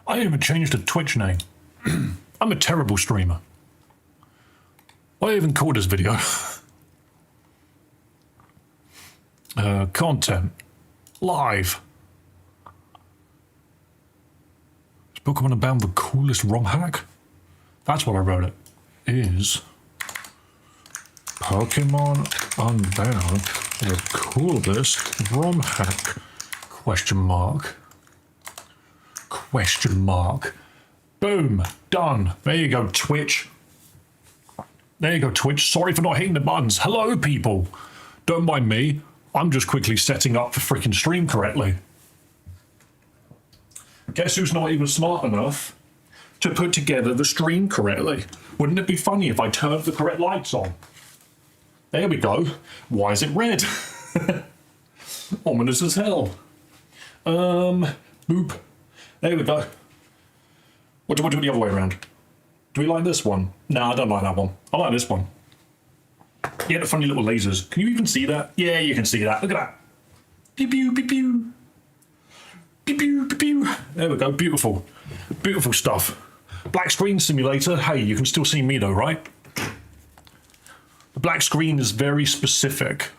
I even changed the Twitch name. I'm a terrible streamer. What do I even call this video? Content. Live. Is Pokémon Unbound the coolest Romhack? That's what I wrote it. Is Pokémon Unbound the coolest Romhack? Question mark. Question mark. Boom. Done. There you go, Twitch. There you go, Twitch. Sorry for not hitting the buttons. Hello, people. Don't mind me. I'm just quickly setting up for freaking stream correctly. Guess who's not even smart enough to put together the stream correctly? Wouldn't it be funny if I turned the correct lights on? There we go. Why is it red? Ominous as hell. Boop. There we go. What do we do the other way around? Do we like this one? No, I don't like that one. I like this one. Yeah, the funny little lasers. Can you even see that? Yeah, you can see that. Look at that. Pew, pew, pew, pew. Pew, pew, pew, pew. There we go. Beautiful. Beautiful stuff. Black screen simulator. Hey, you can still see me though, right? The black screen is very specific.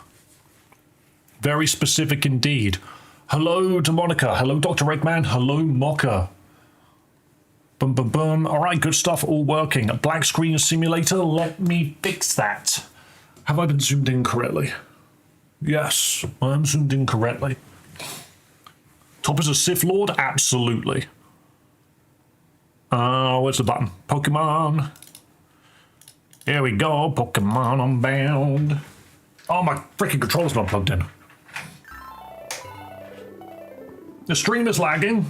Very specific indeed. Hello to Monica. Hello, Dr. Eggman. Hello, Mocha. Boom, boom, boom. All right, good stuff. All working. A black screen simulator. Let me fix that. Have I been zoomed in correctly? Yes, I'm zoomed in correctly. Top is a Sith Lord? Absolutely. Where's the button? Pokemon. Here we go. Pokemon Unbound. Oh, my freaking controller's not plugged in. The stream is lagging.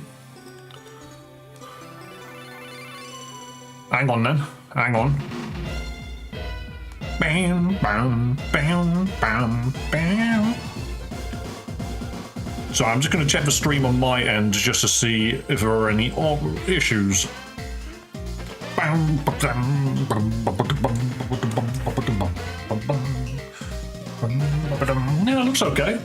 Hang on then. Hang on. Bam, bam, bam, bam, bam. So I'm just going to check the stream on my end just to see if there are any issues. Yeah, it looks okay.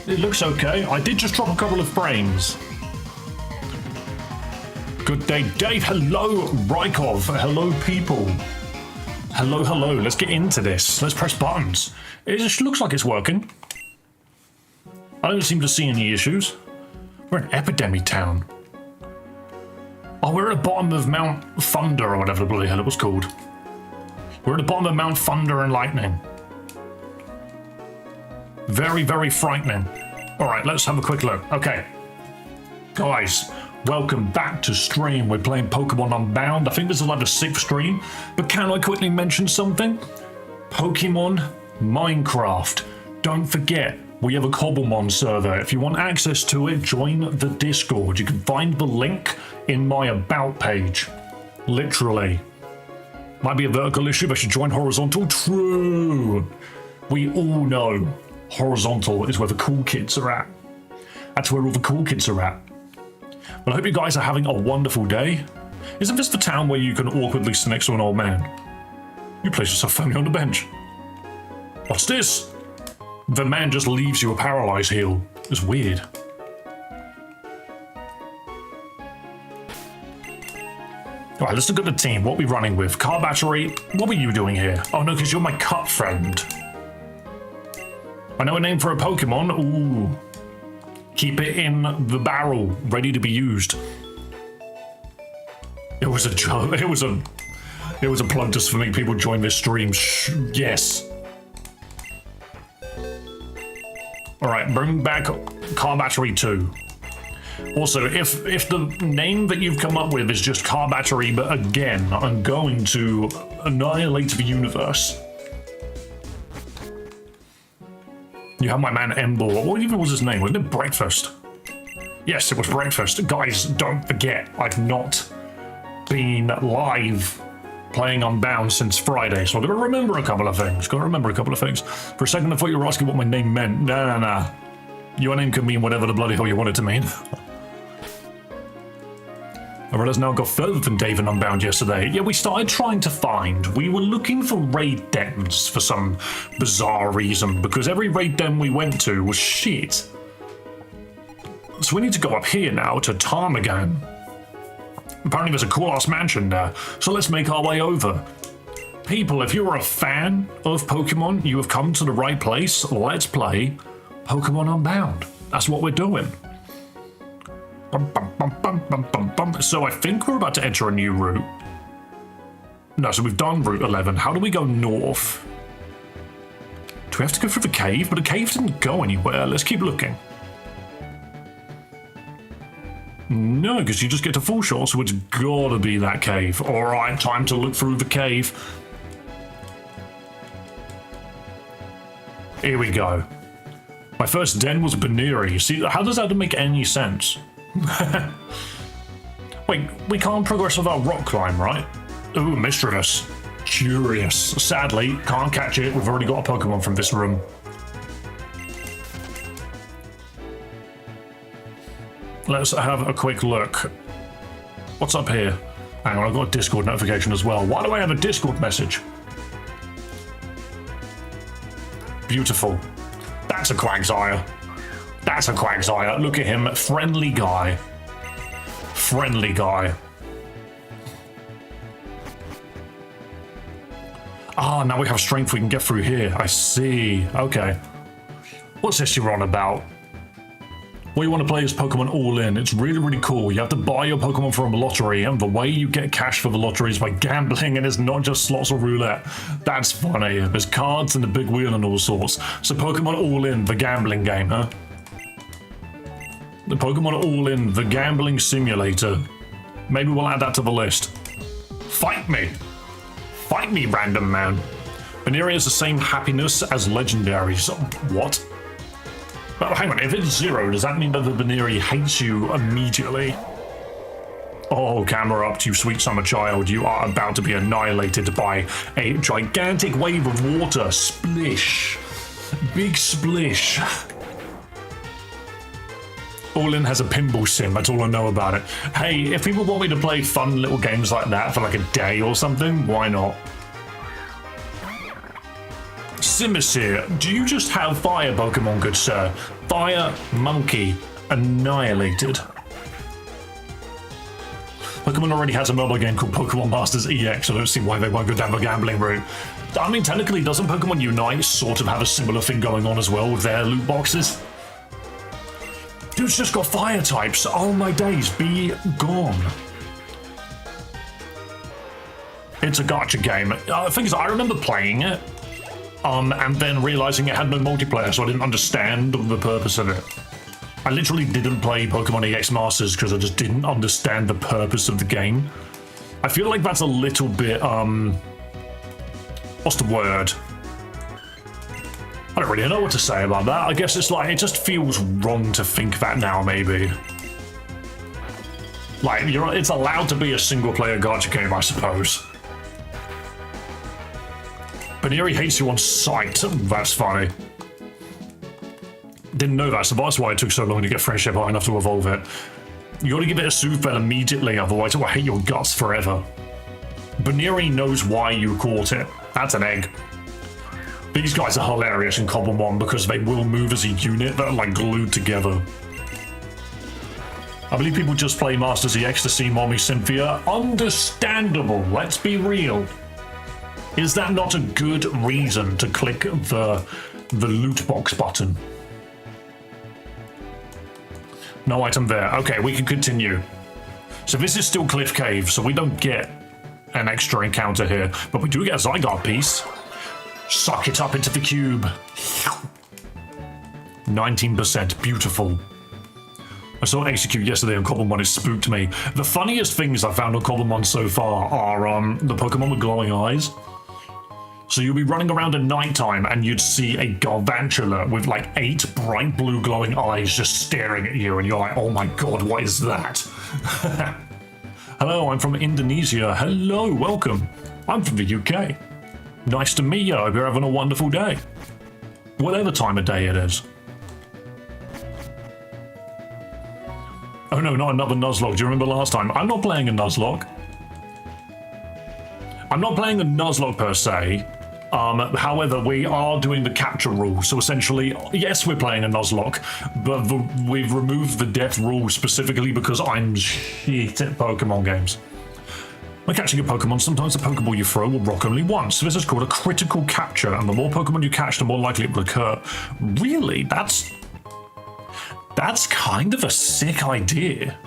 It looks okay. I did just drop a couple of frames. Good day, Dave. Hello, Rykov. Hello, people. Hello, hello. Let's get into this. Let's press buttons. It just looks like it's working. I don't seem to see any issues. We're an epidemic town. Oh, we're at the bottom of Mount Thunder or whatever the bloody hell it was called. We're at the bottom of Mount Thunder and Lightning. Very, very frightening. All right, let's have a quick look. Okay. Guys, welcome back to stream. We're playing Pokemon Unbound. I think this is like the 6th stream, but can I quickly mention something? Pokemon Minecraft. Don't forget, we have a Cobblemon server. If you want access to it, join the Discord. You can find the link in my About page. Literally. Might be a vertical issue, but I should join Horizontal. True. We all know Horizontal is where the cool kids are at. That's where all the cool kids are at. But I hope you guys are having a wonderful day. Isn't this the town where you can awkwardly sit next to an old man? You place yourself firmly on the bench. What's this? The man just leaves you a paralyzed heal. It's weird. Alright, let's look at the team. What are we running with? Car battery. What were you doing here? Oh no, because you're my cut friend. I know a name for a Pokemon. Ooh. Keep it in the barrel, ready to be used. It was a joke. It was a plug just for make people join this stream. Yes. All right, bring back car battery 2. Also, if the name that you've come up with is just car battery, but again, I'm going to annihilate the universe. You have my man Embor. What even was his name? Wasn't it Breakfast? Yes, it was Breakfast. Guys, don't forget, I've not been live playing Unbound since Friday, so I've got to remember a couple of things. For a second, I thought you were asking what my name meant. Nah. Your name can mean whatever the bloody hell you want it to mean. I realize now I got further than Dave and Unbound yesterday. Yeah, we started trying to find. We were looking for raid dens for some bizarre reason, because every raid den we went to was shit. So we need to go up here now to Ptarmigan. Apparently there's a cool-ass mansion there, so let's make our way over. People, if you're a fan of Pokemon, you have come to the right place. Let's play Pokemon Unbound. That's what we're doing. So I think we're about to enter a new route. No, so we've done Route 11. How do we go north? Do we have to go through the cave? But the cave didn't go anywhere. Let's keep looking. No, because you just get to full shot, so it's gotta be that cave. Alright, time to look through the cave. Here we go. My first den was Baneri. See, how does that make any sense? Wait, we can't progress with our rock climb, right? Ooh, mischievous. Curious. Sadly, can't catch it. We've already got a Pokemon from this room. Let's have a quick look. What's up here? Hang on, I've got a Discord notification as well. Why do I have a Discord message? Beautiful. That's a Quagsire. That's a Quagsire. Look at him. Friendly guy. Friendly guy. Ah, now we have strength we can get through here. I see. Okay. What's this you're on about? Well, you want to play as Pokemon All In. It's really, really cool. You have to buy your Pokemon from a lottery, and the way you get cash for the lottery is by gambling, and it's not just slots or roulette. That's funny. There's cards and the big wheel and all sorts. So Pokemon All In, the gambling game, huh? The Pokemon All In, the gambling simulator. Maybe we'll add that to the list. Fight me! Fight me, random man. Baneri has the same happiness as legendaries. What? But hang on, if it's 0, does that mean that the Baneri hates you immediately? Oh, camera up, you sweet summer child. You are about to be annihilated by a gigantic wave of water. Splish. Big splish. All In has a pinball sim, that's all I know about it. Hey, if people want me to play fun little games like that for like a day or something, why not? Simisear, do you just have fire Pokemon, good sir? Fire Monkey annihilated. Pokemon already has a mobile game called Pokemon Masters EX, so I don't see why they won't go down the gambling route. I mean, technically, doesn't Pokemon Unite sort of have a similar thing going on as well with their loot boxes? Dude's just got fire types. Oh my days, be gone. It's a gacha game. The thing is, I remember playing it. And then realizing it had no multiplayer, so I didn't understand the purpose of it. I literally didn't play Pokemon EX Masters because I just didn't understand the purpose of the game. I feel like that's a little bit, what's the word? I don't really know what to say about that. I guess it's like, it just feels wrong to think that now, maybe. Like, it's allowed to be a single-player gacha game, I suppose. Baneri hates you on sight. That's funny. Didn't know that, so that's why it took so long to get friendship high enough to evolve it. You gotta give it a soothe bell immediately, otherwise it will hate your guts forever. Baneri knows why you caught it. That's an egg. These guys are hilarious in Cobblemon because they will move as a unit that are like glued together. I believe people just play Masters EX to see Mommy Cynthia. Understandable, let's be real. Is that not a good reason to click the loot box button? No item there. Okay, we can continue. So this is still Cliff Cave, so we don't get an extra encounter here, but we do get a Zygarde piece. Suck it up into the cube. 19%, beautiful. I saw it execute yesterday on Cobblemon, it spooked me. The funniest things I found on Cobblemon so far are the Pokemon with glowing eyes. So you'll be running around at nighttime and you'd see a Garvantula with like 8 bright blue glowing eyes just staring at you and you're like, oh my god, what is that? Hello, I'm from Indonesia. Hello, welcome. I'm from the UK. Nice to meet you. I hope you're having a wonderful day. Whatever time of day it is. Oh no, not another Nuzlocke. Do you remember last time? I'm not playing a Nuzlocke. I'm not playing a Nuzlocke per se. However, we are doing the capture rule. So essentially, yes, we're playing a Nuzlocke, but we've removed the death rule specifically because I'm shit at Pokemon games. When catching a Pokemon, sometimes the Pokeball you throw will rock only once. So this is called a critical capture, and the more Pokemon you catch, the more likely it will occur. Really? That's kind of a sick idea.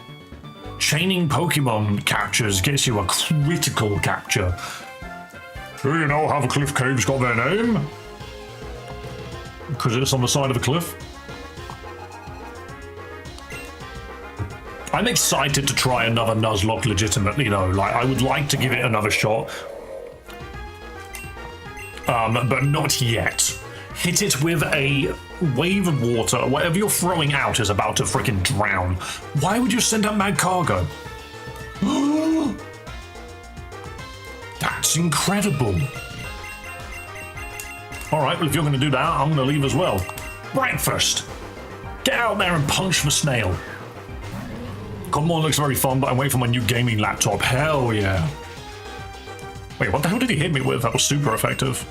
Chaining Pokemon captures gets you a critical capture. Do you know how the cliff caves got their name? Because it's on the side of a cliff. I'm excited to try another Nuzlocke legitimately, like I would like to give it another shot. But not yet. Hit it with a wave of water. Whatever you're throwing out is about to freaking drown. Why would you send out mad cargo? That's incredible. All right, well, if you're going to do that, I'm going to leave as well. Breakfast. Get out there and punch the snail. Pokémon looks very fun, but I'm waiting for my new gaming laptop. Hell yeah. Wait, what the hell did he hit me with? That was super effective.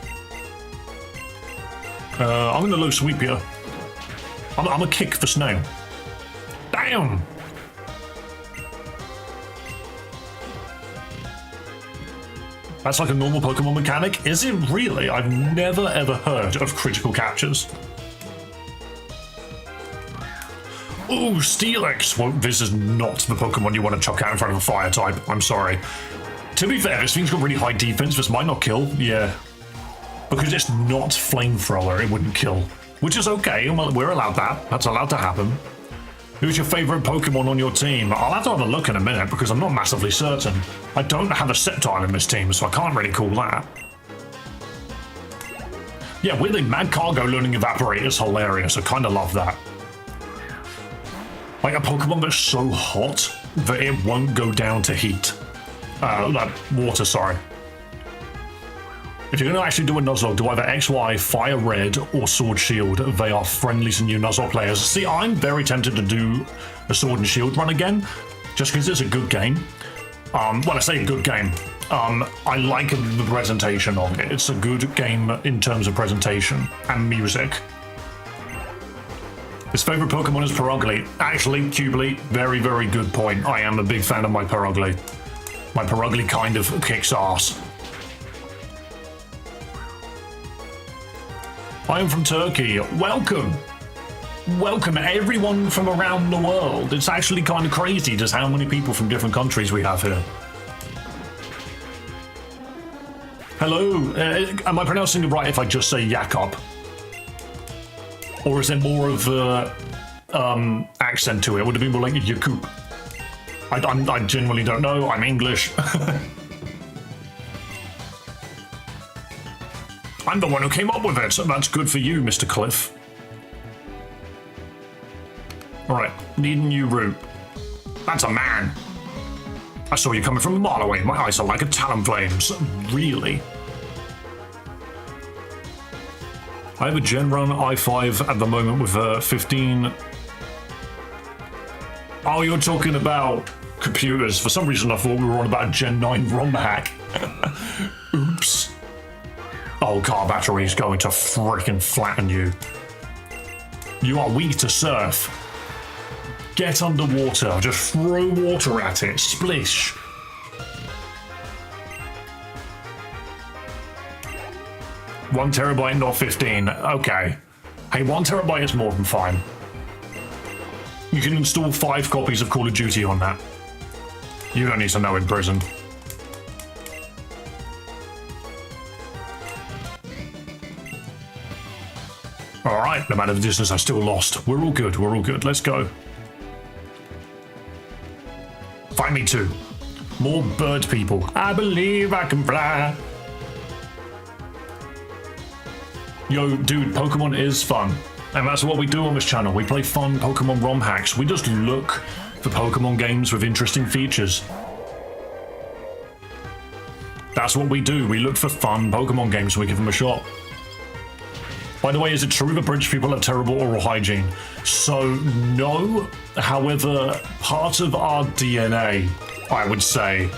I'm going to low sweep here. I'm going to kick the snail. Damn! That's like a normal Pokemon mechanic? Is it really? I've never ever heard of critical captures. Ooh, Steelix! Well, this is not the Pokemon you want to chuck out in front of a fire type. I'm sorry. To be fair, this thing's got really high defense. This might not kill. Yeah. Because it's not flamethrower, it wouldn't kill. Which is okay. We're allowed that. That's allowed to happen. Who's your favorite Pokemon on your team? I'll have to have a look in a minute because I'm not massively certain. I don't have a Sceptile in this team, so I can't really call that. Yeah, weirdly, Mad Cargo learning Evaporate is hilarious. I kind of love that. Like a Pokemon that's so hot that it won't go down to heat. Water, sorry. If you're going to actually do a Nuzlocke, do either XY, Fire Red, or Sword Shield. They are friendly to new Nuzlocke players. See, I'm very tempted to do a Sword and Shield run again, just because it's a good game. Well, I say good game. I like the presentation of it. It's a good game in terms of presentation and music. His favorite Pokemon is Perugly. Actually, Cubely, very, very good point. I am a big fan of my Perugly. My Perugly kind of kicks ass. I am from Turkey. Welcome. Welcome everyone from around the world. It's actually kind of crazy just how many people from different countries we have here. Hello. Am I pronouncing it right if I just say Jakob? Or is there more of an accent to it? Would it be more like Jakub? I genuinely don't know. I'm English. I'm the one who came up with it, so that's good for you, Mr. Cliff. Alright, need a new route. That's a man. I saw you coming from a mile away. My eyes are like a Talonflame's. Really? I have a Gen Run i5 at the moment with 15... Oh, you're talking about computers. For some reason I thought we were on about a Gen 9 Romhack. Oops. Oh, car battery is going to freaking flatten you. You are weak to surf. Get underwater. Just throw water at it. Splish. One terabyte, not 15. Okay. Hey, 1 terabyte is more than fine. You can install 5 copies of Call of Duty on that. You don't need to know in prison. Alright, no matter the distance, I still lost. We're all good, we're all good. Let's go. Find me too. More bird people. I believe I can fly. Yo, dude, Pokemon is fun. And that's what we do on this channel. We play fun Pokemon ROM hacks. We just look for Pokemon games with interesting features. That's what we do. We look for fun Pokemon games and we give them a shot. By the way, is it true that British people have terrible oral hygiene? So, no. However, part of our DNA, I would say,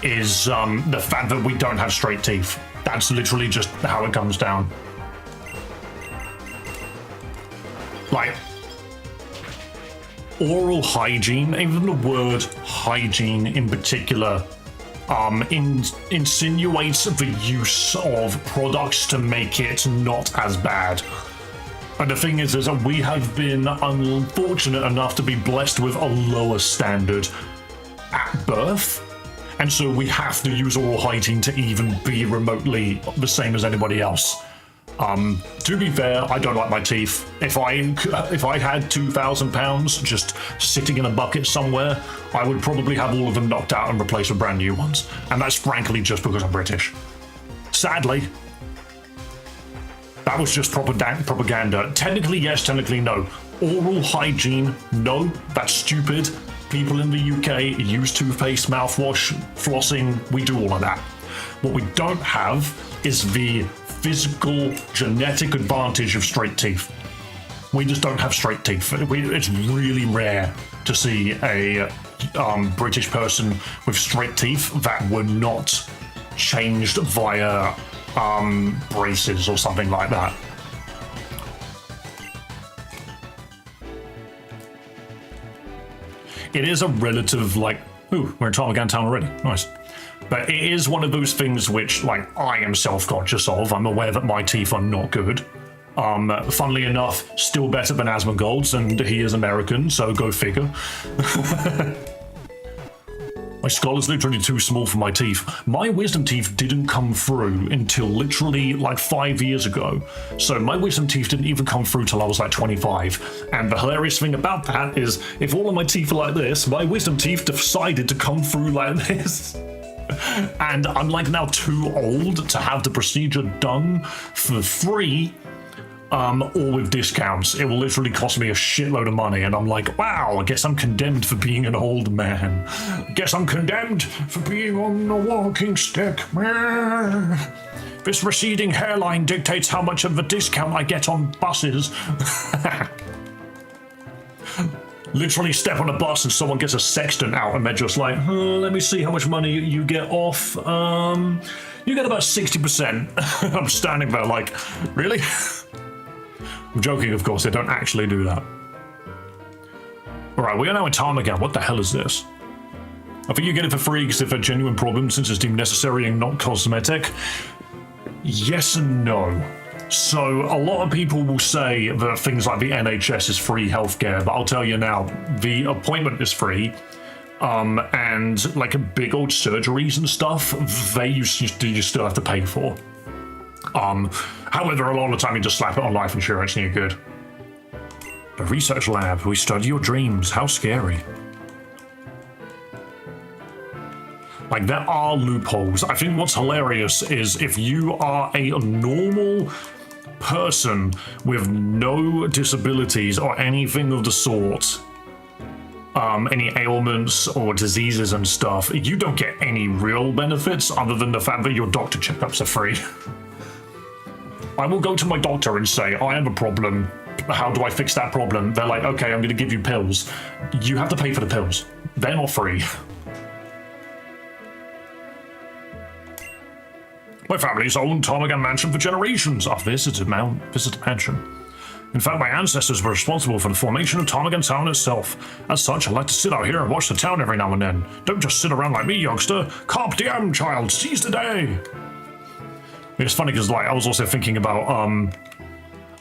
is the fact that we don't have straight teeth. That's literally just how it comes down. Like, oral hygiene, even the word hygiene in particular, insinuates the use of products to make it not as bad. And the thing is that we have been unfortunate enough to be blessed with a lower standard at birth. And so we have to use oral hygiene to even be remotely the same as anybody else. To be fair, I don't like my teeth. If I had 2,000 pounds just sitting in a bucket somewhere, I would probably have all of them knocked out and replaced with brand new ones. And that's frankly just because I'm British. Sadly. That was just propaganda. Technically yes, technically no. Oral hygiene, no, that's stupid. People in the UK use toothpaste, mouthwash, flossing, we do all of that. What we don't have is the physical, genetic advantage of straight teeth. We just don't have straight teeth. It's really rare to see a British person with straight teeth that were not changed via braces or something like that. It is a relative, like, ooh, we're in Ptarmigan Town already, nice. But it is one of those things which, like, I am self-conscious of. I'm aware that my teeth are not good. Funnily enough, still better than Asmongold's, and he is American, so go figure. My skull is literally too small for my teeth. My wisdom teeth didn't come through until literally like 5 years ago. So my wisdom teeth didn't even come through till I was like 25. And the hilarious thing about that is, if all of my teeth are like this, my wisdom teeth decided to come through like this. And I'm like now too old to have the procedure done for free. Or with discounts. It will literally cost me a shitload of money, and I'm like, wow, I guess I'm condemned for being an old man. I guess I'm condemned for being on a walking stick. This receding hairline dictates how much of a discount I get on buses. Literally step on a bus and someone gets a sextant out and they're just like, let me see how much money you get off. You get about 60%. I'm standing there like, really? I'm joking, of course, they don't actually do that. Alright, we are now in Ptarmigan. What the hell is this? I think you get it for free because if a genuine problem, since it's deemed necessary and not cosmetic. Yes and no. So, a lot of people will say that things like the NHS is free healthcare, but I'll tell you now, the appointment is free. And like big old surgeries and stuff, you still have to pay for. However, a lot of the time you just slap it on life insurance and you're good. The research lab, we study your dreams. How scary. Like, there are loopholes. I think what's hilarious is if you are a normal person with no disabilities or anything of the sort, any ailments or diseases and stuff, you don't get any real benefits other than the fact that your doctor checkups are free. I will go to my doctor and say, I have a problem. How do I fix that problem? They're like, okay, I'm going to give you pills. You have to pay for the pills. They're not free. My family's owned Ptarmigan Mansion for generations. I've visited mansion. In fact, my ancestors were responsible for the formation of Ptarmigan Town itself. As such, I like to sit out here and watch the town every now and then. Don't just sit around like me, youngster. Carpe diem, child. Seize the day. It's funny because, like, I was also thinking about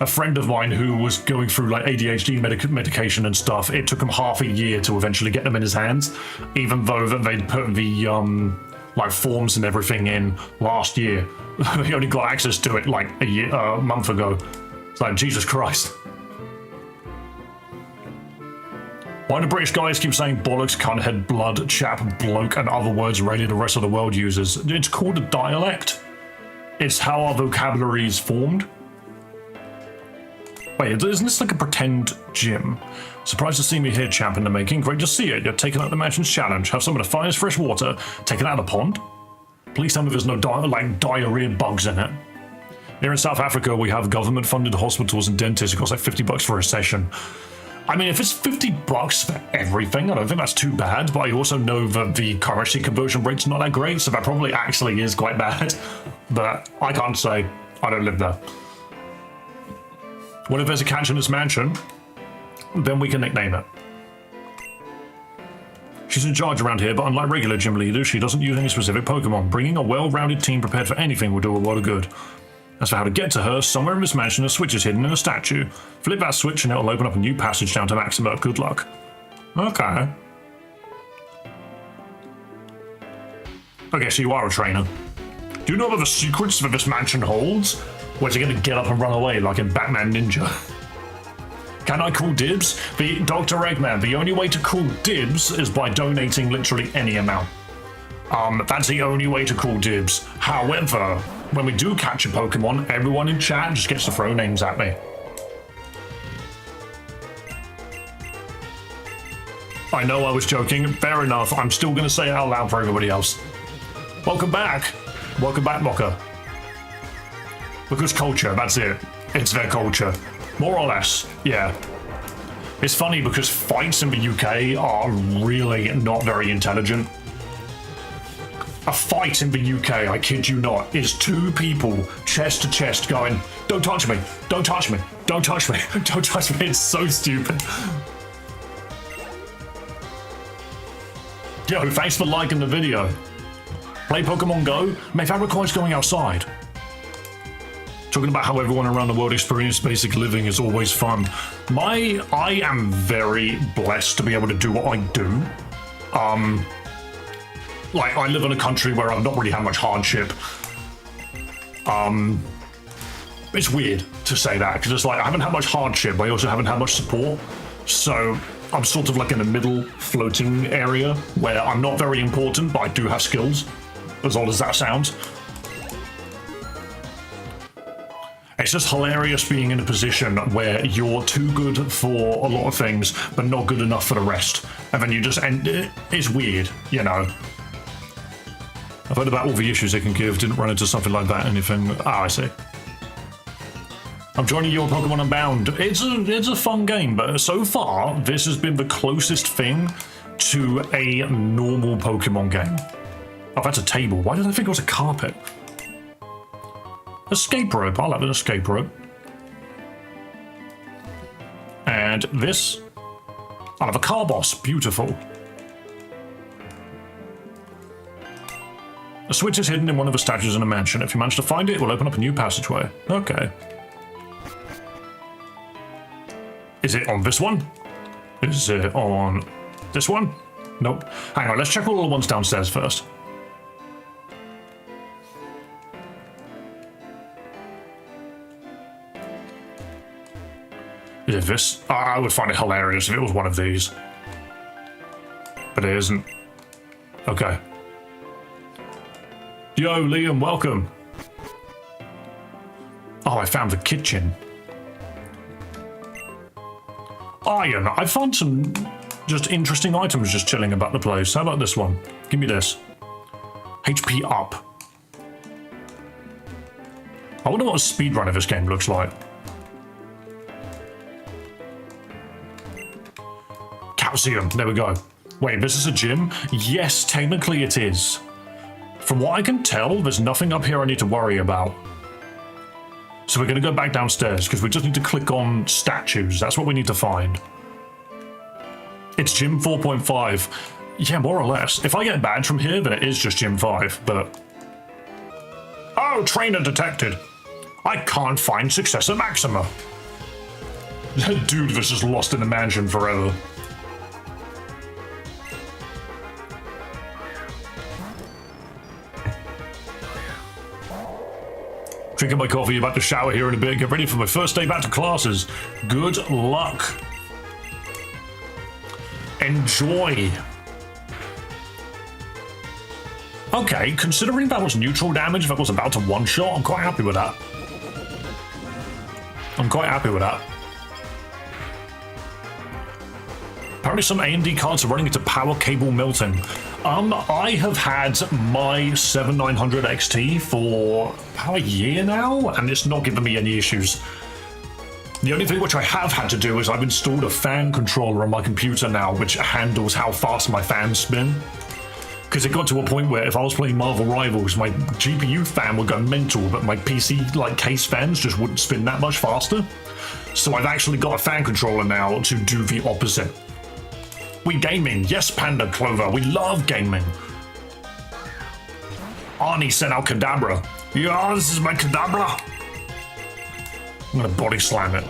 a friend of mine who was going through like ADHD medication and stuff. It took him half a year to eventually get them in his hands, even though that they'd put the like forms and everything in last year. He only got access to it like a month ago. It's like, Jesus Christ. Why do British guys keep saying bollocks, cunthead, blood, chap, bloke, and other words really the rest of the world uses? It's called a dialect. It's how our vocabulary is formed. Wait, isn't this like a pretend gym? Surprised to see me here, champ in the making. Great to see you. You're taking out the mansion's challenge. Have some of the finest fresh water. Taken out of the pond? Please tell me there's no diarrhea bugs in it. Here in South Africa, we have government-funded hospitals and dentists. It costs like $50 for a session. I mean, if it's $50 for everything, I don't think that's too bad, but I also know that the currency conversion rate's not that great, so that probably actually is quite bad. But I can't say. I don't live there. What if there's a catch in this mansion? Then we can nickname it. She's in charge around here, but unlike regular gym leaders, she doesn't use any specific Pokemon. Bringing a well-rounded team prepared for anything will do a lot of good. As for how to get to her, somewhere in this mansion a switch is hidden in a statue. Flip that switch and it'll open up a new passage down to Maxima. Good luck. Okay. Okay, so you are a trainer. Do you know about the secrets that this mansion holds? Or is it going to get up and run away like in Batman Ninja? Can I call dibs? Dr. Eggman, the only way to call dibs is by donating literally any amount. That's the only way to call dibs. However, when we do catch a Pokemon, everyone in chat just gets to throw names at me. I know I was joking. Fair enough. I'm still going to say it out loud for everybody else. Welcome back. Welcome back, Mocha. Because culture, that's it. It's their culture. More or less, yeah. It's funny because fights in the UK are really not very intelligent. A fight in the UK, I kid you not, is two people chest to chest going, don't touch me, don't touch me, don't touch me, don't touch me. It's so stupid. Yo, thanks for liking the video. Play Pokemon Go? Mate, that requires going outside. Talking about how everyone around the world experiences basic living is always fun. I am very blessed to be able to do what I do. Like, I live in a country where I've not really had much hardship. It's weird to say that, because it's like, I haven't had much hardship, but I also haven't had much support. So, I'm sort of like in the middle floating area, where I'm not very important, but I do have skills, as odd as that sounds. It's just hilarious being in a position where you're too good for a lot of things, but not good enough for the rest. And then you just end it. It's weird, you know. I've heard about all the issues they can give. Didn't run into something like that, anything. Ah, I see. I'm joining you on Pokemon Unbound. It's a fun game, but so far, this has been the closest thing to a normal Pokemon game. Oh, that's a table. Why did I think it was a carpet? Escape rope. I'll have an escape rope. And this. I'll have a car boss. Beautiful. A switch is hidden in one of the statues in a mansion. If you manage to find it, it will open up a new passageway. Okay. Is it on this one? Is it on this one? Nope. Hang on, let's check all the ones downstairs first. Is it this? I would find it hilarious if it was one of these. But it isn't. Okay. Yo, Liam, welcome. Oh, I found the kitchen. Iron. I found some just interesting items just chilling about the place. How about this one? Give me this. HP up. I wonder what a speedrun of this game looks like. Calcium. There we go. Wait, this is a gym? Yes, technically it is. From what I can tell, there's nothing up here I need to worry about. So we're going to go back downstairs, because we just need to click on statues. That's what we need to find. It's Gym 4.5. Yeah, more or less. If I get banned from here, then it is just Gym 5, but... Oh, trainer detected. I can't find Successor Maxima. Dude was just lost in the mansion forever. Drinking my coffee, about to shower here in a bit. Get ready for my first day back to classes. Good luck. Enjoy. Okay, considering that was neutral damage, that was about to one-shot, I'm quite happy with that. I'm quite happy with that. Apparently some AMD cards are running into power cable melting. I have had my 7900 XT for about a year now, and it's not giving me any issues. The only thing which I have had to do is I've installed a fan controller on my computer now, which handles how fast my fans spin. Because it got to a point where if I was playing Marvel Rivals, my GPU fan would go mental, but my PC like case fans just wouldn't spin that much faster. So I've actually got a fan controller now to do the opposite. We gaming, yes, Panda Clover, we love gaming. Arnie sent out Kadabra. Yeah, this is my Kadabra. I'm gonna body slam it.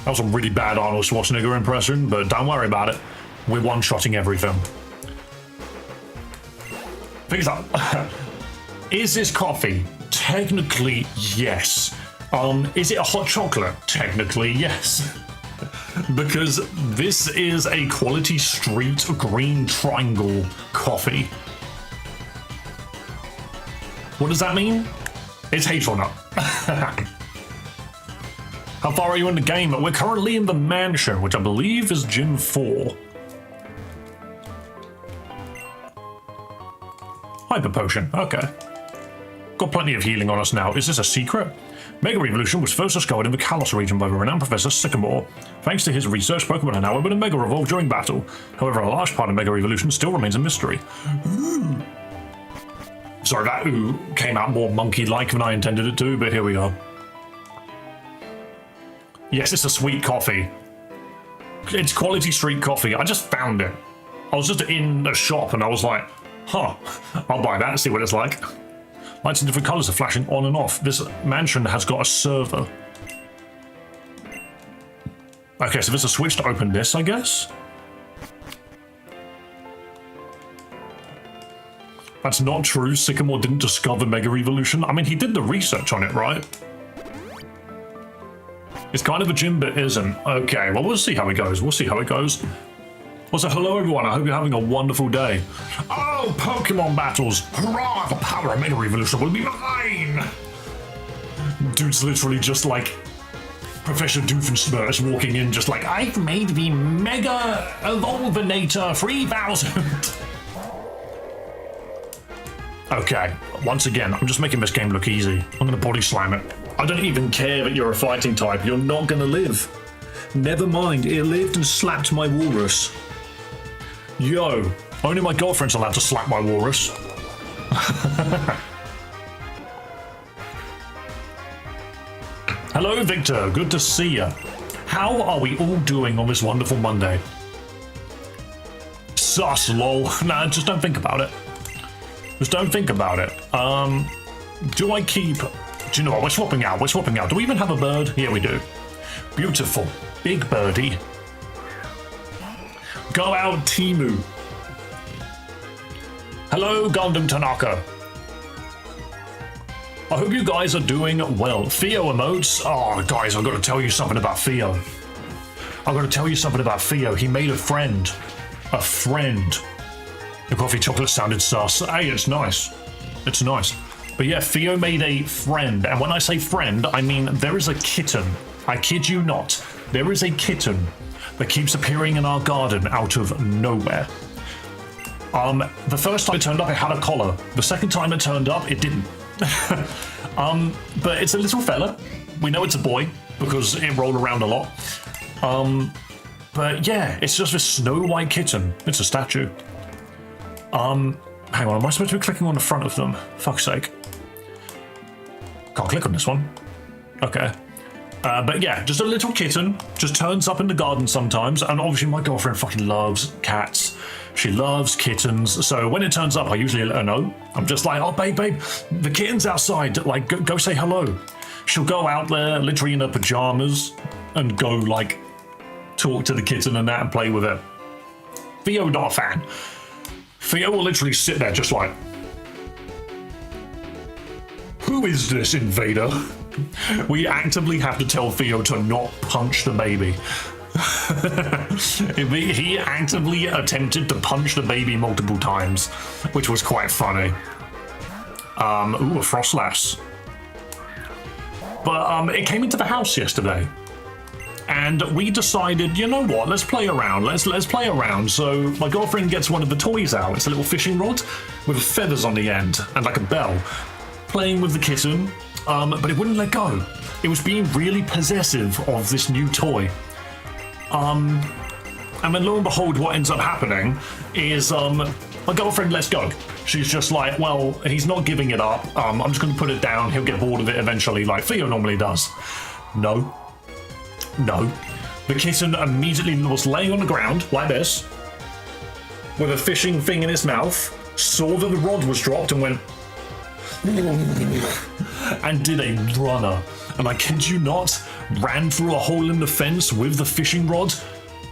That was a really bad Arnold Schwarzenegger impression, but don't worry about it. We're one-shotting everything. Things up. Is this coffee? Technically, yes. Is it a hot chocolate? Technically, yes. Because this is a quality street green triangle coffee. What does that mean? It's hazelnut. How far are you in the game? We're currently in the mansion, which I believe is Gym 4. Hyper Potion, okay. Got plenty of healing on us now. Is this a secret? Mega Evolution was first discovered in the Kalos region by the renowned Professor Sycamore. Thanks to his research, Pokemon are now able to Mega Evolve during battle. However, a large part of Mega Evolution still remains a mystery. Ooh. Sorry, that ooh came out more monkey-like than I intended it to, but here we are. Yes, it's a sweet coffee. It's quality street coffee. I just found it. I was just in a shop and I was like, huh, I'll buy that and see what it's like. Lights in different colors are flashing on and off. This mansion has got a server. Okay, so there's a switch to open this, I guess. That's not true. Sycamore didn't discover Mega Evolution. I mean, he did the research on it, right? It's kind of a gym, but isn't. Okay, well, we'll see how it goes. We'll see how it goes. Well, so hello, everyone. I hope you're having a wonderful day. Oh, Pokemon battles. Hurrah! The power of Mega Evolution will be mine! Dude's literally just like Professor Doofenshmirtz walking in just like, I've made the Mega Evolvinator 3000. Okay, once again, I'm just making this game look easy. I'm gonna body slam it. I don't even care that you're a fighting type. You're not gonna live. Never mind, it lived and slapped my walrus. Yo, only my girlfriend's allowed to slap my walrus. Hello, Victor. Good to see you. How are we all doing on this wonderful Monday? Sus, lol. Nah, just don't think about it. Just don't think about it. Do I keep... Do you know what? We're swapping out. We're swapping out. Do we even have a bird? Yeah, we do. Beautiful. Big birdie. Go out, Timu. Hello, Gundam Tanaka. I hope you guys are doing well. Theo emotes. Oh, guys, I've got to tell you something about Theo. I've got to tell you something about Theo. He made a friend. A friend. The coffee chocolate sounded sus. Hey, it's nice. It's nice. But yeah, Theo made a friend. And when I say friend, I mean there is a kitten. I kid you not. There is a kitten that keeps appearing in our garden out of nowhere. The first time it turned up, it had a collar. The second time it turned up, it didn't. But it's a little fella. We know it's a boy because it rolled around a lot. But yeah, it's just a snow white kitten. It's a statue. Hang on, am I supposed to be clicking on the front of them? Fuck's sake. Can't click on this one. Okay. But yeah, just a little kitten, just turns up in the garden sometimes, and obviously my girlfriend fucking loves cats. She loves kittens, so when it turns up, I usually let her know. I'm just like, oh, babe, the kitten's outside, like, go say hello. She'll go out there, literally in her pajamas, and go, like, talk to the kitten and that and play with it. Theo, not a fan. Theo will literally sit there just like, who is this invader? We actively have to tell Theo to not punch the baby. He actively attempted to punch the baby multiple times, which was quite funny. Ooh, a Frostlass. But it came into the house yesterday. And we decided, you know what, let's play around. Let's play around. So my girlfriend gets one of the toys out. It's a little fishing rod with feathers on the end and like a bell. Playing with the kitten, but it wouldn't let go. it was being really possessive of this new toy. And then lo and behold, what ends up happening is my girlfriend lets go. She's just like, well, he's not giving it up. I'm just going to put it down. He'll get bored of it eventually, like Theo normally does. No. The kitten immediately was laying on the ground like this, with a fishing thing in his mouth, saw that the rod was dropped and went, and did a runner. And I kid you not, ran through a hole in the fence with the fishing rod,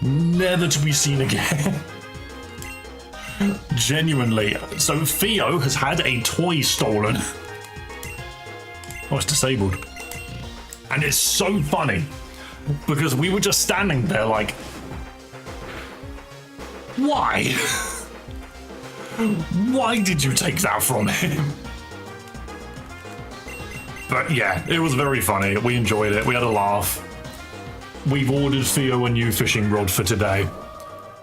never to be seen again. Genuinely. So Theo has had a toy stolen. Oh, it's disabled. And it's so funny, because we were just standing there like, why? Why did you take that from him? But yeah, it was very funny. We enjoyed it. We had a laugh. We've ordered Theo a new fishing rod for today.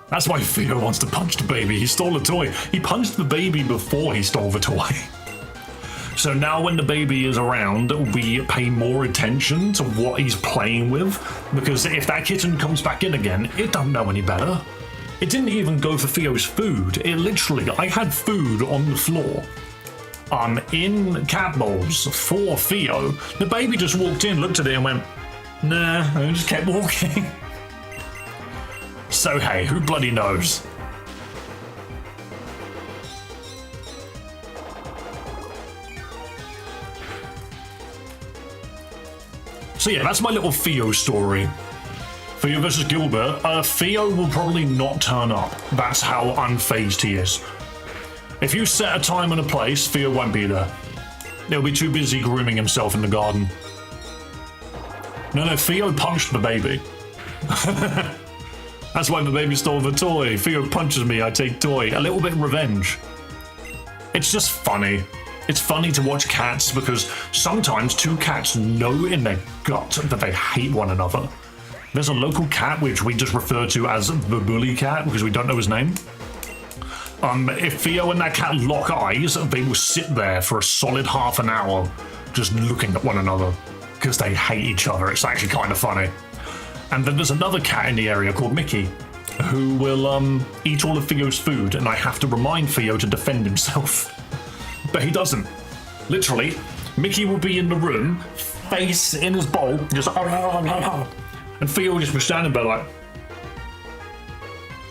That's why Theo wants to punch the baby. He stole a toy. He punched the baby before he stole the toy. So now when the baby is around, we pay more attention to what he's playing with, because if that kitten comes back in again, it don't know any better. It didn't even go for Theo's food. It literally, I had food on the floor, in cat bowls for Theo. The baby just walked in, looked at it and went, nah, and just kept walking. So hey, who bloody knows? So yeah, that's my little Theo story. Theo versus Gilbert. Theo will probably not turn up. That's how unfazed he is. If you set a time and a place, Theo won't be there. He'll be too busy grooming himself in the garden. No, Theo punched the baby. That's why the baby stole the toy. Theo punches me, I take toy. A little bit revenge. It's just funny. It's funny to watch cats because sometimes two cats know in their gut that they hate one another. There's a local cat which we just refer to as the bully cat because we don't know his name. If Theo and that cat lock eyes, they will sit there for a solid half an hour just looking at one another because they hate each other. It's actually kind of funny. And then there's another cat in the area called Mickey who will eat all of Theo's food, and I have to remind Theo to defend himself. But he doesn't. Literally, Mickey will be in the room, face in his bowl, just and Theo will just be standing there like,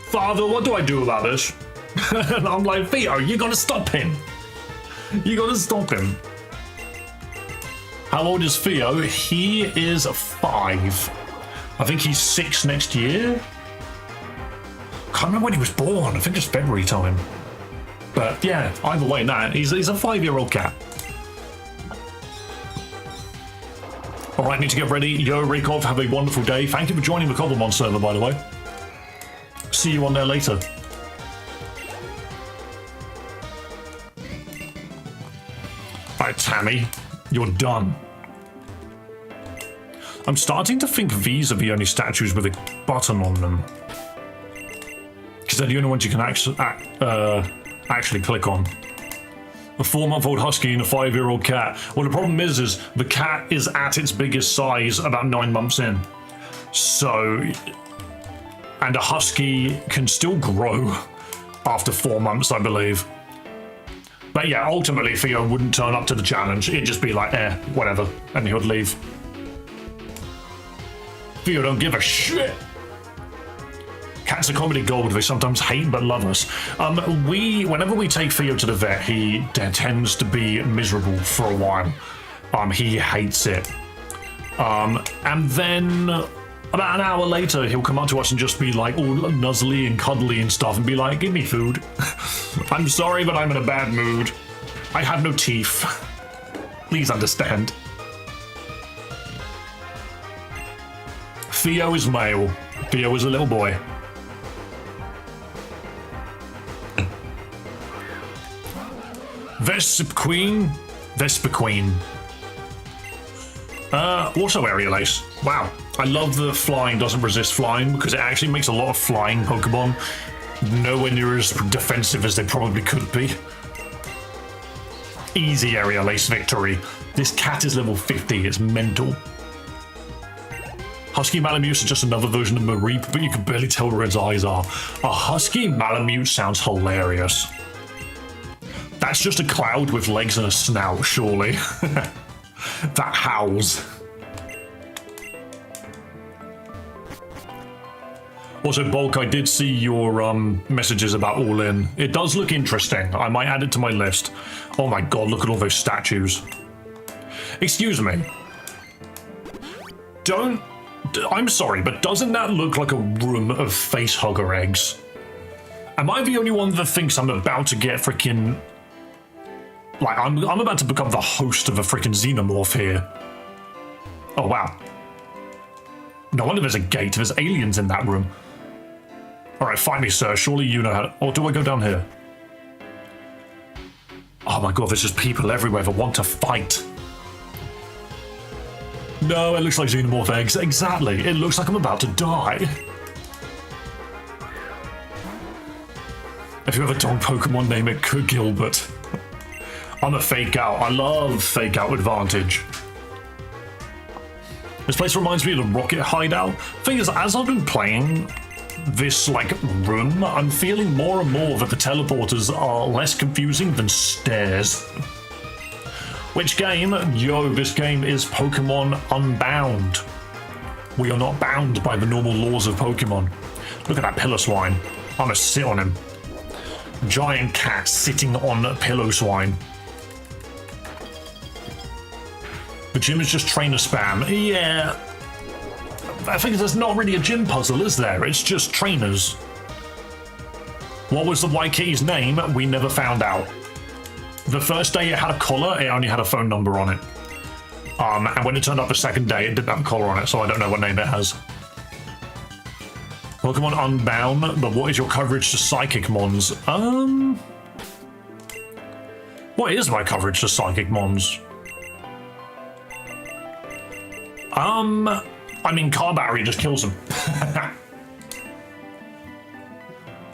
Father, what do I do about this? And I'm like, Theo, you gotta stop him. You gotta stop him. How old is Theo? He is 5. I think he's 6 next year. Can't remember when he was born. I think it's February time. But yeah, either way, nah, he's a 5-year-old cat. All right, need to get ready. Yo, Rikov, have a wonderful day. Thank you for joining the Pokémon server, by the way. See you on there later. All right, Tammy, you're done. I'm starting to think these are the only statues with a button on them. Because they're the only ones you can actually click on. A 4-month-old husky and a 5-year-old cat. Well, the problem is the cat is at its biggest size about 9 months in. So, and a husky can still grow after 4 months, I believe. But yeah, ultimately Theo wouldn't turn up to the challenge. It'd just be like, whatever, and he would leave. Theo don't give a shit. Cats are comedy gold. They sometimes hate but love us. Whenever we take Theo to the vet, he tends to be miserable for a while. He hates it. And then about an hour later, he'll come up to us and just be like all nuzzly and cuddly and stuff and be like, give me food. I'm sorry, but I'm in a bad mood. I have no teeth. Please understand. Theo is male. Theo is a little boy. Vespiquen. Also aerial ace. Wow. I love the flying doesn't resist flying because it actually makes a lot of flying Pokemon nowhere near as defensive as they probably could be. Easy aerial ace victory. This cat is level 50. It's mental. Husky Malamute is just another version of Mareep, but you can barely tell where its eyes are. A Husky Malamute sounds hilarious. That's just a cloud with legs and a snout, surely. That howls. Also, Bulk, I did see your messages about All In. It does look interesting. I might add it to my list. Oh my god, look at all those statues. Excuse me. I'm sorry, but doesn't that look like a room of facehugger eggs? Am I the only one that thinks I'm about to get freaking... Like, I'm about to become the host of a freaking xenomorph here. Oh, wow. No wonder there's a gate. There's aliens in that room. Alright, fight me, sir. Surely you know how to... Or do I go down here? Oh my god, there's just people everywhere that want to fight. No, it looks like xenomorph eggs. Exactly. It looks like I'm about to die. If you have a dog Pokemon, name it Gilbert. I'm a fake out. I love fake out advantage. This place reminds me of the Rocket Hideout. Thing is, as I've been playing this, like, room, I'm feeling more and more that the teleporters are less confusing than stairs. Which game? Yo, this game is Pokemon Unbound. We are not bound by the normal laws of Pokemon. Look at that Piloswine. I'm gonna sit on him. Giant cat sitting on Piloswine. The gym is just trainer spam. Yeah. I think there's not really a gym puzzle, is there? It's just trainers. What was the white kitty's name? We never found out. The first day it had a collar, it only had a phone number on it. And when it turned up the second day, it didn't have a collar on it, so I don't know what name it has. Pokemon Unbound, but what is your coverage to Psychic Mons? What is my coverage to Psychic Mons? I mean, car battery just kills them.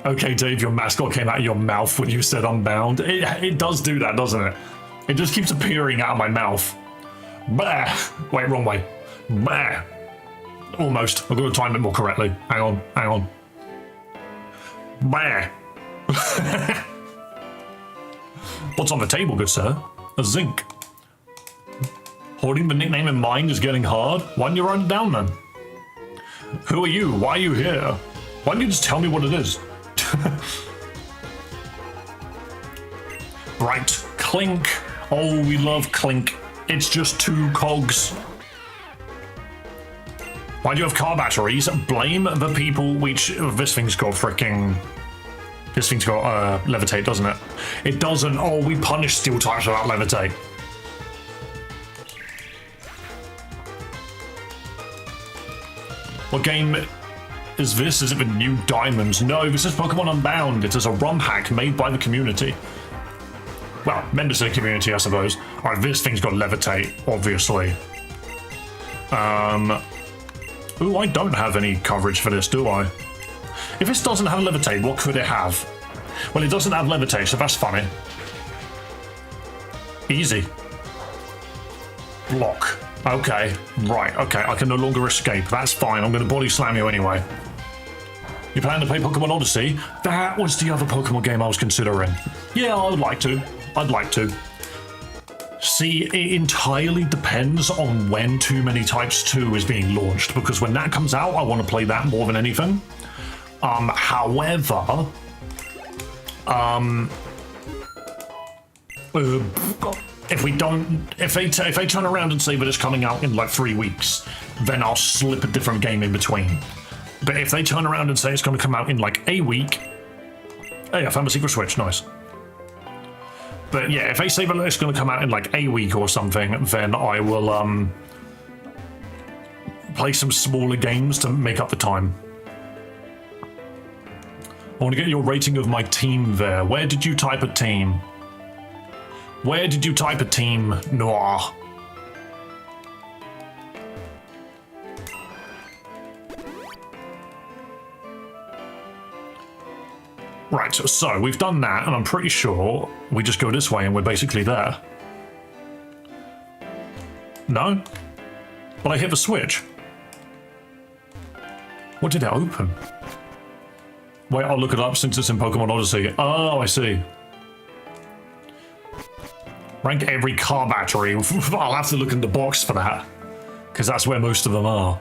Okay, Dave, your mascot came out of your mouth when you said Unbound. It does do that, doesn't it? It just keeps appearing out of my mouth. Bah! Wait, wrong way. Bah! Almost. I've got to time it more correctly. Hang on, hang on. Bah! What's on the table, good sir? A zinc. Holding the nickname in mind is getting hard. Why don't you write it down then? Who are you? Why are you here? Why don't you just tell me what it is? Right, Clink. Oh, we love Clink. It's just 2 cogs. Why do you have car batteries? Blame the people which... This thing's got freaking... This thing's got levitate, doesn't it? It doesn't. Oh, we punish steel types without levitate. What game is this? Is it the new Diamonds? No, this is Pokemon Unbound. It is a Romhack made by the community. Well, members of the community, I suppose. Alright, this thing's got levitate, obviously. Ooh, I don't have any coverage for this, do I? If this doesn't have levitate, what could it have? Well, it doesn't have levitate, so that's funny. Easy. Block. Okay, right, okay, I can no longer escape. That's fine, I'm gonna body slam you anyway. You plan to play Pokemon Odyssey? That was the other Pokemon game I was considering. Yeah, I would like to. I'd like to. See, it entirely depends on when Too Many Types 2 is being launched, because when that comes out, I want to play that more than anything. However... If they turn around and say that it's coming out in like 3 weeks, then I'll slip a different game in between. But if they turn around and say it's going to come out in like a week, hey, I found a secret switch, nice. But yeah, if they say that it's going to come out in like a week or something, then I will play some smaller games to make up the time. I want to get your rating of my team there. Where did you type a team? Where did you type a team, Noir? Right, so we've done that, and I'm pretty sure we just go this way and we're basically there. No? But I hit the switch. What did it open? Wait, I'll look it up since it's in Pokemon Odyssey. Oh, I see. Rank every car battery. I'll have to look in the box for that, because that's where most of them are.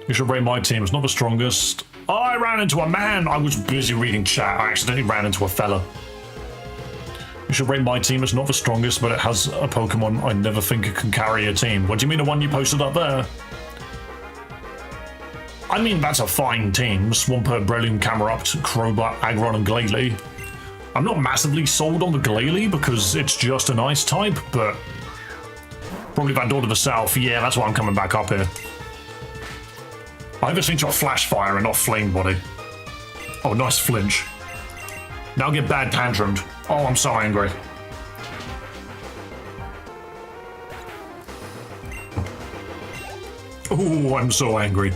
You should rate my team. It's not the strongest. Oh, I ran into a man. I was busy reading chat. I accidentally ran into a fella. You should rate my team. It's not the strongest, but it has a Pokemon I never think it can carry a team. What do you mean, the one you posted up there? I mean, that's a fine team. Swampert, Breloom, Camerupt, Crobat, Aggron, and Glalie. I'm not massively sold on the Glalie because it's just an ice type, but probably Vandor to the south. Yeah, that's why I'm coming back up here. I just think you're Flash Fire and not Flame Body. Oh, nice flinch. Now get bad tantrumed. Oh, I'm so angry. Oh, I'm so angry.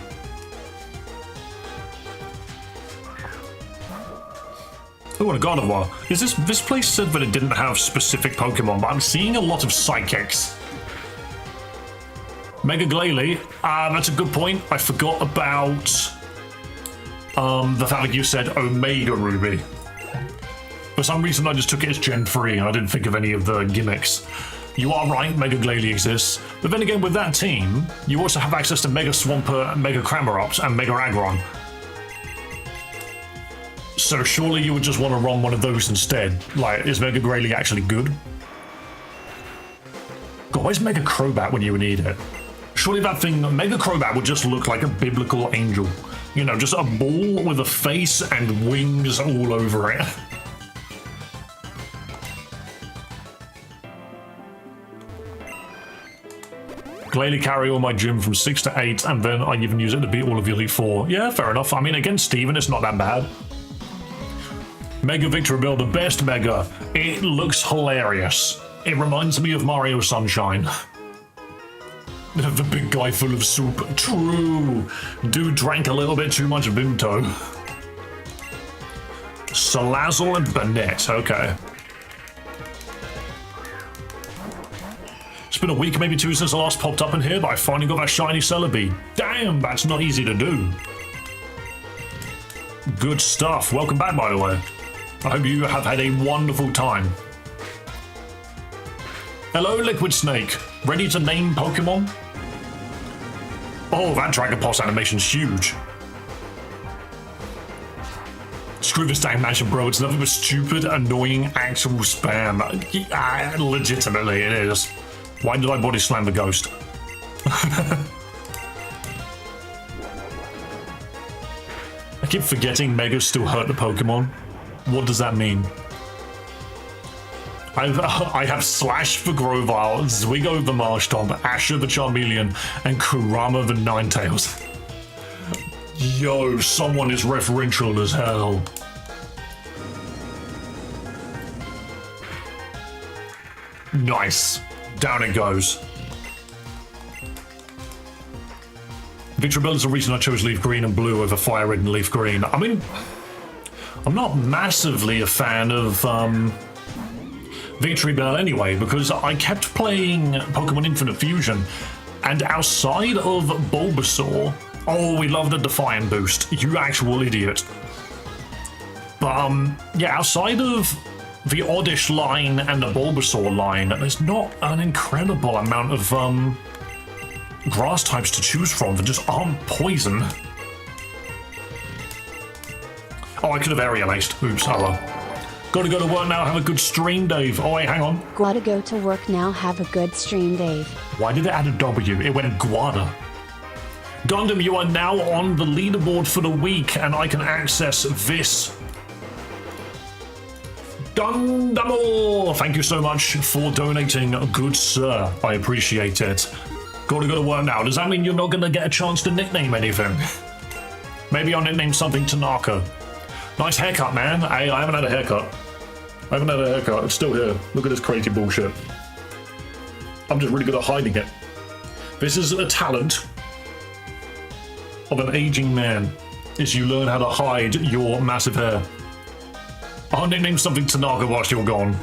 Oh, and a Gardevoir. Is this place said that it didn't have specific Pokemon, but I'm seeing a lot of Psychics. Mega Glalie. That's a good point. I forgot about the fact that you said Omega Ruby. For some reason, I just took it as Gen 3, and I didn't think of any of the gimmicks. You are right, Mega Glalie exists. But then again, with that team, you also have access to Mega Swampert, Mega Cramorant, and Mega Aggron. So surely you would just want to run one of those instead. Like, is Mega Glalie actually good? God, where's Mega Crobat when you need it? Surely that thing, Mega Crobat, would just look like a biblical angel. You know, just a ball with a face and wings all over it. Glalie carry all my gym from 6 to 8, and then I even use it to beat all of Elite 4. Yeah, fair enough. I mean, against Steven, it's not that bad. Mega Victreebel, the best Mega. It looks hilarious. It reminds me of Mario Sunshine. The big guy full of soup. True. Dude drank a little bit too much Vimto. Salazzle and Banette. Okay. It's been a week, maybe two, since I last popped up in here, but I finally got that shiny Celebi. Damn, that's not easy to do. Good stuff. Welcome back, by the way. I hope you have had a wonderful time. Hello, Liquid Snake. Ready to name Pokemon? Oh, that Dragon Pulse animation's huge. Screw this dang mansion, bro. It's nothing but stupid, annoying, actual spam. Legitimately, it is. Why did I body slam the ghost? I keep forgetting Megas still hurt the Pokemon. What does that mean? I have Slash for Grovyle, Zwigo the Marshtomp, Asher the Charmeleon, and Kurama the Ninetales. Yo, someone is referential as hell. Nice. Down it goes. Victreebel is the reason I chose Leaf Green and Blue over Fire Red and Leaf Green. I mean, I'm not massively a fan of Victreebel anyway, because I kept playing Pokemon Infinite Fusion, and outside of Bulbasaur, oh, we love the Defiant boost, you actual idiot. But yeah, outside of the Oddish line and the Bulbasaur line, there's not an incredible amount of grass types to choose from that just aren't poison. Oh, I could have Aerial Aced. Oops, oh well. Gotta go to work now, have a good stream, Dave. Oh wait, hang on. Gotta go to work now, have a good stream, Dave. Why did it add a W? It went Guada. Gundam, you are now on the leaderboard for the week, and I can access this. Gundam! Thank you so much for donating, good sir. I appreciate it. Gotta go to work now. Does that mean you're not gonna get a chance to nickname anything? Maybe I'll nickname something Tanaka. Nice haircut, man. Hey, I haven't had a haircut. I haven't had a haircut. It's still here. Look at this crazy bullshit. I'm just really good at hiding it. This is a talent of an aging man, is you learn how to hide your massive hair. I'll nickname something Tanaka whilst you're gone.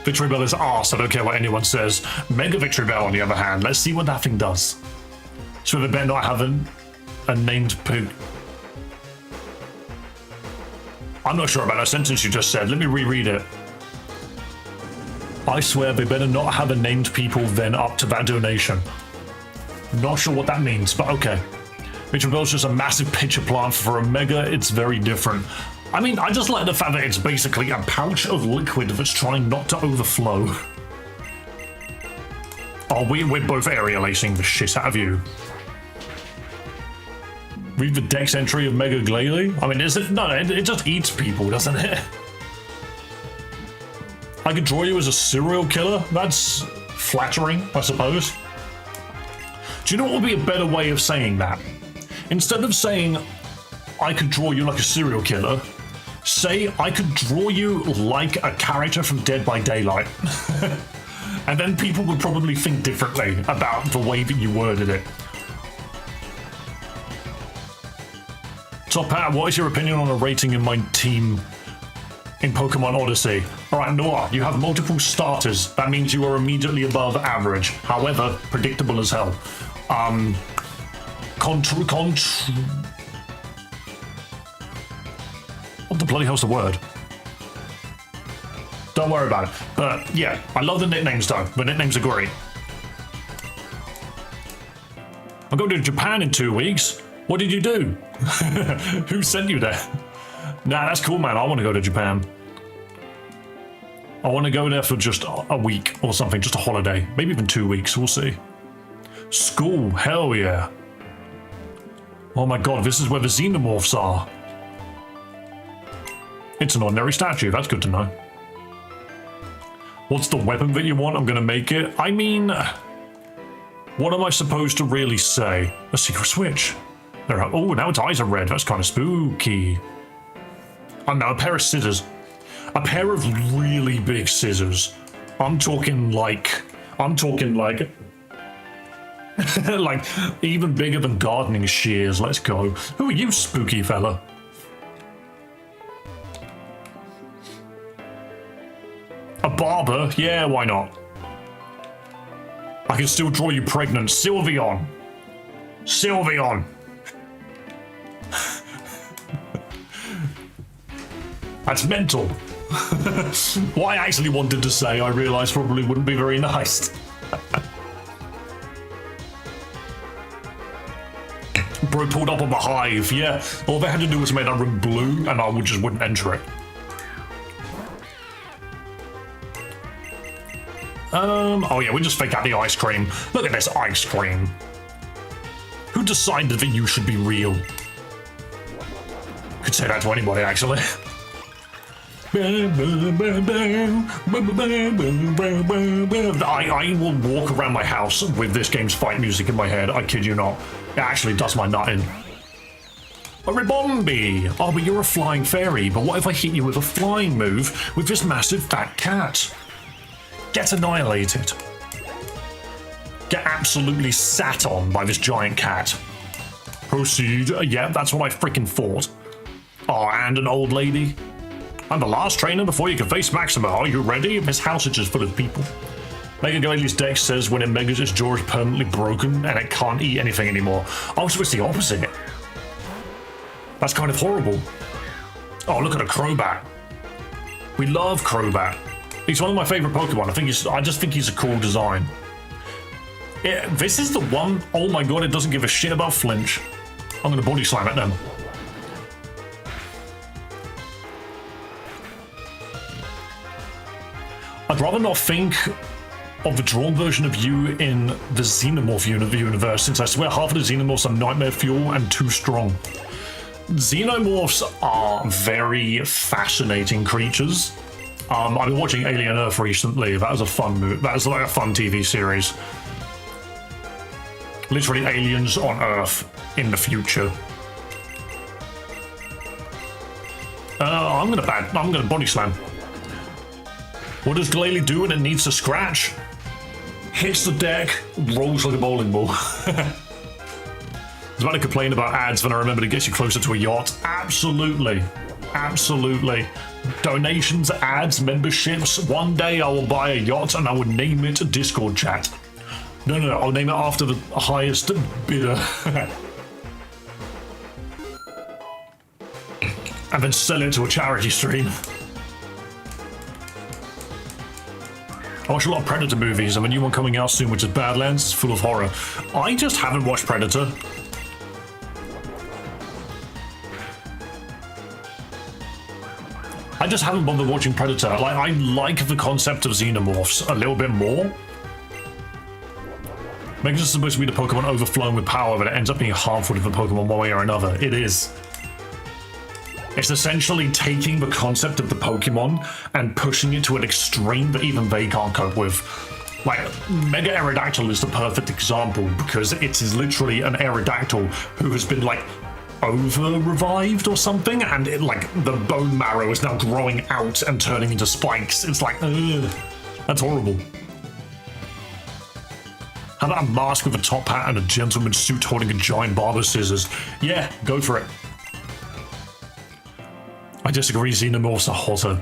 Victreebel is arse, I don't care what anyone says. Mega Victreebel, on the other hand, let's see what that thing does. So they better not have a named poo. I'm not sure about that sentence you just said. Let me reread it. I swear they better not have a named people then up to that donation. Not sure what that means, but okay. Which was just a massive pitcher plant for a mega, it's very different. I mean, I just like the fact that it's basically a pouch of liquid that's trying not to overflow. Oh, we're both area lacing the shit out of you. Read the dex entry of Mega Glalie? I mean, is it? No, it just eats people, doesn't it? I could draw you as a serial killer? That's flattering, I suppose. Do you know what would be a better way of saying that? Instead of saying, I could draw you like a serial killer, say, I could draw you like a character from Dead by Daylight. And then people would probably think differently about the way that you worded it. Top Hat, what is your opinion on a rating in my team in Pokemon Odyssey? Alright, Noah, you have multiple starters. That means you are immediately above average. However, predictable as hell. What the bloody hell's the word? Don't worry about it. But yeah, I love the nicknames though. The nicknames are great. I'm going to Japan in 2 weeks. What did you do? Who sent you there? Nah, that's cool, man. I want to go to Japan. I want to go there for just a week or something, just a holiday. Maybe even 2 weeks, we'll see. School, hell yeah. Oh my god, this is where the xenomorphs are. It's an ordinary statue, that's good to know. What's the weapon that you want? I'm gonna make it. I mean, what am I supposed to really say? A secret switch. Oh, now its eyes are red. That's kind of spooky. Oh no, a pair of scissors. A pair of really big scissors. I'm talking like like even bigger than gardening shears. Let's go. Who are you, spooky fella? A barber? Yeah, why not? I can still draw you pregnant. Sylveon. Sylveon. That's mental. What I actually wanted to say, I realised probably wouldn't be very nice. Bro pulled up on the hive, yeah. All they had to do was make that room blue and I just wouldn't enter it. Oh yeah, we just fake out the ice cream. Look at this ice cream. Who decided that you should be real? Could say that to anybody, actually. I will walk around my house with this game's fight music in my head. I kid you not. It actually does my nut in. A Ribombi! Oh, but you're a flying fairy. But what if I hit you with a flying move with this massive fat cat? Get annihilated. Get absolutely sat on by this giant cat. Proceed. Yeah, that's what I freaking thought. Oh, and an old lady. I'm the last trainer before you can face Maxima. Are you ready? This house is just full of people. Mega Glady's deck says when it megas, its jaw is permanently broken and it can't eat anything anymore. Oh, so it's the opposite. That's kind of horrible. Oh, look at a Crobat. We love Crobat. He's one of my favorite Pokemon. I just think he's a cool design. Yeah, this is the one. Oh my god, it doesn't give a shit about flinch. I'm gonna body slam it then. I'd rather not think of the drawn version of you in the Xenomorph universe, since I swear half of the Xenomorphs are nightmare fuel and too strong. Xenomorphs are very fascinating creatures. I've been watching Alien Earth recently. That was a fun movie. That was like a fun TV series. Literally aliens on Earth in the future. I'm gonna body slam. What does Glalie do when it needs to scratch? Hits the deck, rolls like a bowling ball. I was about to complain about ads, but I remembered it gets you closer to a yacht. Absolutely. Absolutely. Donations, ads, memberships. One day I will buy a yacht and I will name it Discord Chat. No, no, no, I'll name it after the highest bidder. And then sell it to a charity stream. I watch a lot of Predator movies, and the new one coming out soon, which is Badlands, is full of horror. I just haven't watched Predator. I just haven't bothered watching Predator. Like, I like the concept of xenomorphs a little bit more. Maybe it's supposed to be the Pokemon overflowing with power, but it ends up being harmful to the Pokemon one way or another. It is. It's essentially taking the concept of the Pokemon and pushing it to an extreme that even they can't cope with. Like, Mega Aerodactyl is the perfect example because it is literally an Aerodactyl who has been, like, over-revived or something, and it, like, the bone marrow is now growing out and turning into spikes. It's like, ugh, that's horrible. How about a mask with a top hat and a gentleman's suit holding a giant barber scissors? Yeah, go for it. I disagree, xenomorphs are hotter.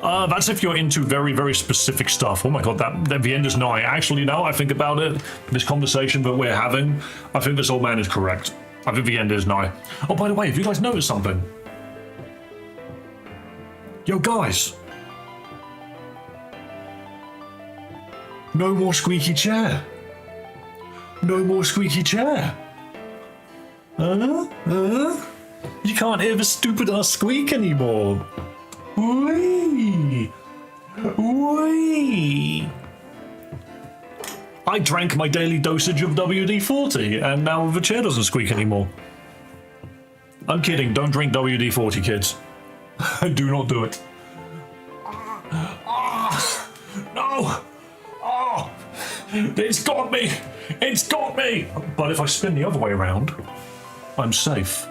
That's if you're into very, very specific stuff. Oh my god, that the end is nigh. Actually, now I think about it, this conversation that we're having, I think this old man is correct. I think the end is nigh. Oh, by the way, have you guys noticed something? Yo, guys. No more squeaky chair. No more squeaky chair. You can't hear the stupid ass squeak anymore. Whee! Whee! I drank my daily dosage of WD-40 and now the chair doesn't squeak anymore. I'm kidding, don't drink WD-40, kids. Do not do it. No! Oh! It's got me! It's got me! But if I spin the other way around, I'm safe.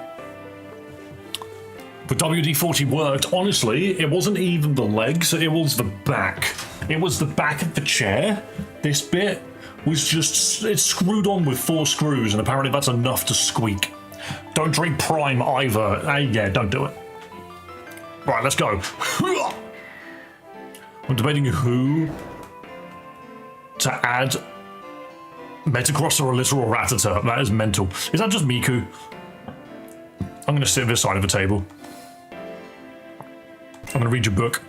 But WD-40 worked. Honestly, it wasn't even the legs, it was the back. It was the back of the chair. This bit was just, it's screwed on with 4 screws, and apparently that's enough to squeak. Don't drink Prime either. Yeah, don't do it. Right, let's go. I'm debating who to add Metagross or a literal Rattata. That is mental. Is that just Miku? I'm going to sit this side of the table. I'm going to read your book.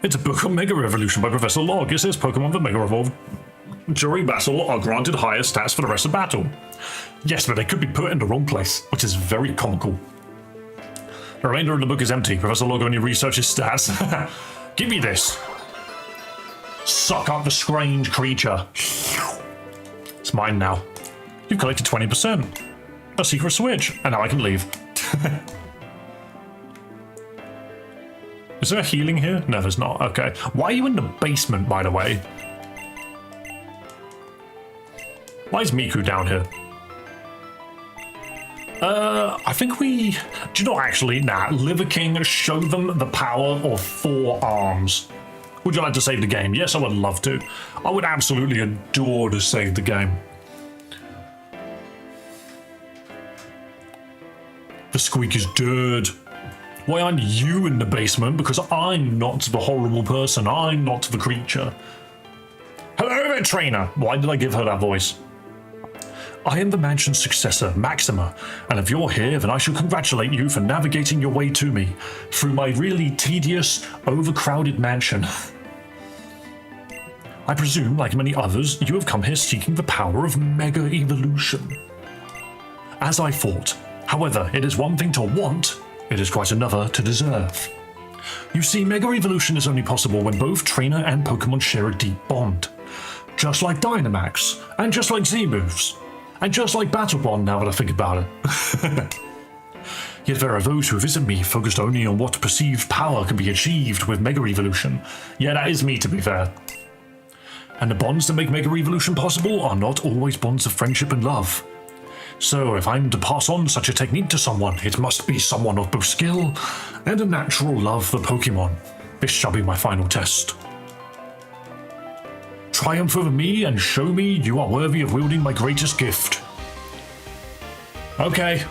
It's a book on Mega Evolution by Professor Log. It says Pokemon that Mega Evolve during battle are granted higher stats for the rest of battle. Yes, but they could be put in the wrong place, which is very comical. The remainder of the book is empty. Professor Log only researches stats. Give me this. Suck up the strange creature. It's mine now. You've collected 20%. A secret switch, and now I can leave. Is there a healing here? No, there's not. Okay. Why are you in the basement, by the way? Why is Miku down here? I think we... Do you know, actually, nah. Liver King, show them the power of 4 arms. Would you like to save the game? Yes, I would love to. I would absolutely adore to save the game. The squeak is dead. Why aren't you in the basement? Because I'm not the horrible person. I'm not the creature. Hello there, trainer. Why did I give her that voice? I am the mansion's successor, Maxima, and if you're here, then I shall congratulate you for navigating your way to me through my really tedious, overcrowded mansion. I presume, like many others, you have come here seeking the power of Mega Evolution. As I thought. However, it is one thing to want, it is quite another to deserve. You see, Mega Evolution is only possible when both trainer and Pokemon share a deep bond. Just like Dynamax, and just like Z-moves, and just like Battle Bond now that I think about it. Yet there are those who visit me focused only on what perceived power can be achieved with Mega Evolution. Yeah, that is me, to be fair. And the bonds that make Mega Evolution possible are not always bonds of friendship and love. So if I'm to pass on such a technique to someone, it must be someone of both skill and a natural love for Pokemon. This shall be my final test. Triumph over me and show me you are worthy of wielding my greatest gift. Okay.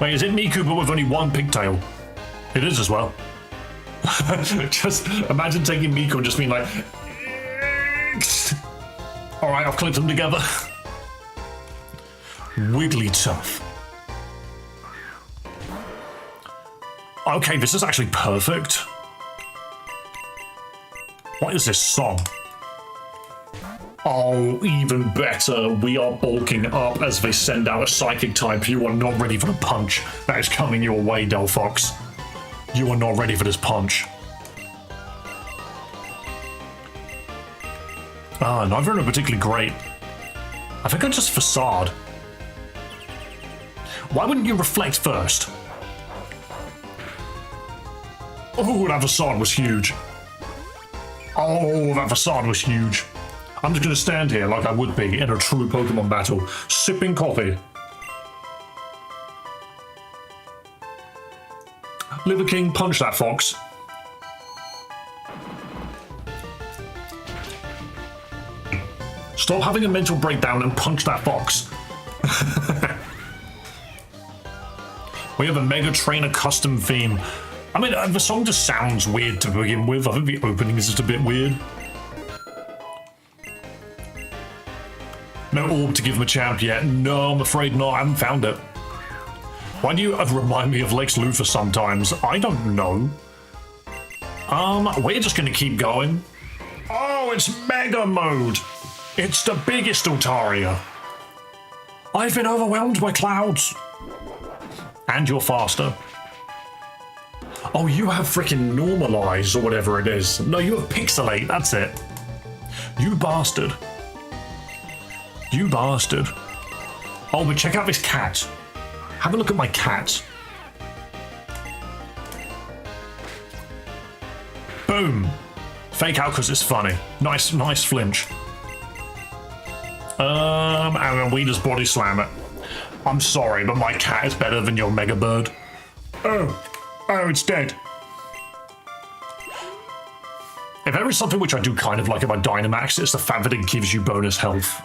Wait, is it Miku but with only one pigtail? It is as well. Just imagine taking Miku and just being like... All right, I've clipped them together. Wigglytuff. Okay, this is actually perfect. What is this song? Oh, even better. We are bulking up as they send out a psychic type. You are not ready for the punch that is coming your way, Delphox. You are not ready for this punch. Neither are particularly great. I think I just facade. Why wouldn't you reflect first? Oh, that facade was huge. Oh, that facade was huge. I'm just going to stand here like I would be in a true Pokemon battle, sipping coffee. Liver King, punch that fox. Stop having a mental breakdown and punch that fox. We have a Mega Trainer custom theme. I mean, the song just sounds weird to begin with. I think the opening is just a bit weird. No orb to give him a champ yet. No, I'm afraid not. I haven't found it. Why do you remind me of Lex Luthor sometimes? I don't know. We're just going to keep going. Oh, it's Mega Mode. It's the biggest Altaria. I've been overwhelmed by clouds. And you're faster. Oh, you have freaking normalize or whatever it is. No, you have pixelate. That's it. You bastard. You bastard. Oh, but check out this cat. Have a look at my cat. Boom. Fake out because it's funny. Nice flinch. And then we just body slam it. I'm sorry, but my cat is better than your Mega Bird. Oh, it's dead. If there is something which I do kind of like about Dynamax, it's the fact that it gives you bonus health.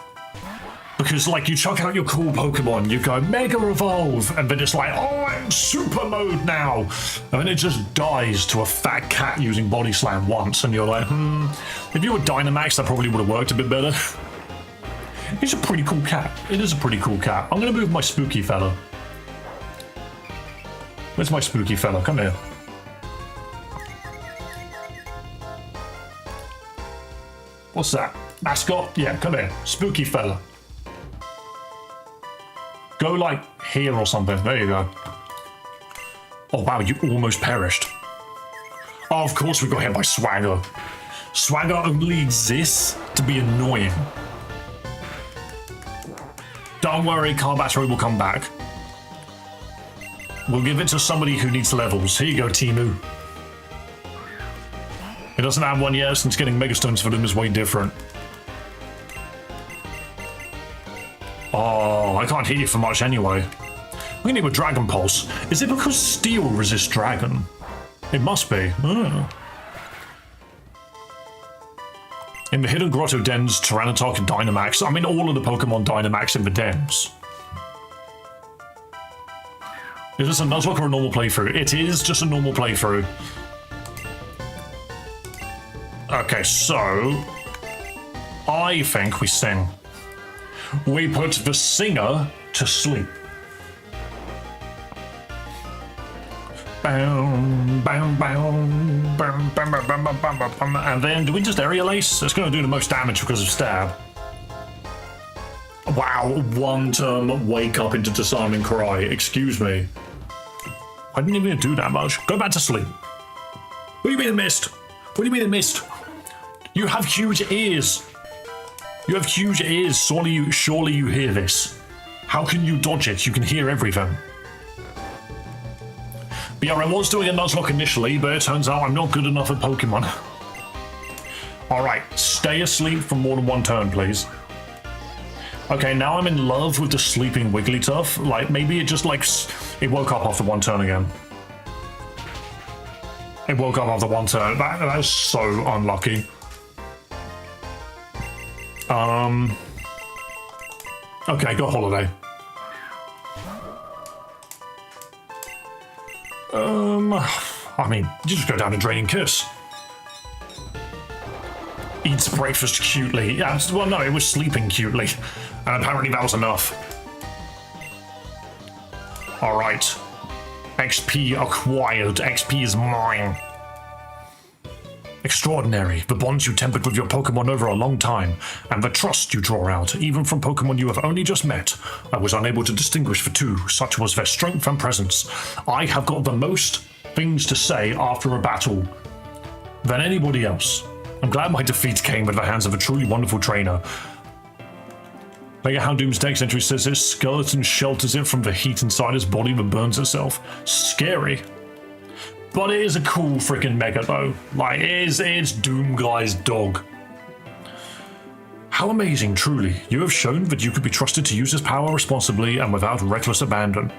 Because, like, you chuck out your cool Pokemon, you go Mega Evolve, and then it's like, oh, I'm Super Mode now. And then it just dies to a fat cat using Body Slam once, and you're like, if you were Dynamax, that probably would have worked a bit better. It's a pretty cool cat. It is a pretty cool cat. I'm going to move my spooky fella. Where's my spooky fella? Come here. What's that? Mascot? Yeah, come here. Spooky fella. Go, like, here or something. There you go. Oh, wow, you almost perished. Oh, of course we got hit by Swagger. Swagger only exists to be annoying. Don't worry, Car Battery will come back. We'll give it to somebody who needs levels. Here you go, Timu. He doesn't have one yet, since getting Megastones for them is way different. Oh, I can't hit you for much anyway. I'm gonna hit with Dragon Pulse. Is it because Steel resists Dragon? It must be. Oh. In the Hidden Grotto dens, Tyranitar and Dynamax. I mean, all of the Pokemon Dynamax in the dens. Is this a Nuzlocke or a normal playthrough? It is just a normal playthrough. Okay, so I think we sing. We put the singer to sleep. Bam, bam, bam, bam, bam, bam, bam, bam, bam, bam. And then do we just Aerial Ace? It's going to do the most damage because of stab. Wow, one turn wake up into Disarming Cry. Excuse me. I didn't even do that much. Go back to sleep. What do you mean it missed? What do you mean it missed? You have huge ears. You have huge ears. Surely you hear this. How can you dodge it? You can hear everything. But yeah, I was doing a Nuzlocke initially, but it turns out I'm not good enough at Pokemon. Alright, stay asleep for more than one turn, please. Okay, now I'm in love with the sleeping Wigglytuff. Like, maybe it just, like, it woke up after one turn again. It woke up after one turn. That is so unlucky. Okay, go Holiday. I mean, you just go down to Draining Kiss. Eats breakfast cutely. Yeah, well, no, it was sleeping cutely. And apparently that was enough. Alright. XP acquired. XP is mine. Extraordinary. The bonds you tempered with your Pokémon over a long time, and the trust you draw out, even from Pokémon you have only just met. I was unable to distinguish the two, such was their strength and presence. I have got the most things to say after a battle than anybody else. I'm glad my defeat came with the hands of a truly wonderful trainer. Mega Houndoom's next entry says his skeleton shelters it from the heat inside his body that burns itself. Scary. But it is a cool freaking Mega though. Like, it's Doomguy's dog. How amazing, truly. You have shown that you could be trusted to use this power responsibly and without reckless abandon.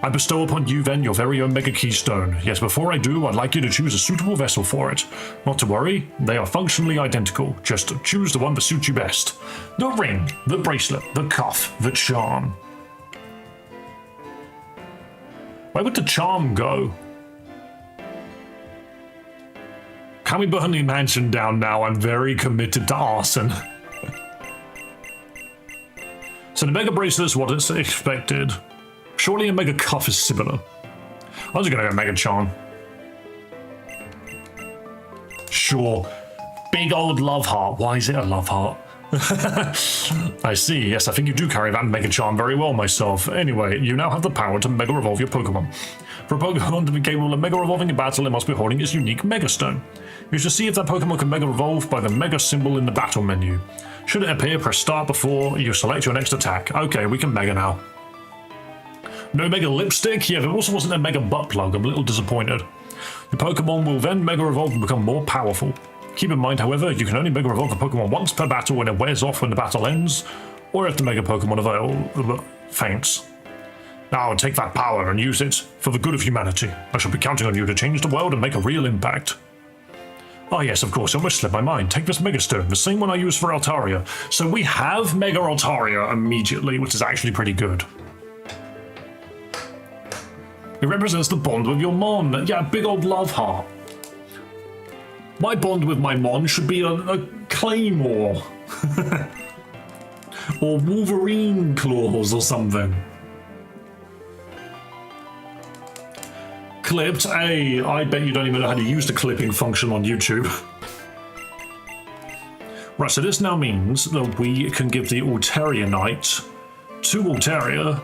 I bestow upon you then your very own Mega Keystone. Yes, before I do, I'd like you to choose a suitable vessel for it. Not to worry, they are functionally identical. Just choose the one that suits you best. The ring, the bracelet, the cuff, the charm. Where would the charm go? Can we burn the mansion down now? I'm very committed to arson. So the Mega Bracelet is what it's expected. Surely a Mega Cuff is similar. I was gonna go Mega Charm. Sure. Big old love heart. Why is it a love heart? I see. Yes, I think you do carry that Mega Charm very well myself. Anyway, you now have the power to Mega Evolve your Pokemon. For a Pokemon to be capable of Mega Evolving in battle, it must be holding its unique Mega Stone. You should see if that Pokemon can Mega Evolve by the Mega symbol in the battle menu. Should it appear, press start before you select your next attack. Okay, we can Mega now. No Mega Lipstick? Yeah, there also wasn't a Mega Butt Plug. I'm a little disappointed. Your Pokemon will then Mega Evolve and become more powerful. Keep in mind, however, you can only Mega Evolve a Pokemon once per battle when it wears off when the battle ends, or if the Mega Pokemon faints. Now take that power and use it for the good of humanity. I shall be counting on you to change the world and make a real impact. Oh yes, of course, it almost slipped my mind. Take this Mega Stone, the same one I used for Altaria. So we have Mega Altaria immediately, which is actually pretty good. It represents the bond with your Mon. Yeah, big old love heart. My bond with my Mon should be a Claymore. Or Wolverine claws or something. Clipped? Hey, I bet you don't even know how to use the clipping function on YouTube. Right, so this now means that we can give the Altaria Knight to Altaria,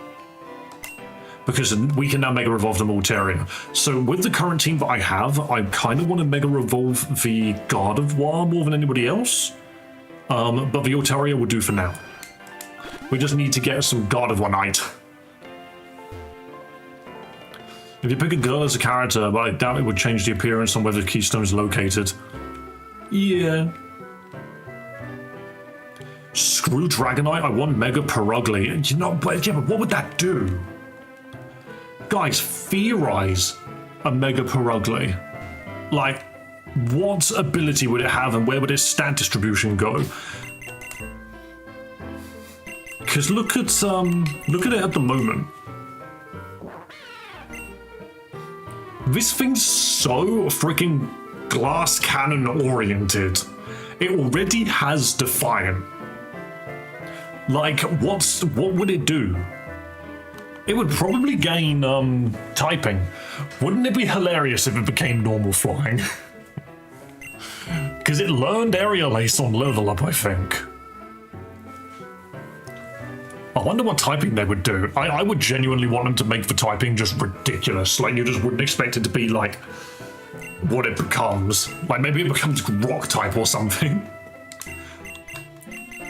because we can now Mega Evolve them Altaria. So with the current team that I have, I kind of want to Mega Evolve the Gardevoir more than anybody else. But the Altaria will do for now. We just need to get some Gardevoir Knight. If you pick a girl as a character, but I doubt it would change the appearance on where the keystone is located. Yeah. Screw Dragonite, I want Mega Perugly. You know, but what would that do? Guys, theorize a Mega Perugly. Like, what ability would it have and where would its stat distribution go? Because look at it at the moment. This thing's so freaking glass cannon oriented. It already has Defiant. Like, what would it do? It would probably gain typing. Wouldn't it be hilarious if it became normal flying? Because it learned Aerial Ace on level up, I think. I wonder what typing they would do. I would genuinely want them to make the typing just ridiculous. Like, you just wouldn't expect it to be, like, what it becomes. Like, maybe it becomes rock type or something.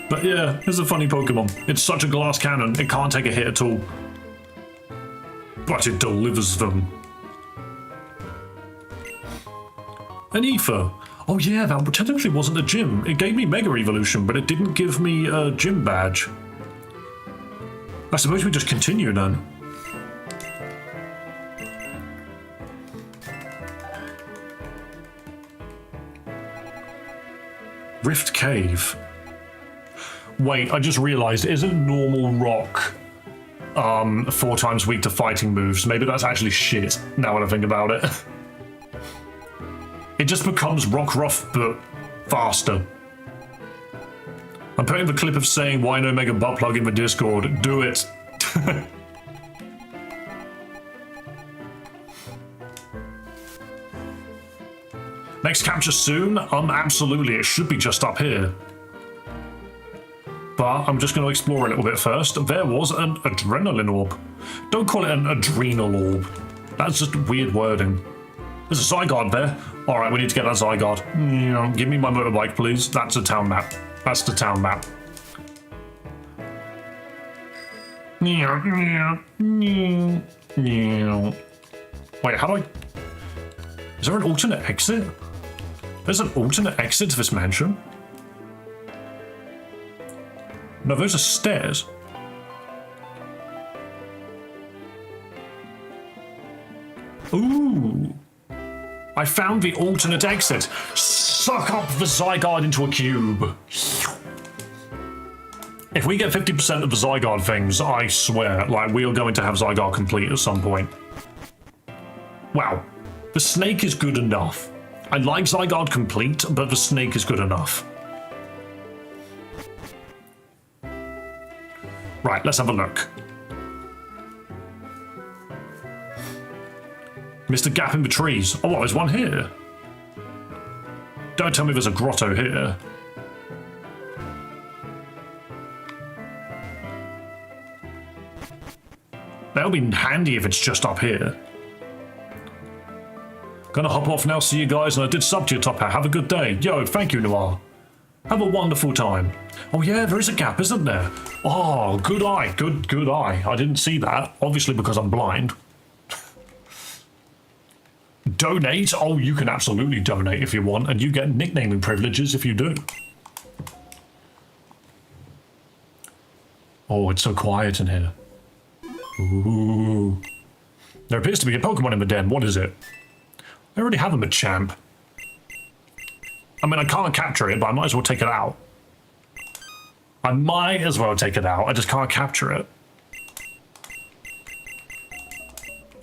But yeah, it's a funny Pokemon. It's such a glass cannon, it can't take a hit at all. But it delivers them. An Ether. Oh yeah, that technically wasn't a gym. It gave me Mega Evolution, but it didn't give me a gym badge. I suppose we just continue then. Rift Cave. Wait, I just realized, isn't normal rock 4 times weak to fighting moves? Maybe that's actually shit, now that I think about it. It just becomes rock rough, but Faster. I'm putting the clip of saying why no mega butt plug in the Discord. Do it. Next capture soon? Absolutely. It should be just up here. But I'm just going to explore a little bit first. There was an adrenaline orb. Don't call it an adrenal orb. That's just weird wording. There's a Zygarde there. All right, we need to get that Zygarde. Give me my motorbike, please. That's a town map. That's the town map. Wait, how do I... Is there an alternate exit? There's an alternate exit to this mansion? No, those are stairs. Ooh. I found the alternate exit. Suck up the Zygarde into a cube. If we get 50% of the Zygarde things, I swear, like, we are going to have Zygarde complete at some point. Wow. The snake is good enough. I like Zygarde complete, but the snake is good enough. Right, let's have a look. Missed a gap in the trees. Oh, what, there's one here? Don't tell me there's a grotto here. That'll be handy if it's just up here. Gonna hop off now, see you guys, and I did sub to your top hat. Have a good day. Yo, thank you, Noir. Have a wonderful time. Oh yeah, there is a gap, isn't there? Oh, good eye, good eye. I didn't see that, obviously because I'm blind. Donate? Oh, you can absolutely donate if you want, and you get nicknaming privileges if you do. Oh, it's so quiet in here. Ooh. There appears to be a Pokemon in the den. What is it? I already have a Machamp. I mean, I can't capture it, but I might as well take it out. I might as well take it out. I just can't capture it.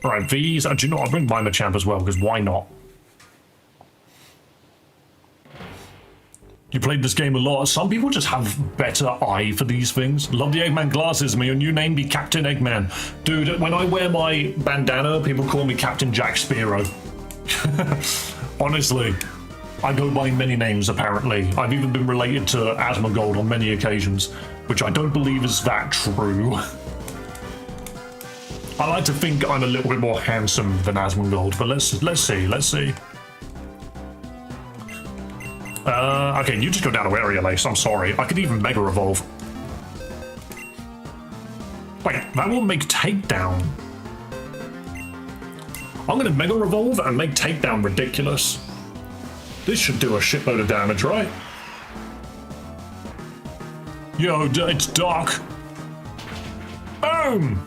Alright, these... do you know what? I'll bring my Machamp as well, because why not? You played this game a lot. Some people just have better eye for these things. Love the Eggman glasses. May your new name be Captain Eggman. Dude, when I wear my bandana, people call me Captain Jack Sparrow. Honestly, I go by many names, apparently. I've even been related to Asmongold on many occasions, which I don't believe is that true. I like to think I'm a little bit more handsome than Asmongold, but let's see. Okay, you just go down to area, Lace. I'm sorry. I could even Mega Evolve. Wait, that will make Takedown. I'm gonna Mega Evolve and make Takedown ridiculous. This should do a shitload of damage, right? Yo, it's dark. Boom!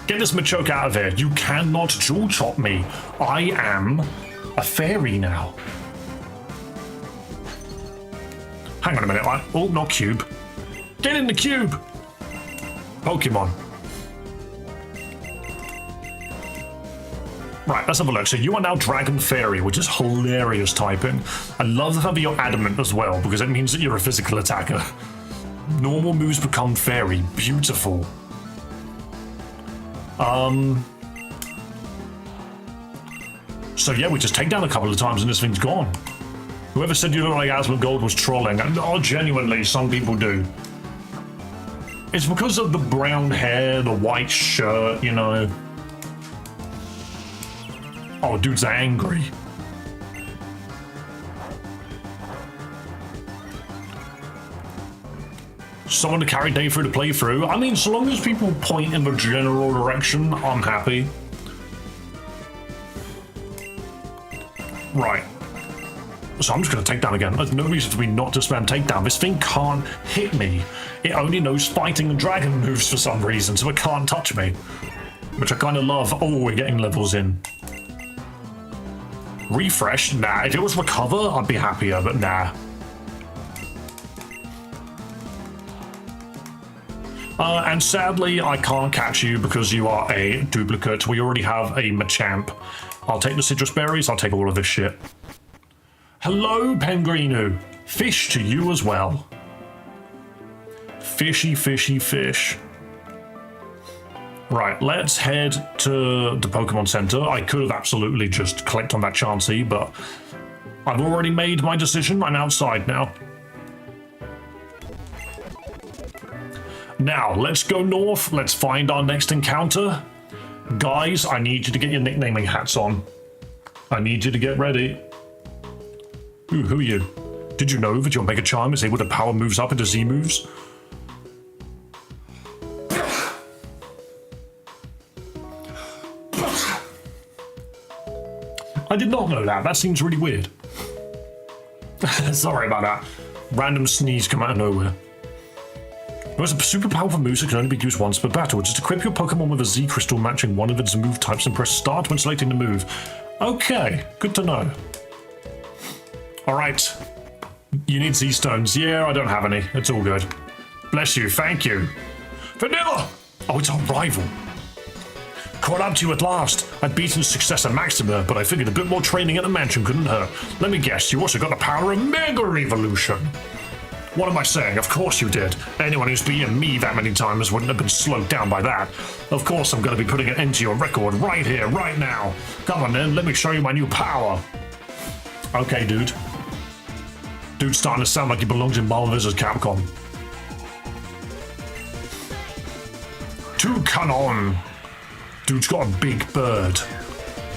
Get this Machoke out of here. You cannot Jewel Chop me. I am a fairy now. Hang on a minute. Oh, not cube. Get in the cube! Pokemon. Right, let's have a look. So you are now Dragon Fairy, which is hilarious typing. I love the fact that you're adamant as well, because it means that you're a physical attacker. Normal moves become fairy. Beautiful. So yeah, we just take down a couple of times and this thing's gone. Whoever said you look like Asmongold was trolling, and genuinely, some people do. It's because of the brown hair, the white shirt, you know. Oh, dude's angry. Someone to carry Dave through the playthrough. I mean, so long as people point in the general direction, I'm happy. Right. So I'm just going to take down again. There's no reason for me not to spam takedown. This thing can't hit me. It only knows fighting and dragon moves for some reason, so it can't touch me. Which I kind of love. Oh, we're getting levels in. Refresh? Nah. If it was recover, I'd be happier, but nah. And sadly, I can't catch you because you are a duplicate. We already have a Machamp. I'll take the citrus berries. I'll take all of this shit. Hello, Pengrinu. Fish to you as well. Fishy, fishy, fish. Right, let's head to the Pokemon Center. I could have absolutely just clicked on that Chansey, but I've already made my decision. I'm outside now. Now, let's go north. Let's find our next encounter. Guys, I need you to get your nicknaming hats on. I need you to get ready. Ooh, who are you? Did you know that your Mega Charm is able to power moves up into Z moves? I did not know that. That seems really weird. Sorry about that. Random sneeze come out of nowhere. There's a super powerful move that can only be used once per battle. Just equip your Pokemon with a Z crystal matching one of its move types and press start when selecting the move. Okay, good to know. Alright. You need Z stones. Yeah, I don't have any. It's all good. Bless you, thank you. Vanilla! Oh, it's our rival. Caught up to you at last. I'd beaten Successor Maxima, but I figured a bit more training at the mansion couldn't hurt. Let me guess, you also got the power of Mega Evolution. What am I saying? Of course you did. Anyone who's beaten me that many times wouldn't have been slowed down by that. Of course I'm going to be putting an end to your record right here, right now. Come on then, let me show you my new power. Okay, dude. Dude's starting to sound like he belongs in Marvel vs. Capcom. Toucanon. Dude's got a big bird.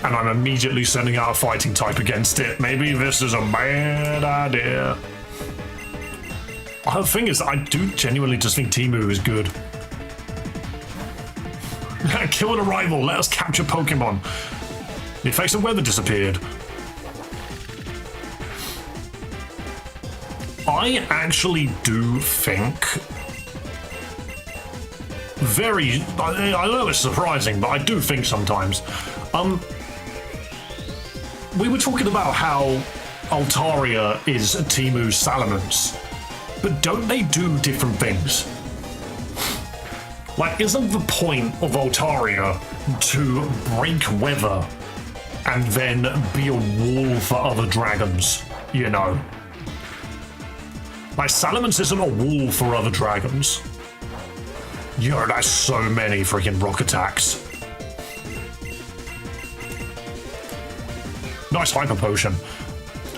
And I'm immediately sending out a fighting type against it. Maybe this is a bad idea. The thing is, I do genuinely just think Temu is good. Kill an rival, let us capture Pokemon. The effects of weather disappeared. I actually do think... I know it's surprising, but I do think sometimes. We were talking about how Altaria is Temu's Salamence. But don't they do different things? Like, isn't the point of Altaria to break weather and then be a wall for other dragons, you know? Like, Salamence isn't a wall for other dragons. Yo, that's so many freaking rock attacks. Nice Hyper Potion.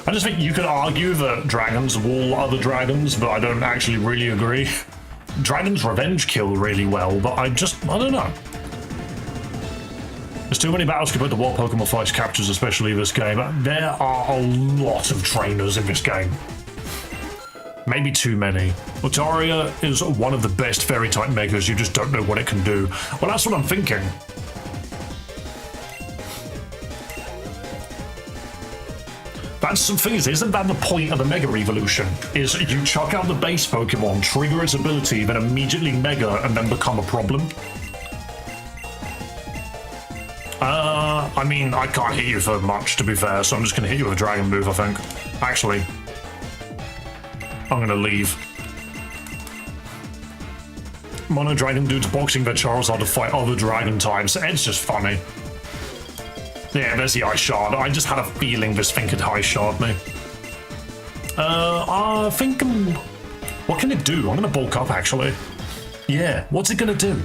I just think you could argue that dragons wall other dragons, but I don't actually really agree. Dragons revenge kill really well, but I don't know. There's too many battles compared to what Pokemon fights captures, especially this game. There are a lot of trainers in this game. Maybe too many. Altaria is one of the best fairy-type megas, you just don't know what it can do. Well, that's what I'm thinking. That's the thing, isn't that the point of the Mega Evolution? Is you chuck out the base Pokemon, trigger its ability, then immediately Mega, and then become a problem? I mean, I can't hit you for much, to be fair, so I'm just gonna hit you with a Dragon move, I think. Actually, I'm gonna leave. Mono Dragon dudes boxing their Charizard to fight other Dragon types. It's just funny. Yeah, there's the Ice Shard. I just had a feeling this thing could Ice Shard me. I think... what can it do? I'm gonna bulk up, actually. Yeah, what's it gonna do?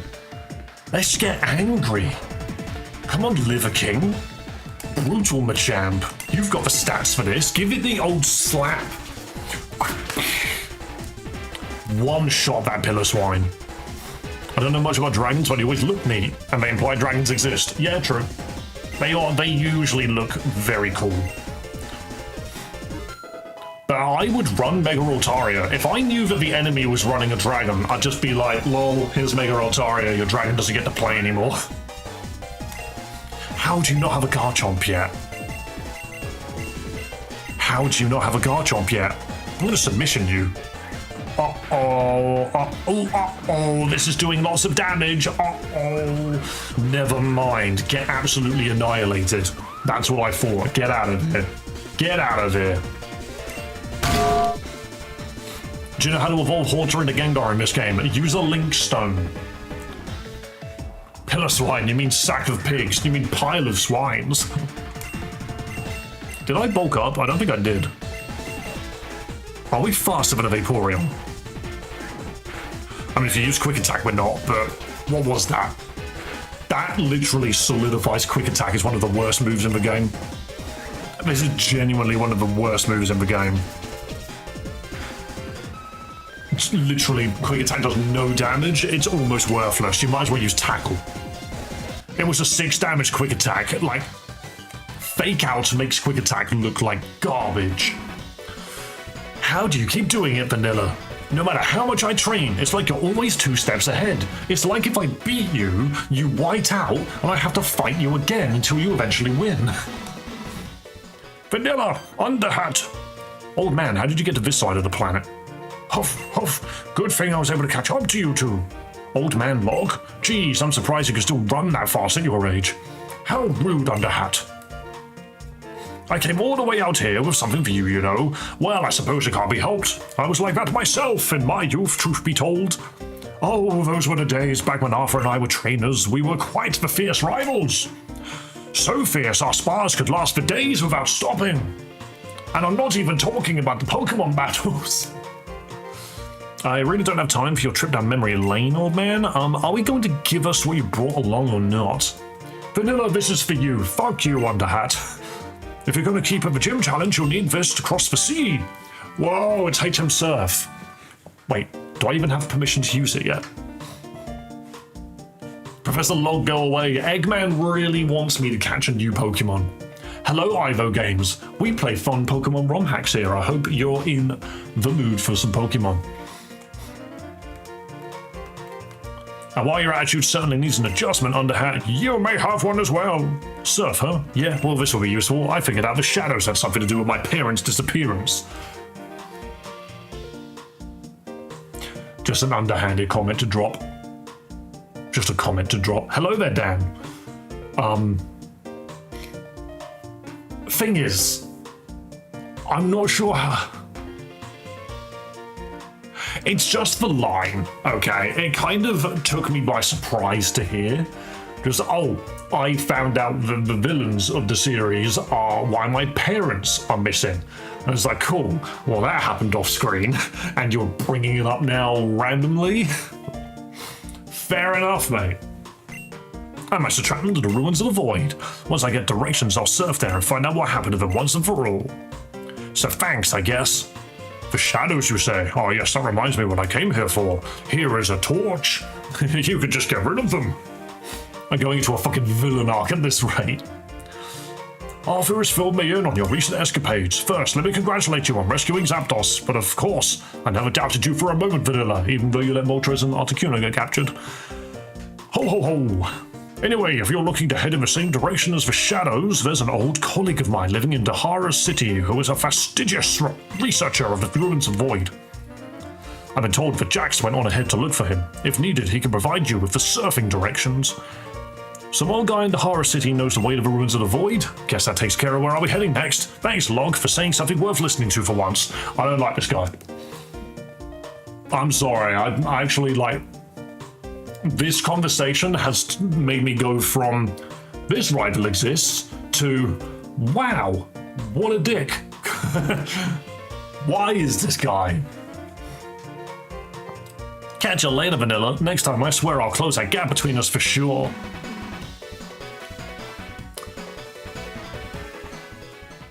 Let's get angry. Come on, Liver King. Brutal Machamp. You've got the stats for this. Give it the old slap. One shot that Pillar Swine. I don't know much about dragons, but they always look neat, and they imply dragons exist. Yeah, true. They usually look very cool. But I would run Mega Altaria. If I knew that the enemy was running a dragon, I'd just be like, lol, here's Mega Altaria, your dragon doesn't get to play anymore. How do you not have a Garchomp yet? How do you not have a Garchomp yet? I'm gonna submission you. Uh-oh, this is doing lots of damage. Uh-oh. Never mind, get absolutely annihilated. That's what I thought. Get out of here. Get out of here. Do you know how to evolve Haunter into Gengar in this game? Use a Link Stone. Pillar Swine, you mean sack of pigs. You mean pile of swines. Did I bulk up? I don't think I did. Are we faster than a Vaporeon? I mean, if you use Quick Attack, we're not, but what was that? That literally solidifies Quick Attack as one of the worst moves in the game. This is genuinely one of the worst moves in the game. It's literally, Quick Attack does no damage. It's almost worthless. You might as well use Tackle. It was a 6 damage Quick Attack. Like, Fake Out makes Quick Attack look like garbage. How do you keep doing it, Vanilla? No matter how much I train, it's like you're always 2 steps ahead. It's like if I beat you, you white out, and I have to fight you again until you eventually win. Vanilla, Underhat. Old man, how did you get to this side of the planet? Huff, huff. Good thing I was able to catch up to you two. Old man Log? Geez, I'm surprised you can still run that fast at your age. How rude, Underhat. I came all the way out here with something for you, you know. Well, I suppose it can't be helped. I was like that myself in my youth, truth be told. Oh, those were the days back when Arthur and I were trainers. We were quite the fierce rivals. So fierce, our spars could last for days without stopping. And I'm not even talking about the Pokémon battles. I really don't have time for your trip down memory lane, old man. Are we going to give us what you brought along or not? Vanilla, this is for you. Fuck you, Underhat. If you're going to keep up the gym challenge, you'll need this to cross the sea. Whoa, it's HM Surf. Wait, do I even have permission to use it yet? Professor Log, go away. Eggman really wants me to catch a new Pokemon. Hello, Ivo Games. We play fun Pokemon Romhacks here. I hope you're in the mood for some Pokemon. And while your attitude certainly needs an adjustment, Underhat, you may have one as well. Surf, huh? Yeah, well, this will be useful. I figured out the shadows had something to do with my parents' disappearance. Just an underhanded comment to drop. Just a comment to drop. Hello there, Dan. Thing is, I'm not sure how... It's just the line, okay? It kind of took me by surprise to hear. Because, I found out that the villains of the series are why my parents are missing. And it's like, cool, well, that happened off screen, and you're bringing it up now randomly? Fair enough, mate. I must attract them to the ruins of the void. Once I get directions, I'll surf there and find out what happened to them once and for all. So thanks, I guess. The shadows, you say? Oh yes, that reminds me what I came here for. Here is a torch. You could just get rid of them. I'm going into a fucking villain arc at this rate. Arthur has filled me in on your recent escapades. First, let me congratulate you on rescuing Zapdos. But of course, I never doubted you for a moment, Vanilla, even though you let Moltres and Articuno get captured. Ho ho ho. Anyway, if you're looking to head in the same direction as the shadows, there's an old colleague of mine living in Dahara City who is a fastidious researcher of the ruins of Void. I've been told that Jax went on ahead to look for him. If needed, he can provide you with the surfing directions. Some old guy in Dahara City knows the way to the ruins of the Void. Guess that takes care of where I'll be heading next. Thanks, Log, for saying something worth listening to for once. I don't like this guy. I'm sorry, I actually like... This conversation has made me go from this rival exists to wow, what a dick. Why is this guy? Catch you later, Vanilla. Next time I swear I'll close that gap between us for sure.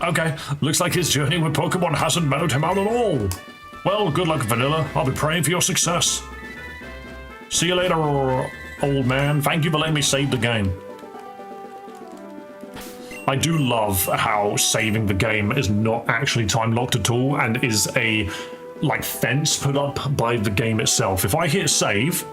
Okay, looks like his journey with Pokemon hasn't mellowed him out at all. Well, good luck, Vanilla. I'll be praying for your success. See you later, old man. Thank you for letting me save the game. I do love how saving the game is not actually time locked at all and is a fence put up by the game itself. If I hit save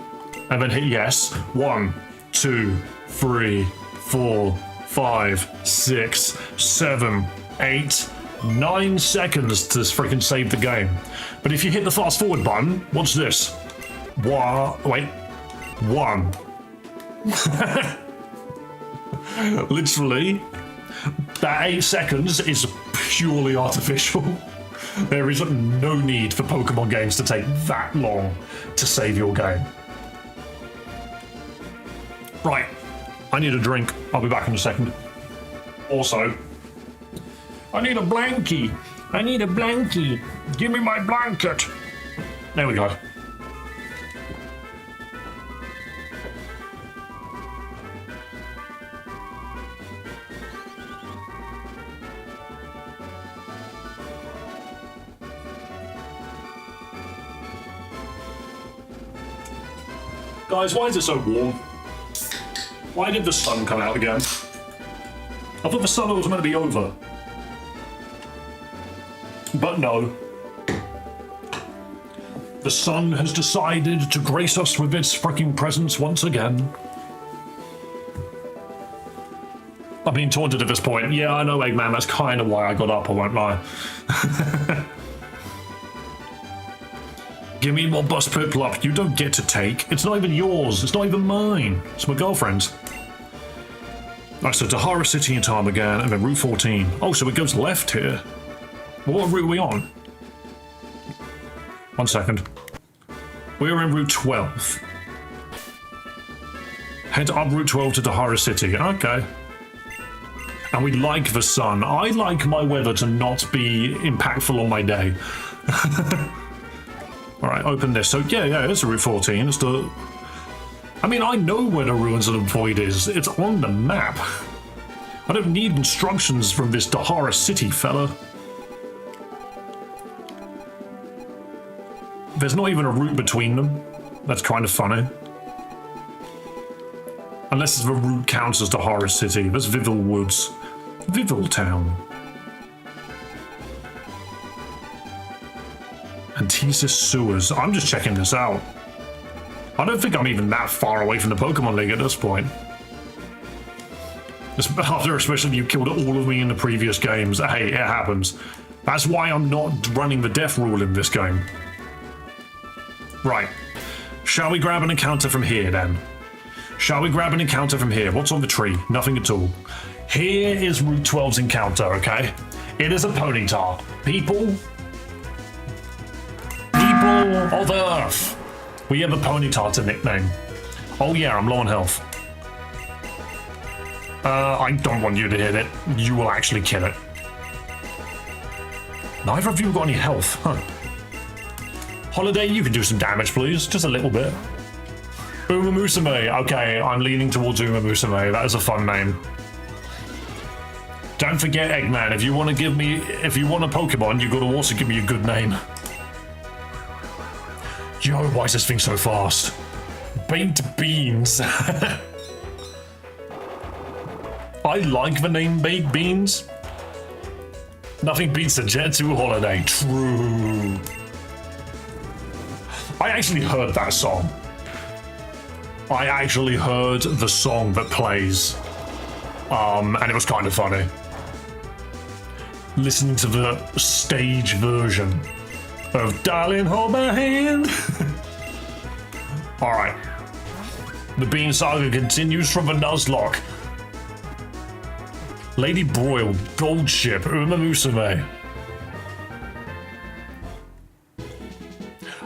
and then hit yes, 1, 2, 3, 4, 5, 6, 7, 8, 9 seconds to freaking save the game. But if you hit the fast forward button, what's this? Wait, 1. Literally, that 8 seconds is purely artificial. There is no need for Pokemon games to take that long to save your game. Right, I need a drink. I'll be back in a second. Also, I need a blankie. I need a blankie. Give me my blanket. There we go. Guys, why is it so warm? Why did the sun come out again? I thought the summer was meant to be over. But no. The sun has decided to grace us with its freaking presence once again. I'm being taunted at this point. Yeah, I know, Eggman, that's kind of why I got up, I won't lie. Give me more bus pip-lop. You don't get to take. It's not even yours. It's not even mine. It's my girlfriend's. Right, so Tahara City in time again, and then Route 14. Oh, so it goes left here. Well, what route are we on? 1 second. We're in Route 12. Head up Route 12 to Tahara City. Okay. And we like the sun. I like my weather to not be impactful on my day. Alright, open this. So yeah, it's Route 14. It's the... I mean, I know where the Ruins of the Void is. It's on the map. I don't need instructions from this Tahara City fella. There's not even a route between them. That's kind of funny. Unless the route counts as Tahara City. That's Vivil Woods. Vivil Town. Antisis Sewers. I'm just checking this out. I don't think I'm even that far away from the Pokemon League at this point. After especially you killed all of me in the previous games. Hey, it happens. That's why I'm not running the death rule in this game. Right. Shall we grab an encounter from here then? Shall we grab an encounter from here? What's on the tree? Nothing at all. Here is Route 12's encounter, okay? It is a Ponyta. People of Earth. We have a Ponyta nickname. Oh yeah, I'm low on health. I don't want you to hit it. You will actually kill it. Neither of you got any health, huh? Holiday, you can do some damage, please. Just a little bit. Uma Musume. Okay, I'm leaning towards Uma Musume. That is a fun name. Don't forget, Eggman, if you want a Pokemon, you gotta also give me a good name. Yo, why is this thing so fast? Baked beans. I like the name Baked Beans. Nothing beats the Jet 2 Holiday. True. I actually heard that song. I actually heard the song that plays. And it was kind of funny. Listening to the stage version of Darling Hold My Hand. Alright. The Bean Saga continues from the Nuzlocke. Lady Broil, Gold Ship, Uma Musume.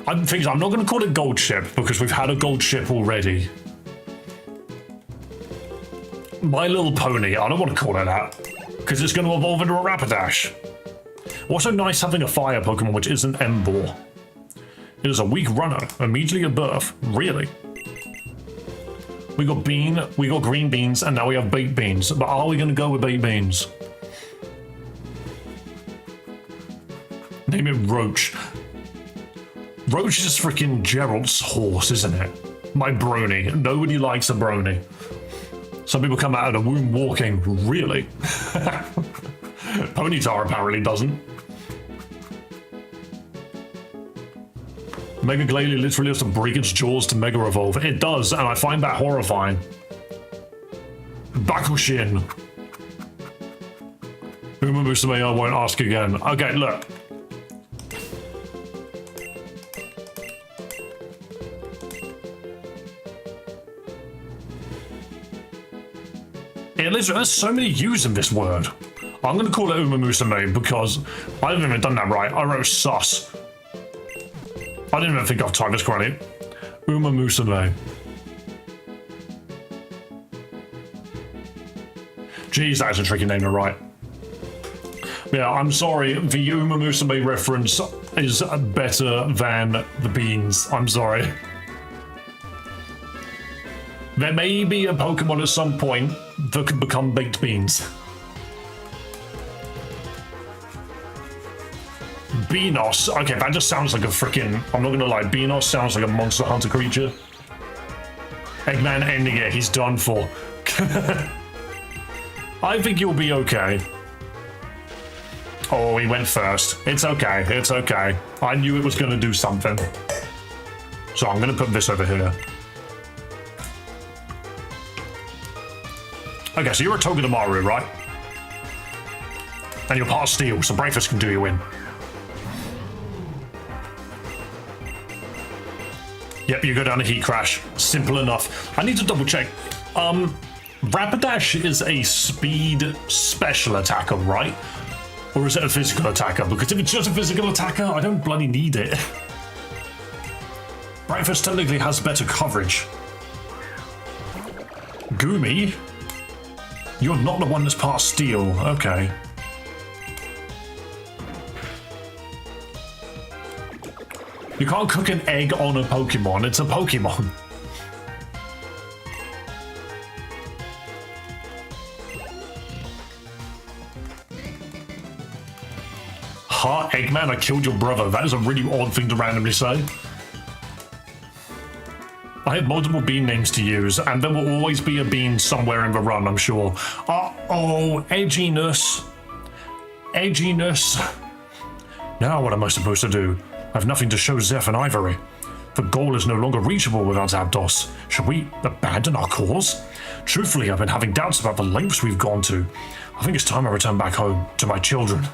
I'm not going to call it Gold Ship because we've had a Gold Ship already. My Little Pony, I don't want to call it that because it's going to evolve into a Rapidash. Also nice having a fire Pokemon which isn't Emboar. It is a weak runner, immediately at birth. Really? We got Bean, we got Green Beans, and now we have Baked Beans. But are we going to go with Baked Beans? Name it Roach. Roach is freaking Gerald's horse, isn't it? My brony. Nobody likes a brony. Some people come out of the womb walking. Really? Ponyta apparently doesn't. Mega Glalie literally has to break its jaws to Mega Evolve. It does, and I find that horrifying. Bakushin. Uma Musume, I won't ask again. Okay, look. There's so many U's in this word. I'm going to call it Uma Musume because I haven't even done that right. I wrote sus. I didn't even think I've typed this correctly. Uma Musume. Jeez, that is a tricky name to write. Yeah, I'm sorry. The Uma Musume reference is better than the beans. I'm sorry. There may be a Pokemon at some point that can become baked beans. Beanos. Okay, that just sounds like a freaking... I'm not gonna lie, Beanos sounds like a Monster Hunter creature. Eggman ending it, he's done for. I think you'll be okay. Oh, he went first. It's okay, it's okay. I knew it was gonna do something. So I'm gonna put this over here. Okay, so you're a Togedemaru, right? And you're part steel, so breakfast can do you in. Yep, you go down a heat crash. Simple enough. I need to double check. Rapidash is a speed special attacker, right? Or is it a physical attacker? Because if it's just a physical attacker, I don't bloody need it. Breakfast technically has better coverage. Gumi? You're not the one that's part steel. Okay. You can't cook an egg on a Pokemon. It's a Pokemon. Ha, Eggman, I killed your brother. That is a really odd thing to randomly say. I have multiple bean names to use, and there will always be a bean somewhere in the run, I'm sure. Uh-oh, edginess. Edginess. Now what am I supposed to do? I have nothing to show Zeph and Ivory. The goal is no longer reachable without Zapdos. Should we abandon our cause? Truthfully, I've been having doubts about the lengths we've gone to. I think it's time I return back home to my children.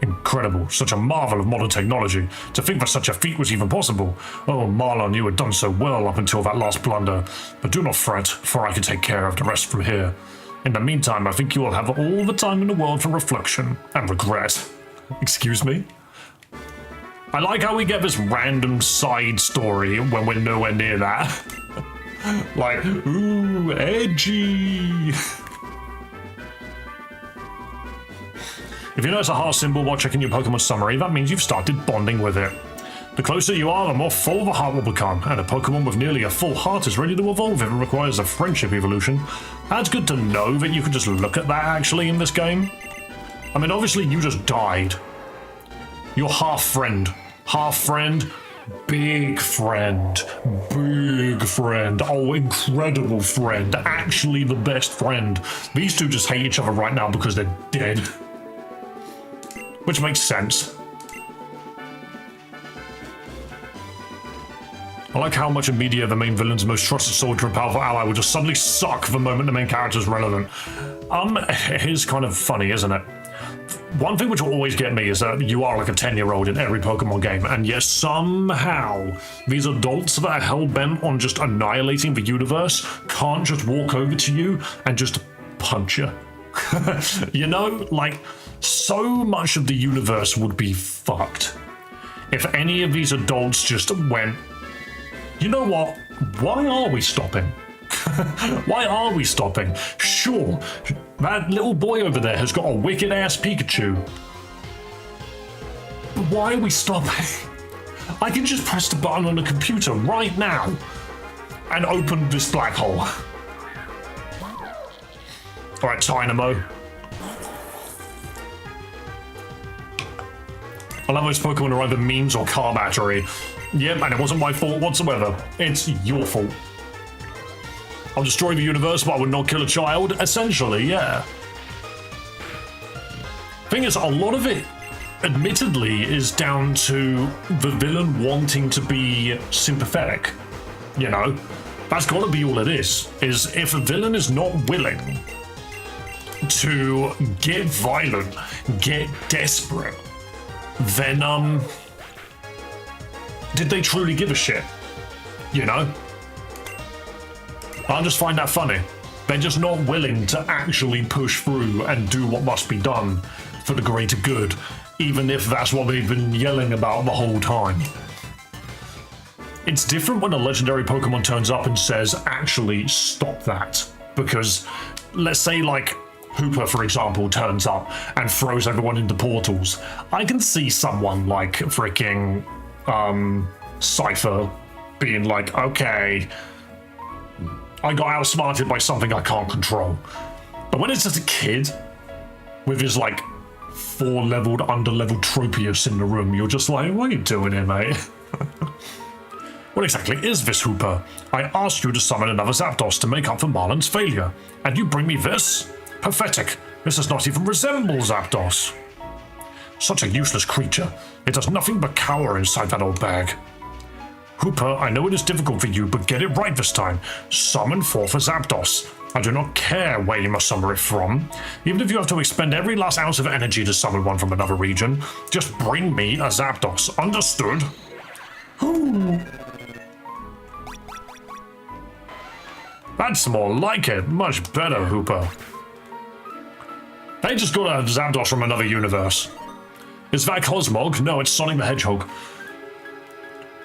Incredible. Such a marvel of modern technology. To think that such a feat was even possible. Oh, Marlon, you had done so well up until that last blunder. But do not fret, for I can take care of the rest from here. In the meantime, I think you will have all the time in the world for reflection and regret. Excuse me? I like how we get this random side story when we're nowhere near that. Like, ooh, edgy. If you notice a heart symbol while checking your Pokemon summary, that means you've started bonding with it. The closer you are, the more full the heart will become, and a Pokemon with nearly a full heart is ready to evolve if it requires a friendship evolution. That's good to know that you can just look at that actually in this game. I mean, obviously you just died. You're half friend. Half friend, big friend. Big friend. Oh, incredible friend. Actually the best friend. These two just hate each other right now because they're dead. Which makes sense. I like how much in media the main villain's most trusted soldier and powerful ally will just suddenly suck the moment the main character is relevant. It is kind of funny, isn't it? One thing which will always get me is that you are like a 10-year-old in every Pokemon game, and yet somehow these adults that are hell-bent on just annihilating the universe can't just walk over to you and just punch you. You know, like, so much of the universe would be fucked if any of these adults just went, you know what, why are we stopping? Why are we stopping? Sure, that little boy over there has got a wicked-ass Pikachu. But why are we stopping? I can just press the button on the computer right now and open this black hole. Alright, Dynamo. I love those Pokemon are either memes or car battery. Yep, and it wasn't my fault whatsoever. It's your fault. I'll destroy the universe, but I would not kill a child. Essentially, yeah. Thing is, a lot of it, admittedly, is down to the villain wanting to be sympathetic. You know? That's gotta be all it is if a villain is not willing to get violent, get desperate, then, did they truly give a shit? You know? I just find that funny. They're just not willing to actually push through and do what must be done for the greater good, even if that's what they've been yelling about the whole time. It's different when a legendary Pokemon turns up and says, actually, stop that. Because, let's say, like, Hooper, for example, turns up and throws everyone into portals, I can see someone like freaking Cypher being like, okay, I got outsmarted by something I can't control. But when it's just a kid with his like 4-leveled, under-leveled Tropius in the room, you're just like, what are you doing here, mate? What exactly is this, Hooper? I asked you to summon another Zapdos to make up for Marlon's failure, and you bring me this? Pathetic. This does not even resemble Zapdos. Such a useless creature. It does nothing but cower inside that old bag. Hooper, I know it is difficult for you, but get it right this time. Summon forth a Zapdos. I do not care where you must summon it from. Even if you have to expend every last ounce of energy to summon one from another region, just bring me a Zapdos. Understood? Ooh. That's more like it. Much better, Hooper. They just got a Zapdos from another universe. Is that Cosmog? No, it's Sonic the Hedgehog.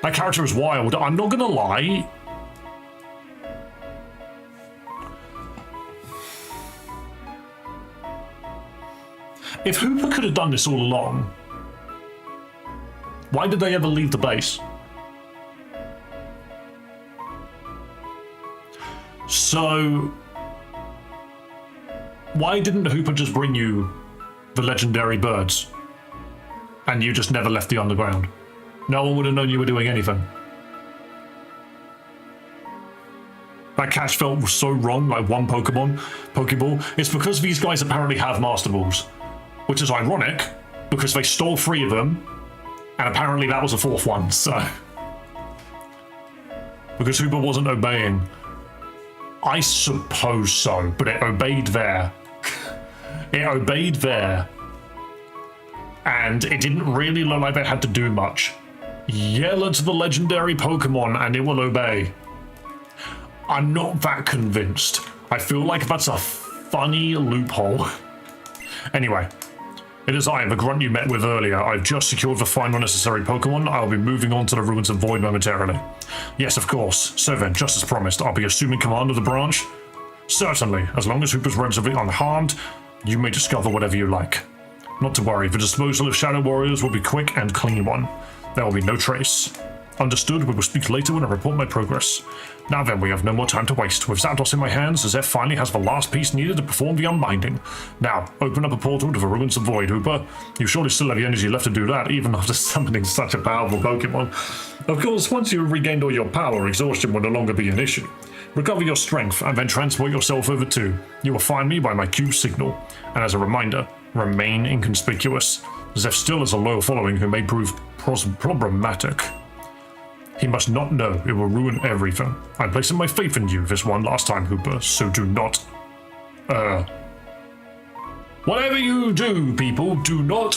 That character is wild. I'm not gonna lie. If Hooper could have done this all along, why did they ever leave the base? So, why didn't Hooper just bring you the legendary birds? And you just never left the underground? No one would have known you were doing anything. That catch felt so wrong, like one Pokeball. It's because these guys apparently have Master Balls, which is ironic, because they stole 3 of them, and apparently that was a 4th one, so... Because Hooper wasn't obeying. I suppose so, but it obeyed there. It obeyed there. And it didn't really look like they had to do much. Yell at the legendary Pokemon and it will obey. I'm not that convinced. I feel like that's a funny loophole. Anyway, it is I, the grunt you met with earlier. I've just secured the final necessary Pokemon. I'll be moving on to the Ruins of Void momentarily. Yes, of course. So then, just as promised, I'll be assuming command of the branch? Certainly. As long as Hooper's relatively unharmed, you may discover whatever you like. Not to worry, the disposal of Shadow Warriors will be quick and clean one. There will be no trace. Understood, we will speak later when I report my progress. Now then, we have no more time to waste. With Zapdos in my hands, Zeph finally has the last piece needed to perform the unbinding. Now, open up a portal to the Ruins of Void, Hooper. You surely still have the energy left to do that, even after summoning such a powerful Pokemon. Of course, once you have regained all your power, exhaustion will no longer be an issue. Recover your strength, and then transport yourself over too. You will find me by my cube signal. And as a reminder, remain inconspicuous. Zeph still has a loyal following who may prove problematic. He must not know. It will ruin everything. I'm placing my faith in you this one last time, Hooper, so do not... Whatever you do, people, do not...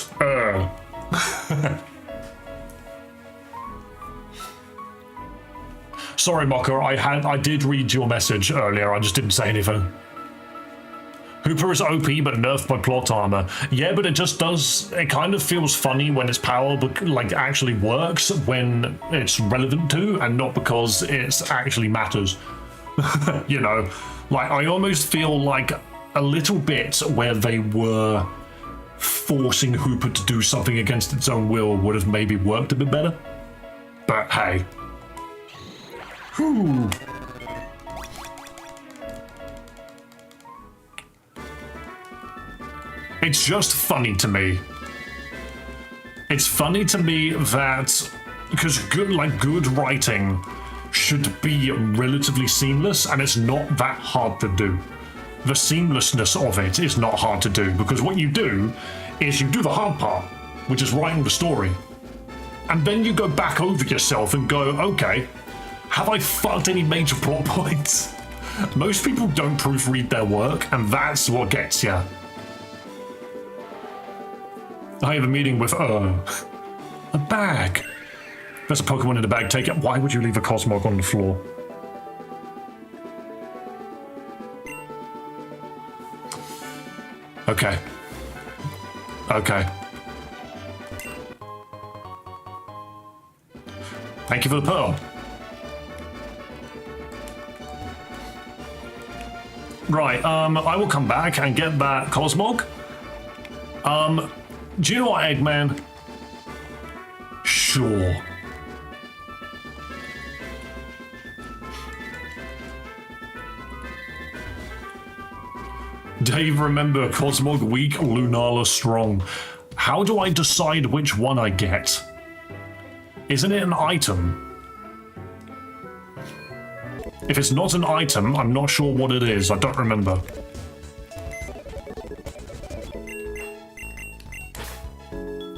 Sorry, Mocker, I did read your message earlier, I just didn't say anything. Hooper is OP, but nerfed by plot armor. Yeah, but it just does... It kind of feels funny when its power, like, actually works when it's relevant to, and not because it actually matters. You know? Like, I almost feel like a little bit where they were forcing Hooper to do something against its own will would have maybe worked a bit better. But hey. Whew. It's just funny to me. It's funny to me that, because good writing should be relatively seamless, and it's not that hard to do. The seamlessness of it is not hard to do, because what you do is you do the hard part, which is writing the story. And then you go back over yourself and go, okay, have I fucked any major plot points? Most people don't proofread their work, and that's what gets you. I have a meeting with, a bag. There's a Pokemon in the bag, take it. Why would you leave a Cosmog on the floor? Okay. Okay. Thank you for the pearl. Right, I will come back and get that Cosmog. Do you know what, Eggman? Sure. Dave, remember, Cosmog weak, Lunala strong. How do I decide which one I get? Isn't it an item? If it's not an item, I'm not sure what it is. I don't remember.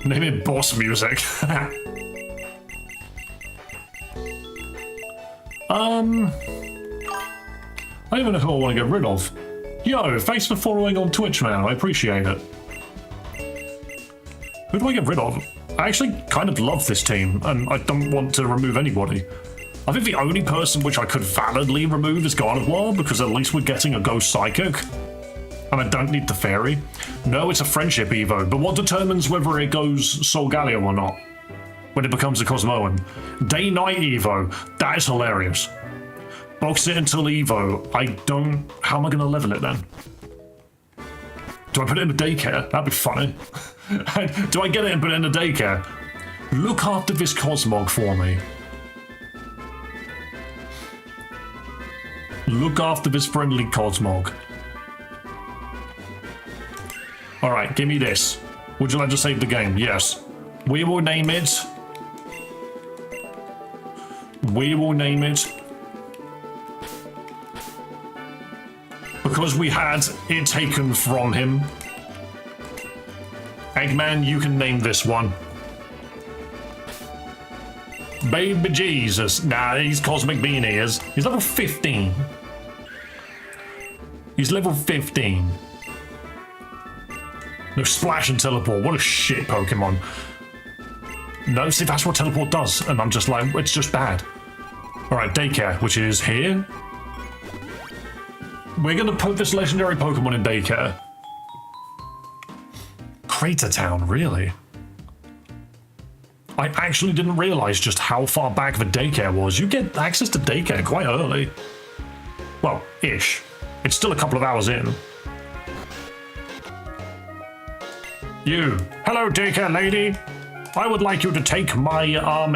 Name it boss music. I don't even know who I want to get rid of. Yo, thanks for following on Twitch, man. I appreciate it. Who do I get rid of? I actually kind of love this team, and I don't want to remove anybody. I think the only person which I could validly remove is Gardevoir, because at least we're getting a Ghost Psychic. And I don't need the Fairy. No, it's a Friendship Evo, but what determines whether it goes Solgaleo or not? When it becomes a Cosmoem. Day-Night Evo. That is hilarious. Box it until Evo. I don't... How am I going to level it then? Do I put it in a daycare? That'd be funny. Do I get it and put it in a daycare? Look after this Cosmog for me. Look after this friendly Cosmog. Alright, give me this. Would you like to save the game? Yes. We will name it... We will name it... Because we had it taken from him. Eggman, you can name this one. Baby Jesus. Nah, he's Cosmic Beanie. He's level 15. He's level 15. No, Splash and Teleport. What a shit Pokemon. No, see, that's what Teleport does. And I'm just like, it's just bad. Alright, Daycare, which is here. We're going to put this legendary Pokemon in Daycare. Crater Town, really? I actually didn't realize just how far back the Daycare was. You get access to Daycare quite early. Well, ish. It's still a couple of hours in. You. Hello, Daycare lady. I would like you to take my,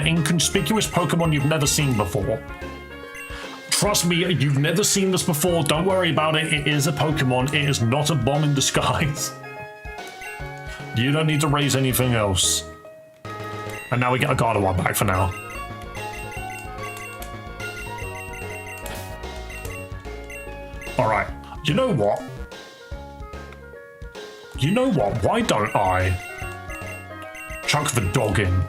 inconspicuous Pokemon you've never seen before. Trust me, you've never seen this before. Don't worry about it. It is a Pokemon. It is not a bomb in disguise. You don't need to raise anything else. And now we get a Gardevoir back for now. Alright. You know what? You know what? Why don't I chuck the dog in?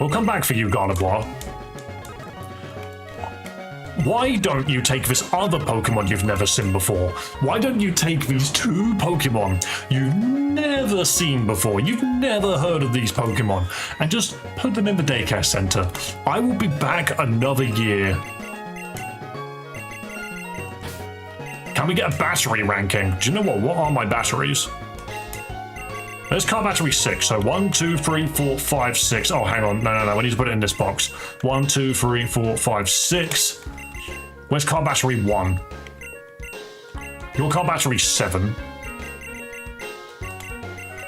We'll come back for you, Gardevoir. Why don't you take this other Pokemon you've never seen before? Why don't you take these two Pokemon you've never seen before? You've never heard of these Pokemon. And just put them in the daycare center. I will be back another year. Can we get a battery ranking? Do you know what? What are my batteries? There's car battery 6. So 1, 2, 3, 4, 5, 6. Oh, hang on. No. I need to put it in this box. 1, 2, 3, 4, 5, 6. Where's car battery 1? Your car battery 7.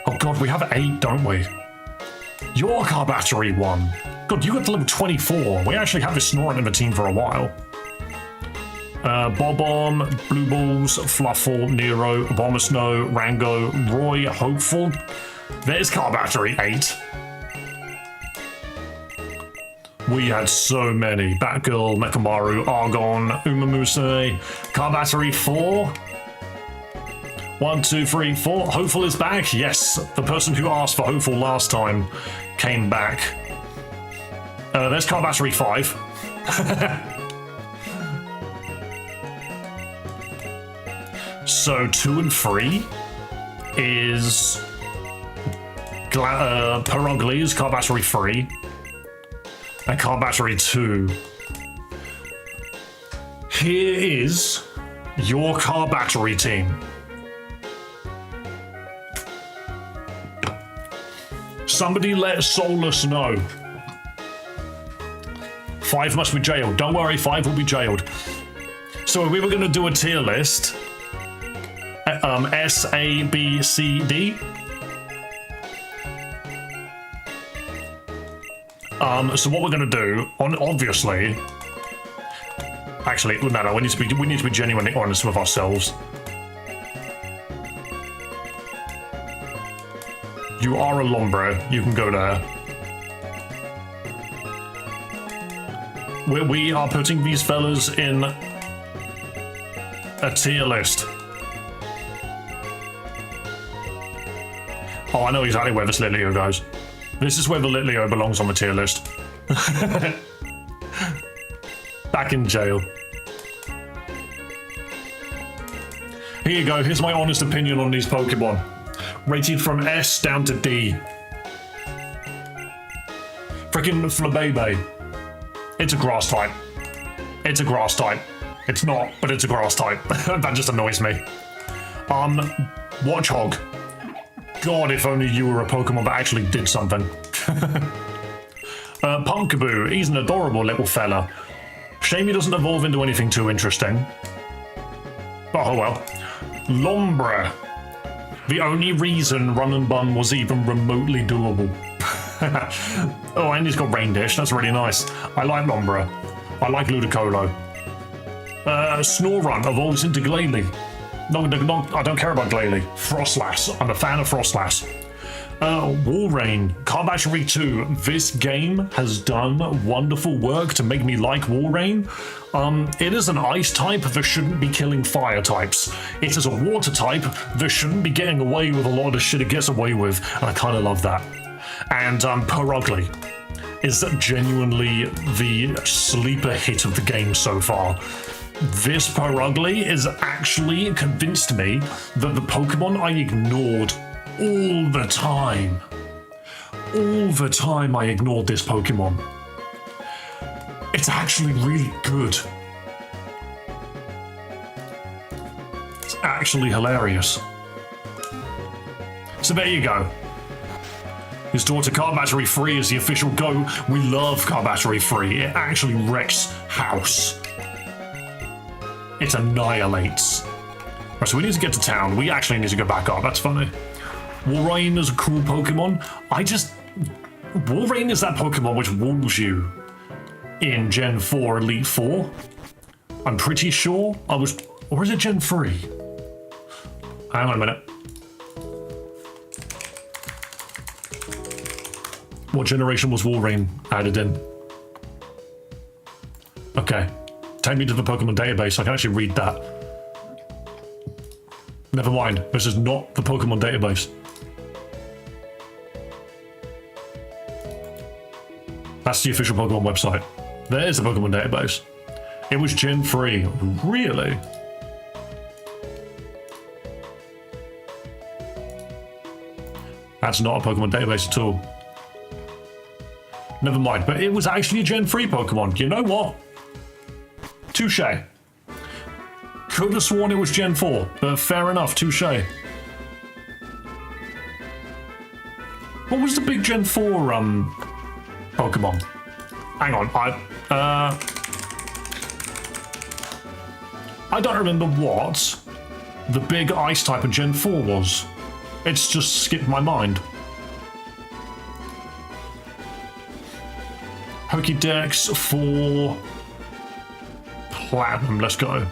Oh god, we have 8, don't we? Your car battery 1. God, you got to level 24. We actually have this Snorunt in the team for a while. Bob-Omb, Blue Balls, Fluffle, Nero, Abomasnow, Rango, Roy, Hopeful. There's car battery 8. We had so many. Batgirl, Mechamaru, Argon, Umamuse. Car battery 4. 1, 2, 3, 4. Hopeful is back. Yes, the person who asked for Hopeful last time came back. There's car battery 5. So 2 and 3 is Perugly's car battery 3. And car battery 2. Here is your car battery team. Somebody let Solus know. 5 must be jailed. Don't worry, 5 will be jailed. So we were going to do a tier list. S, A, B, C, D. So what we're going to do, obviously... Actually, no, we need to be genuinely honest with ourselves. You are a Lombra. You can go there. We are putting these fellas in a tier list. Oh, I know exactly where this Litleo goes. This is where the Litleo belongs on the tier list. Back in jail. Here you go. Here's my honest opinion on these Pokemon. Rated from S down to D. Freaking Flabebe. It's a grass type. It's a grass type. It's not, but it's a grass type. That just annoys me. Watchog. God, if only you were a Pokemon that actually did something. Pumpkaboo. He's an adorable little fella. Shame he doesn't evolve into anything too interesting. Oh well. Lombra. The only reason Run and Bun was even remotely doable. Oh, and he's got Rain Dish. That's really nice. I like Lombra. I like Ludicolo. Snorunt evolves into Glalie. No, I don't care about Glalie. Frostlass. I'm a fan of Frostlass. Walrein. Carbashery 2. This game has done wonderful work to make me like Walrein. It is an ice type that shouldn't be killing fire types. It is a water type that shouldn't be getting away with a lot of the shit it gets away with, and I kind of love that. And Perugly is genuinely the sleeper hit of the game so far. This Perugly has actually convinced me that the Pokemon I ignored all the time I ignored this Pokemon. It's actually really good. It's actually hilarious. So there you go. His daughter Car Battery Free is the official go. We love Car Battery Free. It actually wrecks house. It annihilates. Right, so we need to get to town. We actually need to go back up. That's funny. Walrein is a cool Pokemon. Walrein is that Pokemon which walls you in Gen 4 Elite 4. I'm pretty sure. Or is it Gen 3? Hang on a minute. What generation was Walrein added in? Okay. Take me to the Pokemon database. I can actually read that. Never mind. This is not the Pokemon database. That's the official Pokemon website. There is a Pokemon database. It was Gen 3. Really? That's not a Pokemon database at all. Never mind, but it was actually a Gen 3 Pokemon. You know what? Touche. Could have sworn it was Gen 4, but fair enough, touche. What was the big Gen 4 Pokemon? Hang on, I don't remember what the big ice type of Gen 4 was. It's just skipped my mind. Pokédex for Platinum, let's go.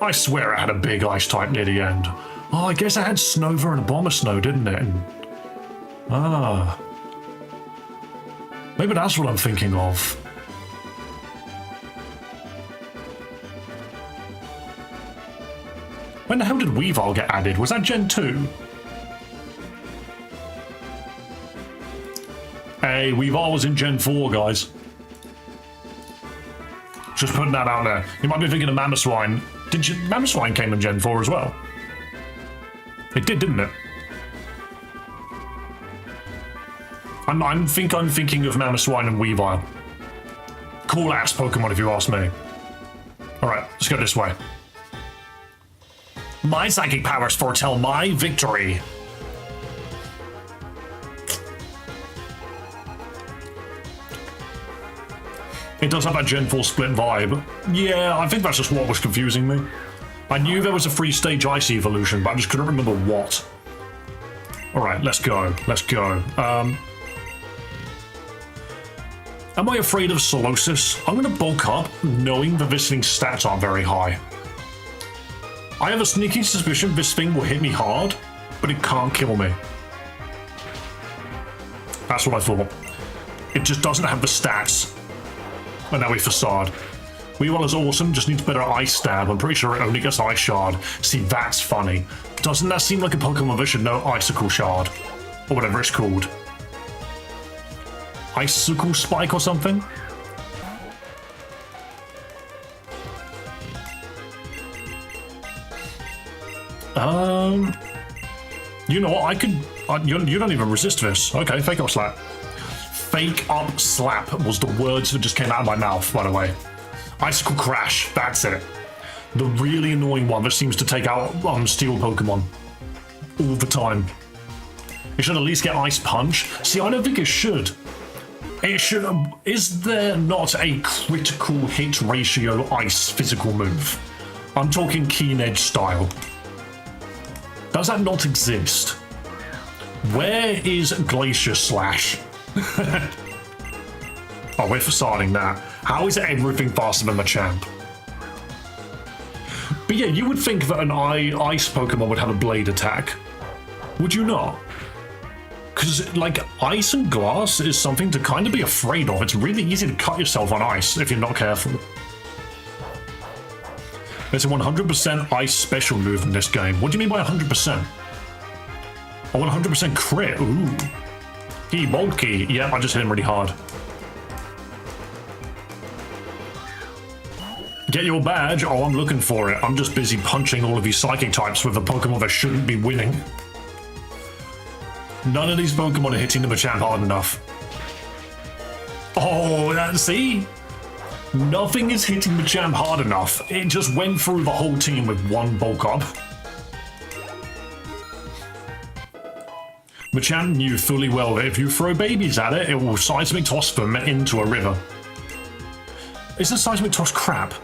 I swear it had a big ice type near the end. Oh, I guess it had Snova and Abomasnow, didn't it? Maybe that's what I'm thinking of. When the hell did Weavile get added? Was that Gen 2? Hey, Weavile was in Gen 4, guys. Just putting that out there. You might be thinking of Mamoswine. Mamoswine came in Gen 4 as well? It did, didn't it? I think I'm thinking of Mamoswine and Weavile. Cool ass Pokemon if you ask me. Alright, let's go this way. My psychic powers foretell my victory. It does have that Gen 4 split vibe. Yeah, I think that's just what was confusing me. I knew there was a free stage Icy evolution, but I just couldn't remember what. Alright, let's go. Let's go. Am I afraid of Solosis? I'm going to bulk up, knowing that this thing's stats aren't very high. I have a sneaking suspicion this thing will hit me hard, but it can't kill me. That's what I thought. It just doesn't have the stats. And now we Facade. Weavile is awesome, just needs better Ice Stab. I'm pretty sure it only gets Ice Shard. See, that's funny. Doesn't that seem like a Pokemon that should know Icicle Shard? Or whatever it's called. Icicle Spike or something? You know what, I could... you don't even resist this. Okay, Fake Up Slap. Fake Up Slap was the words that just came out of my mouth, by the way. Icicle Crash, that's it. The really annoying one that seems to take out Steel Pokemon all the time. It should at least get Ice Punch. See, I don't think it should. It should... Is there not a critical hit ratio Ice physical move? I'm talking Keen Edge style. Does that not exist? Where is Glacier Slash? Oh, we're facading that. How is everything faster than the champ? But yeah, you would think that an ice Pokemon would have a blade attack. Would you not? Because, like, ice and glass is something to kind of be afraid of. It's really easy to cut yourself on ice if you're not careful. There's a 100% ice special move in this game. What do you mean by 100%? Oh, 100% crit. Ooh. Key, bold key. Yeah, I just hit him really hard. Get your badge? Oh, I'm looking for it. I'm just busy punching all of these psychic types with a Pokemon that shouldn't be winning. None of these Pokemon are hitting the Machamp hard enough. Oh, see? Nothing is hitting Machamp hard enough. It just went through the whole team with one bulk up. Machamp knew fully well that if you throw babies at it, it will seismic toss them into a river. Is the seismic toss crap?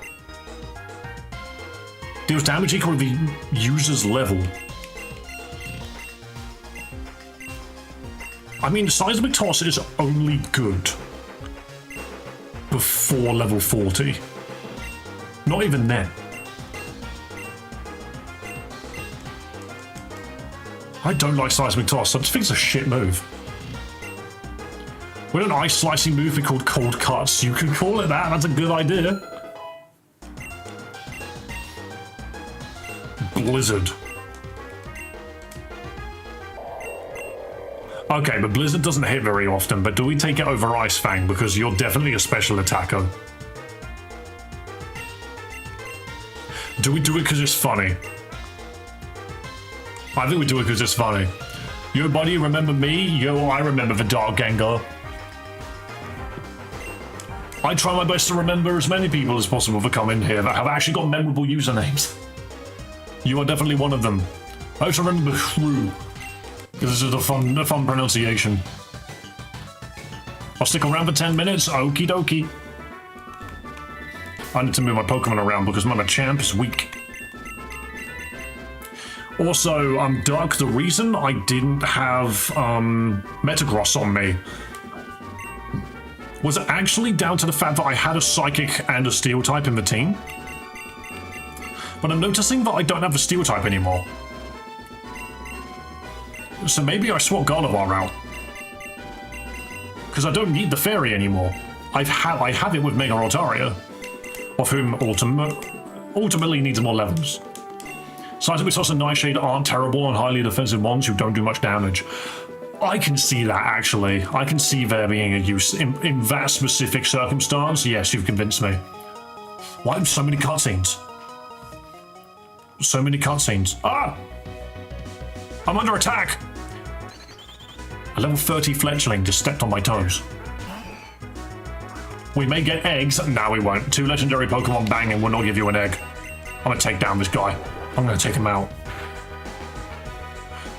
Deals damage equal to the user's level. I mean, seismic toss is only good before level 40. Not even then. I don't like seismic toss. I just think it's a shit move. Would an ice slicing move be called cold cuts? You could call it that. That's a good idea. Blizzard. Okay, but Blizzard doesn't hit very often, but do we take it over Ice Fang? Because you're definitely a special attacker. Do we do it because it's funny? I think we do it because it's funny. Yo, buddy, remember me? Yo, I remember the Dark Gengar. I try my best to remember as many people as possible that come in here that have actually got memorable usernames. You are definitely one of them. I also remember the Shrew, because this is a fun pronunciation. I'll stick around for 10 minutes. Okie dokie. I need to move my Pokemon around because my Machamp is weak. Also, Duck, the reason I didn't have Metagross on me was actually down to the fact that I had a Psychic and a Steel type in the team. But I'm noticing that I don't have a Steel type anymore. So maybe I swap Gardevoir out. Because I don't need the Fairy anymore. I have it with Mega Altaria, of whom ultimately needs more levels. Seismic Toss and Nightshade aren't terrible on highly defensive ones who don't do much damage. I can see that, actually. I can see there being a use. In that specific circumstance, yes, you've convinced me. Why so many cutscenes? So many cutscenes. Ah! I'm under attack! A level 30 fletchling just stepped on my toes. We may get eggs. No, we won't. 2 legendary Pokemon banging will not give you an egg. I'm gonna take down this guy. I'm gonna take him out.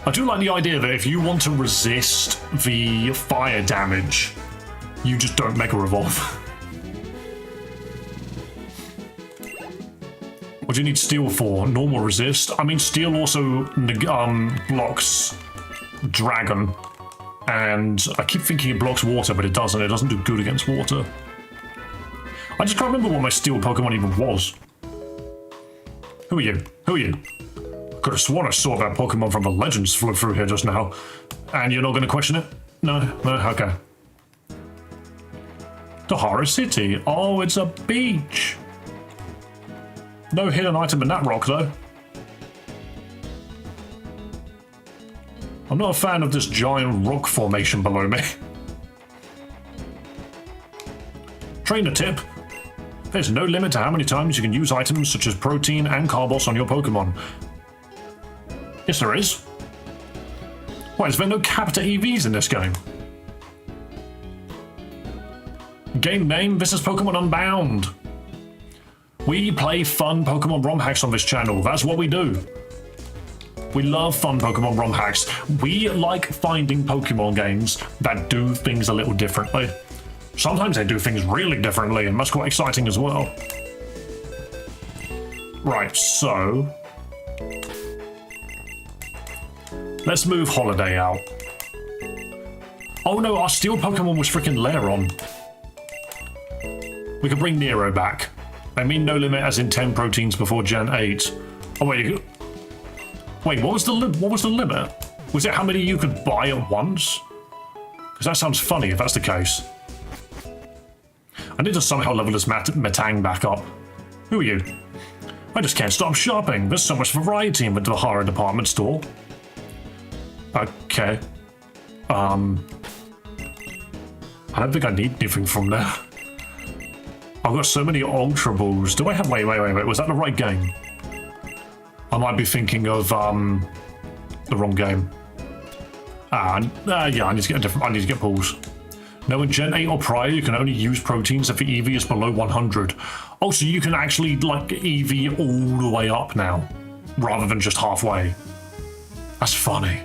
I do like the idea that if you want to resist the fire damage, you just don't Mega Revolve. What do you need steel for? Normal resist? I mean, steel also blocks dragon. And I keep thinking it blocks water, but it doesn't. It doesn't do good against water. I just can't remember what my steel Pokemon even was. Who are you? Who are you? Could have sworn I saw that Pokemon from the Legends flow through here just now. And you're not going to question it? No? No? Okay. Tahara City. Oh, it's a beach. No hidden item in that rock, though. I'm not a fan of this giant rock formation below me. Trainer tip. There's no limit to how many times you can use items such as protein and Carbos on your Pokemon. Yes, there is. Why, is there no cap to EVs in this game? Game name, this is Pokemon Unbound. We play fun Pokemon ROM hacks on this channel. That's what we do. We love fun Pokemon ROM hacks. We like finding Pokemon games that do things a little differently. Sometimes they do things really differently, and that's quite exciting as well. Right, so... let's move Holiday out. Oh no, our steel Pokemon was freaking Lairon. We could bring Nero back. I mean no limit as in 10 proteins before Gen 8. Oh wait, what was the limit? Was it how many you could buy at once? Because that sounds funny if that's the case. I need to somehow level this Metang back up. Who are you? I just can't stop shopping. There's so much variety in the Tahara department store. Okay. I don't think I need anything from there. I've got so many Ultra Balls. Do I have... Wait. Was that the right game? I might be thinking of, the wrong game. Yeah, I need to get a different... I need to get balls. No, in Gen 8 or prior, you can only use proteins if the EV is below 100. Oh, so you can actually, like, EV all the way up now, rather than just halfway. That's funny.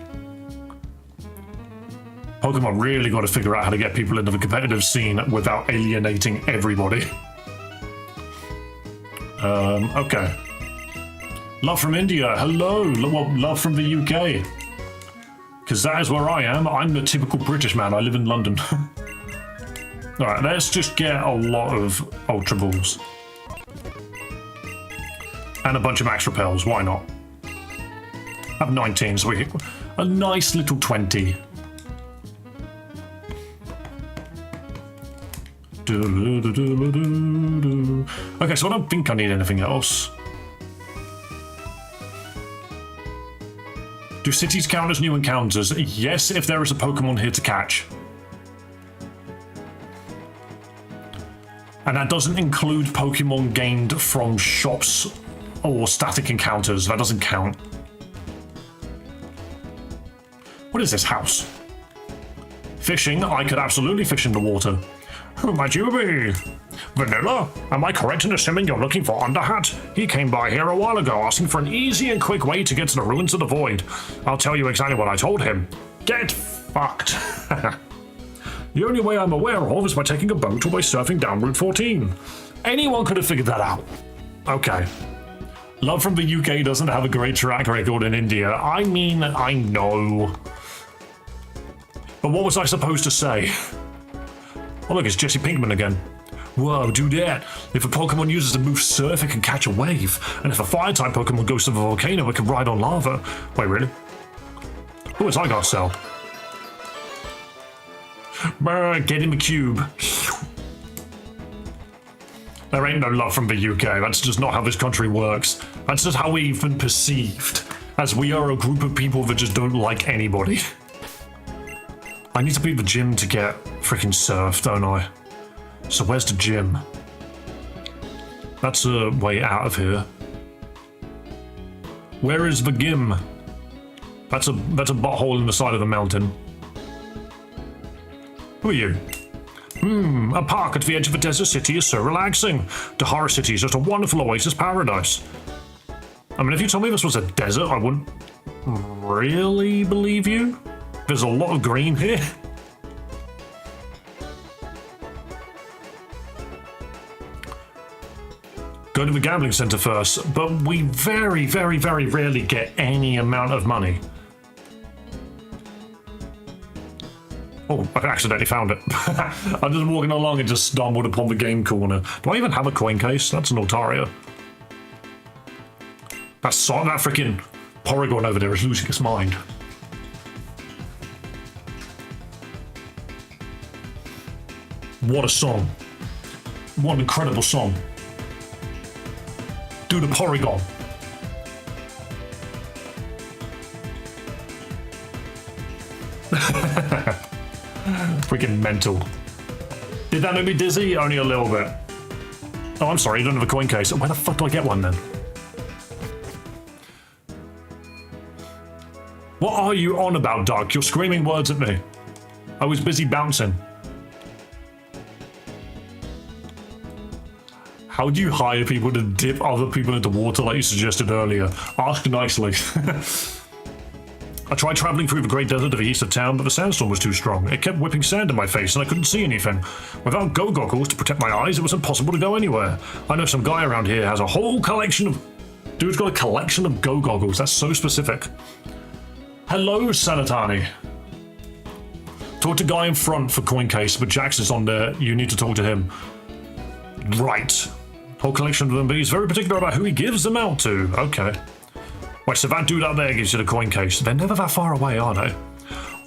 Pokemon really got to figure out how to get people into the competitive scene without alienating everybody. Okay. Love from India. Hello. Well, love from the UK. Because that is where I am. I'm the typical British man. I live in London. Alright, let's just get a lot of Ultra Balls. And a bunch of Max Repels. Why not? I have 19, so we get a nice little 20. Okay, so I don't think I need anything else. Do cities count as new encounters? Yes, if there is a Pokemon here to catch. And that doesn't include Pokemon gained from shops or static encounters. That doesn't count. What is this house? Fishing? I could absolutely fish in the water. Who might you be? Vanilla? Am I correct in assuming you're looking for Underhat? He came by here a while ago asking for an easy and quick way to get to the ruins of the void. I'll tell you exactly what I told him. Get fucked. The only way I'm aware of is by taking a boat or by surfing down Route 14. Anyone could have figured that out. Okay. Love from the UK doesn't have a great track record in India. I mean, I know. But what was I supposed to say? Oh look, it's Jesse Pinkman again. Whoa, do that. If a Pokemon uses a move Surf, it can catch a wave. And if a Fire-type Pokemon goes to the volcano, it can ride on lava. Wait, really? Who has I got to sell? Get in the cube. There ain't no love from the UK. That's just not how this country works. That's just how we've been perceived. As we are a group of people that just don't like anybody. I need to be at the gym to get freaking Surf, don't I? So where's the gym? That's a way out of here. Where is the gym? That's a butthole in the side of the mountain. Who are you? A park at the edge of a desert city is so relaxing. Tahara City is just a wonderful oasis paradise. I mean, if you told me this was a desert, I wouldn't really believe you. There's a lot of green here. go to the gambling center first, but we very, very, very rarely get any amount of money. Oh, I accidentally found it. I'm just walking along and just stumbled upon the game corner. Do I even have a coin case? That's an Altaria. That freaking Porygon over there is losing its mind. What a song. What an incredible song. Do the Porygon. Freaking mental. Did that make me dizzy? Only a little bit. Oh, I'm sorry, you don't have a coin case. Where the fuck do I get one then? What are you on about, Doug? You're screaming words at me. I was busy bouncing. How do you hire people to dip other people into water like you suggested earlier? Ask nicely. I tried traveling through the great desert to the east of town, but the sandstorm was too strong. It kept whipping sand in my face and I couldn't see anything. Without go goggles to protect my eyes, it was impossible to go anywhere. I know some guy around here has a whole collection of... Dude's got a collection of go goggles. That's so specific. Hello, Sanatani. Talk to guy in front for coin case, but Jax is on there. You need to talk to him. Right. Whole collection of them, but he's very particular about who he gives them out to. Okay. Wait, so that dude out there gives you the coin case. They're never that far away, are they?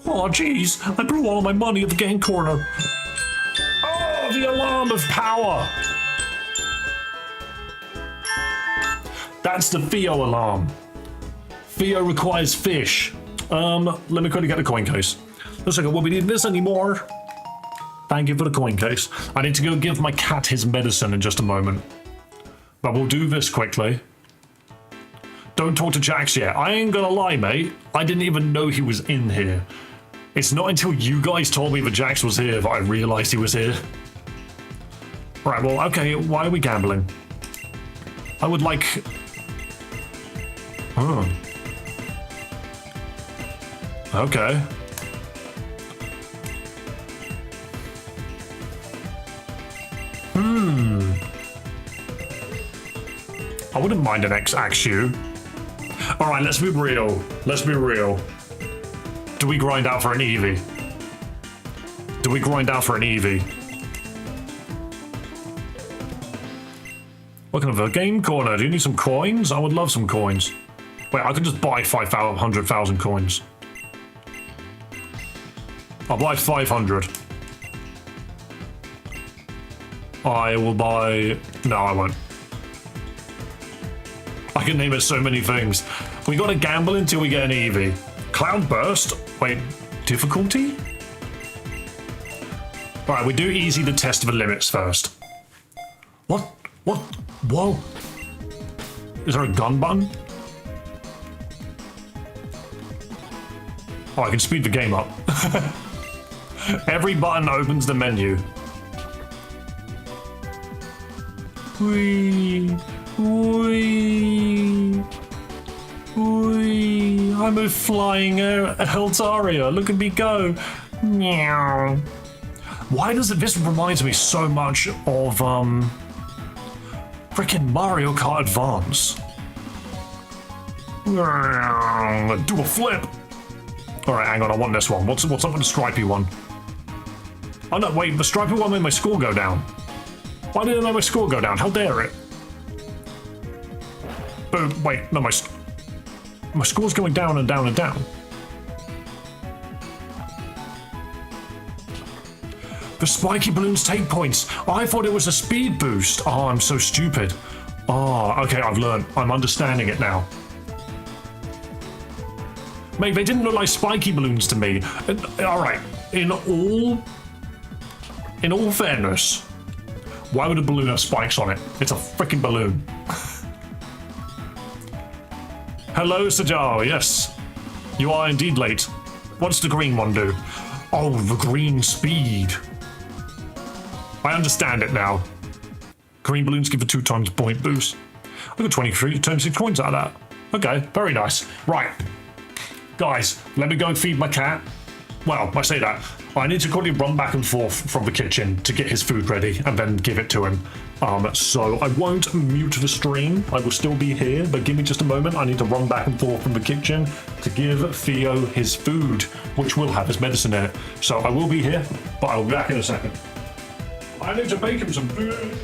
Oh, jeez. I blew all my money at the game corner. Oh, the alarm of power. That's the Theo alarm. Theo requires fish. Let me quickly get the coin case. Looks like I won't be needing this anymore. Thank you for the coin case. I need to go give my cat his medicine in just a moment. But we'll do this quickly. Don't talk to Jax yet. I ain't gonna lie, mate. I didn't even know he was in here. It's not until you guys told me that Jax was here that I realized he was here. Right, well, okay, why are we gambling? I would like... Huh. Okay. I wouldn't mind an X-Axu. Alright, let's be real. Let's be real. Do we grind out for an Eevee? Do we grind out for an Eevee? Welcome to the game corner. Do you need some coins? I would love some coins. Wait, I could just buy 500,000 coins. I'll buy 500. I will buy... No, I won't. I can name it so many things. We gotta gamble until we get an Eevee. Cloudburst? Wait, difficulty? Alright, we do easy to test the limits first. What? What? Whoa. Is there a gun button? Oh, I can speed the game up. Every button opens the menu. Whee! Whee! Whee! I'm a flying Altaria. Look at me go. Meow. Why does it... This reminds me so much of, frickin' Mario Kart Advance. Do a flip. Alright, hang on, I want this one. What's up with the stripy one? Oh no, wait, the stripy one made my score go down. Why did it make my score go down? How dare it? But wait, no, my score's going down and down and down. The spiky balloons take points. I thought it was a speed boost. Oh, I'm so stupid. Oh, okay, I've learned. I'm understanding it now. Mate, they didn't look like spiky balloons to me. Alright, in all fairness, why would a balloon have spikes on it? It's a freaking balloon. Hello, Sajal. Yes, you are indeed late. What's the green one do? Oh, the green speed. I understand it now. Green balloons give a 2 times point boost. I got 26 coins out of that. Okay, very nice. Right. Guys, let me go and feed my cat. well, I say that. I need to quickly run back and forth from the kitchen to get his food ready and then give it to him. So I won't mute the stream. I will still be here, but give me just a moment. I need to run back and forth from the kitchen to give Theo his food, which will have his medicine in it. So I will be here, but I'll be back in a second. I need to bake him some food.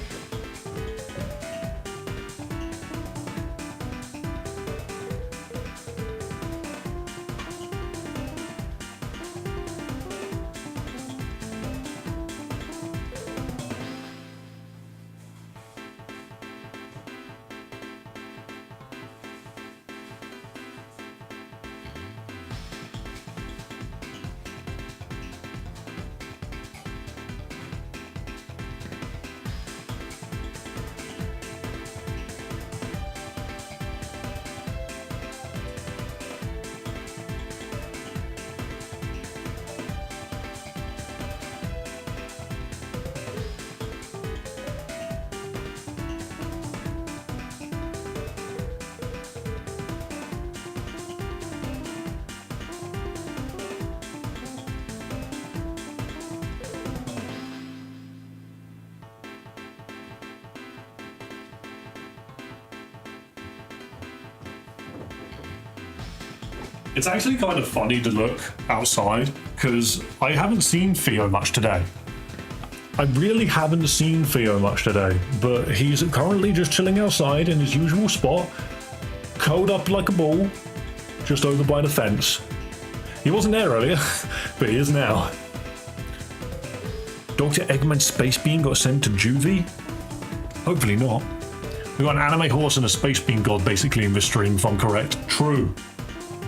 It's actually kind of funny to look outside because I haven't seen Theo much today. I really haven't seen Theo much today, but he's currently just chilling outside in his usual spot, curled up like a ball, just over by the fence. He wasn't there earlier, but he is now. Dr. Eggman's space bean got sent to juvie? Hopefully not. We got an anime horse and a space bean god basically in this stream, if I'm correct. True.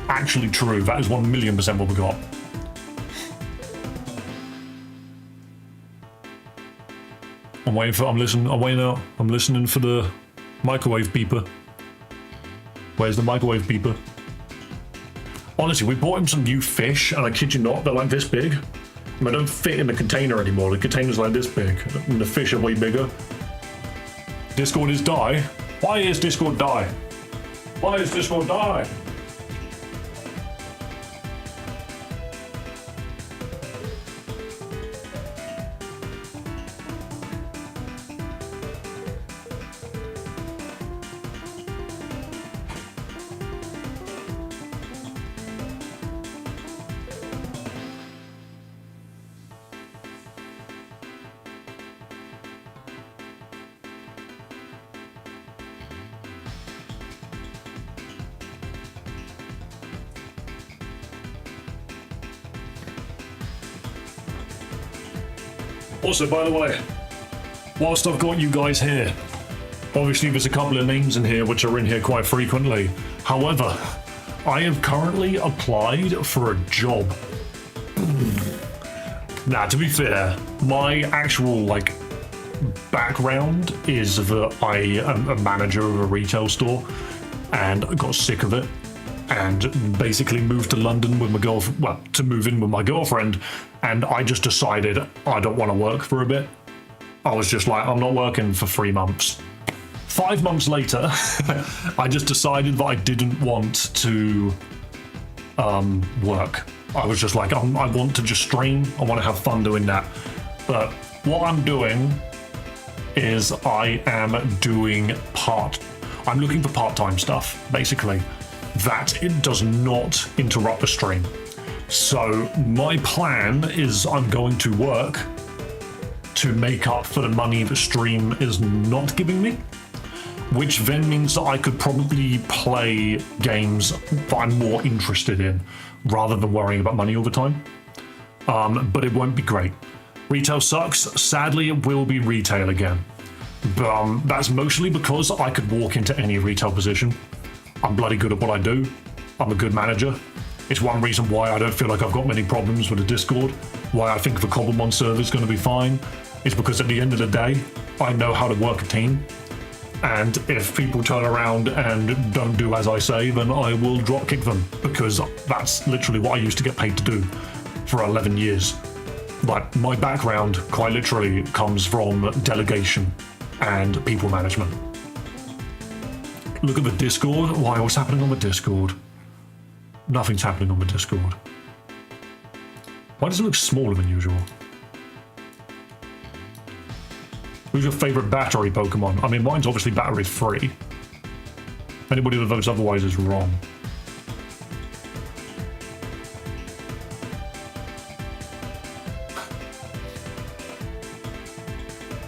Actually true. That is 1,000,000% what we got. I'm waiting for. I'm listening for the microwave beeper. Where's the microwave beeper? Honestly, we bought him some new fish, and I kid you not, they're like this big. And they don't fit in the container anymore. The container's like this big, and the fish are way bigger. Discord is die. Why is Discord die? Why is Discord die? Also, by the way, whilst I've got you guys here, obviously there's a couple of names in here which are in here quite frequently. However, I have currently applied for a job. Now, to be fair, my actual, background is that I am a manager of a retail store and I got sick of it and basically moved to London with my girlfriend, well, to move in with my girlfriend, and I just decided I don't want to work for a bit. I was just like, I'm not working for 3 months. 5 months later, I just decided that I didn't want to work. I was just like, I want to just stream, I want to have fun doing that. But what I'm doing is I'm looking for part-time stuff, basically, that it does not interrupt the stream. So my plan is I'm going to work to make up for the money the stream is not giving me, which then means that I could probably play games that I'm more interested in rather than worrying about money all the time. But it won't be great. Retail sucks. Sadly, it will be retail again. But that's mostly because I could walk into any retail position. I'm bloody good at what I do. I'm a good manager. It's one reason why I don't feel like I've got many problems with the Discord, why I think the Cobblemon server is going to be fine, is because at the end of the day, I know how to work a team. And if people turn around and don't do as I say, then I will drop kick them, because that's literally what I used to get paid to do for 11 years. Like, my background quite literally comes from delegation and people management. Look at the Discord. Why? What's happening on the Discord? Nothing's happening on the Discord. Why does it look smaller than usual? Who's your favorite battery Pokemon? I mean, mine's obviously battery free. Anybody that votes otherwise is wrong.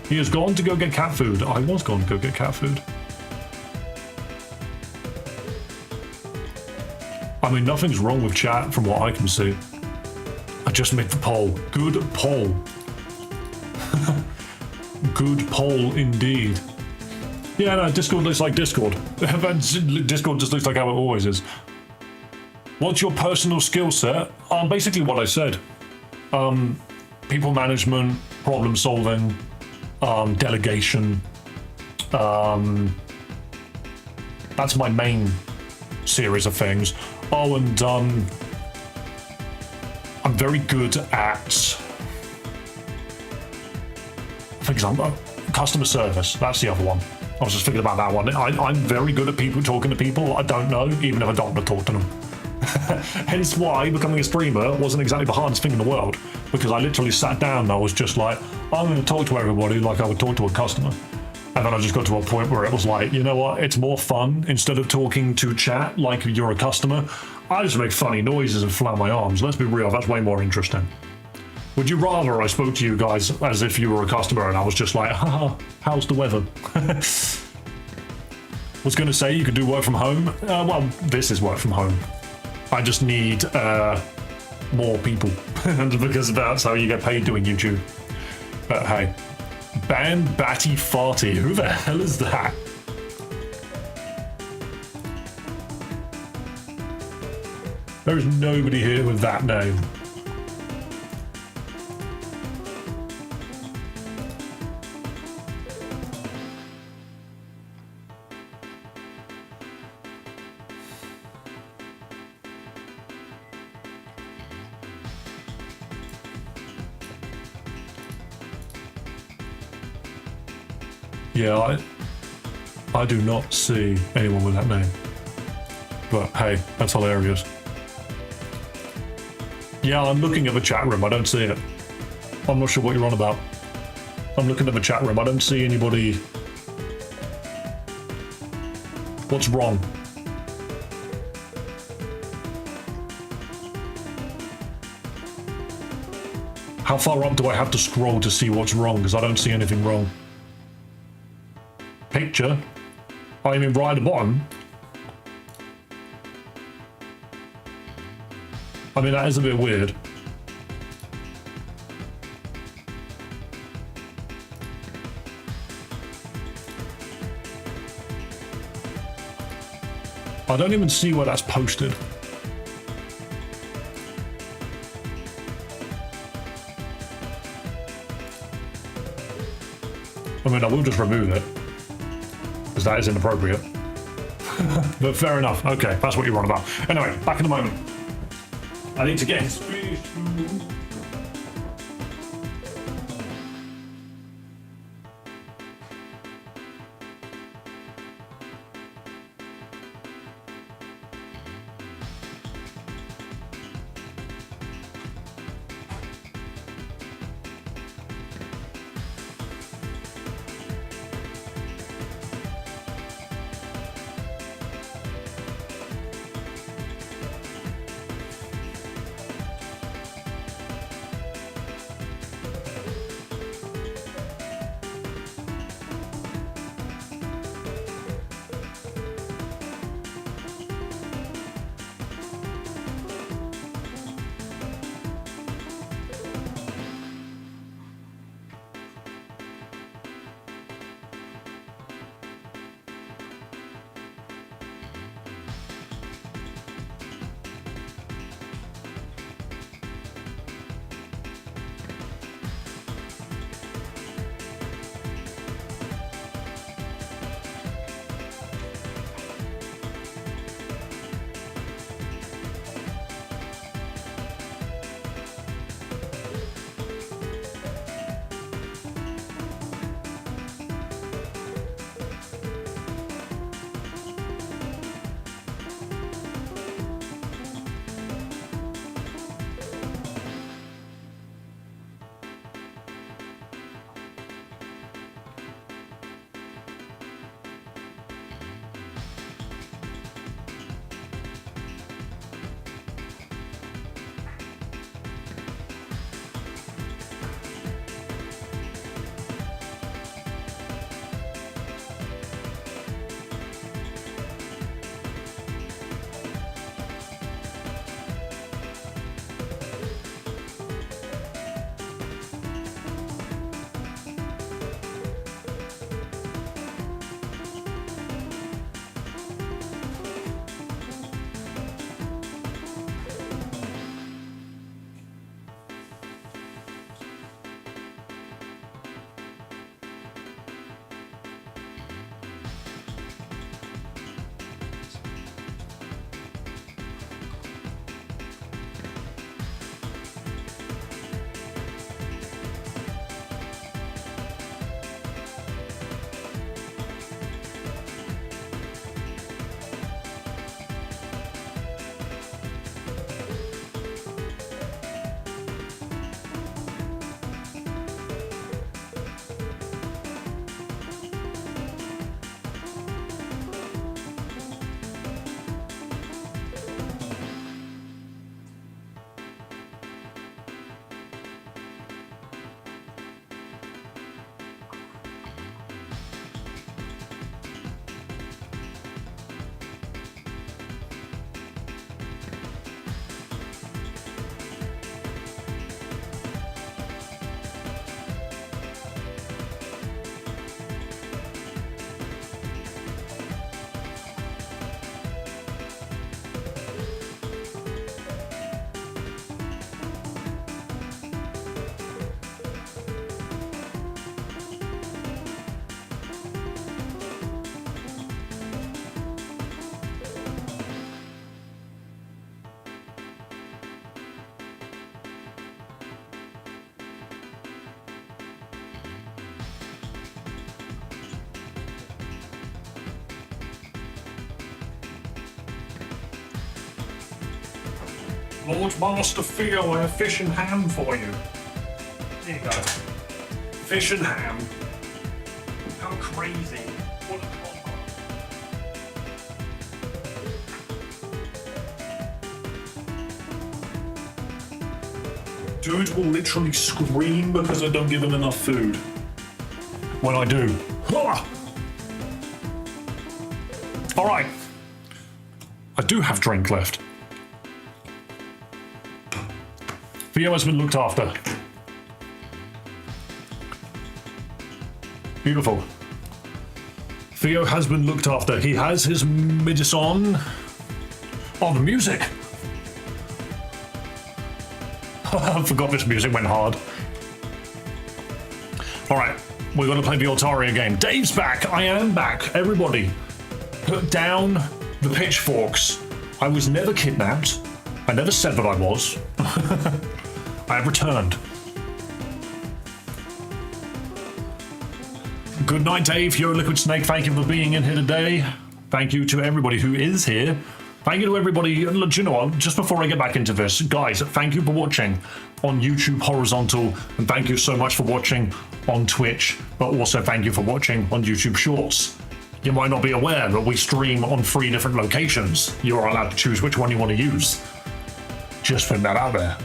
He has gone to go get cat food. I was going to go get cat food. I mean, nothing's wrong with chat from what I can see. I just made the poll. Good poll. Good poll indeed. Yeah, no, Discord looks like Discord. Discord just looks like how it always is. What's your personal skill set? Basically what I said. People management, problem solving, delegation. That's my main series of things. Oh, and I'm very good at, I think it's customer service. That's the other one. I was just thinking about that one. I'm very good at people talking to people I don't know, even if I don't want to talk to them. Hence why becoming a streamer wasn't exactly the hardest thing in the world, because I literally sat down and I was just like, I'm going to talk to everybody like I would talk to a customer. And then I just got to a point where it was like, you know what, it's more fun. Instead of talking to chat like you're a customer, I just make funny noises and flap my arms. Let's be real, that's way more interesting. Would you rather I spoke to you guys as if you were a customer and I was just like, haha, how's the weather? Was going to say you could do work from home. Well, this is work from home. I just need more people because that's how you get paid doing YouTube. But hey, Ban Batty Farty, who the hell is that? There is nobody here with that name. Yeah, I do not see anyone with that name. But hey, that's hilarious. Yeah, I'm looking at the chat room. I don't see it. I'm not sure what you're on about. I'm looking at the chat room. I don't see anybody. What's wrong? How far up do I have to scroll to see what's wrong? Because I don't see anything wrong. Picture? I mean, right at the bottom. I mean, that is a bit weird. I don't even see where that's posted. I mean, I will just remove it, because that is inappropriate. But fair enough. Okay, that's what you're on about. Anyway, back in a moment. I need to get his speech. Lord Master Theo, I have fish and ham for you. There you go. Fish and ham. How crazy. What a combo. Dude will literally scream because I don't give him enough food. When I do. Alright. I do have drink left. Theo has been looked after. Beautiful. Theo has been looked after. He has his medicine. Oh, the music. I forgot this music went hard. Alright, we're going to play the Altaria game. Dave's back. I am back. Everybody, put down the pitchforks. I was never kidnapped. I never said that I was. I have returned. Good night, Dave. Yo, Liquid Snake, thank you for being in here today. Thank you to everybody who is here. Thank you to everybody. Do you know what? Just before I get back into this, guys, thank you for watching on YouTube Horizontal, and thank you so much for watching on Twitch, but also thank you for watching on YouTube Shorts. You might not be aware that we stream on 3 different locations. You're allowed to choose which one you want to use. Just putting that out there.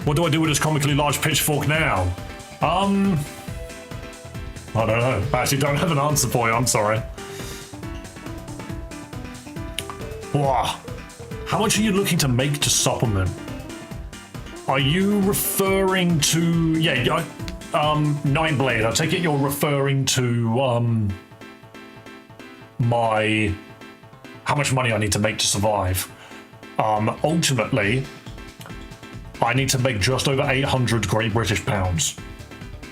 What do I do with this comically large pitchfork now? I don't know. I actually don't have an answer for you, I'm sorry. Wow. How much are you looking to make to supplement? Are you referring to... Yeah, Nightblade, I take it you're referring to, my... How much money I need to make to survive. Ultimately, I need to make just over 800 Great British Pounds.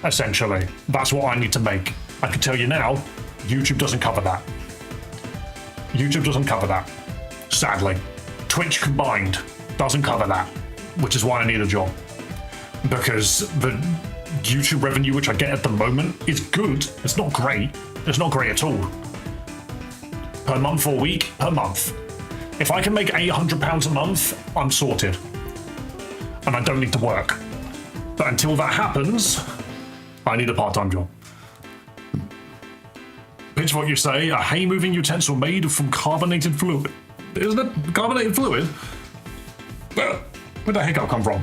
Essentially. That's what I need to make. I can tell you now, YouTube doesn't cover that. YouTube doesn't cover that. Sadly. Twitch combined doesn't cover that, which is why I need a job. Because the YouTube revenue which I get at the moment is good. It's not great. It's not great at all. Per month or week? Per month. If I can make £800 a month, I'm sorted. And I don't need to work. But until that happens, I need a part-time job. Pitchfork, you say, a hay-moving utensil made from carbonated fluid. Isn't it carbonated fluid? Where'd the hiccup come from?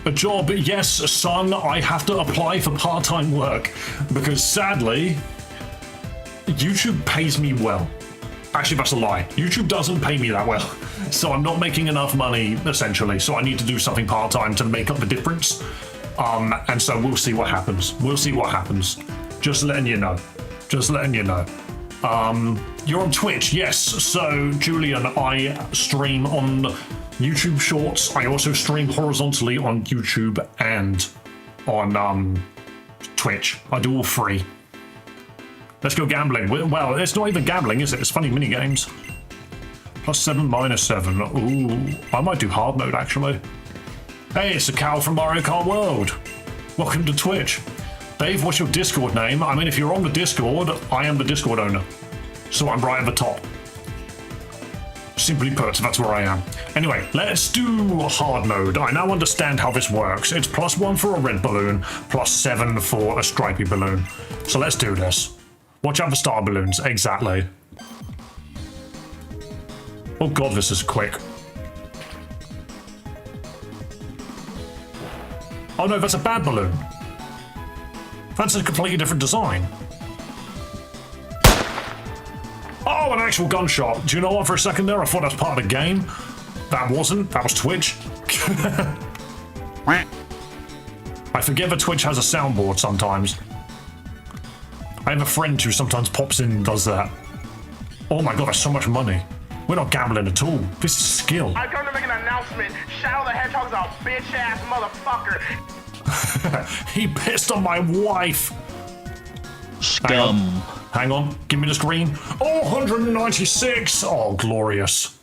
A job, yes, son, I have to apply for part-time work because sadly, YouTube pays me well. Actually, that's a lie. YouTube doesn't pay me that well. So I'm not making enough money, essentially. So I need to do something part-time to make up the difference. And so we'll see what happens. We'll see what happens. Just letting you know. Just letting you know. You're on Twitch, yes. So, Julian, I stream on YouTube Shorts. I also stream horizontally on YouTube and on Twitch. I do all 3. Let's go gambling. Well, it's not even gambling, is it? It's funny mini games. +7, -7. Ooh, I might do hard mode actually. Hey, it's a cow from Mario Kart World. Welcome to Twitch. Dave, what's your Discord name? I mean, if you're on the Discord, I am the Discord owner. So I'm right at the top. Simply put, that's where I am. Anyway, let's do hard mode. I now understand how this works. It's +1 for a red balloon, +7 for a stripy balloon. So let's do this. Watch out for star balloons, exactly. Oh god, this is quick. Oh no, that's a bad balloon. That's a completely different design. Oh, an actual gunshot. Do you know what, for a second there, I thought that was part of the game. That wasn't, that was Twitch. I forget that Twitch has a soundboard sometimes. I have a friend who sometimes pops in and does that. Oh my god, that's so much money. We're not gambling at all. This is skill. I come to make an announcement. Shadow the Hedgehog's a bitch-ass motherfucker. He pissed on my wife. Scum. Hang on. Give me the screen. Oh, 196. Oh, glorious.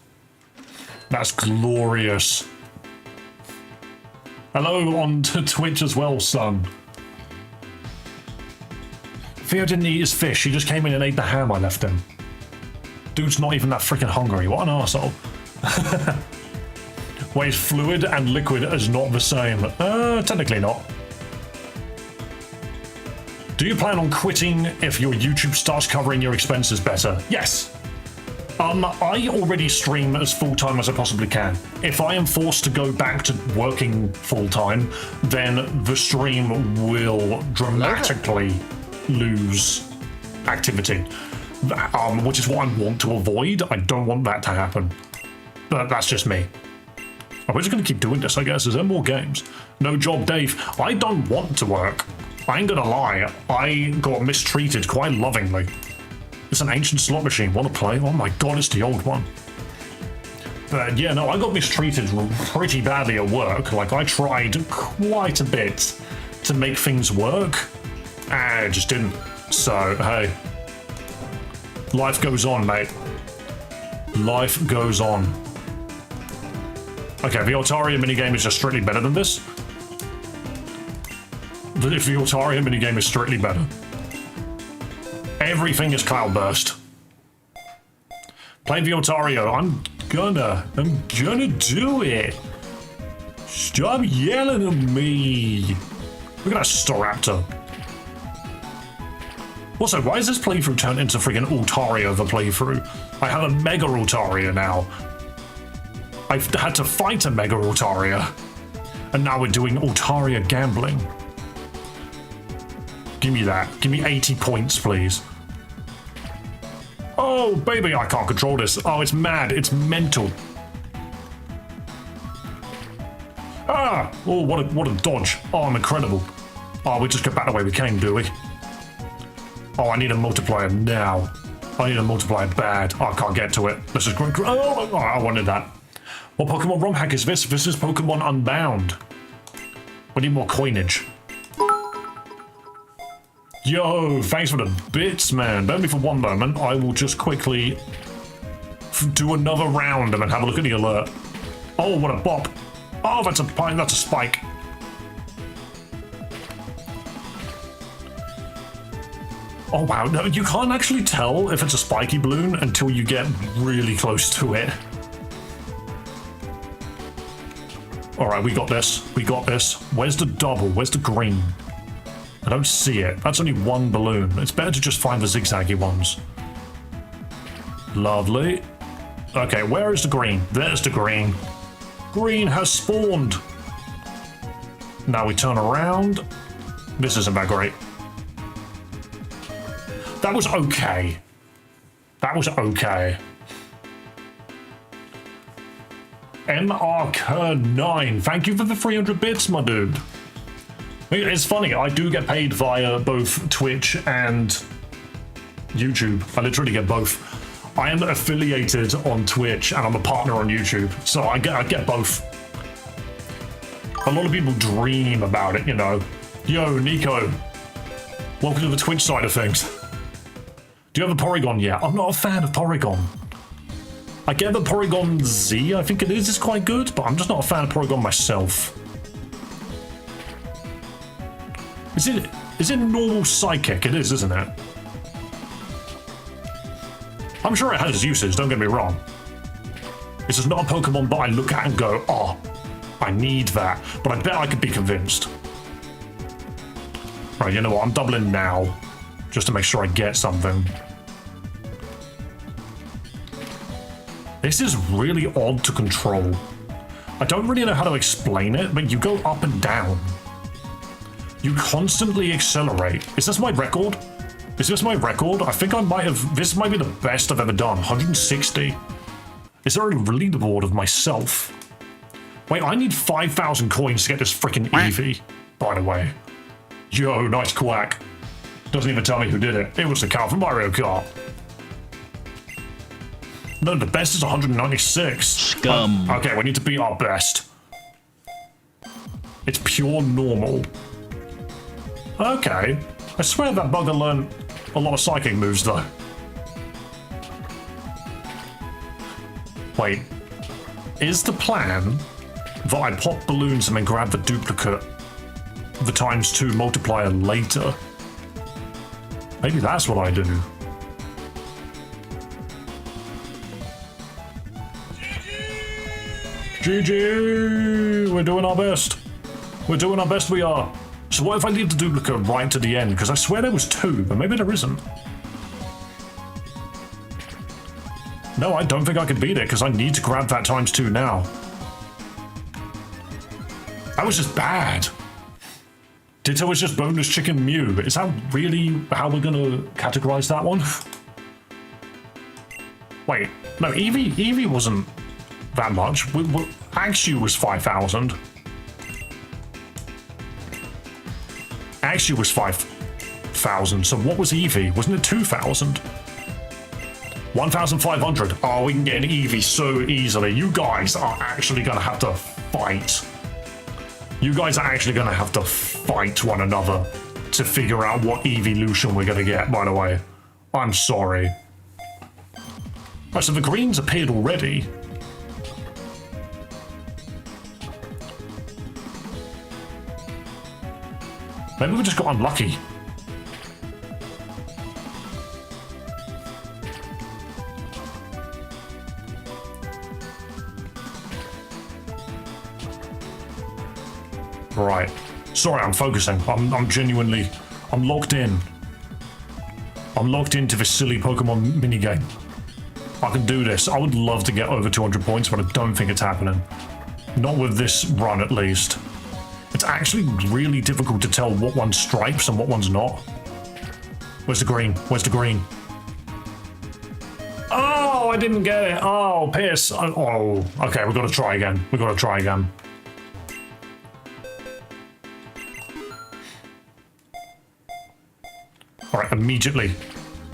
That's glorious. Hello on to Twitch as well, son. Theo didn't eat his fish. He just came in and ate the ham I left him. Dude's not even that freaking hungry. What an arsehole. Wait, fluid and liquid is not the same. Technically not. Do you plan on quitting if your YouTube starts covering your expenses better? Yes. I already stream as full-time as I possibly can. If I am forced to go back to working full-time, then the stream will dramatically lose activity, which is what I want to avoid. I don't want that to happen, but that's just me. We're just going to keep doing this, I guess. Is there more games? No job, Dave. I don't want to work. I ain't gonna lie. I got mistreated quite lovingly. It's an ancient slot machine. Want to play? Oh my god, it's the old one. But yeah, no, I got mistreated pretty badly at work. Like, I tried quite a bit to make things work, and it just didn't. So, hey. Life goes on, mate. Life goes on. Okay, the Altaria minigame is just strictly better than this. If the Altaria minigame is strictly better. Everything is Cloudburst. Playing the Altaria, I'm gonna do it. Stop yelling at me. Look at that Staraptor. Also, why is this playthrough turned into freaking Altaria the playthrough? I have a Mega Altaria now. I've had to fight a Mega Altaria. And now we're doing Altaria gambling. Give me that. Give me 80 points, please. Oh, baby, I can't control this. Oh, it's mad. It's mental. Ah! Oh, what a dodge. Oh, I'm incredible. Oh, we just get back the way we came, do we? Oh, I need a multiplier now. I need a multiplier bad. Oh, I can't get to it. Let's just... Oh, I wanted that. What Pokemon Romhack is this? This is Pokemon Unbound. We need more coinage. Yo, thanks for the bits, man. Bear with me for one moment. I will just quickly do another round and then have a look at the alert. Oh, what a bop. Oh, that's a spike. Oh, wow. No, you can't actually tell if it's a spiky balloon until you get really close to it. All right, we got this. We got this. Where's the double? Where's the green? I don't see it. That's only one balloon. It's better to just find the zigzaggy ones. Lovely. Okay, where is the green? There's the green. Green has spawned. Now we turn around. This isn't that great. That was okay. That was okay. MRK9, thank you for the 300 bits, my dude. It's funny, I do get paid via both Twitch and YouTube. I literally get both. I am affiliated on Twitch and I'm a partner on YouTube, so I get both. A lot of people dream about it, you know. Yo, Nico, welcome to the Twitch side of things. Do you have a Porygon yet? I'm not a fan of Porygon. I get the Porygon Z, I think it is, it's quite good, but I'm just not a fan of Porygon myself. Is it normal psychic? It is, isn't it? I'm sure it has uses, don't get me wrong. This is not a Pokemon that I look at and go, oh, I need that. But I bet I could be convinced. Right, you know what, I'm doubling now. Just to make sure I get something. This is really odd to control. I don't really know how to explain it, but you go up and down. You constantly accelerate. Is this my record? Is this my record? I think I might have... This might be the best I've ever done. 160. Is there a leaderboard of myself? Wait, I need 5,000 coins to get this freaking Eevee, by the way. Yo, nice quack. Doesn't even tell me who did it. It was the cow from Mario Kart. No, the best is 196. Scum. Okay, we need to beat our best. It's pure normal. Okay. I swear that bugger learned a lot of psychic moves, though. Wait. Is the plan that I pop balloons and then grab the duplicate, the ×2 multiplier later? Maybe that's what I do. GG! We're doing our best. We're doing our best, we are. So what if I leave the duplicate right to the end? Because I swear there was 2, but maybe there isn't. No, I don't think I can beat it, because I need to grab that ×2 now. That was just bad. Ditto was just bonus chicken Mew. Is that really how we're gonna categorize that one? Wait, no, Eevee wasn't that much. Axew was 5,000. Axew was 5,000, so what was Eevee? Wasn't it 2,000? 1,500. Oh, we can get an Eevee so easily. You guys are actually gonna have to fight. You guys are actually gonna have to fight one another to figure out what evolution we're gonna get, by the way. I'm sorry. Right, so the greens appeared already. Maybe we just got unlucky. Right. Sorry, I'm focusing. I'm genuinely... I'm locked in. I'm locked into this silly Pokemon minigame. I can do this. I would love to get over 200 points, but I don't think it's happening. Not with this run, at least. It's actually really difficult to tell what one's stripes and what one's not. Where's the green? Where's the green? Oh, I didn't get it. Oh, piss. Oh, okay, we've got to try again. We've got to try again. All right, immediately.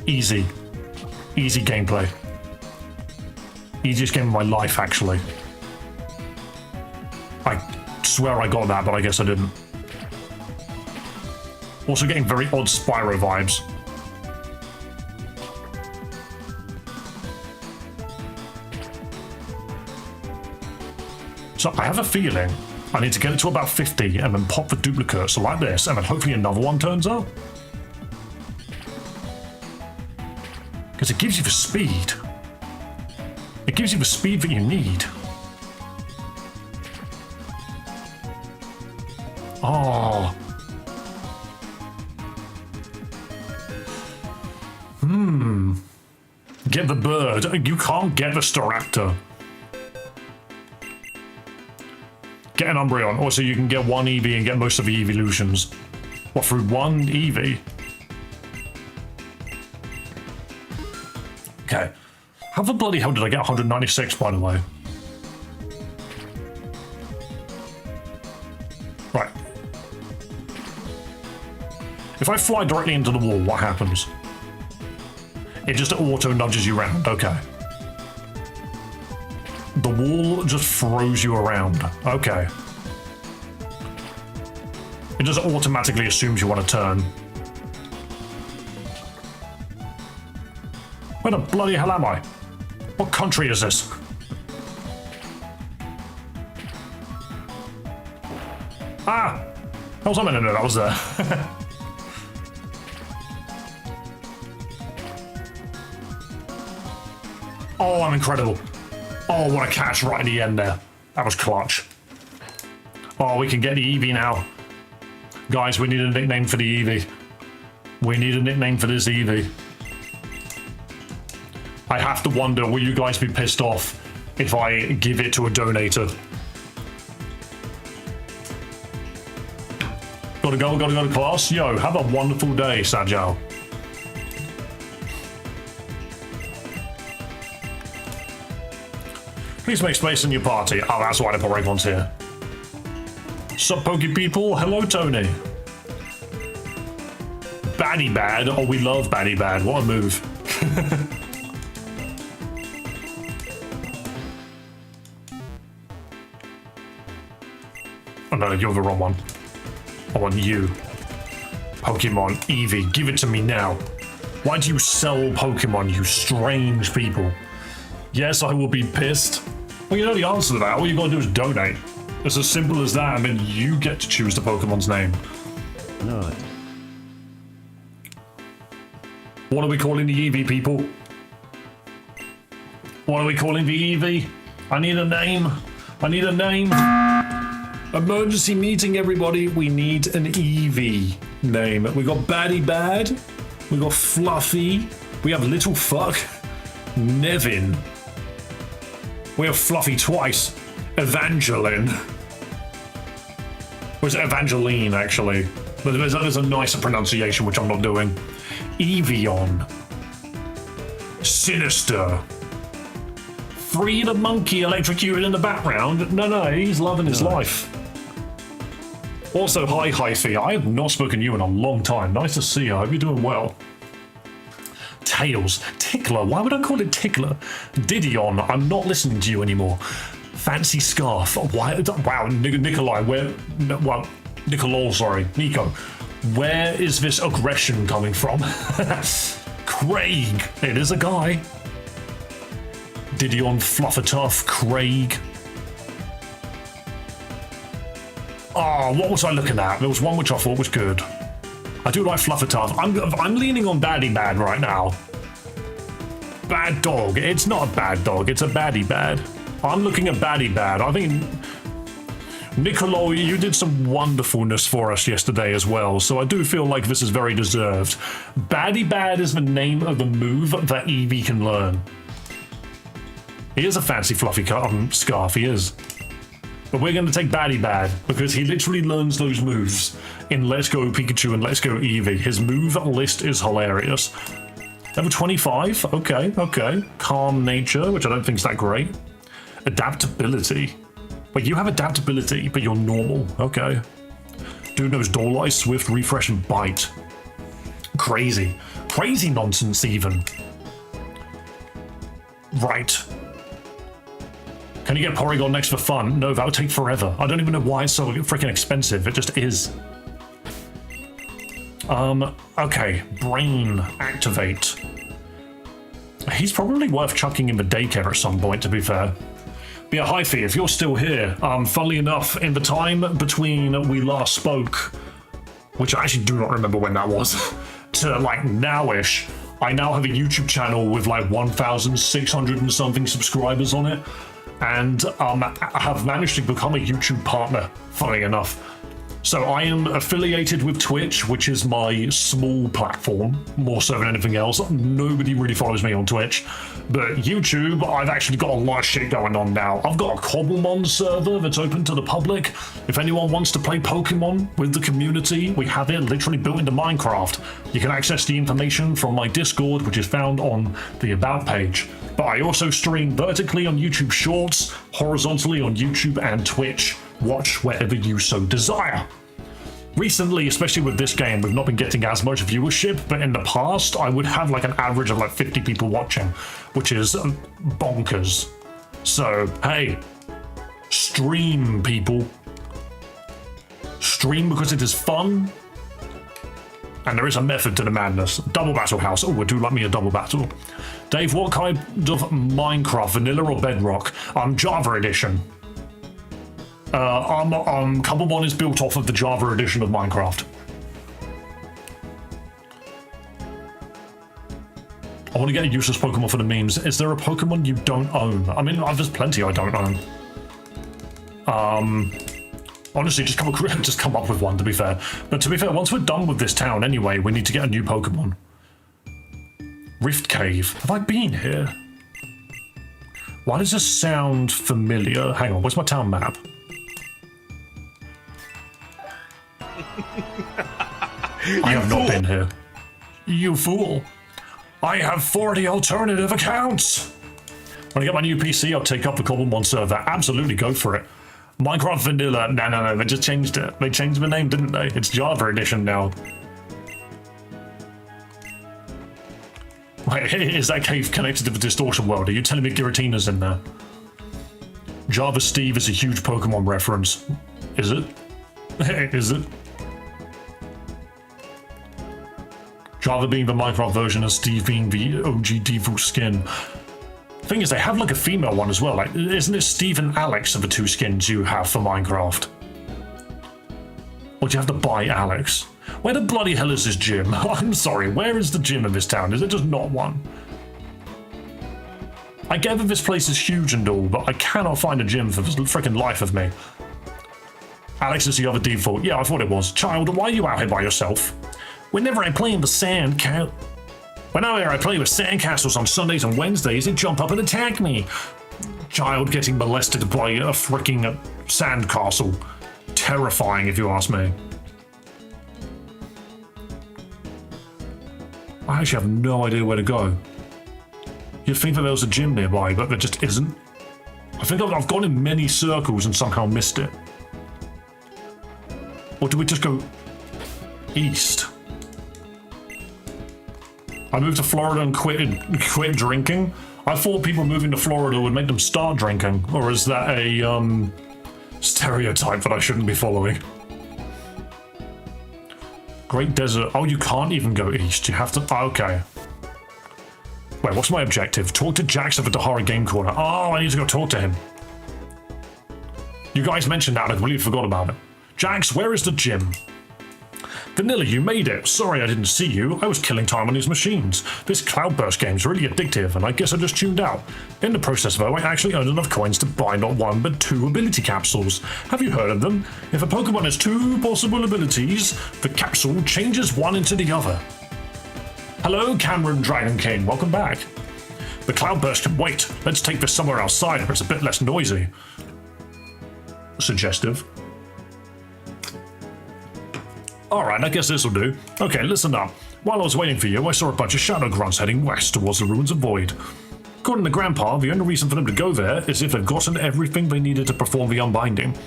Easy. Easy gameplay. Easiest game of my life, actually. I swear I got that, but I guess I didn't. Also getting very odd Spyro vibes. So I have a feeling I need to get it to about 50 and then pop the duplicate, so like this, and then hopefully another one turns up. Because it gives you the speed. It gives you the speed that you need. Oh. Get the bird. You can't get the Staraptor. Get an Umbreon. Also, you can get one Eevee and get most of the evolutions. What, through one Eevee? Okay. How the bloody hell did I get 196, by the way? Right. If I fly directly into the wall, what happens? It just auto nudges you around. Okay. The wall just throws you around. Okay. It just automatically assumes you want to turn. Where the bloody hell am I? What country is this? Ah! That was a minute ago, that was there. Oh, I'm incredible. Oh, what a catch right at the end there. That was clutch. Oh, we can get the Eevee now. Guys, we need a nickname for the Eevee. We need a nickname for this Eevee. I have to wonder, will you guys be pissed off if I give it to a donator? Gotta go to class. Yo, have a wonderful day, Sajal. Please make space in your party. Oh, that's why the Pokemon's here. Sup, Poke people? Hello, Tony. Baddie Bad. Oh, we love Baddie Bad. What a move. Oh no, you're the wrong one. I want you. Pokemon Eevee, give it to me now. Why do you sell Pokemon, you strange people? Yes, I will be pissed. Well, you know the answer to that. All you gotta do is donate. It's as simple as that, and then you get to choose the Pokemon's name. No. What are we calling the Eevee, people? What are we calling the Eevee? I need a name. I need a name. Emergency meeting, everybody. We need an Eevee name. We got Baddie Bad. We got Fluffy. We have Little Fuck. Nevin. We have Fluffy twice. Evangeline. Or is it Evangeline, actually? But there's a nicer pronunciation, which I'm not doing. Evian. Sinister. Free the monkey electrocuted in the background. No, he's loving his life. Also, hi, Hyphy. I have not spoken to you in a long time. Nice to see you. I hope you're doing well. Tails. Tickler. Why would I call it Tickler? Didion. I'm not listening to you anymore. Fancy Scarf. Why? Wow, Nikolai. Where? Well, Nicolol, sorry. Nico. Where is this aggression coming from? Craig. It is a guy. Didion Fluffertuff. Craig. Oh, what was I looking at? There was one which I thought was good. I do like Fluffertuff. I'm leaning on Baddie Bad right now. Bad dog. It's not a bad dog. It's a Baddie Bad. I'm looking at Baddie Bad. I think Niccolo, you did some wonderfulness for us yesterday as well, so I do feel like this is very deserved. Baddie Bad is the name of the move that Eevee can learn. He is a fancy fluffy scarf, he is. But we're going to take Baddie Bad, because he literally learns those moves in Let's Go Pikachu and Let's Go Eevee. His move list is hilarious. Level 25, okay. Calm Nature, which I don't think is that great. Adaptability. Wait, you have adaptability, but you're normal. Okay. Dude knows Doorlight, Swift, Refresh, and Bite. Crazy. Crazy nonsense, even. Right. Can you get Porygon next for fun? No, that would take forever. I don't even know why it's so freaking expensive. It just is. Okay. Brain Activate. He's probably worth chucking in the daycare at some point, to be fair. But yeah, Hyphy, if you're still here, funnily enough, in the time between we last spoke, which I actually do not remember when that was, to like nowish, I now have a YouTube channel with like 1,600 and something subscribers on it, and I have managed to become a YouTube partner, funnily enough. So I am affiliated with Twitch, which is my small platform, more so than anything else. Nobody really follows me on Twitch. But YouTube, I've actually got a lot of shit going on now. I've got a Cobblemon server that's open to the public. If anyone wants to play Pokemon with the community, we have it literally built into Minecraft. You can access the information from my Discord, which is found on the About page. But I also stream vertically on YouTube Shorts, horizontally on YouTube and Twitch. Watch wherever you so desire. Recently, especially with this game, we've not been getting as much viewership, but in the past, I would have like an average of like 50 people watching, which is bonkers. So, hey, stream, people. Stream because it is fun, and there is a method to the madness. Double Battle House. Oh, I do like me a double battle. Dave, what kind of Minecraft, vanilla or bedrock? Java edition. Cobblemon is built off of the Java edition of Minecraft. I want to get a useless Pokemon for the memes. Is there a Pokemon you don't own? I mean, there's plenty I don't own. Honestly, just come up with one, to be fair. But to be fair, once we're done with this town anyway, we need to get a new Pokemon. Rift Cave. Have I been here? Why does this sound familiar? Hang on, where's my town map? I have not been here. You fool. I have 40 alternative accounts. When I get my new PC, I'll take up the Cobblemon server. Absolutely, go for it. Minecraft Vanilla. No, they just changed it. They changed the name, didn't they? It's Java edition now. Wait, is that cave connected to the Distortion World? Are you telling me Giratina's in there? Java Steve is a huge Pokemon reference. Is it? Is it? Java being the Minecraft version of Steve being the OG default skin. Thing is, they have like a female one as well. Like, isn't it Steve and Alex are the two skins you have for Minecraft? Or do you have to buy Alex? Where the bloody hell is this gym? I'm sorry, where is the gym in this town? Is it just not one? I get that this place is huge and all, but I cannot find a gym for the freaking life of me. Alex is the other default. Yeah, I thought it was. Child, why are you out here by yourself? Whenever I play in the Whenever I play with sandcastles on Sundays and Wednesdays, they jump up and attack me. Child getting molested by a freaking sandcastle. Terrifying, if you ask me. I actually have no idea where to go. You'd think that there was a gym nearby, but there just isn't. I think I've gone in many circles and somehow missed it. Or do we just go east? I moved to Florida and quit drinking. I thought people moving to Florida would make them start drinking, or is that a stereotype that I shouldn't be following? Great Desert. Oh, you can't even go east. You have to. Oh, okay. Wait, what's my objective? Talk to Jax of the Dahara Game Corner. Oh, I need to go talk to him. You guys mentioned that. I completely forgot about it. Jax, where is the gym? Vanilla, you made it. Sorry I didn't see you. I was killing time on these machines. This Cloudburst game's really addictive, and I guess I just tuned out. In the process, though, I actually earned enough coins to buy not one, but 2 ability capsules. Have you heard of them? If a Pokemon has 2 possible abilities, the capsule changes one into the other. Hello, Cameron Dragon King. Welcome back. The Cloudburst can wait. Let's take this somewhere outside where it's a bit less noisy. Suggestive. Alright, I guess this'll do. Okay, listen up. While I was waiting for you, I saw a bunch of shadow grunts heading west towards the ruins of Void. According to Grandpa, the only reason for them to go there is if they've gotten everything they needed to perform the Unbinding.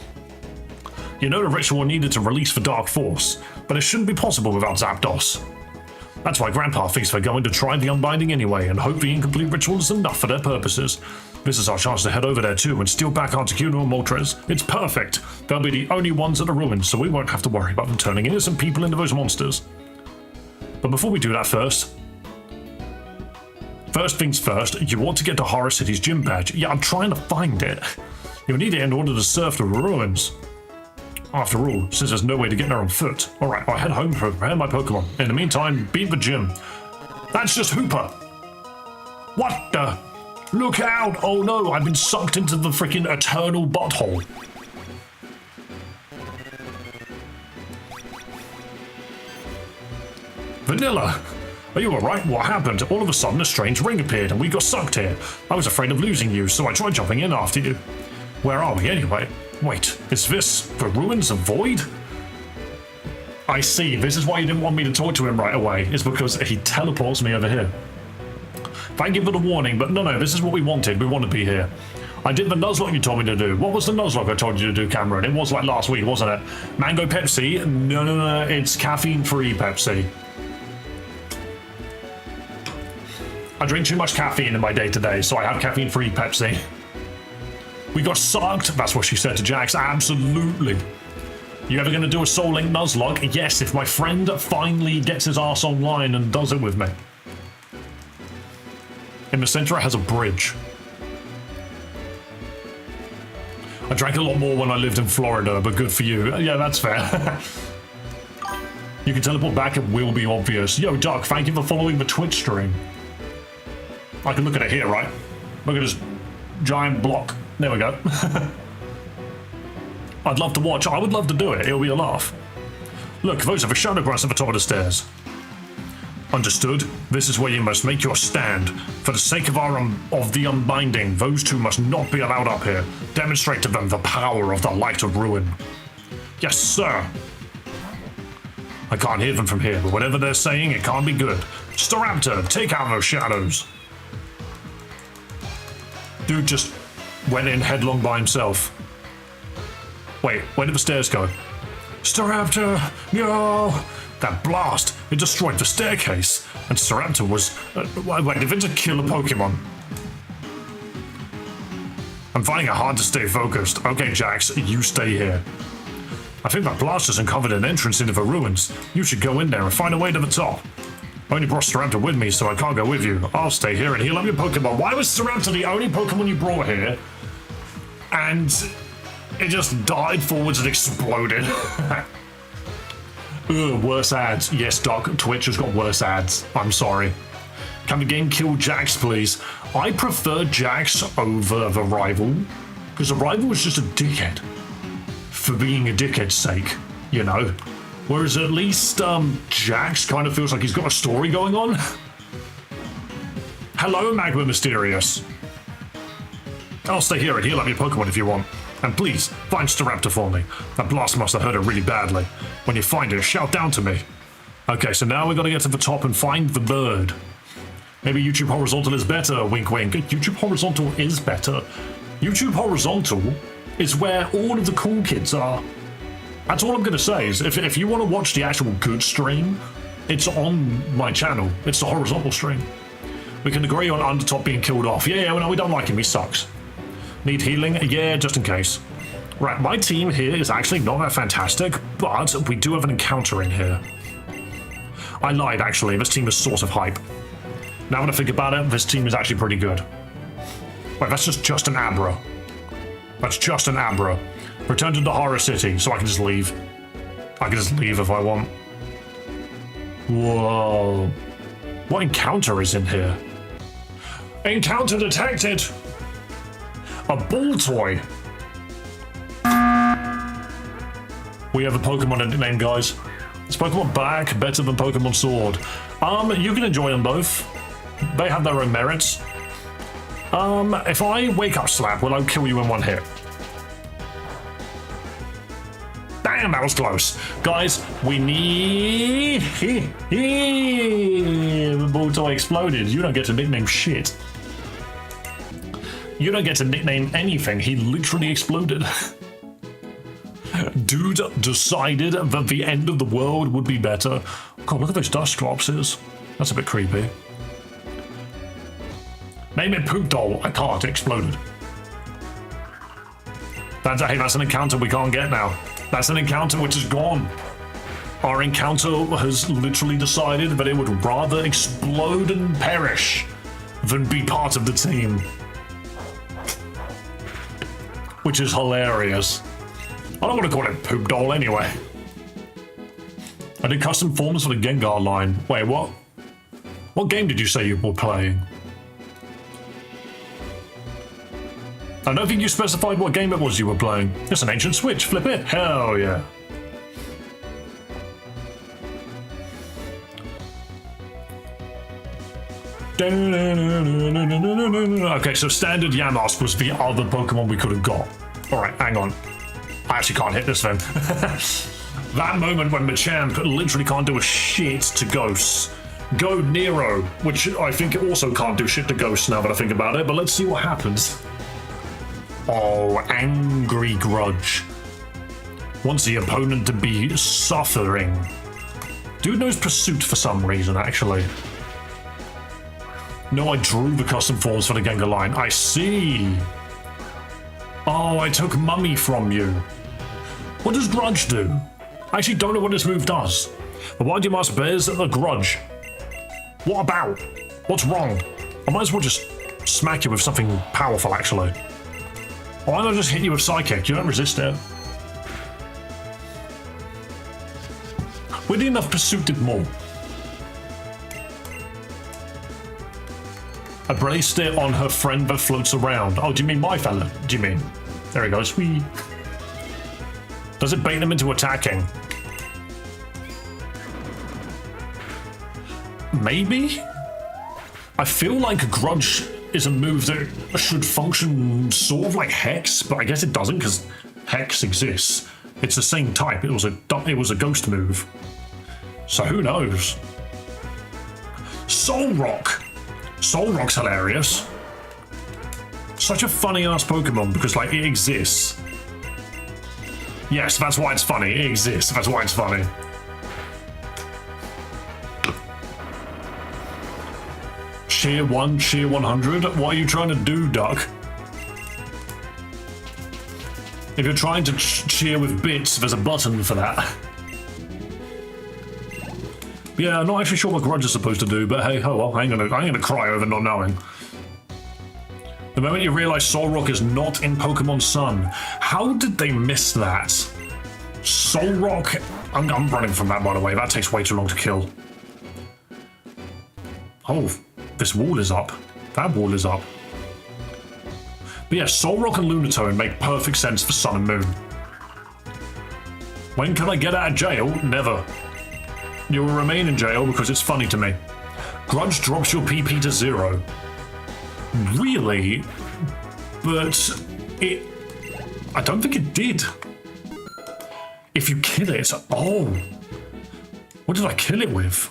You know the ritual needed to release the Dark Force, but it shouldn't be possible without Zapdos. That's why Grandpa thinks they're going to try the Unbinding anyway, and hope the incomplete ritual is enough for their purposes. This is our chance to head over there too and steal back Articuno and Moltres. It's perfect. They'll be the only ones at the ruins, so we won't have to worry about them turning innocent people into those monsters. But before we do that first things first, you want to get to Horror City's gym badge. Yeah, I'm trying to find it. You'll need it in order to surf the ruins. After all, since there's no way to get there on foot. Alright, I'll head home to prepare my Pokemon. In the meantime, beat the gym. That's just Hooper. What the? Look out! Oh no, I've been sucked into the freaking eternal butthole. Vanilla! Are you alright? What happened? All of a sudden a strange ring appeared and we got sucked here. I was afraid of losing you, so I tried jumping in after you. Where are we anyway? Wait, is this the ruins of Void? I see, this is why you didn't want me to talk to him right away. It's because he teleports me over here. Thank you for the warning, but no, this is what we wanted. We want to be here. I did the Nuzlocke you told me to do. What was the Nuzlocke I told you to do, Cameron? It was like last week, wasn't it? Mango Pepsi? No, it's caffeine-free Pepsi. I drink too much caffeine in my day-to-day, so I have caffeine-free Pepsi. We got sucked. That's what she said to Jax. Absolutely. You ever going to do a Soul Link Nuzlocke? Yes, if my friend finally gets his ass online and does it with me. In the center, it has a bridge. I drank a lot more when I lived in Florida, but good for you. Yeah, that's fair. You can teleport back, it will be obvious. Yo, Duck, thank you for following the Twitch stream. I can look at it here, right? Look at this giant block. There we go. I'd love to watch. I would love to do it. It'll be a laugh. Look, those are the shadow grunts at the top of the stairs. Understood. This is where you must make your stand. For the sake of the Unbinding, those two must not be allowed up here. Demonstrate to them the power of the Light of Ruin. Yes, sir. I can't hear them from here, but whatever they're saying, it can't be good. Staraptor, take out those shadows. Dude just went in headlong by himself. Wait, where did the stairs go? Staraptor, no! That blast, it destroyed the staircase. And Staraptor was... wait, if it's a killer Pokemon. I'm finding it hard to stay focused. Okay, Jax, you stay here. I think that blast has uncovered an entrance into the ruins. You should go in there and find a way to the top. I only brought Staraptor with me, so I can't go with you. I'll stay here and heal up your Pokemon. Why was Staraptor the only Pokemon you brought here? And it just died forwards and exploded. Ugh, worse ads. Yes, Doc, Twitch has got worse ads. I'm sorry. Can the game kill Jax, please? I prefer Jax over the rival, because the rival is just a dickhead for being a dickhead's sake, you know? Whereas at least Jax kind of feels like he's got a story going on. Hello, Magma Mysterious. I'll stay here and heal up your Pokemon if you want. And please, find Staraptor for me. That blast must have hurt her really badly. When you find her, shout down to me. Okay, so now we've got to get to the top and find the bird. Maybe YouTube Horizontal is better, wink wink. YouTube Horizontal is better. YouTube Horizontal is where all of the cool kids are. That's all I'm going to say is if you want to watch the actual good stream, it's on my channel. It's the horizontal stream. We can agree on Undertop being killed off. Yeah, no, we don't like him. He sucks. Need healing? Yeah, just in case. Right, my team here is actually not that fantastic, but we do have an encounter in here. I lied, actually. This team is sort of hype. Now when I think about it, this team is actually pretty good. Wait, that's just an Abra. That's just an Abra. Return to the Horror City, so I can just leave. I can just leave if I want. Whoa. What encounter is in here? Encounter detected! A ball toy! We have a Pokemon name, guys. Is Pokemon Back better than Pokemon Sword? You can enjoy them both. They have their own merits. If I wake up Slap, will I kill you in one hit? Damn, that was close. Guys, we need... The ball toy exploded. You don't get to nickname shit. You don't get to nickname anything. He literally exploded. Dude decided that the end of the world would be better. God, look at those dust dropses. That's a bit creepy. Name it Poop Doll. I can't. It exploded. Hey, that's an encounter we can't get now. That's an encounter which is gone. Our encounter has literally decided that it would rather explode and perish than be part of the team. Which is hilarious. I don't want to call it Poop Doll anyway. I did custom forms for the Gengar line. Wait, what? What game did you say you were playing? I don't think you specified what game it was you were playing. It's an ancient Switch, flip it. Hell yeah. Okay, so standard Yamos was the other Pokemon we could have got. Alright, hang on. I actually can't hit this then. That moment when Machamp literally can't do a shit to Ghosts. Go Nero, which I think also can't do shit to Ghosts now that I think about it, but let's see what happens. Oh, Angry Grudge. Wants the opponent to be suffering. Dude knows Pursuit for some reason, actually. No, I drew the custom forms for the Gengar line. I see. Oh, I took Mummy from you. What does Grudge do? I actually don't know what this move does. But why do you ask Bears a Grudge? What about? What's wrong? I might as well just smack you with something powerful, actually. Why don't I just hit you with Psychic? You don't resist it. Weirdly enough, Pursuit did more. I braced it on her friend that floats around. Oh, do you mean my fella? Do you mean? There he goes. Whee. Does it bait them into attacking? Maybe? I feel like Grudge is a move that should function sort of like Hex, but I guess it doesn't because Hex exists. It's the same type. It was a ghost move. So who knows? Soul Rock. Soul Rock's hilarious. Such a funny ass Pokemon because like it exists. Yes, that's why it's funny. It exists. That's why it's funny. Cheer 1, cheer 100. What are you trying to do, Duck? If you're trying to cheer with bits, there's a button for that. Yeah, I'm not actually sure what Grudge is supposed to do, but hey, oh well, I'm gonna cry over not knowing. The moment you realize Solrock is not in Pokemon Sun, how did they miss that? Solrock, I'm running from that, by the way. That takes way too long to kill. Oh, This wall is up. That wall is up. But yeah, Solrock and Lunatone make perfect sense for Sun and Moon. When can I get out of jail? Never. You will remain in jail because it's funny to me. Grudge drops your PP to 0. Really? But it... I don't think it did. If you kill it, it's... Oh. What did I kill it with?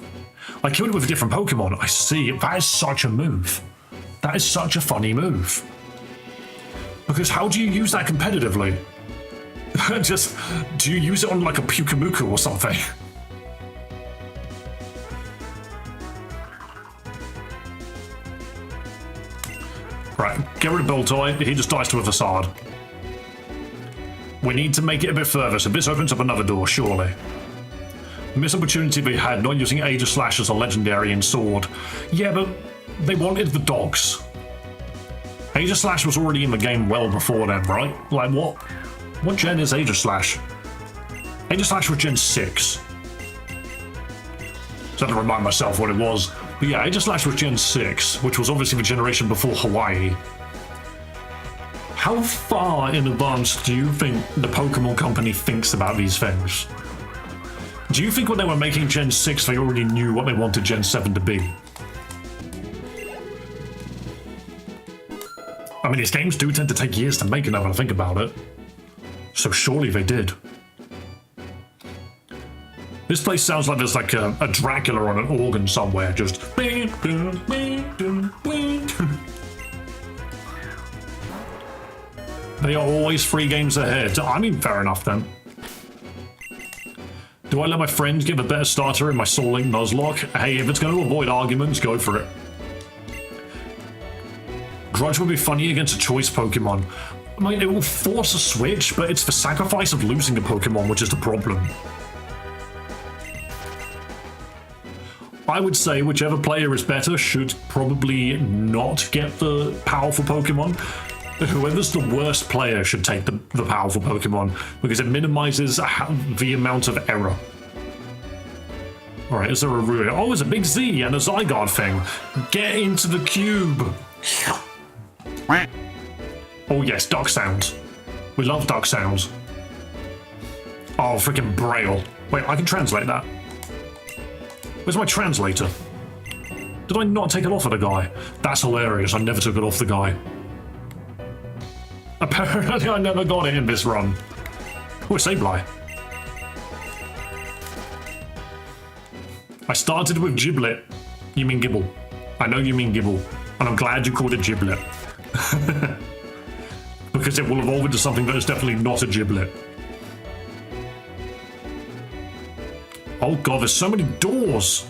I killed it with a different Pokemon. I see. That is such a move. That is such a funny move. Because how do you use that competitively? Just, do you use it on like a Pyukumuku or something? Right, get rid of Boltoy. He just dies to a facade. We need to make it a bit further, so this opens up another door, surely. Missed opportunity they had not using Aegislash as a legendary in Sword. Yeah, but they wanted the dogs. Aegislash was already in the game well before then, right? Like, what? What gen is Aegislash? Aegislash was gen 6. So I had to remind myself what it was. But yeah, Aegislash was gen 6, which was obviously the generation before Hawaii. How far in advance do you think the Pokemon Company thinks about these things? Do you think when they were making Gen 6, they already knew what they wanted Gen 7 to be? I mean, these games do tend to take years to make, now that I think about it. So surely they did. This place sounds like there's like a Dracula on an organ somewhere, just... They are always 3 games ahead. I mean, fair enough then. Do I let my friends give a better starter in my Soul Link Nuzlocke? Hey, if it's going to avoid arguments, go for it. Grudge would be funny against a choice Pokemon. I mean, it will force a switch, but it's the sacrifice of losing a Pokemon which is the problem. I would say whichever player is better should probably not get the powerful Pokemon. Whoever's the worst player should take the powerful Pokemon, because it minimizes the amount of error. Alright, is there a ruin? Oh, there's a big Z and a Zygarde thing. Get into the cube! Oh yes, duck sounds. We love duck sounds. Oh, freaking Braille. Wait, I can translate that. Where's my translator? Did I not take it off of the guy? That's hilarious, I never took it off the guy. Apparently I never got it in this run. Oh, it's Sableye. I started with Giblet. You mean Gibble. I know you mean Gibble. And I'm glad you called it Giblet. Because it will evolve into something that is definitely not a Giblet. Oh god, there's so many doors.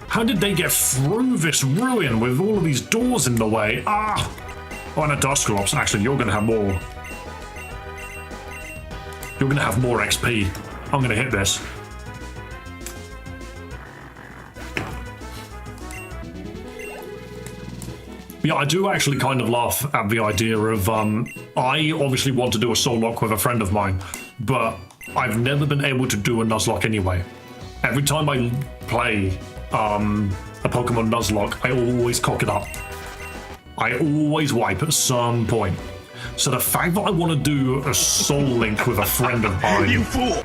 How did they get through this ruin with all of these doors in the way? Ah! Oh, and a Dusclops. Actually, you're going to have more. You're going to have more XP. I'm going to hit this. Yeah, I do actually kind of laugh at the idea of, I obviously want to do a soul lock with a friend of mine, but I've never been able to do a Nuzlocke anyway. Every time I play a Pokemon Nuzlocke, I always cock it up. I always wipe at some point. So the fact that I want to do a soul link with a friend of mine... You fool!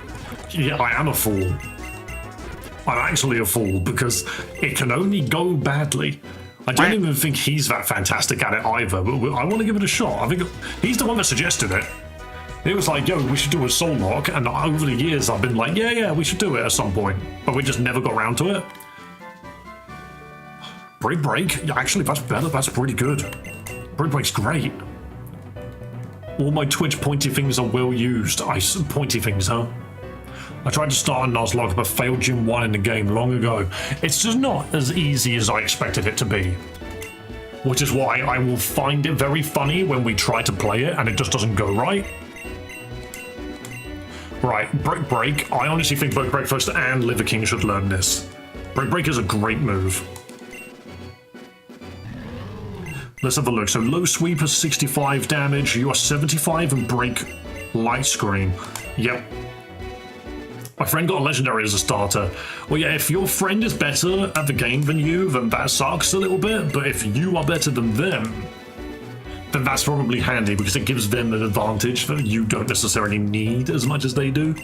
Yeah, I am a fool. I'm actually a fool because it can only go badly. I don't even think he's that fantastic at it either, but I want to give it a shot. I think he's the one that suggested it. It was like, yo, we should do a soul lock, and over the years I've been like, yeah, we should do it at some point, but we just never got around to it. Break? Yeah, actually, that's better. That's pretty good. Break's great. All my Twitch pointy things are well used. Pointy things, huh? I tried to start a Nuzlocke, but failed Gym 1 in the game long ago. It's just not as easy as I expected it to be. Which is why I will find it very funny when we try to play it and it just doesn't go right. Right, Break. I honestly think both Breakfast and Liver King should learn this. Break is a great move. Let's have a look. So low sweep is 65 damage, you are 75 and break light screen. Yep. My friend got a legendary as a starter. Well, yeah, if your friend is better at the game than you, then that sucks a little bit. But if you are better than them, then that's probably handy because it gives them an advantage that you don't necessarily need as much as they do.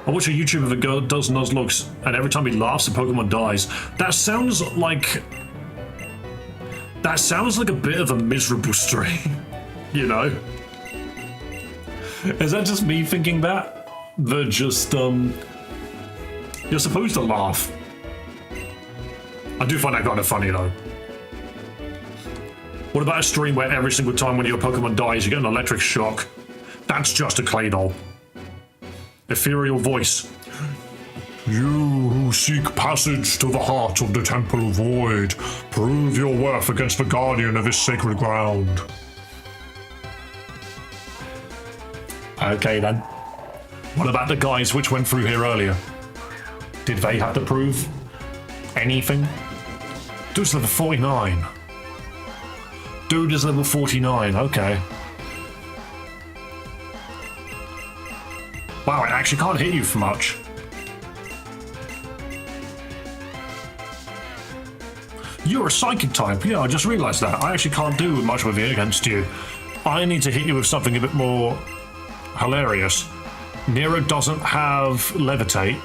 I watch a YouTuber that does Nuzlogs, and every time he laughs, a Pokemon dies. That sounds like a bit of a miserable stream, you know? Is that just me thinking that? That just, you're supposed to laugh. I do find that kind of funny, though. What about a stream where every single time when your Pokemon dies, you get an electric shock? That's just a Claydol. Ethereal voice. You who seek passage to the heart of the Temple Void, prove your worth against the guardian of this sacred ground. Okay then. What about the guys which went through here earlier? Did they have to prove anything? Dude's level 49. Dude is level 49, okay. Wow, it actually can't hit you for much. You're a psychic type. Yeah, I just realized that. I actually can't do much with it against you. I need to hit you with something a bit more hilarious. Nero doesn't have levitate.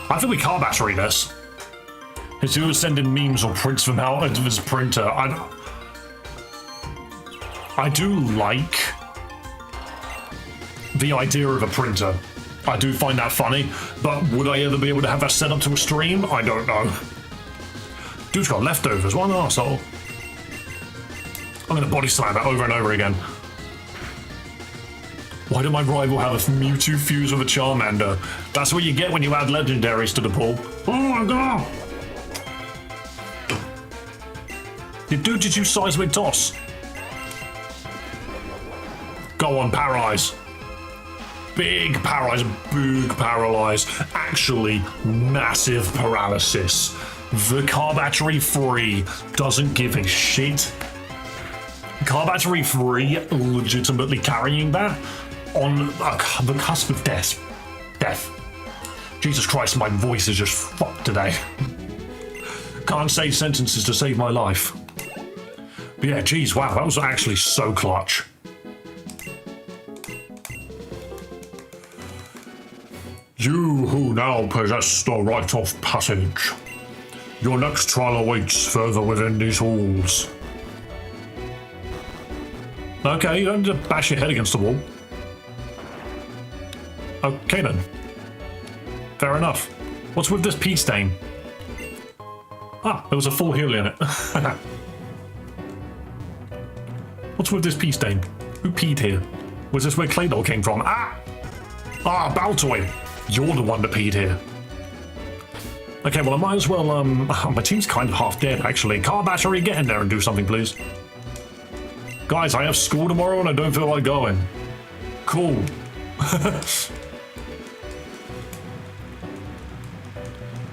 I think we car battery this. If he was sending memes or prints from out of his printer, I do like the idea of a printer. I do find that funny, but would I ever be able to have that set up to a stream? I don't know. Dude's got leftovers, what an arsehole. I'm gonna body slam it over and over again. Why did my rival have a Mewtwo fuse with a Charmander? That's what you get when you add legendaries to the pool. Oh my god! Did dude just use seismic toss? Go on, paralyze. Big paralyze, big paralyze. Actually, massive paralysis. The car battery free doesn't give a shit. Car battery free legitimately carrying that on the cusp of death. Jesus Christ, my voice is just fucked today. Can't say sentences to save my life. But yeah, geez, wow, that was actually so clutch. You who now possess the rite of passage. Your next trial awaits further within these halls. Okay, you don't have to bash your head against the wall. Okay then. Fair enough. What's with this pee stain? Ah, there was a full heal in it. What's with this pee stain? Who peed here? Was this where Claydol came from? Ah! Ah, Baltoy! You're the one that peed here. Okay, well I might as well, my team's kind of half dead actually. Car battery, get in there and do something please. Guys, I have school tomorrow and I don't feel like going. Cool.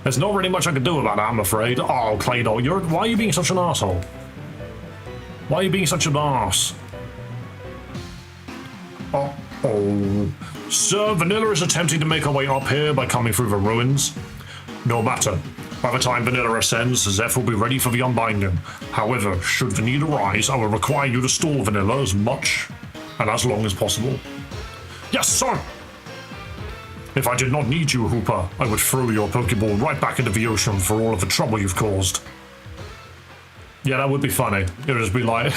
There's not really much I can do about that, I'm afraid. Oh, Claydol, why are you being such an asshole? Why are you being such an ass? Uh-oh. Sir, Vanilla is attempting to make her way up here by coming through the ruins. No matter. By the time Vanilla ascends, Zeph will be ready for the unbinding. However, should the need arise, I will require you to stall Vanilla as much and as long as possible. Yes, sir! If I did not need you, Hooper, I would throw your Pokeball right back into the ocean for all of the trouble you've caused. Yeah, that would be funny. It would just be like,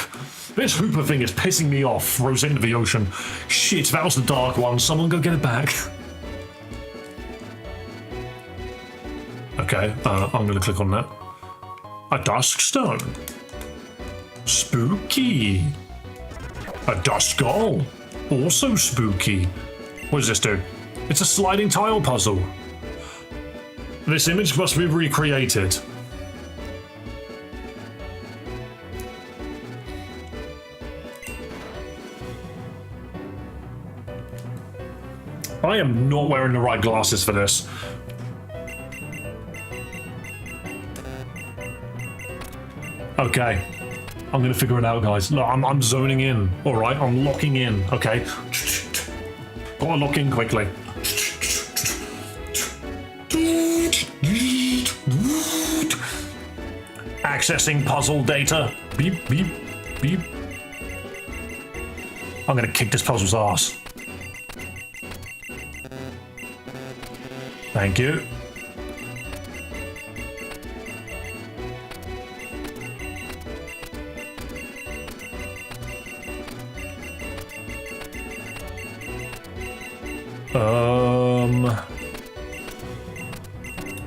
this Hooper thing is pissing me off, throws it into the ocean. Shit, that was the dark one, someone go get it back. Okay, I'm gonna click on that. A dusk stone. Spooky. A dusk skull. Also spooky. What does this do? It's a sliding tile puzzle. This image must be recreated. I am not wearing the right glasses for this. Okay, I'm gonna figure it out, guys. Look, I'm zoning in. All right, I'm locking in. Okay. Gotta lock in quickly. Accessing puzzle data. Beep, beep, beep. I'm gonna kick this puzzle's ass. Thank you.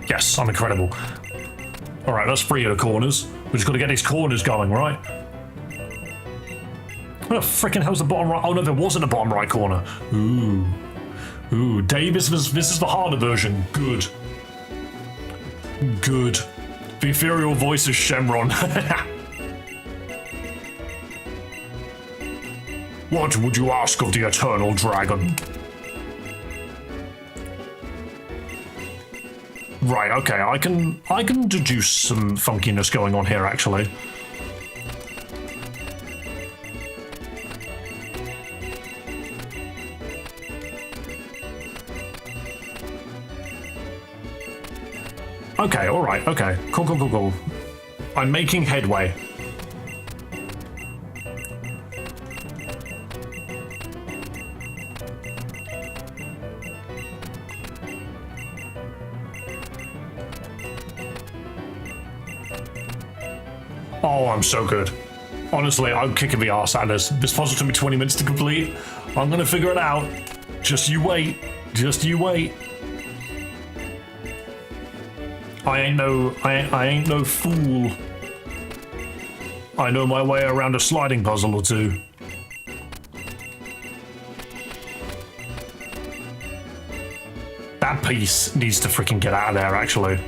Yes, I'm incredible. All right, that's 3 of the corners. We just got to get these corners going, right? Where the freaking hell's the bottom right? Oh no, there wasn't a bottom right corner. Ooh. Ooh, Dave, this is the harder version. Good. Good. The ethereal voice is Shenron. What would you ask of the eternal dragon? Right, okay, I can deduce some funkiness going on here, actually. Okay, alright, okay. Cool, cool, cool, cool. I'm making headway. Oh, I'm so good. Honestly, I'm kicking the arse at this. This puzzle took me 20 minutes to complete. I'm gonna figure it out. Just you wait. Just you wait. I ain't no fool. I know my way around a sliding puzzle or two. That piece needs to freaking get out of there, actually.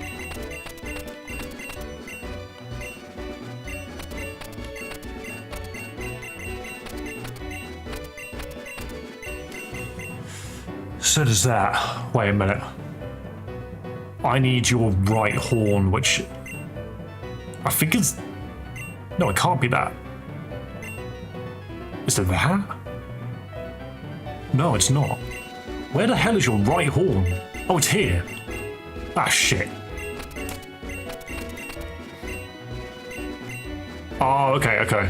So does that. Wait a minute. I need your right horn, which I think is... No, it can't be that. Is it that? No, it's not. Where the hell is your right horn? Oh, it's here. Ah, shit. Oh, okay, okay.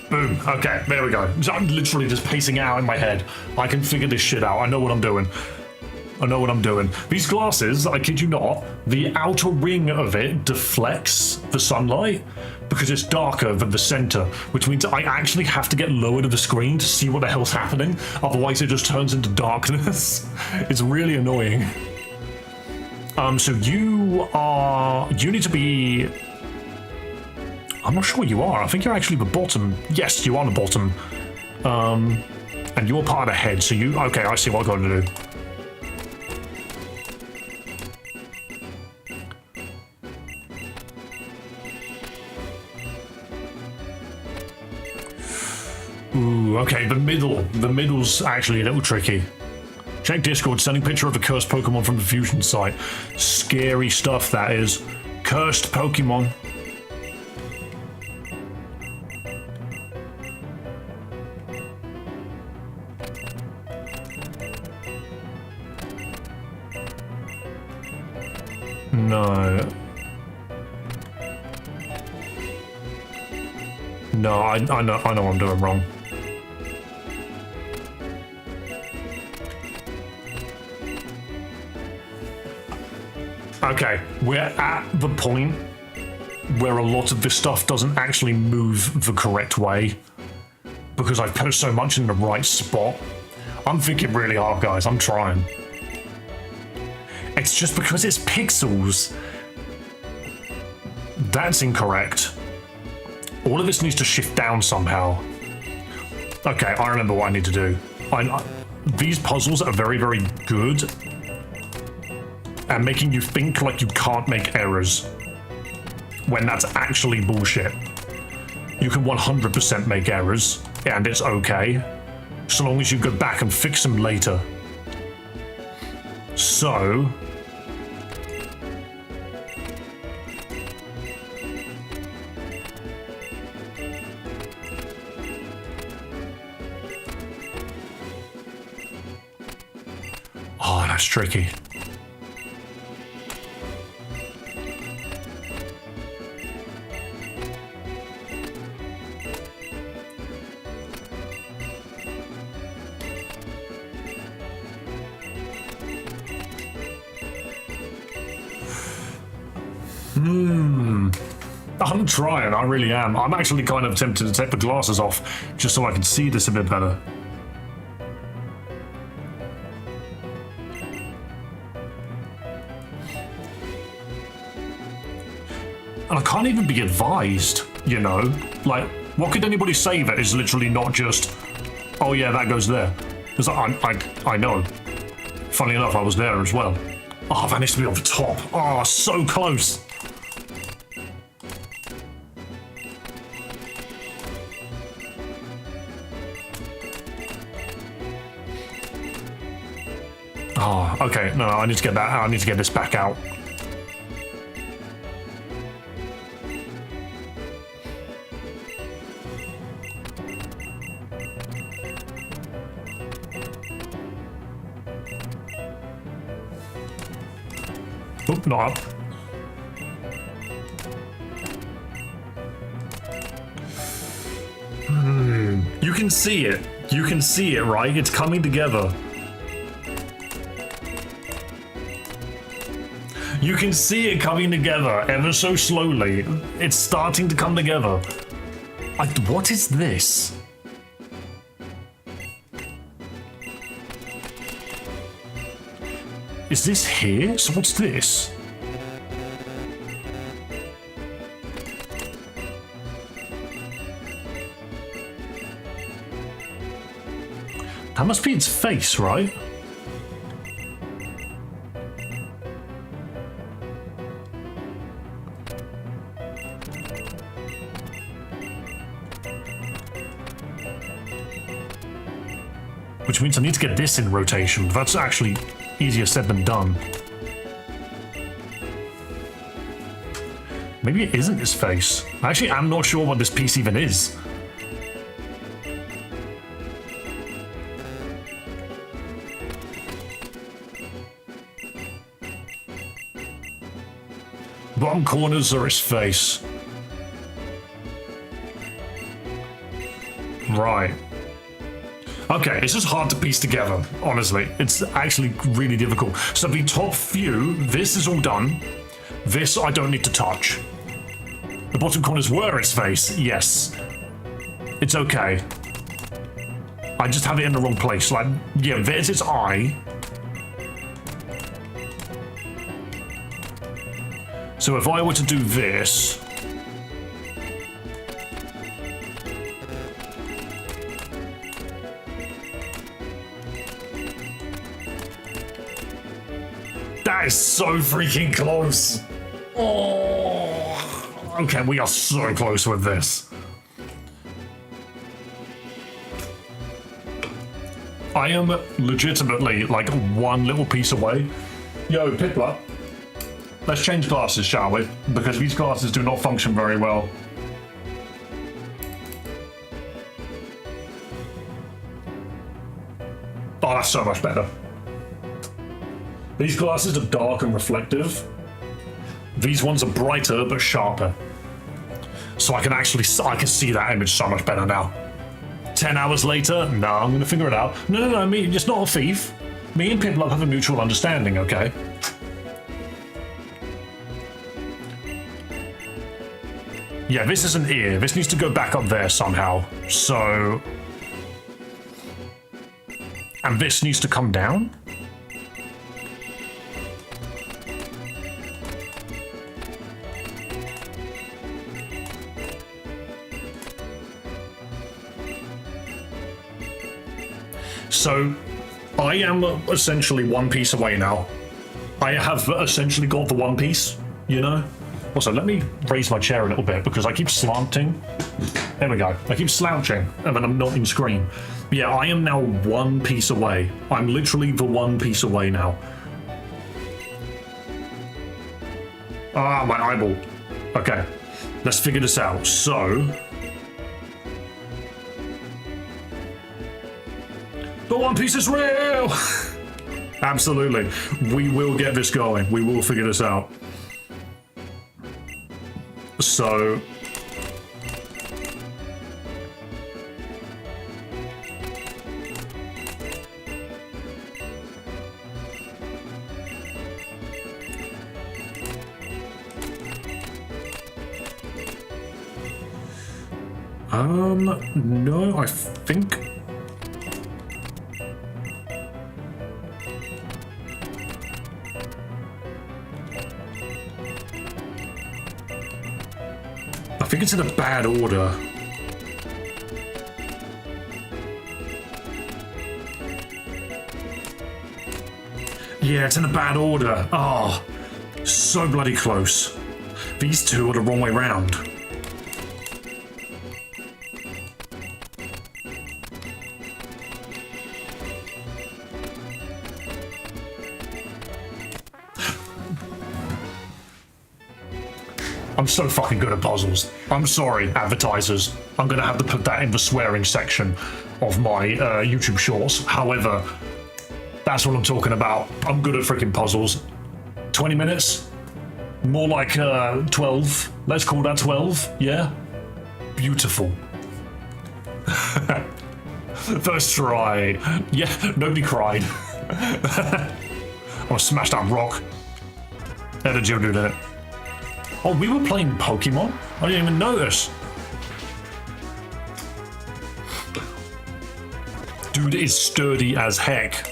Boom. Okay, there we go. I'm literally just pacing out in my head. I can figure this shit out. I know what I'm doing. I know what I'm doing. These glasses, I kid you not, the outer ring of it deflects the sunlight because it's darker than the center, which means I actually have to get lower to the screen to see what the hell's happening. Otherwise, it just turns into darkness. It's really annoying. So you need to be... I'm not sure you are. I think you're actually the bottom. Yes, you are the bottom. And you're part of the head, so you... Okay, I see what I've got to do. Ooh, okay, the middle's actually a little tricky. Check Discord, sending picture of the cursed Pokemon from the fusion site. Scary stuff, that is. Cursed Pokemon. No. No, I know I'm doing wrong. Okay, we're at the point where a lot of this stuff doesn't actually move the correct way because I've put so much in the right spot. I'm thinking really hard, guys. I'm trying. It's just because it's pixels. That's incorrect. All of this needs to shift down somehow. Okay, I remember what I need to do. These puzzles are very, very good at making you think like you can't make errors when that's actually bullshit. You can 100% make errors. and it's okay, so long as you go back and fix them later. So... Oh, that's tricky. I'm trying, I really am. I'm actually kind of tempted to take the glasses off just so I can see this a bit better. And I can't even be advised, you know? Like, what could anybody say that is literally not just, oh yeah, that goes there? Because I know. Funnily enough, I was there as well. Oh, that needs to be on the top. Oh, so close. Oh, okay. No, I need to get that. I need to get this back out. Oop, not up. You can see it. You can see it, right? It's coming together. You can see it coming together ever so slowly. It's starting to come together. What is this? Is this here? So what's this? That must be its face, right? Which means I need to get this in rotation. That's actually easier said than done. Maybe it isn't his face. Actually, I'm not sure what this piece even is. Bottom corners are his face. Right. Okay, it's just hard to piece together, honestly. It's actually really difficult. So the top few, this is all done. This I don't need to touch. The bottom corners were its face, yes. It's okay. I just have it in the wrong place. Like, yeah, there's its eye. So if I were to do this... That is so freaking close. Oh, okay, we are so close with this. I am legitimately like one little piece away. Yo, Pipla, let's change glasses, shall we? Because these glasses do not function very well. Oh, that's so much better. These glasses are dark and reflective. These ones are brighter but sharper. So I can see that image so much better now. 10 hours later, no, I'm gonna figure it out. No, me, it's not a thief. Me and Piplup have a mutual understanding, okay? Yeah, this is an ear. This needs to go back up there somehow. So... And this needs to come down? So, I am essentially one piece away now. I have essentially got the one piece, you know? Also, let me raise my chair a little bit because I keep slanting. There we go. I keep slouching and then I'm not in screen. But yeah, I am now one piece away. I'm literally the one piece away now. Ah, my eyeball. Okay, let's figure this out. So, the One Piece is real! Absolutely. We will get this going. We will figure this out. So, no, I think it's in a bad order. Yeah, it's in a bad order. Oh, so bloody close. These two are the wrong way round. I'm so fucking good at puzzles. I'm sorry, advertisers. I'm gonna have to put that in the swearing section of my YouTube shorts. However, that's what I'm talking about. I'm good at freaking puzzles. 20 minutes? More like 12. Let's call that 12, yeah? Beautiful. First try. Yeah, nobody cried. I smashed that rock. How did you do that? Oh, we were playing Pokemon? I didn't even notice. Dude is sturdy as heck.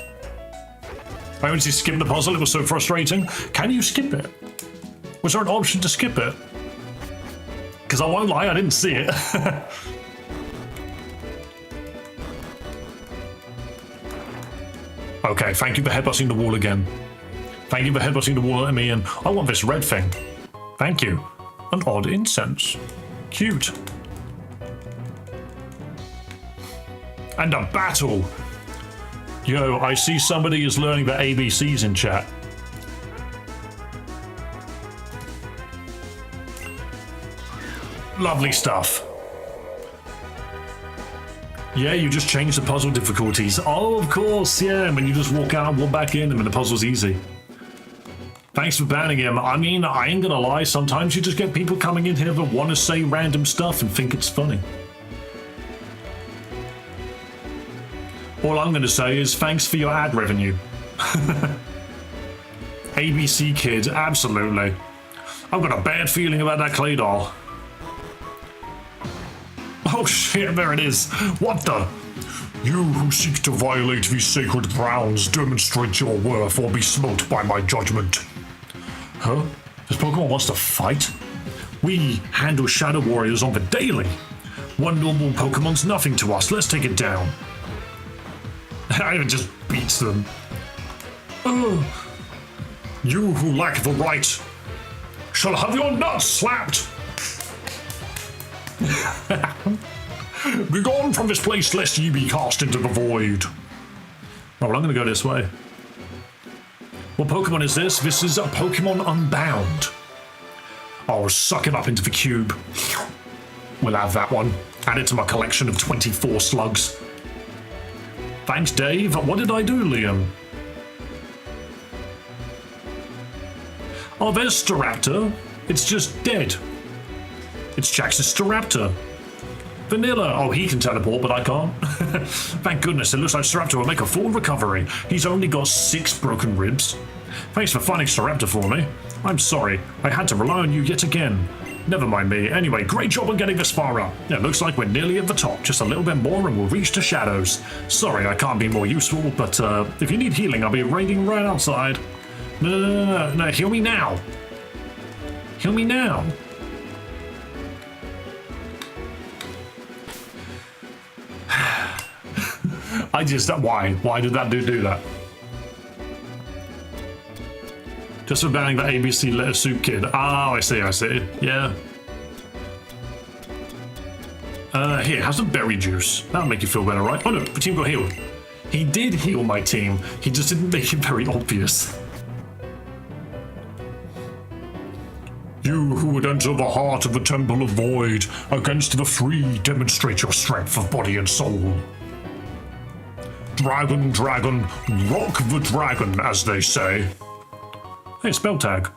I only skipped the puzzle, it was so frustrating. Can you skip it? Was there an option to skip it? Because I won't lie, I didn't see it. Okay, thank you for headbutting the wall again. Thank you for headbutting the wall at me, and I want this red thing. Thank you. An odd incense. Cute. And a battle. Yo, I see somebody is learning the ABCs in chat. Lovely stuff. Yeah, you just change the puzzle difficulties. Oh, of course, yeah. And when you just walk out and walk back in, and then the puzzle's easy. Thanks for banning him. I mean, I ain't gonna lie, sometimes you just get people coming in here that want to say random stuff and think it's funny. All I'm gonna say is thanks for your ad revenue. ABC kid, absolutely. I've got a bad feeling about that clay doll. Oh shit, there it is. What the? You who seek to violate these sacred grounds, demonstrate your worth or be smote by my judgment. Huh? This Pokemon wants to fight? We handle Shadow Warriors on the daily. One normal Pokemon's nothing to us. Let's take it down. It just beats them. Oh. You who lack the right shall have your nuts slapped. Begone from this place lest ye be cast into the void. Oh, well, I'm gonna go this way. What Pokemon is this? This is a Pokemon Unbound. I'll suck it up into the cube. We'll have that one. Add it to my collection of 24 slugs. Thanks, Dave. What did I do, Liam? Oh, there's Staraptor. It's just dead. It's Jax's Staraptor. Vanilla. Oh, he can teleport, but I can't. Thank goodness, it looks like Staraptor will make a full recovery. He's only got 6 broken ribs. Thanks for finding Staraptor for me. I'm sorry, I had to rely on you yet again. Never mind me. Anyway, great job on getting this far up. It looks like we're nearly at the top. Just a little bit more and we'll reach the shadows. Sorry, I can't be more useful, but if you need healing, I'll be waiting right outside. No, heal me now. Heal me now. Why? Why did that dude do that? Just for banning the ABC letter soup kid. Oh, I see. Yeah. Here, have some berry juice. That'll make you feel better, right? Oh no, the team got healed. He did heal my team. He just didn't make it very obvious. You who would enter the heart of the Temple of Void, against the free, demonstrate your strength of body and soul. Dragon, dragon, rock the dragon, as they say. Hey, spell tag.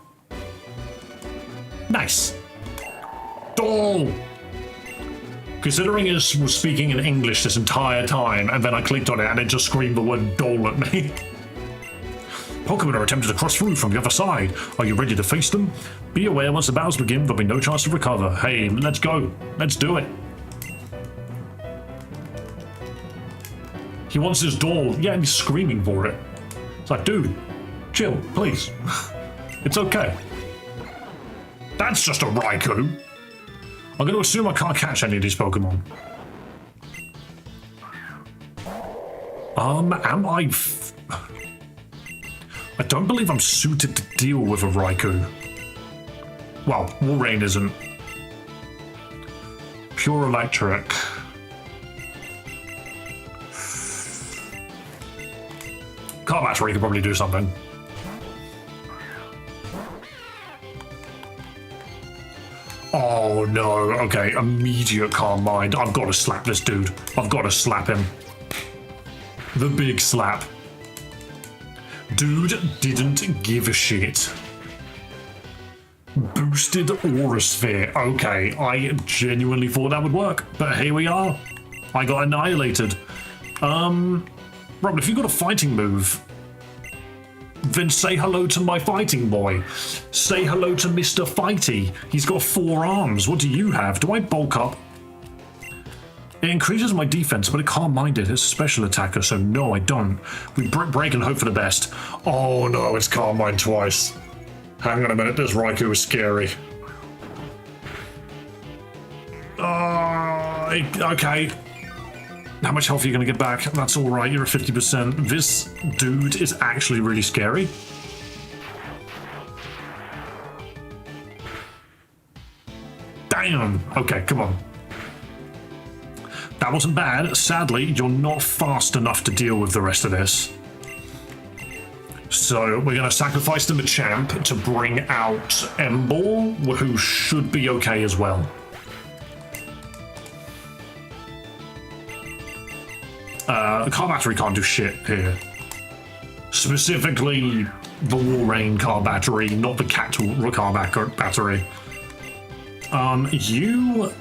Nice. Doll! Considering it was speaking in English this entire time, and then I clicked on it and it just screamed the word doll at me. Pokémon are attempting to cross through from the other side. Are you ready to face them? Be aware once the battles begin, there'll be no chance to recover. Hey, let's go. Let's do it. He wants his doll. Yeah, and he's screaming for it. It's like, dude, chill, please. It's okay. That's just a Raikou. I'm going to assume I can't catch any of these Pokemon. Am I... I don't believe I'm suited to deal with a Raikou. Well, Walrein isn't. Pure Electric. Car Battery could probably do something. Oh no, okay, immediate Calm Mind. I've got to slap this dude. I've got to slap him. The big slap. Dude didn't give a shit. Boosted Aura Sphere. Okay, I genuinely thought that would work, but here we are. I got annihilated. Robert, if you've got a fighting move, then say hello to my fighting boy. Say hello to Mr. Fighty. He's got 4 arms. What do you have? Do I bulk up? It increases my defense, but it can't mind it. It's a special attacker, so no, I don't. We break and hope for the best. Oh no, it's Calm Mind twice. Hang on a minute, this Raikou is scary. Okay. How much health are you going to get back? That's all right, you're at 50%. This dude is actually really scary. Damn. Okay, come on. That wasn't bad. Sadly, you're not fast enough to deal with the rest of this. So we're going to sacrifice the Machamp to bring out Emball, who should be okay as well. Car Battery can't do shit here. Specifically, the Walrein Car Battery, not the Cactual Car Battery. You...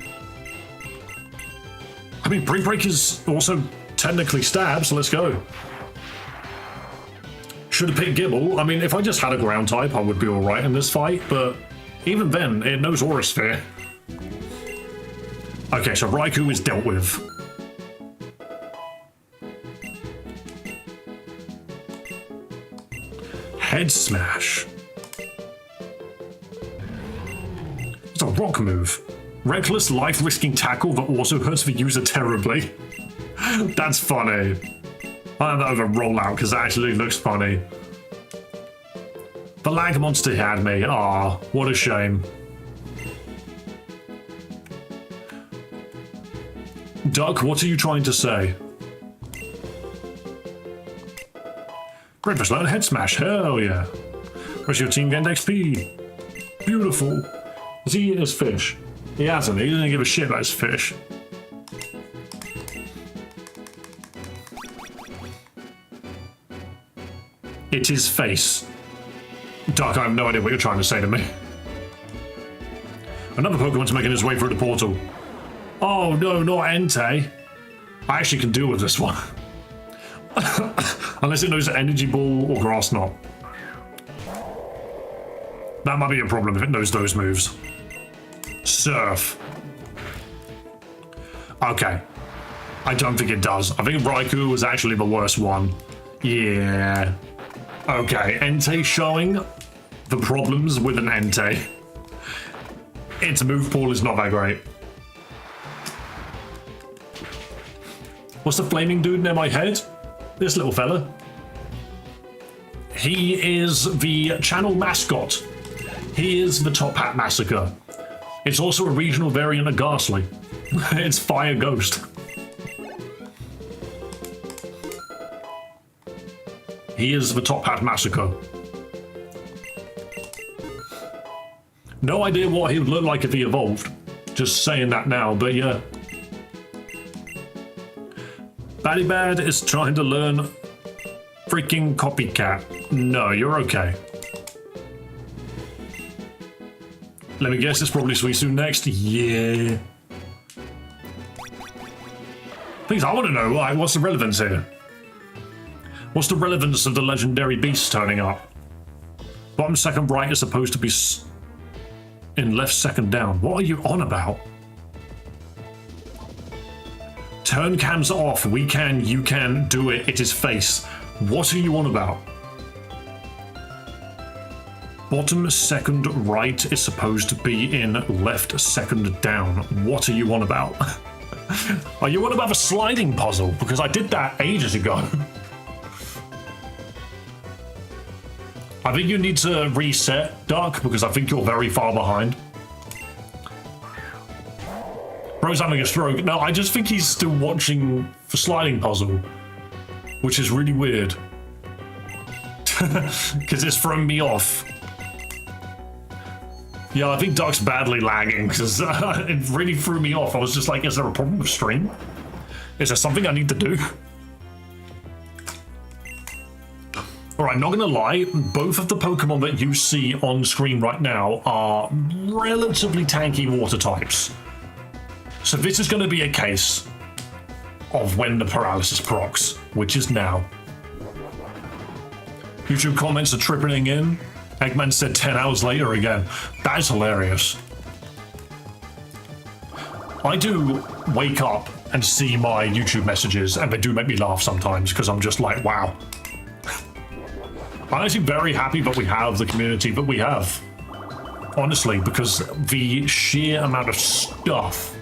I mean, Brick Break is also technically stab, so let's go. Should have picked Gibble. I mean, if I just had a ground type, I would be alright in this fight, but even then, it knows Aura Sphere. Okay, so Raikou is dealt with. Head Smash. It's a rock move. Reckless, life-risking tackle that also hurts the user terribly. That's funny. I have that over rollout because that actually looks funny. The lag monster had me. Ah, what a shame. Duck, what are you trying to say? Breakfast learn head smash. Hell yeah. Where's your team gained XP? Beautiful. Has he eaten his fish? He hasn't. He doesn't give a shit about his fish. It's his face. Duck, I have no idea what you're trying to say to me. Another Pokemon's making his way through the portal. Oh no, not Entei. I actually can deal with this one. Unless it knows Energy Ball or Grass Knot. That might be a problem if it knows those moves. Surf. Okay. I don't think it does. I think Raikou was actually the worst one. Yeah. Okay, Entei showing the problems with an Entei. Its move pool is not that great. What's the flaming dude near my head? This little fella. He is the channel mascot. He is the Top Hat Massacre. It's also a regional variant of Ghastly. It's Fire Ghost. He is the Top Hat Massacre. No idea what he would look like if he evolved. Just saying that now, but yeah. Batty Bad is trying to learn freaking copycat. No, you're okay. Let me guess, it's probably Suicune next. Yeah. Please, I want to know, like, what's the relevance here? What's the relevance of the legendary beast turning up? Bottom second right is supposed to be in left second down. What are you on about? Turn cams off. We can, you can, do it. It is face. What are you on about? Bottom second right is supposed to be in left second down. What are you on about? Are you on about a sliding puzzle? Because I did that ages ago. I think you need to reset, Duck, because I think you're very far behind. Bro's having a stroke. No, I just think he's still watching the sliding puzzle, which is really weird. Because it's throwing me off. Yeah, I think Duck's badly lagging, because it really threw me off. I was just like, is there a problem with stream? Is there something I need to do? Alright, not gonna lie, both of the Pokemon that you see on screen right now are relatively tanky water types. So this is gonna be a case of when the paralysis procs, which is now. YouTube comments are tripling in. Eggman said 10 hours later again. That is hilarious. I do wake up and see my YouTube messages, and they do make me laugh sometimes, because I'm just like, wow. I'm actually very happy that we have the community that we have. Honestly, because the sheer amount of stuff.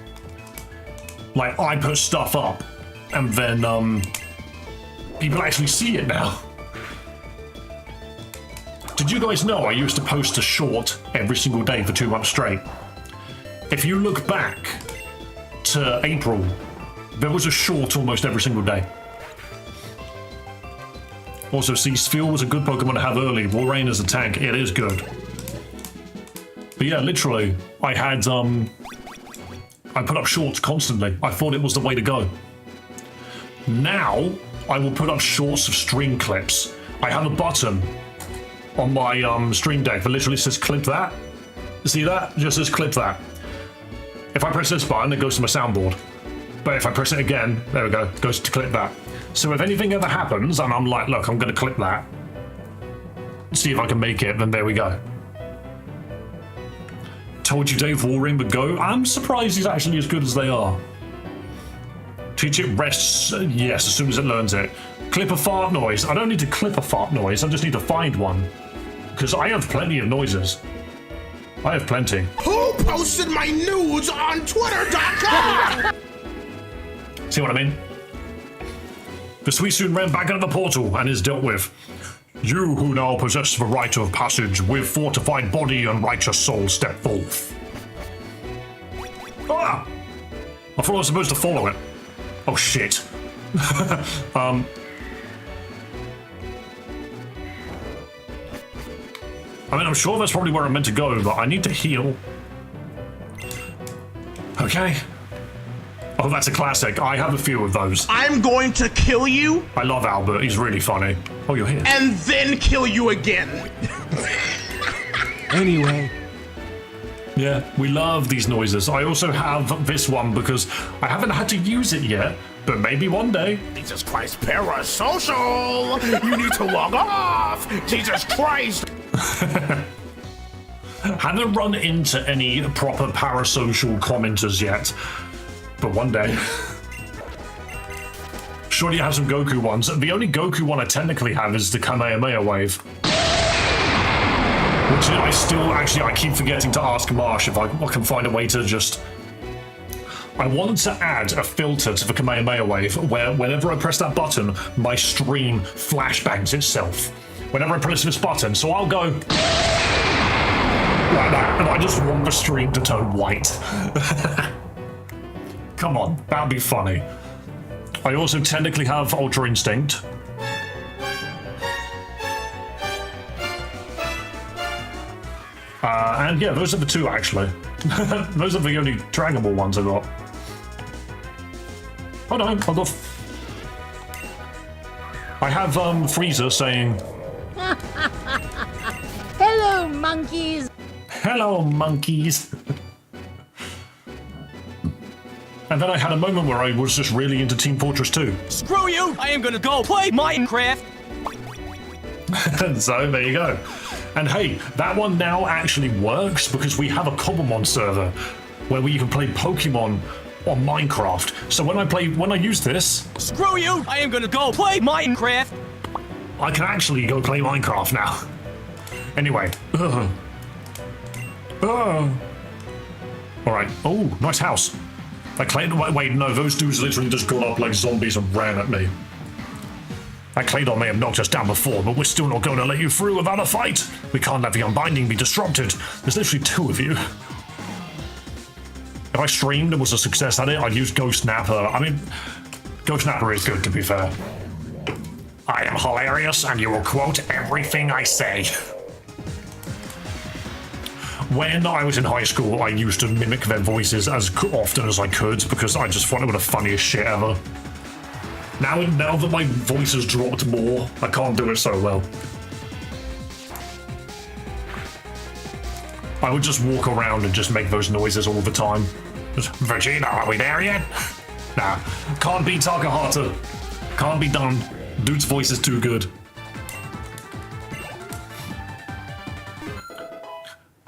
Like, I put stuff up, and then, people actually see it now. Did you guys know I used to post a short every single day for 2 months straight? If you look back to April, there was a short almost every single day. Also, see, Sphere was a good Pokemon to have early. Walrein as a tank, it is good. But yeah, literally, I had, I put up shorts constantly. I thought it was the way to go. Now, I will put up shorts of stream clips. I have a button on my stream deck that literally says clip that. See that? It just says clip that. If I press this button, it goes to my soundboard. But if I press it again, there we go, it goes to clip that. So if anything ever happens and I'm like, look, I'm gonna clip that, see if I can make it, then there we go. Told you Dave Walrein would go. I'm surprised he's actually as good as they are. Teach it rests, yes, as soon as it learns it. Clip a fart noise. I don't need to clip a fart noise, I just need to find one. Because I have plenty of noises. I have plenty. Who posted my nudes on Twitter.com? See what I mean? The Suicune ran back into the portal and is dealt with. You who now possess the rite of passage with fortified body and righteous soul step forth. Ah! I thought I was supposed to follow it. Oh shit. I mean, I'm sure that's probably where I'm meant to go, but I need to heal. Okay. Oh, that's a classic. I have a few of those. I'm going to kill you. I love Albert. He's really funny. Oh, you're here. And then kill you again. Anyway. Yeah, we love these noises. I also have this one because I haven't had to use it yet, but maybe one day. Jesus Christ, parasocial. You need to log off. Jesus Christ. Haven't run into any proper parasocial commenters yet, but one day. Sure, you have some Goku ones. The only Goku one I technically have is the Kamehameha wave. Which I still, actually, I keep forgetting to ask Marsh if I can find a way to just... I wanted to add a filter to the Kamehameha wave where whenever I press that button, my stream flashbangs itself. whenever I press this button. So I'll go like that, and I just want the stream to turn white. Come on, that'd be funny. I also technically have Ultra Instinct. And yeah, those are the two actually. Those are the only Dragon Ball ones I got. Oh no, I've got... I have Frieza saying... Hello, monkeys! Hello, monkeys! And then I had a moment where I was just really into Team Fortress 2. Screw you! I am gonna go play Minecraft! So there you go. And hey, that one now actually works because we have a Cobblemon server where you can play Pokemon on Minecraft. So when I use this... Screw you! I am gonna go play Minecraft! I can actually go play Minecraft now. Anyway. Alright. Oh, nice house. I claimed... Wait, no, those dudes literally just got up like zombies and ran at me. That Claydon may have knocked us down before, but we're still not going to let you through without a fight. We can't let the Unbinding be disrupted. There's literally two of you. If I streamed and was a success at it, I'd use Ghost Snapper. I mean, Ghost Snapper is good, to be fair. I am hilarious, and you will quote everything I say. When I was in high school, I used to mimic their voices as often as I could because I just thought it was the funniest shit ever. Now that my voice has dropped more, I can't do it so well. I would just walk around and just make those noises all the time. Just, Vegeta, are we there yet? Nah, can't be Takahata. Can't be done. Dude's voice is too good.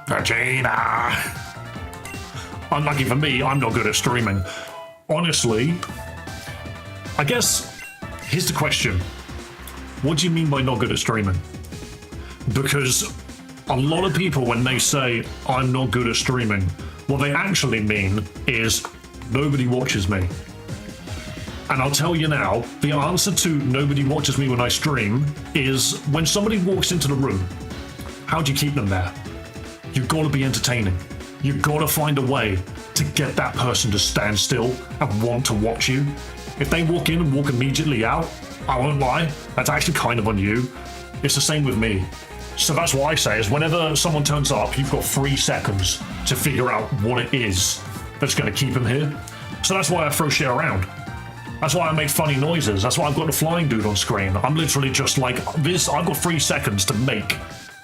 Vegeta. Unlucky for me, I'm not good at streaming. Honestly, I guess, here's the question. What do you mean by not good at streaming? Because a lot of people, when they say, I'm not good at streaming, what they actually mean is, nobody watches me. And I'll tell you now, the answer to nobody watches me when I stream is, when somebody walks into the room, how do you keep them there? You've got to be entertaining. You've got to find a way to get that person to stand still and want to watch you. If they walk in and walk immediately out, I won't lie, that's actually kind of on you. It's the same with me. So that's what I say is whenever someone turns up, you've got 3 seconds to figure out what it is that's going to keep them here. So that's why I throw shit around. That's why I make funny noises. That's why I've got the flying dude on screen. I'm literally just like this. I've got 3 seconds to make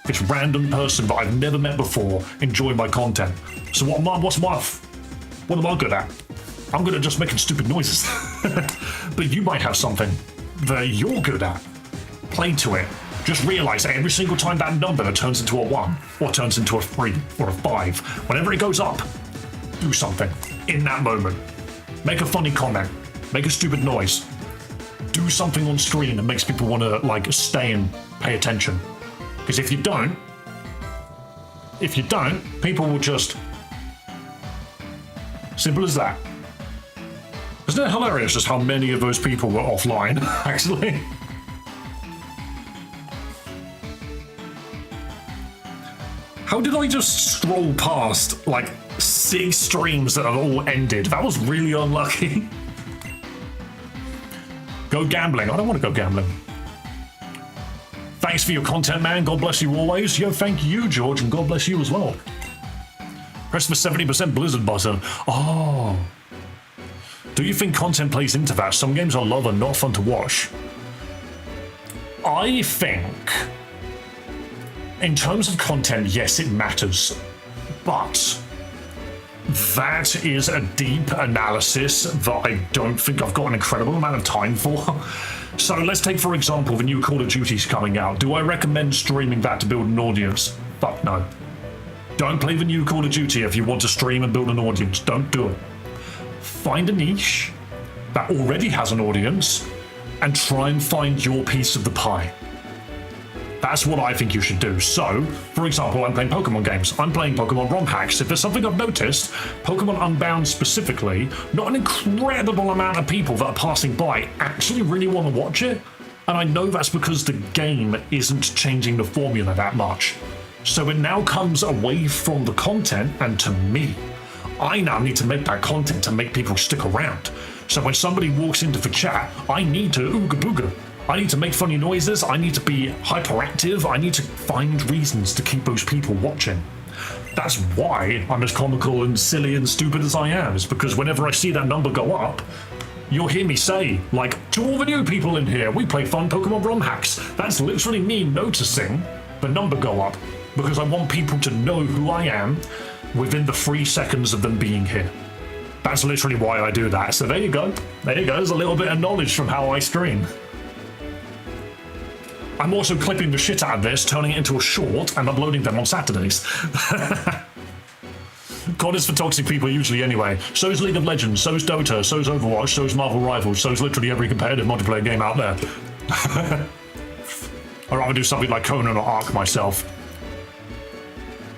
this random person that I've never met before enjoy my content. So what am I good at? I'm good at just making stupid noises. But you might have something that you're good at. Play to it. Just realize that every single time that number turns into a 1, or turns into a 3, or a 5, whenever it goes up, do something in that moment. Make a funny comment. Make a stupid noise. Do something on screen that makes people want to like stay and pay attention. Because if you don't, people will just... Simple as that. Isn't it hilarious just how many of those people were offline, actually? How did I just scroll past, like, 6 streams that have all ended? That was really unlucky. Go gambling. I don't want to go gambling. Thanks for your content, man. God bless you always. Yo, thank you, George, and God bless you as well. Press the 70% Blizzard button. Oh. Do you think content plays into that? Some games I love are not fun to watch. I think, in terms of content, yes, it matters. But that is a deep analysis that I don't think I've got an incredible amount of time for. So let's take, for example, the new Call of Duty's coming out. Do I recommend streaming that to build an audience? Fuck no. Don't play the new Call of Duty if you want to stream and build an audience. Don't do it. Find a niche that already has an audience and try and find your piece of the pie. That's what I think you should do. So, for example, I'm playing Pokemon games. I'm playing Pokemon Romhack. If there's something I've noticed, Pokemon Unbound specifically, not an incredible amount of people that are passing by actually really want to watch it. And I know that's because the game isn't changing the formula that much. So it now comes away from the content and to me. I now need to make that content to make people stick around. So when somebody walks into the chat, I need to ooga booga. I need to make funny noises. I need to be hyperactive. I need to find reasons to keep those people watching. That's why I'm as comical and silly and stupid as I am, is because whenever I see that number go up, you'll hear me say, like, to all the new people in here, we play fun Pokemon Romhacks. That's literally me noticing the number go up, because I want people to know who I am within the 3 seconds of them being here. That's literally why I do that. So there you go. There you go. There's a little bit of knowledge from how I stream. I'm also clipping the shit out of this, turning it into a short, and uploading them on Saturdays. God is for toxic people usually anyway. So is League of Legends, so is Dota, so is Overwatch, so is Marvel Rivals, so is literally every competitive multiplayer game out there. I'd rather do something like Conan or Ark myself.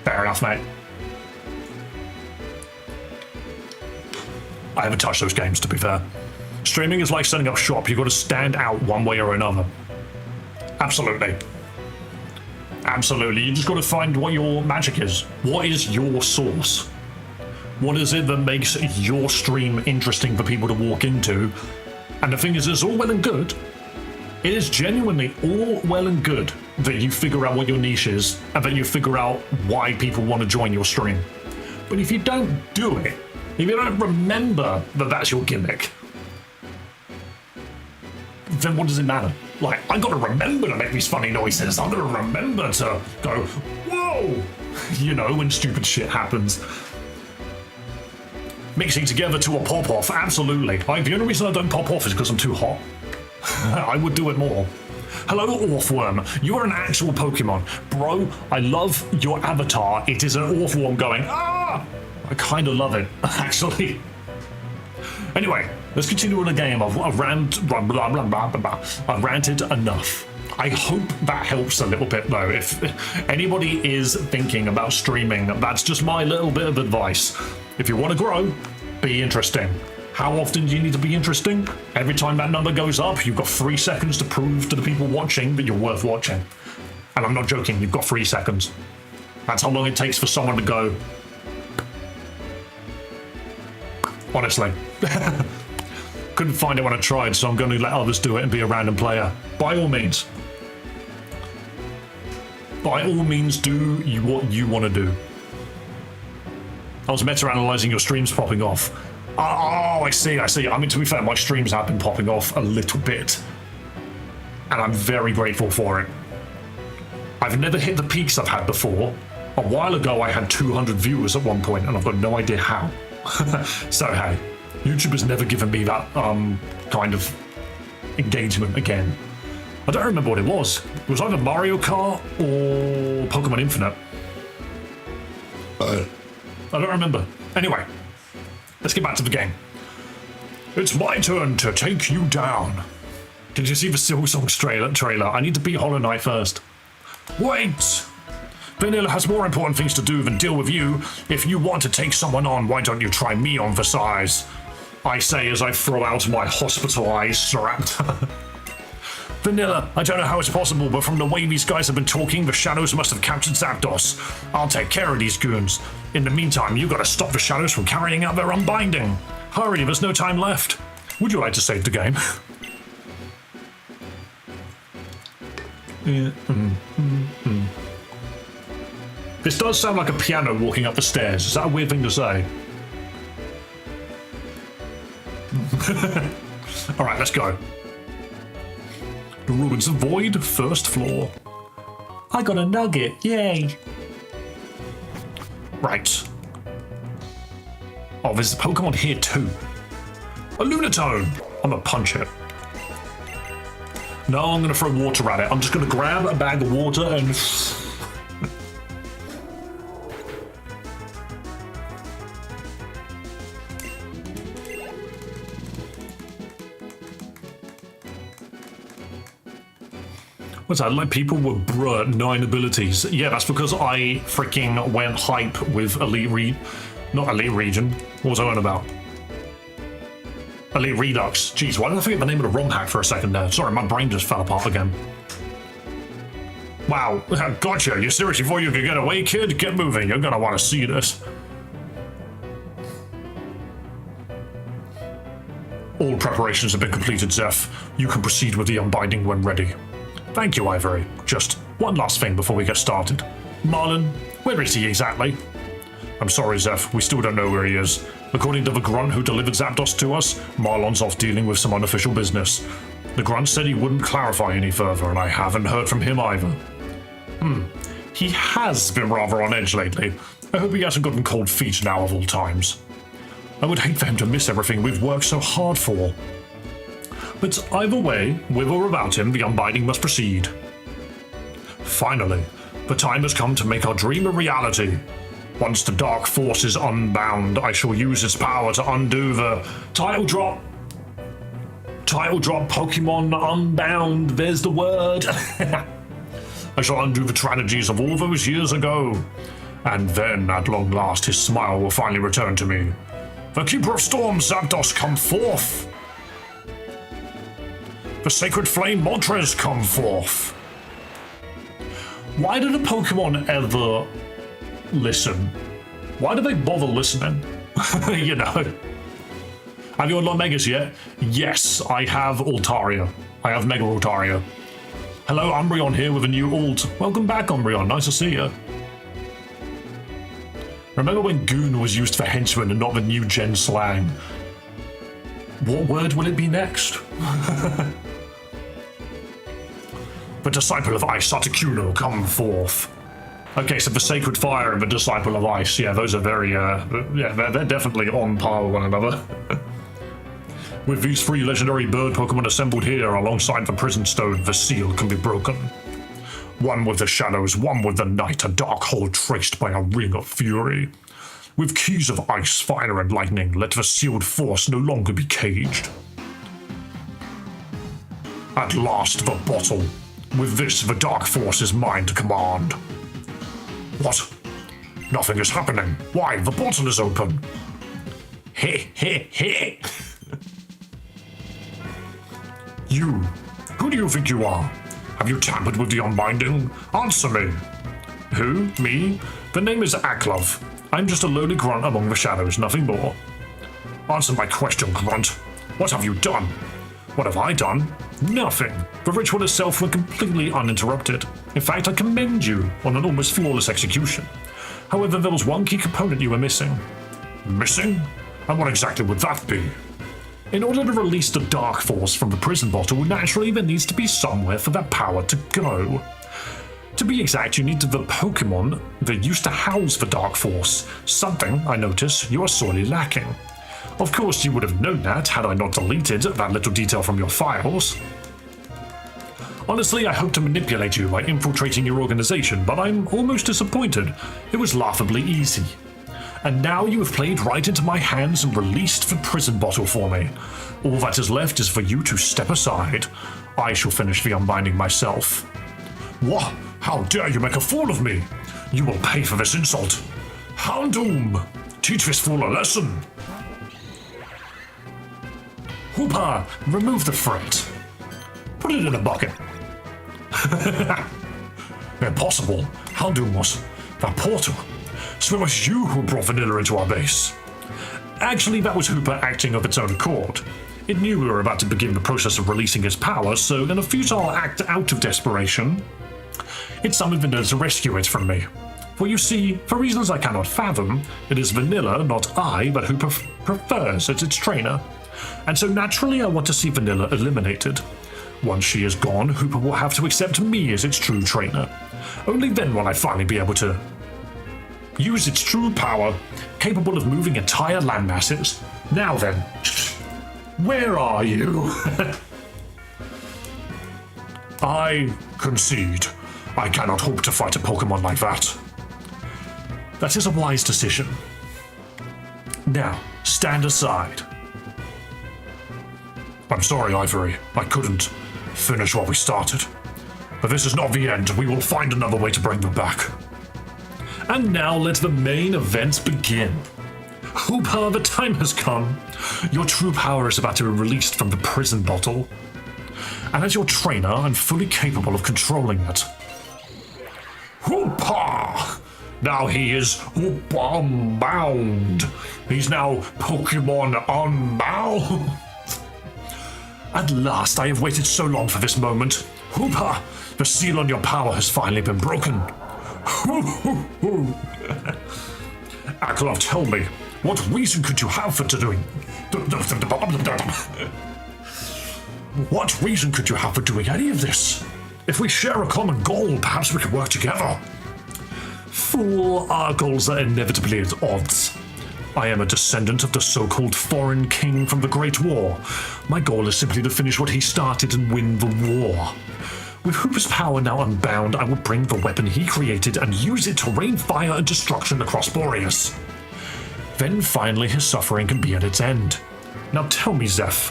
Fair enough, mate. I haven't touched those games, to be fair. Streaming is like setting up shop. You've got to stand out one way or another. Absolutely. Absolutely. You just got to find what your magic is. What is your source? What is it that makes your stream interesting for people to walk into? And the thing is, it's all well and good. It is genuinely all well and good that you figure out what your niche is and that you figure out why people want to join your stream. But if you don't do it, if you don't remember that that's your gimmick, then what does it matter? Like, I gotta remember to make these funny noises. I gotta remember to go, whoa! You know, when stupid shit happens. Mixing together to a pop-off, absolutely. The only reason I don't pop off is because I'm too hot. I would do it more. Hello, Orthworm. You are an actual Pokemon. Bro, I love your avatar. It is an Orthworm going, ah! I kind of love it, actually. Anyway, let's continue on the game. I've ranted enough. I hope that helps a little bit, though. If anybody is thinking about streaming, that's just my little bit of advice. If you want to grow, be interesting. How often do you need to be interesting? Every time that number goes up, you've got 3 seconds to prove to the people watching that you're worth watching. And I'm not joking, you've got 3 seconds. That's how long it takes for someone to go. Honestly. Couldn't find it when I tried, so I'm going to let others do it and be a random player. By all means. By all means, do what you want to do. I was meta-analyzing your streams popping off. Oh, I see. I mean, to be fair, my streams have been popping off a little bit. And I'm very grateful for it. I've never hit the peaks I've had before. A while ago, I had 200 viewers at one point, and I've got no idea how. So, hey, YouTube has never given me that kind of engagement again. I don't remember what it was. It was either Mario Kart or Pokemon Infinite. I don't remember. Anyway, let's get back to the game. It's my turn to take you down. Did you see the Silksong trailer? I need to beat Hollow Knight first. Wait! Vanilla has more important things to do than deal with you. If you want to take someone on, why don't you try me on for size? I say as I throw out my hospitalized Raptor. Vanilla, I don't know how it's possible, but from the way these guys have been talking, the Shadows must have captured Zapdos. I'll take care of these goons. In the meantime, you gotta stop the Shadows from carrying out their unbinding. Hurry, there's no time left. Would you like to save the game? This does sound like a piano walking up the stairs. Is that a weird thing to say? Alright, let's go. The Ruins of Void, first floor. I got a nugget, yay! Right. Oh, there's a Pokemon here too. A Lunatone! I'm gonna punch it. No, I'm gonna throw water at it. I'm just gonna grab a bag of water and... What's that? Like people were 9 abilities. Yeah, that's because I freaking went hype with not Elite Region. What was I on about? Elite Redux. Jeez, why did I forget the name of the Romhack for a second there? Sorry, my brain just fell apart again. Wow, gotcha. You seriously thought you could get away, kid? Get moving. You're gonna want to see this. All preparations have been completed, Zeph. You can proceed with the unbinding when ready. Thank you, Ivory. Just one last thing before we get started. Marlon, where is he exactly? I'm sorry, Zeph. We still don't know where he is. According to the grunt who delivered Zapdos to us, Marlon's off dealing with some unofficial business. The grunt said he wouldn't clarify any further, and I haven't heard from him either. He has been rather on edge lately. I hope he hasn't gotten cold feet now of all times. I would hate for him to miss everything we've worked so hard for. But either way, with or without him, the unbinding must proceed. Finally, the time has come to make our dream a reality. Once the dark force is unbound, I shall use its power to undo the title drop Pokémon Unbound. There's the word. I shall undo the tragedies of all those years ago. And then, at long last, his smile will finally return to me. The Keeper of Storms, Zapdos, come forth! The Sacred Flame, Moltres, come forth! Why do the Pokemon ever listen? Why do they bother listening? You know. Have you unlocked Megas yet? Yes, I have Altaria. I have Mega Altaria. Hello, Umbreon here with a new ult. Welcome back, Umbreon. Nice to see you. Remember when Goon was used for henchman and not the new gen slang? What word will it be next? The Disciple of Ice, Articuno, come forth. Okay, so the Sacred Fire and the Disciple of Ice, yeah, those are very, they're definitely on par with one another. With these three legendary bird Pokemon assembled here alongside the Prison Stone, the seal can be broken. One with the shadows, one with the night, a dark hole traced by a ring of fury. With keys of ice, fire, and lightning, let the sealed force no longer be caged. At last, the bottle. With this, the dark force is mine to command. What? Nothing is happening. Why? The bottle is open. He, he, he. You. Who do you think you are? Have you tampered with the unbinding? Answer me. Who? Me? The name is Aklov. I'm just a lowly grunt among the shadows, nothing more. Answer my question, grunt. What have you done? What have I done? Nothing. The ritual itself went completely uninterrupted. In fact, I commend you on an almost flawless execution. However, there was one key component you were missing. Missing? And what exactly would that be? In order to release the Dark Force from the prison bottle, naturally there needs to be somewhere for that power to go. To be exact, you need the Pokémon that used to house the Dark Force, something, I notice, you are sorely lacking. Of course, you would have known that had I not deleted that little detail from your files. Honestly, I hoped to manipulate you by infiltrating your organization, but I'm almost disappointed. It was laughably easy. And now you have played right into my hands and released the prison bottle for me. All that is left is for you to step aside. I shall finish the unbinding myself. What? How dare you make a fool of me? You will pay for this insult. Houndoom! Teach this fool a lesson. Hooper, remove the freight. Put it in a bucket. Impossible. Houndoom was that portal. So it was you who brought Vanilla into our base. Actually, that was Hooper acting of its own accord. It knew we were about to begin the process of releasing his power, so in a futile act out of desperation, it summoned Vanilla to rescue it from me. For you see, for reasons I cannot fathom, it is Vanilla, not I, that Hooper prefers as its trainer. And so naturally I want to see Vanilla eliminated. Once she is gone, Hooper will have to accept me as its true trainer. Only then will I finally be able to use its true power, capable of moving entire landmasses. Now then, where are you? I concede. I cannot hope to fight a Pokemon like that. That is a wise decision. Now, stand aside. I'm sorry, Ivory. I couldn't finish what we started. But this is not the end. We will find another way to bring them back. And now let the main event begin. Hooper, the time has come. Your true power is about to be released from the prison bottle. And as your trainer, I'm fully capable of controlling it. Hooper! Now he is UNBOUND. He's now Pokémon Unbound. At last, I have waited so long for this moment. Hooper, the seal on your power has finally been broken. Aklov, tell me, what reason could you have for doing? What reason could you have for doing any of this? If we share a common goal, perhaps we could work together. Fool, our goals are inevitably at odds. I am a descendant of the so-called foreign king from the Great War. My goal is simply to finish what he started and win the war. With Hooper's power now unbound, I will bring the weapon he created and use it to rain fire and destruction across Boreas. Then finally his suffering can be at its end. Now tell me, Zeph,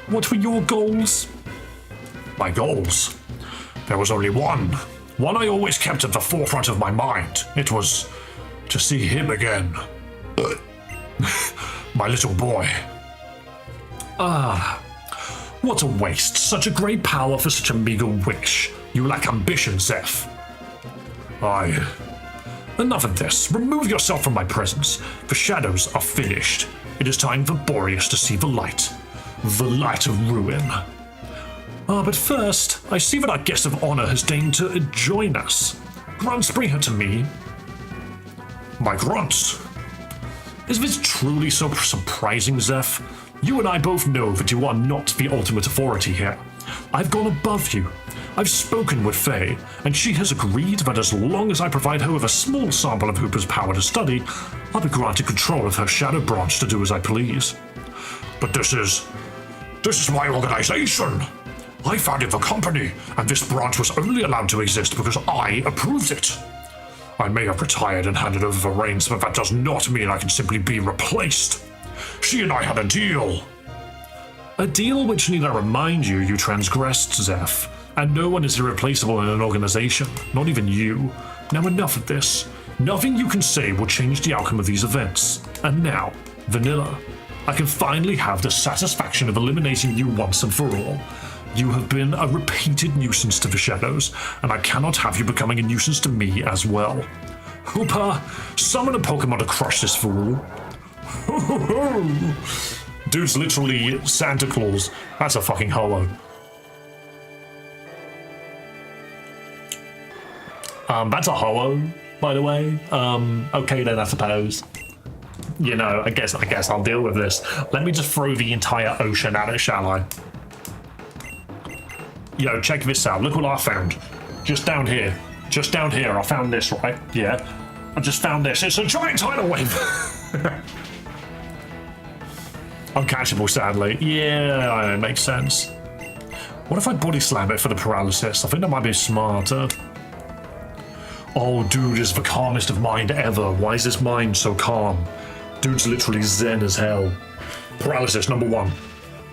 what were your goals? My goals? There was only one. One I always kept at the forefront of my mind. It was to see him again. My little boy. Ah, what a waste. Such a great power for such a meager wish. You lack ambition, Zeph. Enough of this. Remove yourself from my presence. The shadows are finished. It is time for Boreas to see the light. The light of ruin. But first, I see that our guest of honor has deigned to join us. Grunts, bring her to me. My Grunts. Is this truly so surprising, Zeph? You and I both know that you are not the ultimate authority here. I've gone above you. I've spoken with Faye, and she has agreed that as long as I provide her with a small sample of Hooper's power to study, I'll be granted control of her shadow branch to do as I please. But this is my organization. I founded the company, and this branch was only allowed to exist because I approved it. I may have retired and handed over the reins, but that does not mean I can simply be replaced. She and I had a deal. A deal which, need I remind you, you transgressed, Zeph. And no one is irreplaceable in an organization, not even you. Now enough of this. Nothing you can say will change the outcome of these events. And now, Vanilla, I can finally have the satisfaction of eliminating you once and for all. You have been a repeated nuisance to the shadows, and I cannot have you becoming a nuisance to me as well. Hooper, summon a Pokemon to crush this fool. Dude's literally Santa Claus. That's a fucking ho-oh. That's a ho-oh, by the way. Okay then, I suppose. You know, I guess I'll deal with this. Let me just throw the entire ocean at it, shall I? Yo, check this out. Look what I found. Just down here. I found this, right? Yeah. I just found this. It's a giant tidal wave. Uncatchable, sadly. Yeah, it makes sense. What if I body slam it for the paralysis? I think that might be smarter. Oh, dude is the calmest of mind ever. Why is this mind so calm? Dude's literally zen as hell. Paralysis, number 1.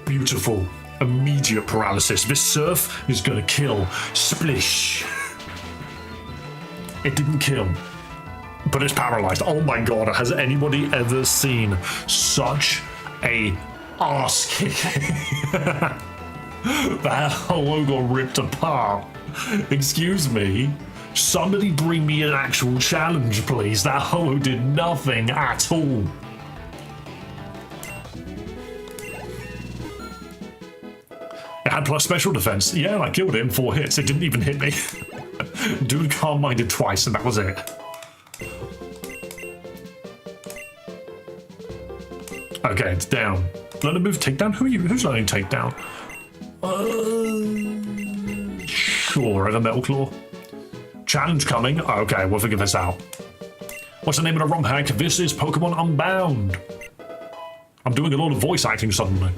Beautiful. Immediate paralysis. This surf is gonna kill. Splish. It didn't kill, but it's paralyzed. Oh my god, has anybody ever seen such a ass kicking? That hello got ripped apart. Excuse me. Somebody bring me an actual challenge, please. That hello did nothing at all. It had plus special defense. Yeah, I killed it in 4 hits. It didn't even hit me. Dude calm-minded twice, and that was it. Okay, it's down. Learn to move takedown? Who's learning takedown? Sure, I have a Metal Claw. Challenge coming. Okay, we'll figure this out. What's the name of the Romhack? This is Pokemon Unbound. I'm doing a lot of voice acting suddenly.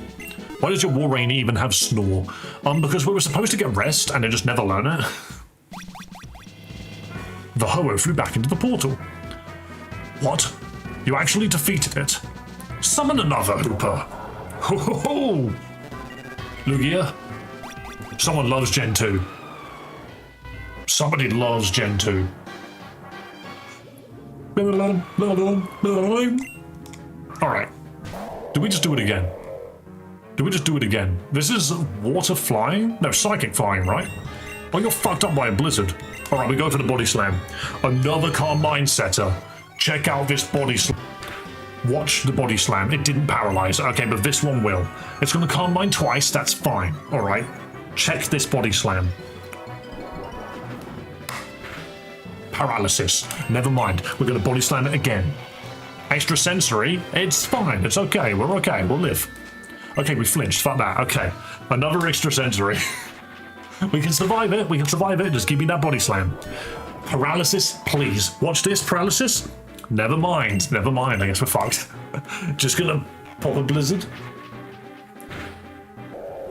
Why does your Warrain even have Snore? Because we were supposed to get rest and I just never learn it. The Ho-Oh flew back into the portal. What? You actually defeated it? Summon another, Hooper. Ho ho ho! Lugia? Someone loves Gen 2. Somebody loves Gen 2. Alright. Do we just do it again? Do we just do it again? This is water flying? No, psychic flying, right? Oh, you're fucked up by a blizzard. Alright, we go for the body slam. Another Carmine setter. Check out this body slam. Watch the body slam. It didn't paralyze. Okay, but this one will. It's going to Carmine twice. That's fine. Alright. Check this body slam. Paralysis. Never mind. We're going to body slam it again. Extrasensory. It's fine. It's okay. We're okay. We'll live. Okay, we flinched. Fuck that. Okay. Another extrasensory. We can survive it. We can survive it. Just give me that body slam. Paralysis, please. Watch this. Paralysis. Never mind. Never mind. I guess we're fucked. Just gonna pop a blizzard.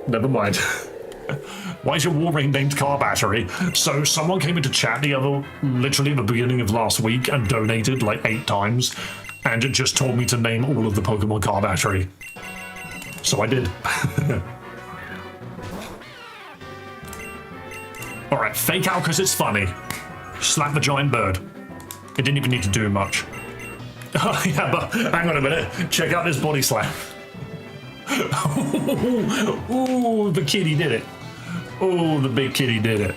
Never mind. Why is your war ring named car battery? So someone came into chat literally at the beginning of last week and donated like 8 times, and it just told me to name all of the Pokemon car battery. So I did. Alright, fake out because it's funny. Slap the giant bird. It didn't even need to do much. Oh yeah, but hang on a minute. Check out this body slam. Ooh, the kitty did it. Oh, the big kitty did it.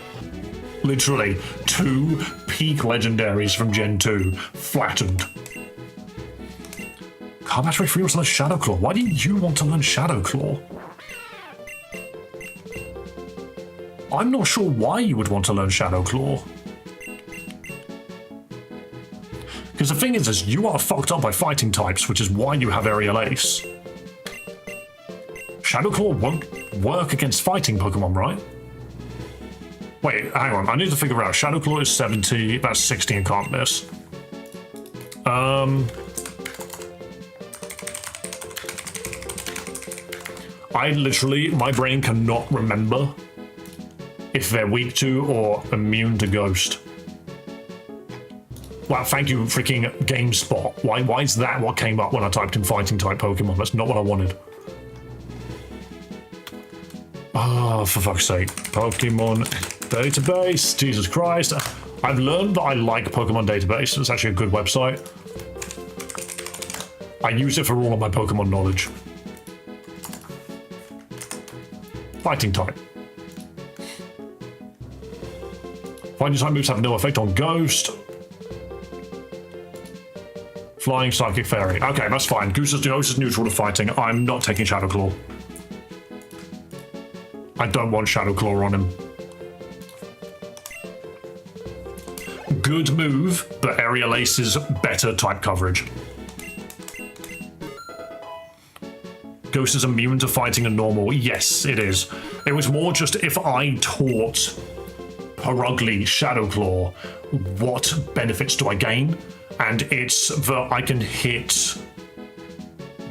Literally, 2 peak legendaries from Gen 2 flattened. Car battery free was to learn Shadow Claw. Why do you want to learn Shadow Claw? I'm not sure why you would want to learn Shadow Claw. Because the thing is you are fucked up by fighting types, which is why you have Aerial Ace. Shadow Claw won't work against fighting Pokemon, right? Wait, hang on, I need to figure out. Shadow Claw is 70, that's 60 and can't miss. I literally, my brain cannot remember if they're weak to or immune to Ghost. Wow, thank you, freaking GameSpot. Why is that what came up when I typed in fighting type Pokemon? That's not what I wanted. Oh, for fuck's sake. Pokemon Database. Jesus Christ. I've learned that I like Pokemon Database. It's actually a good website. I use it for all of my Pokemon knowledge. Fighting type. Fighting type moves have no effect on Ghost. Flying Psychic Fairy. Okay, that's fine. Goose is neutral to fighting. I'm not taking Shadow Claw. I don't want Shadow Claw on him. Good move, but Aerial Ace is better type coverage. Ghost is immune to fighting and normal. Yes, it is. It was more just if I taught Perugly Shadow Claw, what benefits do I gain? And it's that I can hit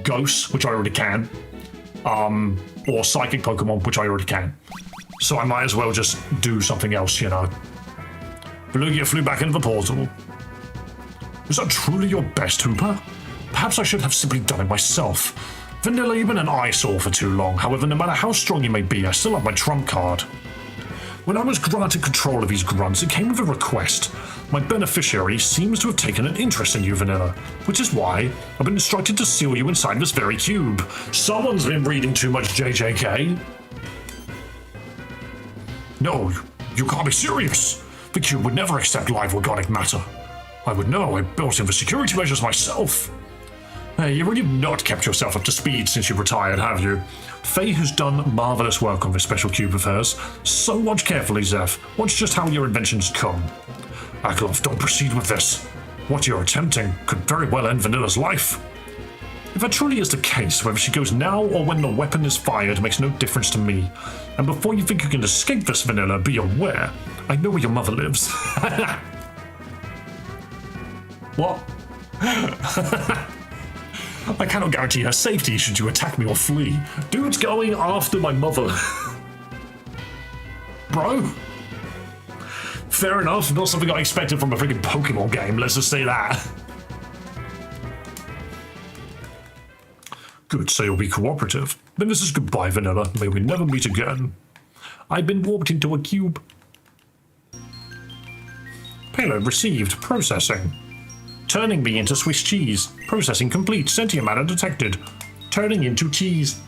Ghosts, which I already can, or Psychic Pokemon, which I already can. So I might as well just do something else, you know. Belugia flew back into the portal. Was that truly your best, Hooper? Perhaps I should have simply done it myself. Vanilla, you've been an eyesore for too long. However, no matter how strong you may be, I still have my trump card. When I was granted control of these grunts, it came with a request. My beneficiary seems to have taken an interest in you, Vanilla, which is why I've been instructed to seal you inside this very cube. Someone's been reading too much JJK. No, you can't be serious. The cube would never accept live organic matter. I would know. I built in the security measures myself. Hey, you really have not kept yourself up to speed since you retired, have you? Faye has done marvelous work on this special cube of hers. So watch carefully, Zeph. Watch just how your inventions come. Aklov, don't proceed with this. What you're attempting could very well end Vanilla's life. If that truly is the case, whether she goes now or when the weapon is fired makes no difference to me. And before you think you can escape this, Vanilla, be aware. I know where your mother lives. What? I cannot guarantee her safety should you attack me or flee. Dude's going after my mother. Bro. Fair enough, not something I expected from a freaking Pokemon game, let's just say that. Good, so you'll be cooperative. Then this is goodbye, Vanilla. May we never meet again. I've been warped into a cube. Payload received. Processing. Turning me into Swiss cheese. Processing complete. Sentient matter detected. Turning into cheese.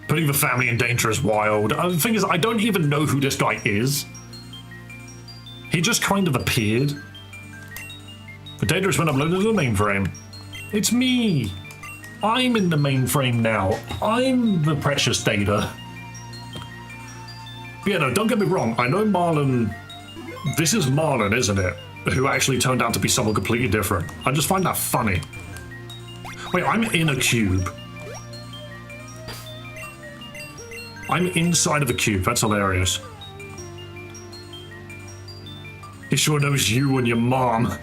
Putting the family in danger is wild. The thing is, I don't even know who this guy is. He just kind of appeared. The data has been uploaded to the mainframe. It's me. I'm in the mainframe now. I'm the precious data. But yeah, no, don't get me wrong. I know Marlon. This is Marlon, isn't it? Who actually turned out to be someone completely different. I just find that funny. Wait, I'm in a cube. I'm inside of a cube. That's hilarious. He sure knows you and your mom.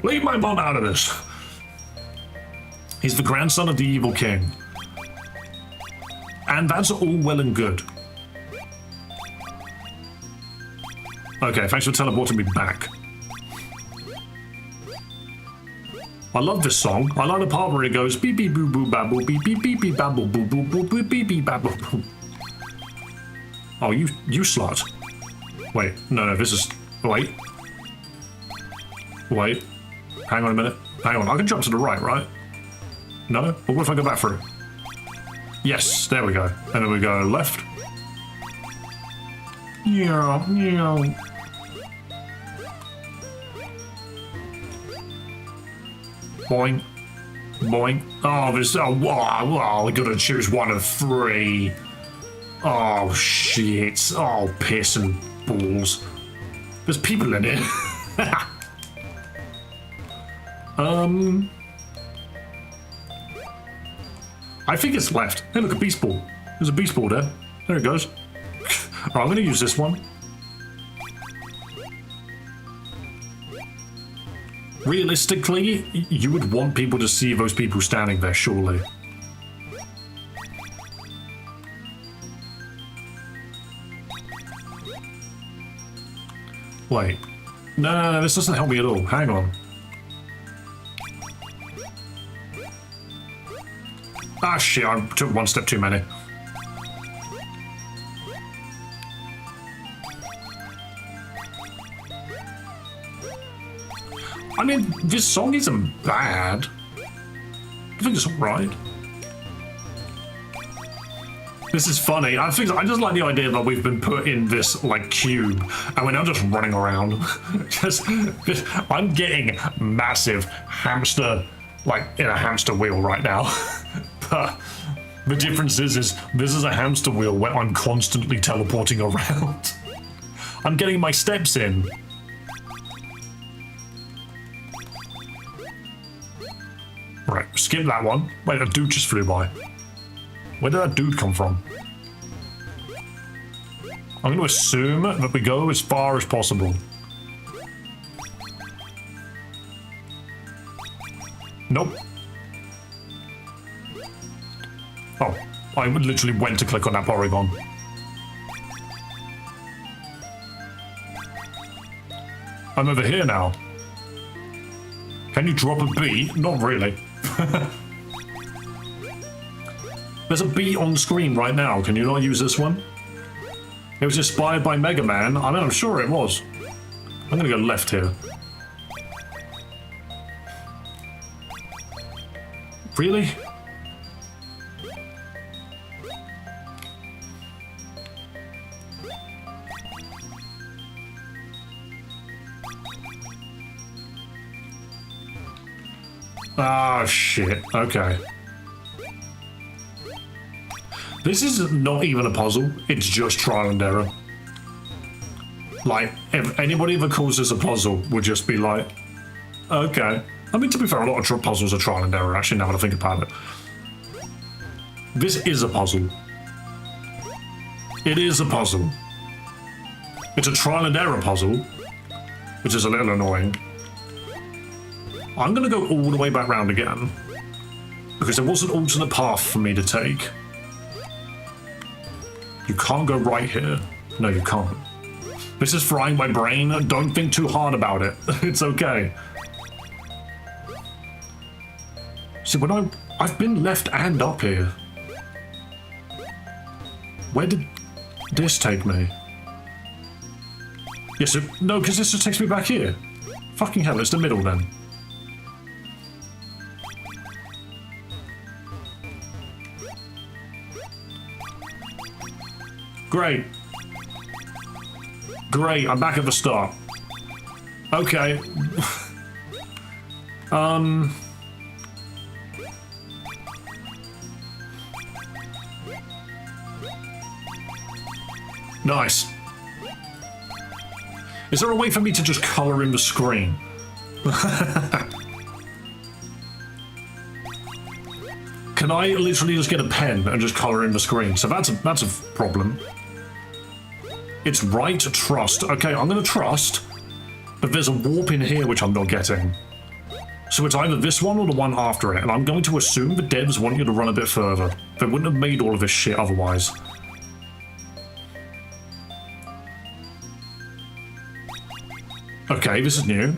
Leave my mom out of this. He's the grandson of the evil king. And that's all well and good. Okay, thanks for teleporting me back. I love this song. I like the part where it goes beep beep boo boo babble beep beep beep beep babble boo boo boo boo beep beep babble. Oh, you slut. Wait, no, this is... Wait. Wait. Hang on a minute. Hang on, I can jump to the right? No? But what if I go back through? Yes, there we go. And then we go left. Yeah. Boing. Boing. Oh, there's... Oh, wow, I gotta choose one of three. Oh, shit. Oh, piss and balls. There's people in it. I think it's left. Hey, look, a beast ball. There's a beast ball there. There it goes. Alright, I'm gonna use this one. Realistically, you would want people to see those people standing there, surely. Wait. No, this doesn't help me at all. Hang on. Ah, shit, I took one step too many. I mean, this song isn't bad. I think it's alright. This is funny. I just like the idea that we've been put in this, like, cube, and we're now just running around. I'm getting massive hamster, like, in a hamster wheel right now. But the difference is this is a hamster wheel where I'm constantly teleporting around. I'm getting my steps in. Right, skip that one. Wait, a dude just flew by. Where did that dude come from? I'm going to assume that we go as far as possible. Nope. Oh, I literally went to click on that polygon. I'm over here now. Can you drop a bee? Not really. There's a bee on screen right now. Can you not use this one? It was inspired by Mega Man. I mean, I'm sure it was. I'm gonna go left here. Really? Ah, shit. Okay. This is not even a puzzle. It's just trial and error. Like, if anybody that calls this a puzzle would just be like, okay. I mean, to be fair, a lot of puzzles are trial and error, actually, now that I think about it. This is a puzzle. It is a puzzle. It's a trial and error puzzle, which is a little annoying. I'm going to go all the way back round again, because there was an alternate path for me to take. You can't go right here. No, you can't. This is frying my brain. Don't think too hard about it. It's okay. See, when I've been left and up here. Where did this take me? Yes, no, because this just takes me back here. Fucking hell, it's the middle then. Great. Great, I'm back at the start. Okay. Nice. Is there a way for me to just colour in the screen? Can I literally just get a pen and just colour in the screen? So that's a problem. It's right to trust. Okay, I'm gonna trust, but there's a warp in here which I'm not getting. So it's either this one or the one after it, and I'm going to assume the devs want you to run a bit further. They wouldn't have made all of this shit otherwise. Okay, this is new.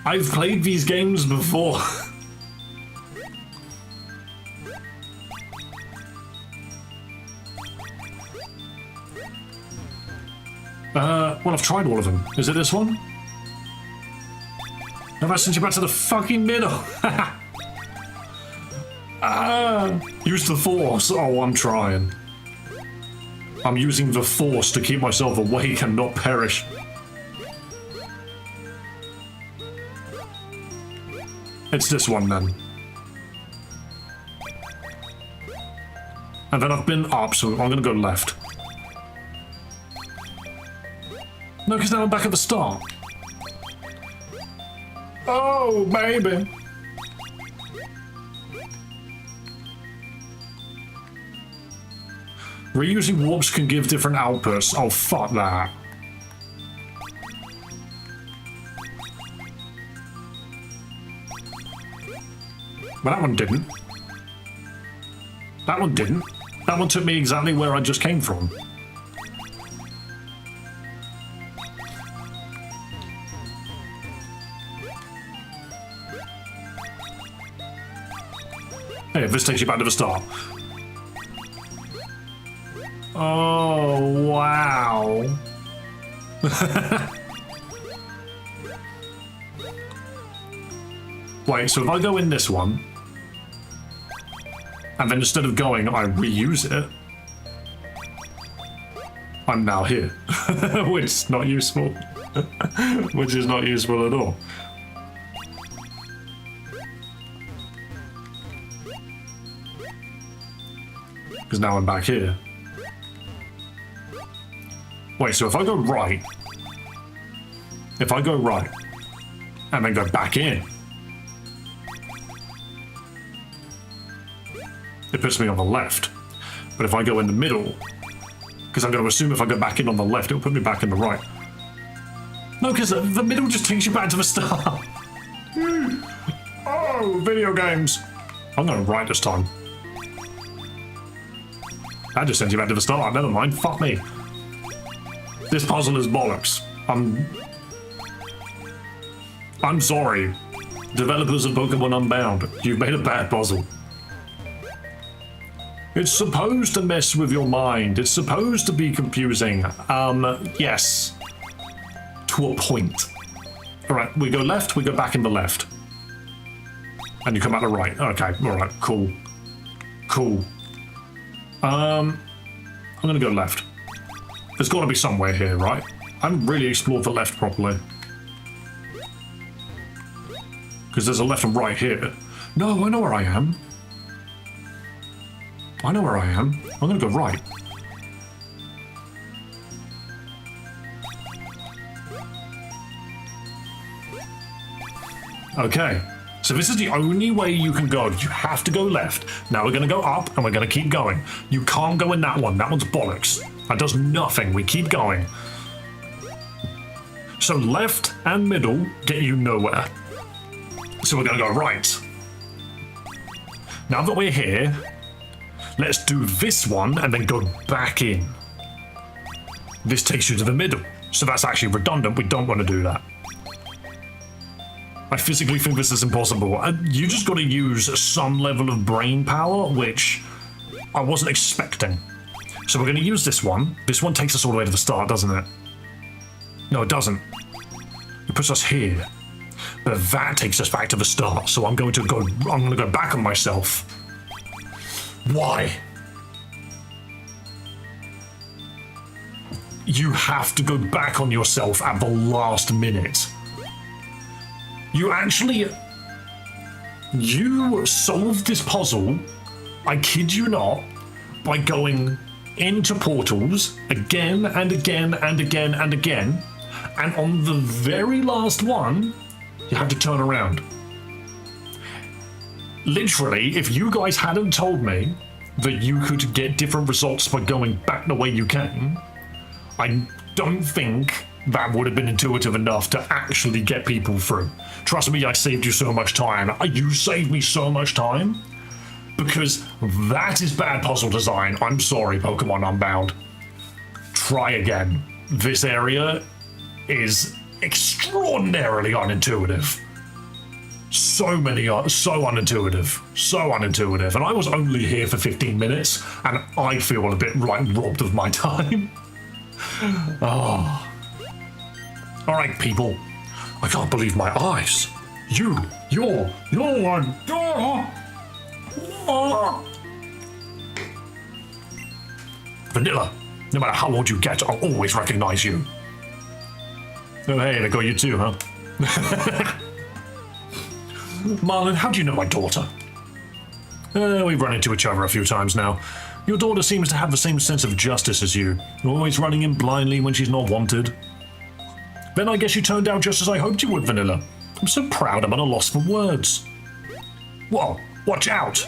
I've played these games before. Well, I've tried all of them. Is it this one? Have I sent you back to the fucking middle? Use the force. Oh, I'm trying. I'm using the force to keep myself awake and not perish. It's this one then. And then I've been up, so I'm gonna go left. No, because now I'm back at the start. Oh, baby. Reusing warps can give different outputs. Oh, fuck that. But that one didn't. That one didn't. That one took me exactly where I just came from. Hey, this takes you back to the start. Oh, wow. Wait, so if I go in this one, and then instead of going, I reuse it, I'm now here. Which is not useful. Which is not useful at all. Because now I'm back here. Wait, so if I go right, and then go back in, it puts me on the left. But if I go in the middle, because I'm going to assume if I go back in on the left, it'll put me back in the right. No, because the middle just takes you back to the start. Oh, video games. I'm going right this time. That just sends you back to the start. Never mind. Fuck me. This puzzle is bollocks. I'm sorry. Developers of Pokémon Unbound, you've made a bad puzzle. It's supposed to mess with your mind. It's supposed to be confusing. Yes. To a point. Alright, we go left, we go back in the left. And you come out the right. Okay, alright, cool. Cool. I'm gonna go left. There's gotta be somewhere here, right? I haven't really explored the left properly. Because there's a left and right here. No, I know where I am. I know where I am. I'm gonna go right. Okay. So this is the only way you can go. You have to go left. Now we're gonna go up and we're gonna keep going. You can't go in that one. That one's bollocks. That does nothing. We keep going. So left and middle get you nowhere. So we're gonna go right. Now that we're here, let's do this one and then go back in. This takes you to the middle. So that's actually redundant. We don't want to do that. I physically think this is impossible. You just got to use some level of brain power, which I wasn't expecting. So we're going to use this one. This one takes us all the way to the start, doesn't it? No, it doesn't. It puts us here. But that takes us back to the start. So I'm going to go back on myself. Why? You have to go back on yourself at the last minute. You solved this puzzle, I kid you not, by going into portals again and again and again and again, and on the very last one, you had to turn around. Literally, if you guys hadn't told me that you could get different results by going back the way you came, I don't think that would have been intuitive enough to actually get people through. Trust me, I saved you so much time. You saved me so much time, because that is bad puzzle design. I'm sorry, Pokemon Unbound. Try again. This area is extraordinarily unintuitive. So unintuitive. And I was only here for 15 minutes, and I feel a bit like robbed of my time. Oh. All right, people. I can't believe my eyes. You're one. Vanilla, no matter how old you get, I'll always recognize you. Oh, hey, they got you too, huh? Marlon, how do you know my daughter? We've run into each other a few times now. Your daughter seems to have the same sense of justice as you, always running in blindly when she's not wanted. Then I guess you turned out just as I hoped you would, Vanilla. I'm so proud I'm at a loss for words. Whoa, watch out!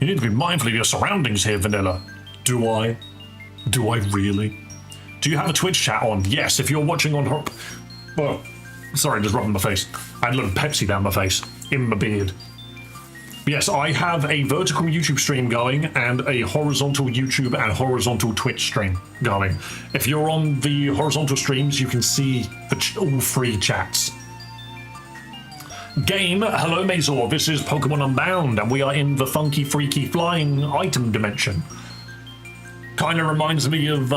You need to be mindful of your surroundings here, Vanilla. Do I? Do I really? Do you have a Twitch chat on? Yes, if you're watching on her... Oh, sorry, just rubbing my face. I had a little Pepsi down my face, in my beard. Yes, I have a vertical YouTube stream going and a horizontal YouTube and horizontal Twitch stream going. If you're on the horizontal streams, you can see all three chats. Game, hello Mazor, this is Pokemon Unbound, and we are in the funky, freaky, flying item dimension. Kinda reminds me of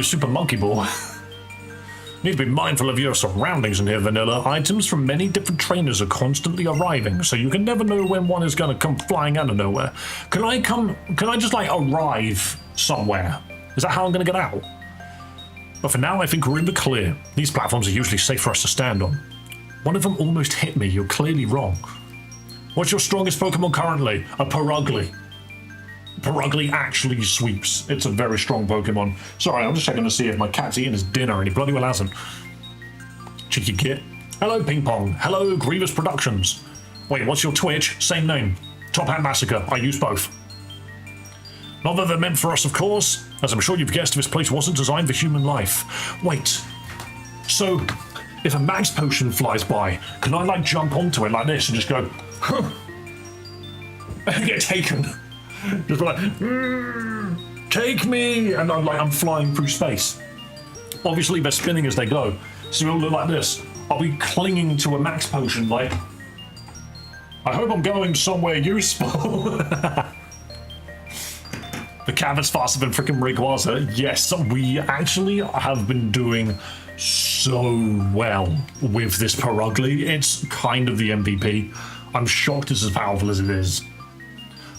Super Monkey Ball. Need to be mindful of your surroundings in here, Vanilla. Items from many different trainers are constantly arriving, so you can never know when one is gonna come flying out of nowhere. Can I just like arrive somewhere? Is that how I'm gonna get out? But for now, I think we're in the clear. These platforms are usually safe for us to stand on. One of them almost hit me. You're clearly wrong. What's your strongest Pokemon currently? A Purugly. Purugly actually sweeps. It's a very strong Pokemon. Sorry, I'm just checking to see if my cat's eating his dinner, and he bloody well hasn't. Cheeky kid. Hello, Ping Pong. Hello, Grievous Productions. Wait, what's your Twitch? Same name. Top Hat Massacre. I use both. Not that they're meant for us, of course. As I'm sure you've guessed, this place wasn't designed for human life. Wait. So, if a max potion flies by, can I, like, jump onto it like this and just go, huh, and get taken? Just like, take me! And I'm flying through space. Obviously, they're spinning as they go, so it'll look like this. I'll be clinging to a max potion, like, I hope I'm going somewhere useful. The cat that's faster than frickin' Rayquaza. Yes, we actually have been doing so well with this Purugly. It's kind of the MVP. I'm shocked it's as powerful as it is.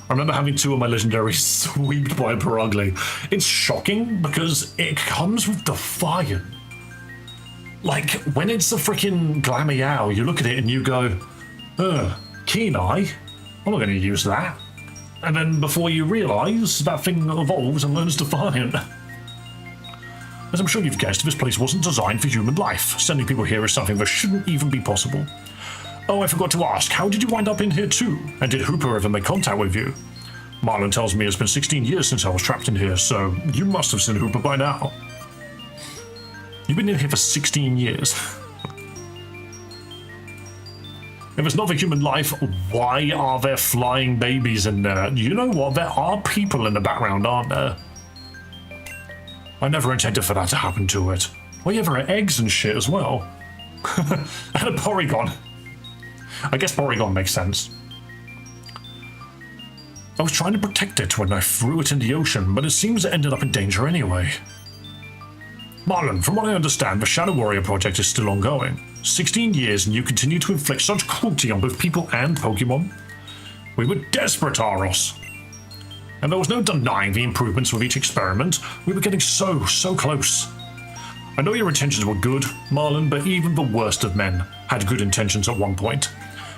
I remember having two of my legendaries swept by a Purugly. It's shocking because it comes with Defiant. Like, when it's a frickin' Glameow, you look at it and you go, Keen Eye? I'm not going to use that. And then before you realise, that thing evolves and learns Defiant. As I'm sure you've guessed, this place wasn't designed for human life. Sending people here is something that shouldn't even be possible. Oh, I forgot to ask, how did you wind up in here too? And did Hooper ever make contact with you? Marlon tells me it's been 16 years since I was trapped in here, so you must have seen Hooper by now. You've been in here for 16 years. If it's not for human life, why are there flying babies in there? You know what? There are people in the background, aren't there? I never intended for that to happen to it. Oh yeah, there are eggs and shit as well. And a Porygon. I guess Porygon makes sense. I was trying to protect it when I threw it in the ocean, but it seems it ended up in danger anyway. Marlon, from what I understand, the Shadow Warrior project is still ongoing. 16 years and you continue to inflict such cruelty on both people and Pokémon? We were desperate, Aros. And there was no denying the improvements with each experiment. We were getting so close. I know your intentions were good, Marlon, but even the worst of men had good intentions at one point.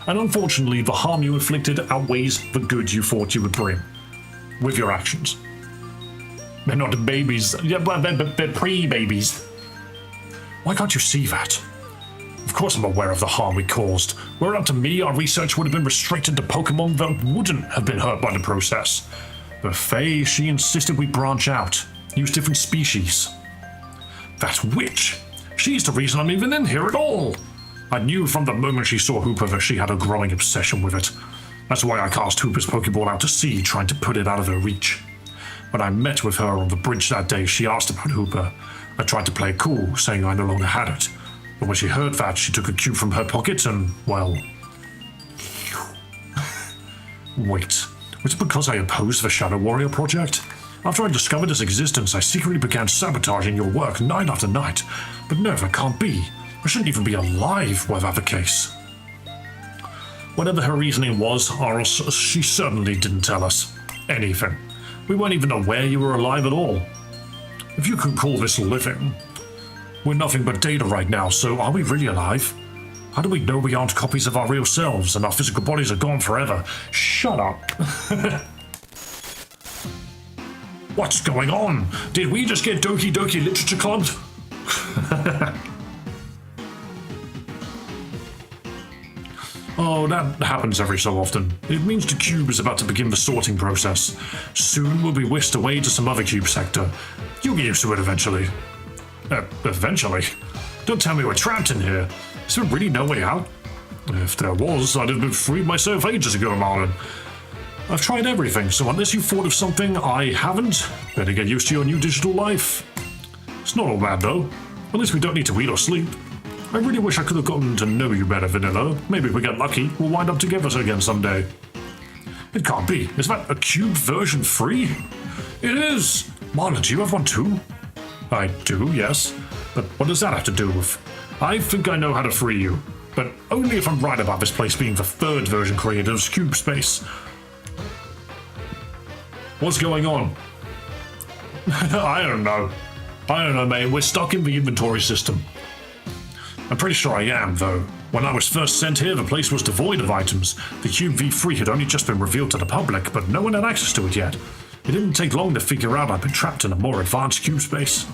And unfortunately, the harm you inflicted outweighs the good you thought you would bring. With your actions. They're not babies. Yeah, well, they're pre-babies. Why can't you see that? Of course I'm aware of the harm we caused. Were it up to me, our research would have been restricted to Pokémon that wouldn't have been hurt by the process. But Faye, she insisted we branch out, use different species. That witch! She's the reason I'm even in here at all! I knew from the moment she saw Hooper that she had a growing obsession with it. That's why I cast Hooper's Pokeball out to sea, trying to put it out of her reach. When I met with her on the bridge that day, she asked about Hooper. I tried to play it cool, saying I no longer had it. But when she heard that, she took a cube from her pocket and, well... Wait, was it because I opposed the Shadow Warrior project? After I discovered its existence, I secretly began sabotaging your work night after night. But no, that can't be. I shouldn't even be alive were that the case. Whatever her reasoning was, Aros, she certainly didn't tell us anything. We weren't even aware you were alive at all. If you could call this living. We're nothing but data right now, so are we really alive? How do we know we aren't copies of our real selves and our physical bodies are gone forever? Shut up. What's going on? Did we just get Doki Doki Literature clubbed? Oh, that happens every so often. It means the cube is about to begin the sorting process. Soon we'll be whisked away to some other cube sector. You'll get used to it eventually. Eventually? Don't tell me we're trapped in here. Is there really no way out? If there was, I'd have been freed myself ages ago, Marlon. I've tried everything, so unless you've thought of something I haven't, better get used to your new digital life. It's not all bad, though. At least we don't need to eat or sleep. I really wish I could have gotten to know you better, Vanilla. Maybe if we get lucky, we'll wind up together again someday. It can't be. Is that a cube version 3? It is! Marlon, do you have one too? I do, yes. But what does that have to do with? I think I know how to free you. But only if I'm right about this place being the 3rd version created of Cube Space. What's going on? I don't know, mate. We're stuck in the inventory system. I'm pretty sure I am, though. When I was first sent here, the place was devoid of items. The Cube V3 had only just been revealed to the public, but no one had access to it yet. It didn't take long to figure out I'd been trapped in a more advanced cube space.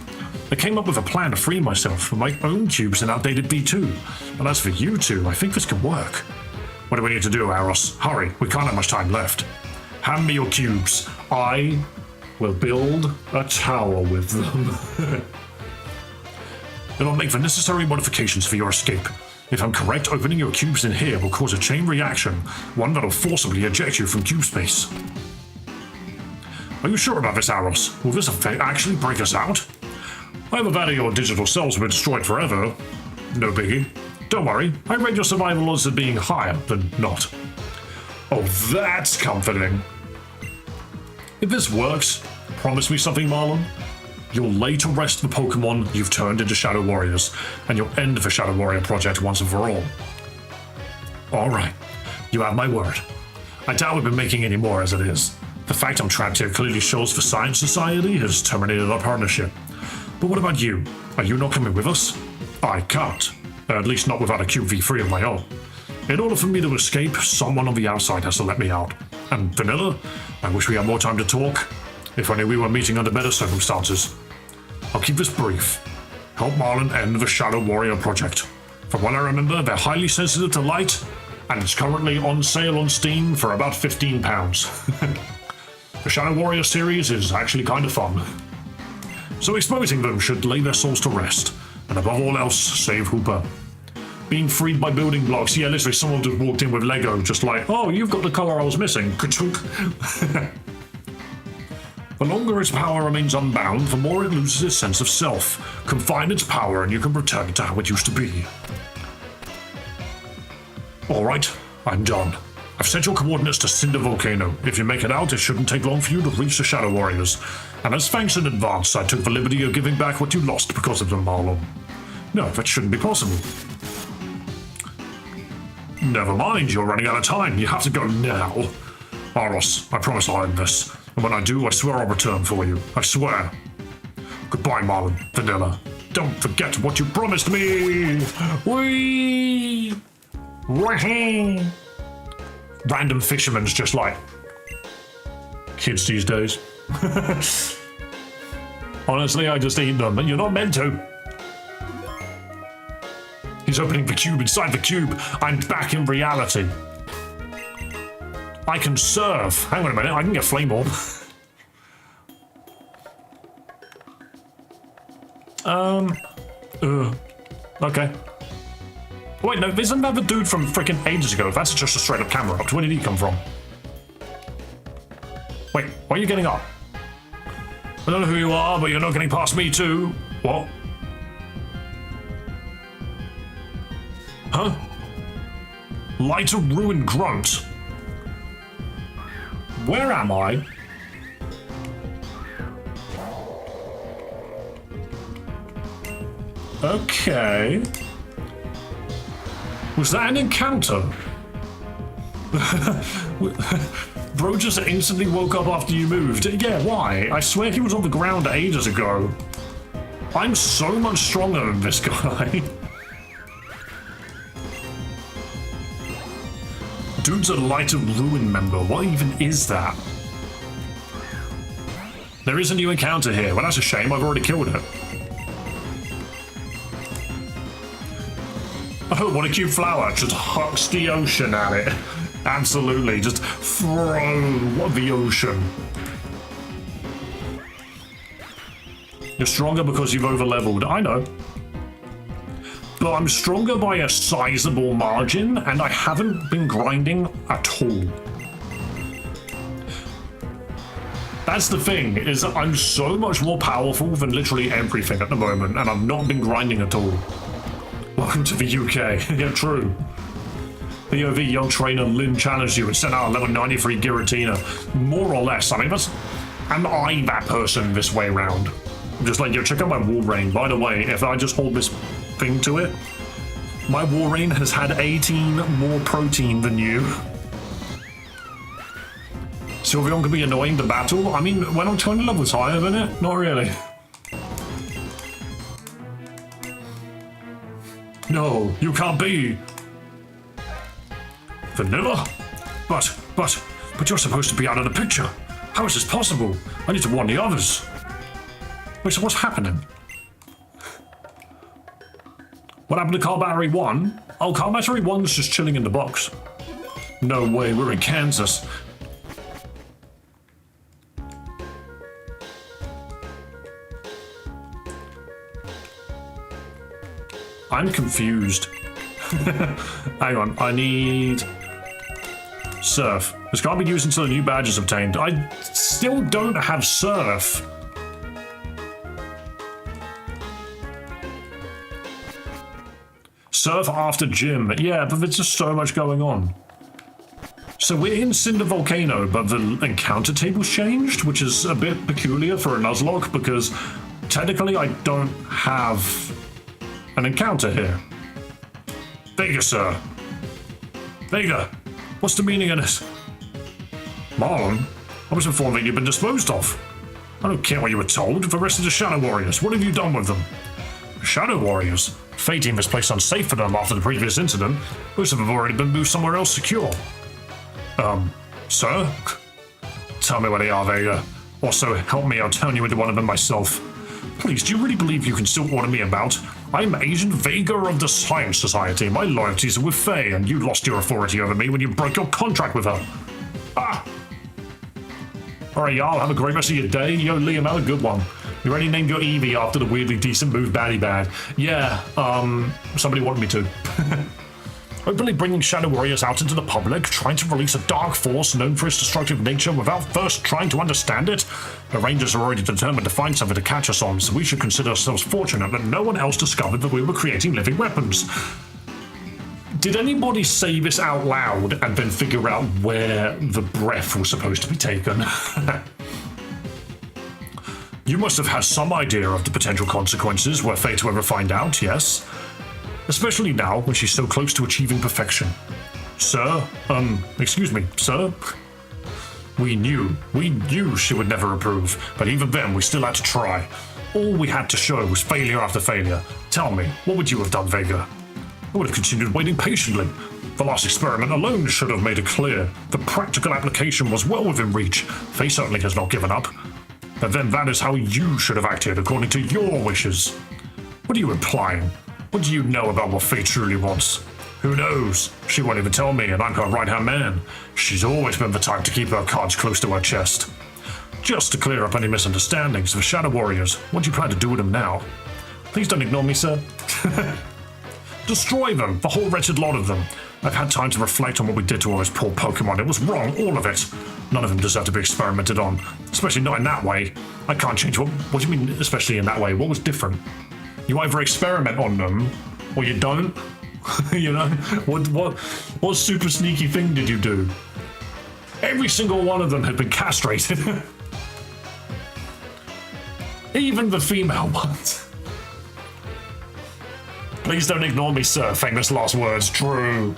I came up with a plan to free myself from my own cubes in outdated V2. And as for you two, I think this can work. What do we need to do, Aros? Hurry, we can't have much time left. Hand me your cubes. I will build a tower with them. Then I'll make the necessary modifications for your escape. If I'm correct, opening your cubes in here will cause a chain reaction, one that'll forcibly eject you from cube space. Are you sure about this, Aros? Will this effect actually break us out? Either that or your digital cells will be destroyed forever. No biggie. Don't worry, I rate your survival odds as being higher than not. Oh, that's comforting. If this works, promise me something, Marlon. You'll lay to rest the Pokémon you've turned into Shadow Warriors, and you'll end the Shadow Warrior project once and for all. Alright, you have my word. I doubt we've been making any more as it is. The fact I'm trapped here clearly shows the Science Society has terminated our partnership. But what about you? Are you not coming with us? I can't. At least not without a QV3 of my own. In order for me to escape, someone on the outside has to let me out. And Vanilla, I wish we had more time to talk. If only we were meeting under better circumstances. I'll keep this brief. Help Marlon end the Shadow Warrior project. From what I remember, they're highly sensitive to light, and it's currently on sale on Steam for about £15. The Shadow Warrior series is actually kind of fun. So exposing them should lay their souls to rest, and above all else, save Hooper. Being freed by building blocks, yeah, literally someone just walked in with Lego, just like, oh, you've got the color I was missing. Ka-chunk. The longer its power remains unbound, the more it loses its sense of self. Confine its power and you can return it to how it used to be. Alright, I'm done. I've sent your coordinates to Cinder Volcano. If you make it out, it shouldn't take long for you to reach the Shadow Warriors. And as thanks in advance, I took the liberty of giving back what you lost because of them, Marlon. No, that shouldn't be possible. Never mind, you're running out of time. You have to go now. Aros, I promise I'll end this. And when I do, I swear I'll return for you. I swear. Goodbye, Marlon. Vanilla. Don't forget what you promised me! Whee! Whee! Random fishermen's just like kids these days. Honestly, I just eat them, but you're not meant to. He's opening the cube inside the cube. I'm back in reality. I can serve. Hang on a minute, I can get flame orb. Okay. Wait, no, isn't that the dude from freaking ages ago? That's just a straight up camera up. Where did he come from? Wait, why are you getting up? I don't know who you are, but you're not getting past me too. What? Huh? Light a ruined grunt. Where am I? Okay. Was that an encounter? Bro just instantly woke up after you moved. Yeah, why? I swear he was on the ground ages ago. I'm so much stronger than this guy. Dude's a Light of Ruin member. What even is that? There is a new encounter here. Well, that's a shame. I've already killed it. Oh, what a cute flower. Just hucks the ocean at it. Absolutely. Just throw the ocean. You're stronger because you've overleveled. I know. But I'm stronger by a sizable margin, and I haven't been grinding at all. That's the thing, is that I'm so much more powerful than literally everything at the moment, and I've not been grinding at all. Welcome to the UK. Yeah, true. POV young trainer Lynn challenged you and sent out a level 93 Giratina. More or less. I mean, am I that person this way around? I'm just like, yo, check out my wall rain. By the way, if I just hold this thing to it, my war rain has had 18 more protein than you. Sylveon can be annoying to battle. I mean, when I'm 20 levels higher than it, not really. No, you can't be. Vanilla? But you're supposed to be out of the picture. How is this possible? I need to warn the others. Wait, so what's happening? What happened to Car Battery 1? Oh, Car Battery 1's just chilling in the box. No way, we're in Kansas. I'm confused. Hang on, I need... Surf. This can't be used until a new badge is obtained. I still don't have Surf. Surf after gym. Yeah, but there's just so much going on. So we're in Cinder Volcano, but the encounter table's changed, which is a bit peculiar for a Nuzlocke, because technically I don't have an encounter here. Vega, sir. Vega, what's the meaning of this? Marlon, I was informed that you've been disposed of. I don't care what you were told. The rest of the Shadow Warriors, what have you done with them? Shadow Warriors? Fate deemed this place unsafe for them after the previous incident. Most of them have already been moved somewhere else secure. Sir? Tell me where they are, Vega. Also, help me, I'll turn you into one of them myself. Please, do you really believe you can still order me about? I'm Agent Vega of the Science Society. My loyalties are with Faye, and you lost your authority over me when you broke your contract with her. Ah! Alright, y'all, have a great rest of your day. Yo, Liam, have a good one. You already named your Eevee after the weirdly decent move Batty Bad. Yeah, somebody wanted me to. Openly bringing Shadow Warriors out into the public, trying to release a dark force known for its destructive nature without first trying to understand it? The Rangers are already determined to find something to catch us on, so we should consider ourselves fortunate that no one else discovered that we were creating living weapons. Did anybody say this out loud and then figure out where the breath was supposed to be taken? You must have had some idea of the potential consequences were fate to ever find out, yes? Especially now, when she's so close to achieving perfection. Sir? Excuse me, sir? We knew she would never approve, but even then we still had to try. All we had to show was failure after failure. Tell me, what would you have done, Vega? I would have continued waiting patiently. The last experiment alone should have made it clear. The practical application was well within reach. Faye certainly has not given up. But then that is how you should have acted, according to your wishes. What are you implying? What do you know about what Faye truly wants? Who knows? She won't even tell me, and I'm her right-hand man. She's always been the type to keep her cards close to her chest. Just to clear up any misunderstandings, the Shadow Warriors, what do you plan to do with them now? Please don't ignore me, sir. Destroy them, the whole wretched lot of them. I've had time to reflect on what we did to all those poor Pokémon. It was wrong, all of it. None of them deserve to be experimented on, especially not in that way. I can't change what do you mean, especially in that way? What was different? You either experiment on them, or you don't. You know? What super sneaky thing did you do? Every single one of them had been castrated. Even the female ones. Please don't ignore me, sir. Famous last words, true.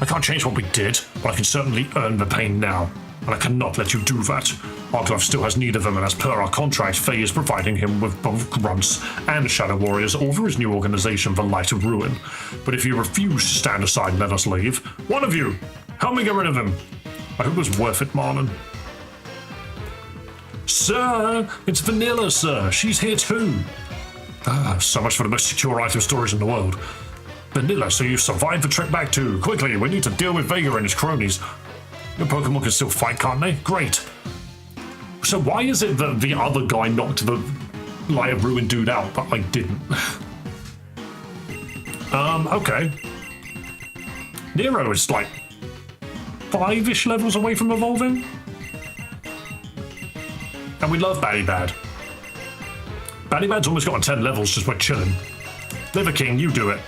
I can't change what we did, but I can certainly earn the pain now. And I cannot let you do that. Arglove still has need of them, and as per our contract, Faye is providing him with both Grunts and Shadow Warriors all for his new organization, the Light of Ruin. But if you refuse to stand aside and let us leave, one of you, help me get rid of him. I hope it was worth it, Marlon. Sir, it's Vanilla, sir. She's here too. So much for the most secure item storage in the world. Vanilla, so you survived the trip back too. Quickly, we need to deal with Vega and his cronies. Your Pokemon can still fight, can't they? Great. So why is it that the other guy knocked the Light of Ruin dude out, but I didn't? Okay. Nero is like 5-ish levels away from evolving. And we love Batty Bad. Batty Bad's almost got on 10 levels just by chilling. Liver King, you do it.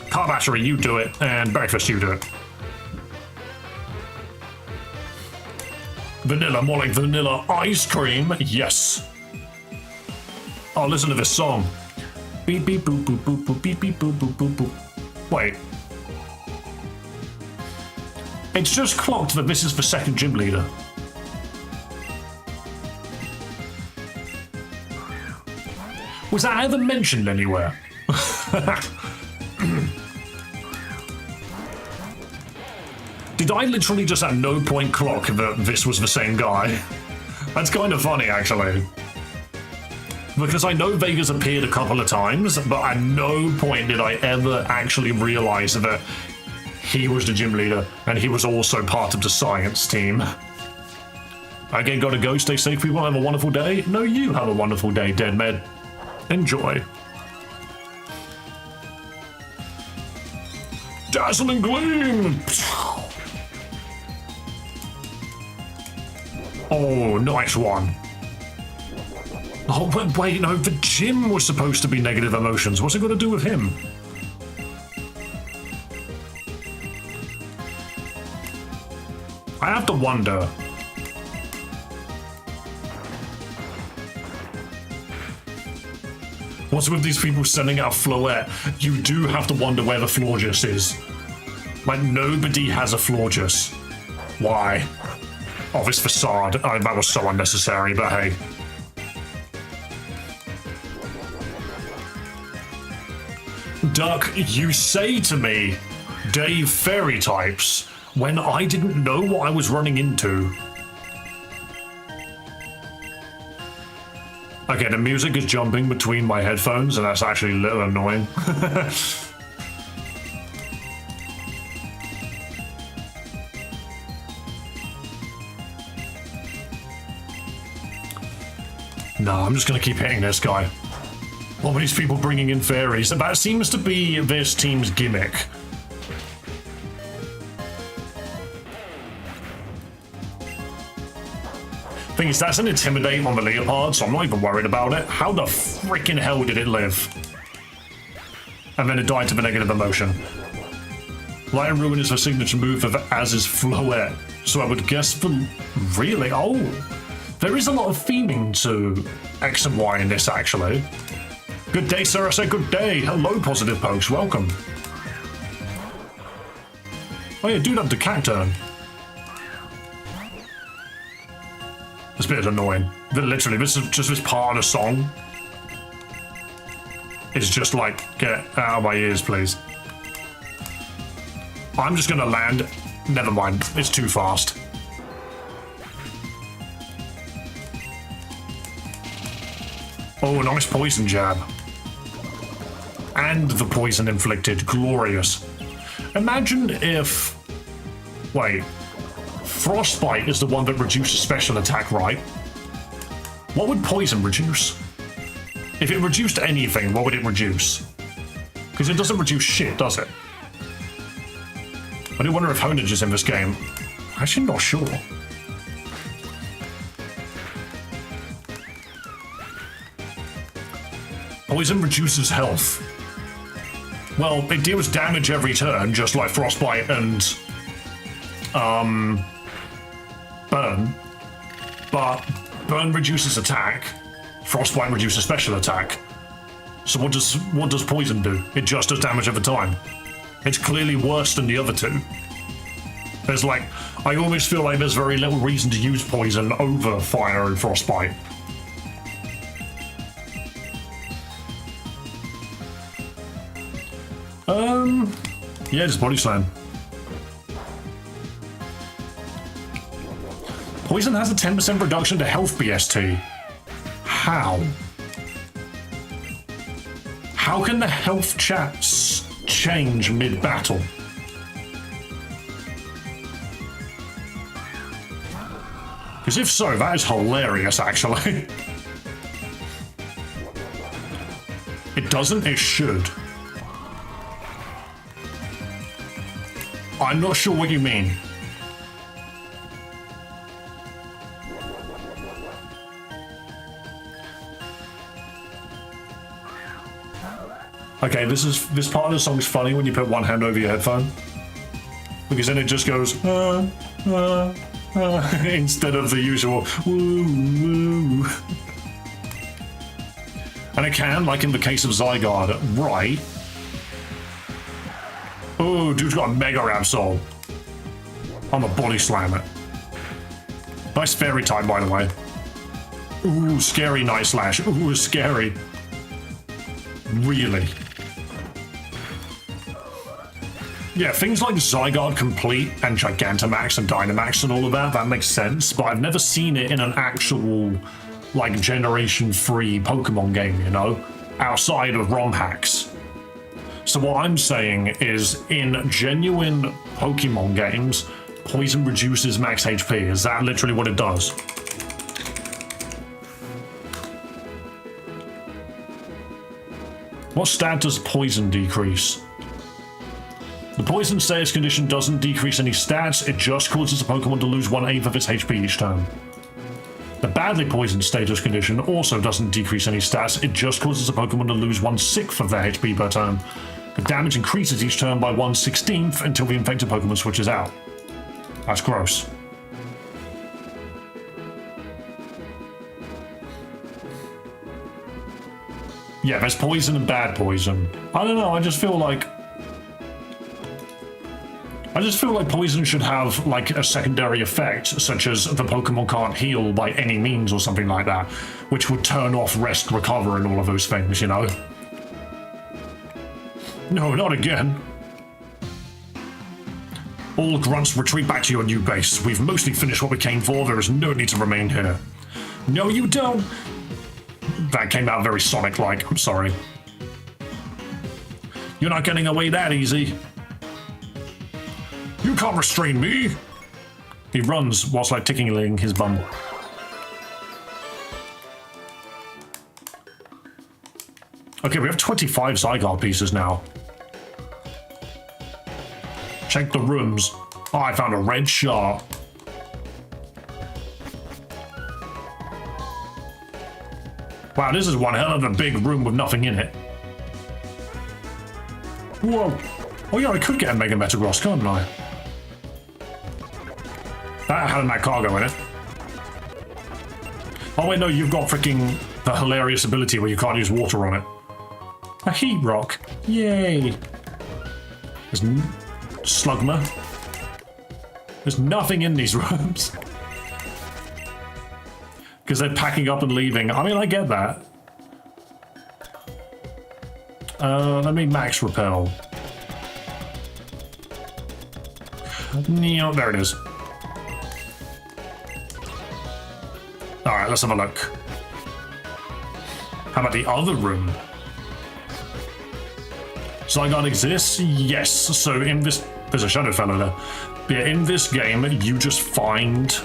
Car Battery, you do it. And Breakfast, you do it. Vanilla, more like vanilla ice cream. Yes. Oh, listen to this song. Beep beep boop boop boop boop beep beep boop boop boop boop. Wait. It's just clocked that this is the second gym leader. Was that ever mentioned anywhere? Did I literally just at no point clock that this was the same guy? That's kind of funny, actually. Because I know Vega's appeared a couple of times, but at no point did I ever actually realize that he was the gym leader and he was also part of the science team. Again, gotta go. Stay safe, people. Have a wonderful day. No, you have a wonderful day, Dead Med. Enjoy. Dazzling Gleam! Oh, nice one. Oh, wait, no, the gym was supposed to be negative emotions. What's it got to do with him? I have to wonder. What's with these people sending out Floette? You do have to wonder where the Florges is. Like, nobody has a Florges. Why? Oh, this facade. That was so unnecessary, but hey. Duck, you say to me, Dave fairy types, when I didn't know what I was running into. Okay, the music is jumping between my headphones, and that's actually a little annoying. No, I'm just gonna keep hitting this guy. All these people bringing in fairies. That seems to be this team's gimmick. Thing is, that's an intimidate on the leopard, so I'm not even worried about it. How the freaking hell did it live? And then it died to the negative emotion. Light and Ruin is the signature move of Az's Floette. So I would guess for... Really? Oh! There is a lot of theming to X and Y in this, actually. Good day, sir. I said good day. Hello, Positive Pokes. Welcome. Oh yeah, do that to Cacturn. This bit is annoying. Literally, this is just this part of the song. It's just like, get out of my ears, please. I'm just gonna land. Never mind, it's too fast. Oh, nice poison jab. And the poison inflicted. Glorious. Imagine if... Wait. Frostbite is the one that reduces special attack, right? What would poison reduce? If it reduced anything, what would it reduce? Because it doesn't reduce shit, does it? I do wonder if Honage is in this game. Actually, not sure. Poison reduces health. Well, it deals damage every turn, just like Frostbite and... Burn. But Burn reduces attack. Frostbite reduces special attack. So what does Poison do? It just does damage over time. It's clearly worse than the other two. There's like... I always feel like there's very little reason to use Poison over Fire and Frostbite. Yeah, just Body Slam. Poison has a 10% reduction to health BST. How? How can the health chats change mid-battle? Because if so, that is hilarious, actually. It doesn't, it should. I'm not sure what you mean. Okay, this part of the song is funny when you put one hand over your headphone. Because then it just goes instead of the usual woo woo. And it can, like in the case of Zygarde, right? Oh, dude's got a Mega Absol. I'm a body slam it. Nice fairy type, by the way. Ooh, scary Night Slash. Ooh, scary. Really? Yeah, things like Zygarde Complete and Gigantamax and Dynamax and all of that makes sense, but I've never seen it in an actual, like, Generation 3 Pokemon game, you know? Outside of Romhacks. So what I'm saying is, in genuine Pokemon games, Poison reduces max HP. Is that literally what it does? What stat does Poison decrease? The Poison status condition doesn't decrease any stats, it just causes a Pokemon to lose 1/8 of its HP each turn. The badly poisoned status condition also doesn't decrease any stats, it just causes a Pokemon to lose 1/6 of their HP per turn. The damage increases each turn by 1/16 until the infected Pokemon switches out. That's gross. Yeah, there's poison and bad poison. I don't know, I just feel like poison should have, like, a secondary effect, such as the Pokemon can't heal by any means or something like that, which would turn off rest, recover, and all of those things, you know? No, not again. All grunts retreat back to your new base. We've mostly finished what we came for. There is no need to remain here. No, you don't. That came out very Sonic-like. I'm sorry. You're not getting away that easy. You can't restrain me. He runs whilst like tickling his bum. Okay, we have 25 Zygarde pieces now. Check the rooms. Oh, I found a red shard. Wow, this is one hell of a big room with nothing in it. Whoa. Oh yeah, I could get a Mega Metagross, couldn't I? That had that cargo in it. Oh wait, no, you've got freaking the hilarious ability where you can't use water on it. A heat rock. Yay. There's Slugma. There's nothing in these rooms. Because they're packing up and leaving. I mean, I get that. Let me max repel. No, there it is. Alright, let's have a look. How about the other room? Zygarde exists? Yes. So in this... There's a shadow fellow there. Yeah, in this game, you just find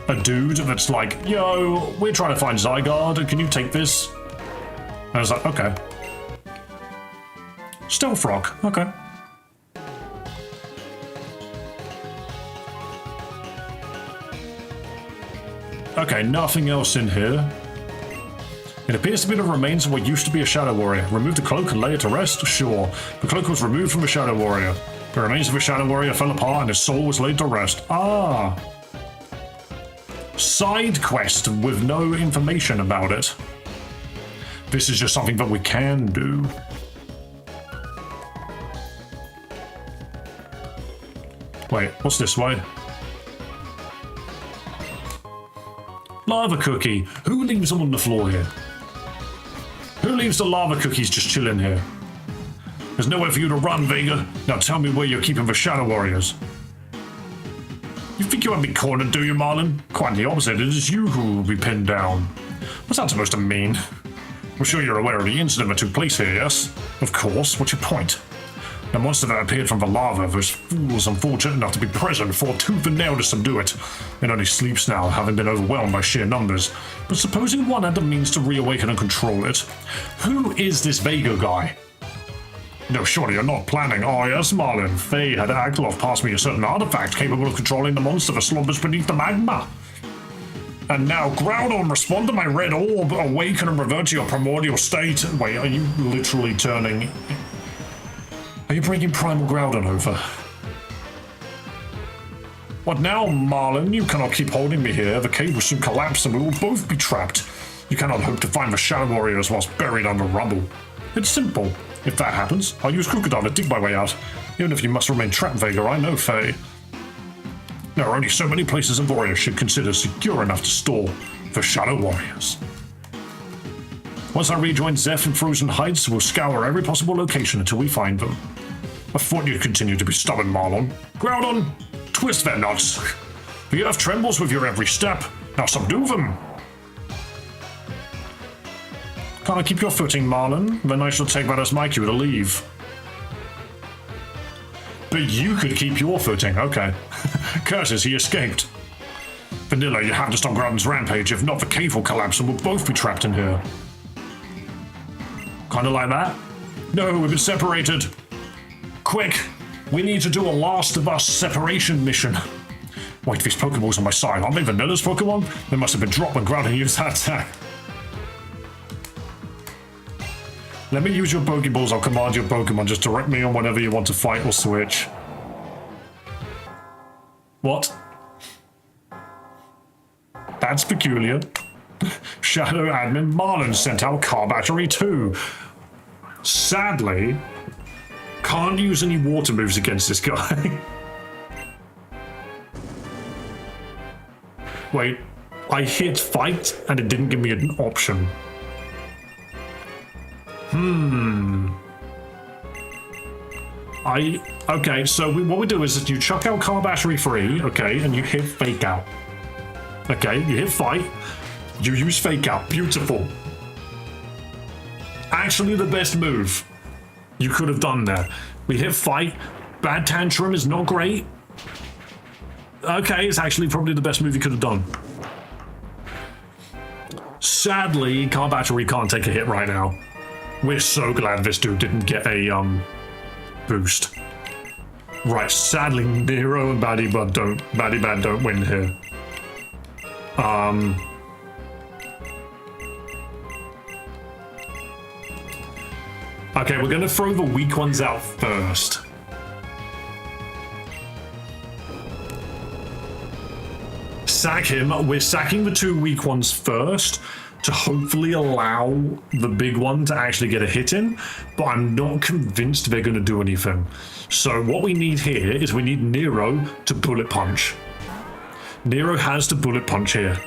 a dude that's like, yo, we're trying to find Zygarde. Can you take this? And I was like, okay. Stealth Rock. Okay. Okay, nothing else in here. It appears to be the remains of what used to be a Shadow Warrior. Remove the cloak and lay it to rest? Sure. The cloak was removed from a Shadow Warrior. The remains of a Shadow Warrior fell apart and his soul was laid to rest. Ah. Side quest with no information about it. This is just something that we can do. Wait, what's this way? Lava cookie. Who leaves them on the floor here? Who leaves the lava cookies just chilling here? There's nowhere for you to run, Vega. Now tell me where you're keeping the Shadow Warriors. You think you won't be cornered, do you, Marlin? Quite the opposite. It is you who will be pinned down. What's that supposed to mean? I'm sure you're aware of the incident that took place here, yes? Of course. What's your point? The monster that appeared from the lava, those fools unfortunate enough to be present fought tooth and nail to subdue it. It only sleeps now, having been overwhelmed by sheer numbers. But supposing one had the means to reawaken and control it, who is this Vega guy? No, surely you're not planning. Oh yes, Marlin. Faye had Agloff pass me a certain artifact capable of controlling the monster that slumbers beneath the magma. And now, Groudon, respond to my red orb, awaken and revert to your primordial state. Wait, are you literally turning... Are you bringing Primal Groudon over? What now, Marlin? You cannot keep holding me here. The cave will soon collapse and we will both be trapped. You cannot hope to find the Shadow Warriors whilst buried under rubble. It's simple. If that happens, I'll use Crocodile to dig my way out. Even if you must remain trapped, Vega, I know Faye. There are only so many places a warrior should consider secure enough to store the Shadow Warriors. Once I rejoin Zeph in Frozen Heights, we'll scour every possible location until we find them. I thought you'd continue to be stubborn, Marlon. Groudon, twist their nuts. The earth trembles with your every step. Now subdue them. Can't I keep your footing, Marlon? Then I shall take that as my cue to leave. But you could keep your footing, okay. Curses, he escaped. Vanilla, you have to stop Groudon's rampage. If not, the cave will collapse and we'll both be trapped in here. Kinda like that? No, we've been separated. Quick, we need to do a Last of Us separation mission. Wait, these Pokeballs on my side, aren't they Vanilla's Pokemon? They must have been dropped when Groudon used that attack. Let me use your Pokeballs, I'll command your Pokemon. Just direct me on whenever you want to fight or switch. What? That's peculiar. Shadow Admin Marlin sent out car battery 2. Sadly, can't use any water moves against this guy. Wait, I hit fight and it didn't give me an option. Okay, so what we do is you chuck out car battery 3, okay, and you hit fake out. Okay, you hit fight, you use fake out. Beautiful. Actually the best move you could have done there. We hit fight, bad tantrum is not great. Okay, it's actually probably the best move you could have done. Sadly, car battery can't take a hit right now. We're so glad this dude didn't get a boost. Right, sadly Nero and Baddie Bad don't win here. Okay, we're gonna throw the weak ones out first. Sack him. We're sacking the 2 weak ones first to hopefully allow the big one to actually get a hit in, but I'm not convinced they're gonna do anything. So what we need here is we need Nero to bullet punch. Nero has to bullet punch here.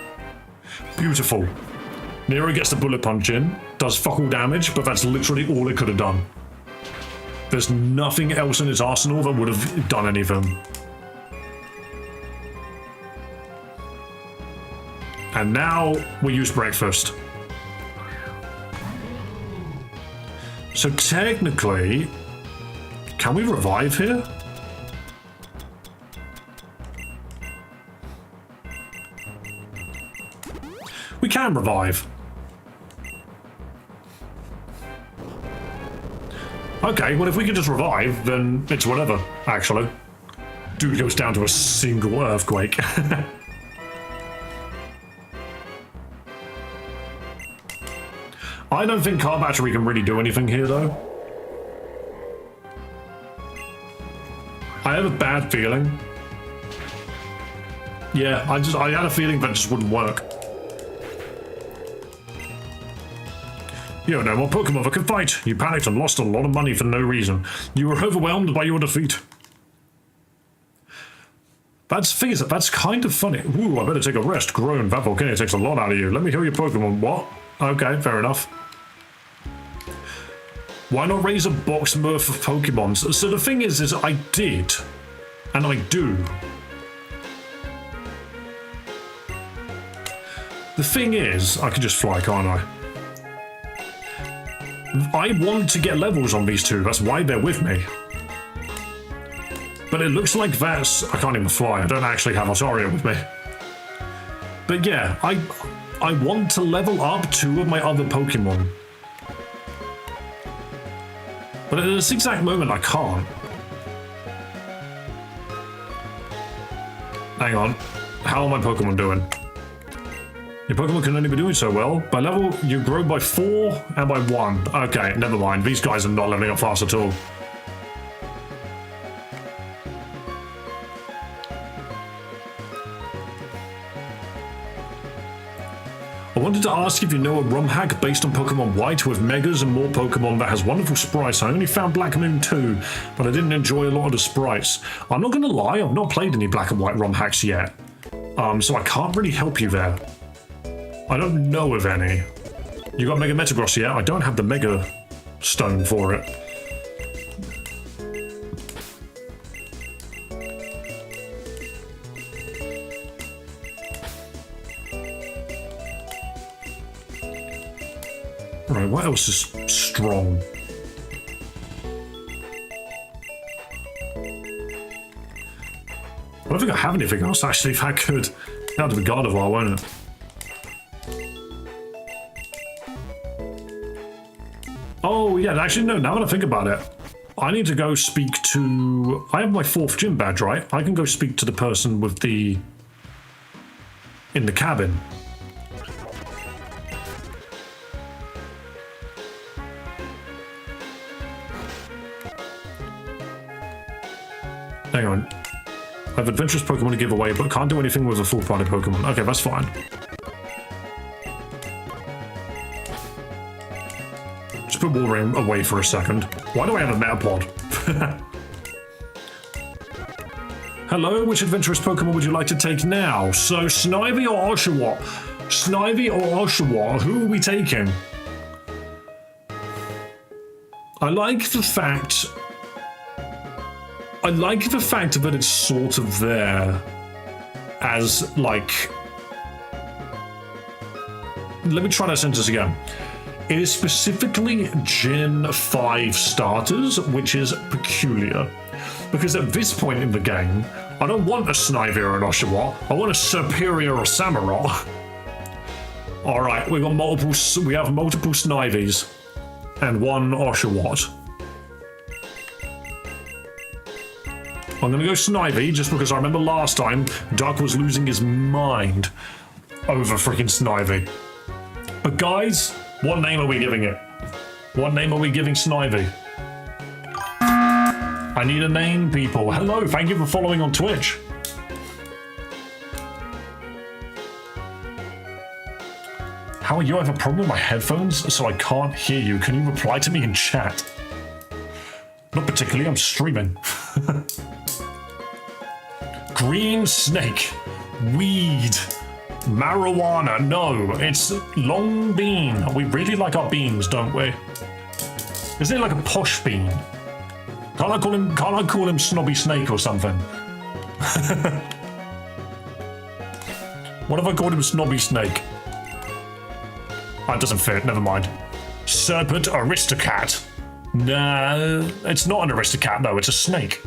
Beautiful. Nero gets the bullet punch in, does fuck all damage, but that's literally all it could have done. There's nothing else in its arsenal that would have done anything. And now we use breakfast. So technically, can we revive here? We can revive. Okay, well if we can just revive, then it's whatever, actually. Dude goes down to a single earthquake. I don't think car battery can really do anything here, though. I have a bad feeling. Yeah, I had a feeling that just wouldn't work. You're no more Pokemon that can fight. You panicked and lost a lot of money for no reason. You were overwhelmed by your defeat. That's kind of funny. Ooh, I better take a rest. Groan, that volcano takes a lot out of you. Let me heal your Pokemon. What? Okay, fair enough. Why not raise a box Smurf of Pokemons? So the thing is I did, and I do. The thing is, I can just fly, can't I? I want to get levels on these two, that's why they're with me. But it looks like that's... I can't even fly, I don't actually have Osario with me. But yeah, I want to level up 2 of my other Pokemon. But at this exact moment, I can't. Hang on. How are my Pokemon doing? Your Pokemon can only be doing so well. By level, you grow by 4 and by 1. Okay, never mind. These guys are not leveling up fast at all. I wanted to ask if you know a Romhack based on Pokemon White with Megas and more Pokemon that has wonderful sprites. I only found Black Moon 2, but I didn't enjoy a lot of the sprites. I'm not gonna lie, I've not played any Black and White Romhacks yet. So I can't really help you there. I don't know of any. You got Mega Metagross yet? I don't have the Mega Stone for it. Right, what else is strong? I don't think I have anything else actually that could. That'll be Gardevoir, won't it? Oh yeah, actually no, now that I think about it, I need to go speak to... I have my 4th gym badge, right? I can go speak to the person with the... in the cabin. Hang on. I have adventurous Pokemon to give away, but can't do anything with a full party Pokemon. Okay, that's fine. Just put Wolverine away for a second. Why do I have a Metapod? Hello, which adventurous Pokemon would you like to take now? So, Snivy or Oshawott? Snivy or Oshawott? Who are we taking? I like the fact that it's sort of there as, like... Let me try that sentence again. It is specifically Gen 5 starters, which is peculiar. Because at this point in the game, I don't want a Snivy or an Oshawott, I want a Superior or Samurott. Alright, we have multiple Snivys. and one Oshawott. I'm going to go Snivy just because I remember last time Duck was losing his mind over freaking Snivy. But guys, what name are we giving it? What name are we giving Snivy? I need a name, people. Hello, thank you for following on Twitch. How are you? I have a problem with my headphones, so I can't hear you. Can you reply to me in chat? Not particularly, I'm streaming. Green snake. Weed. Marijuana. No, it's long bean. We really like our beans, don't we? Isn't it like a posh bean? Can't I call him Snobby Snake or something? What if I called him Snobby Snake? That doesn't fit, never mind. Serpent Aristocat. Nah, it's not an Aristocat, no, it's a snake.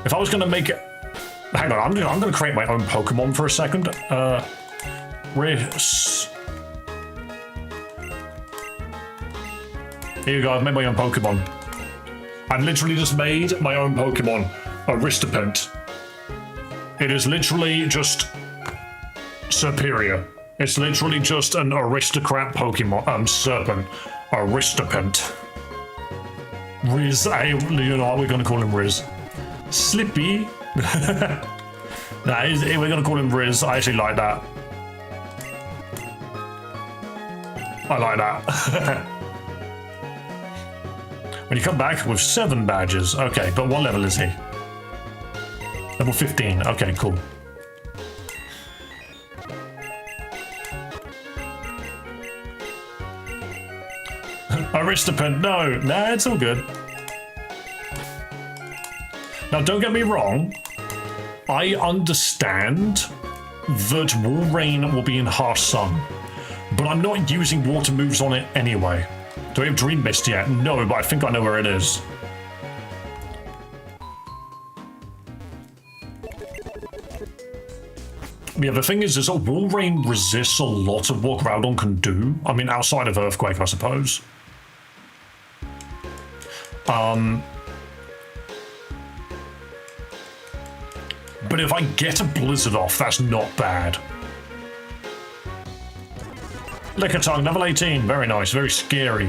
If I was gonna make it... Hang on, I'm gonna create my own Pokemon for a second. Here you go, I've made my own Pokemon. I've literally just made my own Pokemon, Aristopent. It is literally just superior. It's literally just an aristocrat Pokemon, Serpent. Aristopent. Riz, you know what, we're gonna call him Riz. Slippy. We're gonna call him Riz, I actually like that. I like that. When you come back with 7 badges. Okay, but what level is he? Level 15. Okay, cool. Aristopent, no. Nah, it's all good. Now, don't get me wrong. I understand that Walrein will be in harsh sun, but I'm not using water moves on it anyway. Do we have Dream Mist yet? No, but I think I know where it is. Yeah, the thing is that Walrein resists a lot of what Groudon can do. I mean, outside of Earthquake, I suppose. But if I get a Blizzard off, that's not bad. Lickitung, level 18. Very nice, very scary.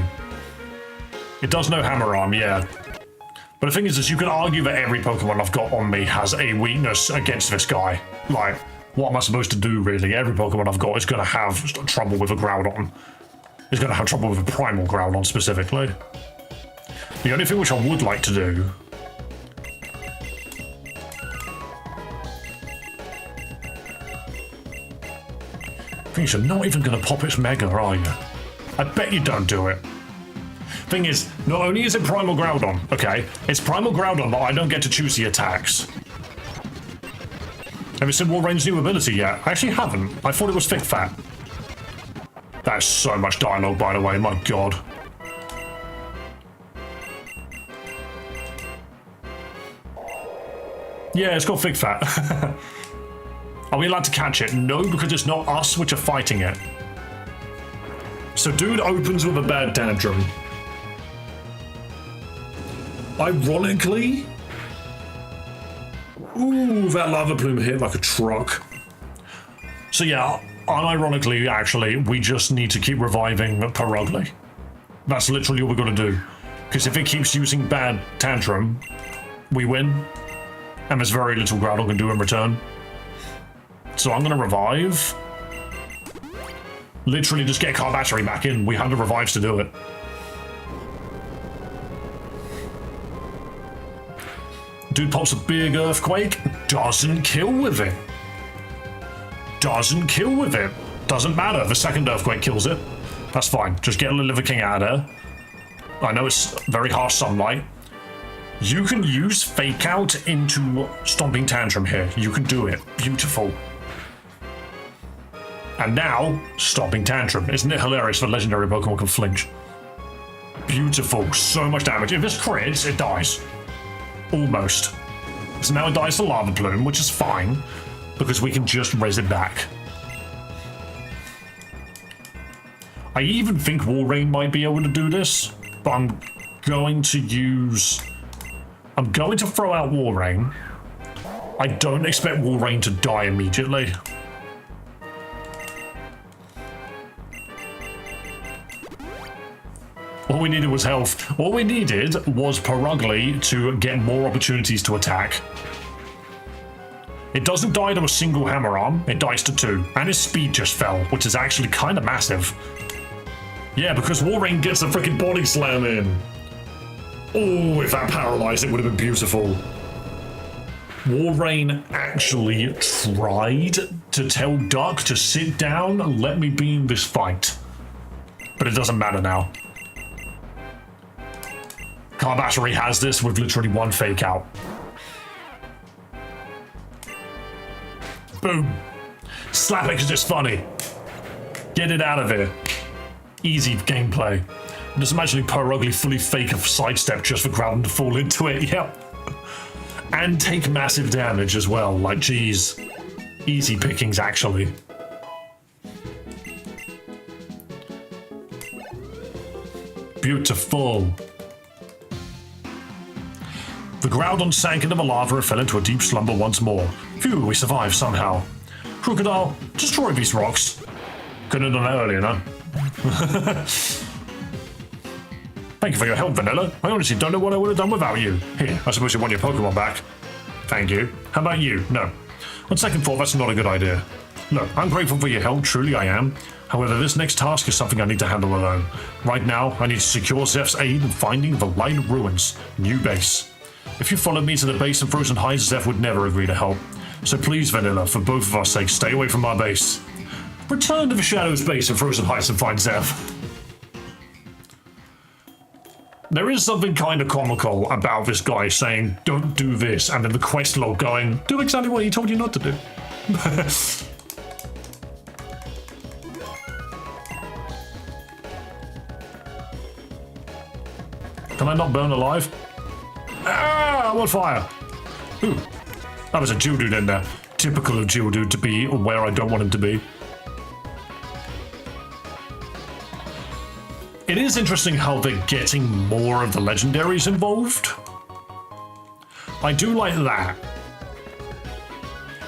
It does know Hammer Arm, yeah. But the thing is you can argue that every Pokemon I've got on me has a weakness against this guy. Like, what am I supposed to do, really? Every Pokemon I've got is going to have trouble with a Groudon. Is going to have trouble with a Primal Groudon, specifically. The only thing which I would like to do... I think you're not even going to pop its Mega, are you? I bet you don't do it. Thing is, not only is it Primal Groudon, okay, it's Primal Groudon, but I don't get to choose the attacks. Have you seen Walrein's new ability yet? I actually haven't. I thought it was Thick Fat. That's so much dialogue, by the way, my god. Yeah, it's got Thick Fat. Are we allowed to catch it? No, because it's not us which are fighting it. So dude opens with a bad tantrum. Ironically... Ooh, that lava plume hit like a truck. So yeah, unironically, actually, we just need to keep reviving Perugly. That's literally all we're gonna do. Because if it keeps using bad tantrum, we win. And there's very little Groudon can do in return. So I'm gonna revive. Literally just get car battery back in. We have the revives to do it. Dude pops a big earthquake, doesn't kill with it. Doesn't kill with it. Doesn't matter, the second earthquake kills it. That's fine, just get a Liver King out of there. I know it's very harsh sunlight. You can use Fake Out into Stomping Tantrum here. You can do it, beautiful. And now, Stomping Tantrum. Isn't it hilarious that legendary Pokemon can flinch? Beautiful, so much damage. If this crits, it dies. Almost. So now it dies to Lava Plume, which is fine, because we can just res it back. I even think Walrein might be able to do this, but I'm going to throw out Walrein. I don't expect Walrein to die immediately. All we needed was health. All we needed was Perugly to get more opportunities to attack. It doesn't die to a single hammer arm, it dies to 2. And his speed just fell, which is actually kind of massive. Yeah, because Walrein gets a freaking body slam in. Oh, if that paralyzed, it would have been beautiful. Walrein actually tried to tell Duck to sit down and let me be in this fight. But it doesn't matter now. Carbattery has this with literally 1 fake out. Boom. Slap it because it's funny. Get it out of here. Easy gameplay. I'm just imagining Perugly fully fake a sidestep just for Groudon to fall into it. Yep. And take massive damage as well. Like, geez. Easy pickings, actually. Beautiful. The Groudon sank into the lava and fell into a deep slumber once more. Phew, we survived somehow. Crocodile, destroy these rocks. Couldn't have done that earlier, no? Thank you for your help, Vanilla. I honestly don't know what I would have done without you. Here, I suppose you want your Pokemon back. Thank you. How about you? No. On second thought, that's not a good idea. Look, I'm grateful for your help, truly I am. However, this next task is something I need to handle alone. Right now, I need to secure Zeph's aid in finding the Light Ruins' new base. If you followed me to the base in Frozen Heights, Zeph would never agree to help. So please, Vanilla, for both of our sakes, stay away from our base. Return to the Shadows base in Frozen Heights and find Zeph. There is something kind of comical about this guy saying, don't do this, and then the quest log going, do exactly what he told you not to do. Can I not burn alive? Ah, I'm on fire. Ooh, that was a Geodude in there. Typical of Geodude to be where I don't want him to be. It is interesting how they're getting more of the legendaries involved. I do like that.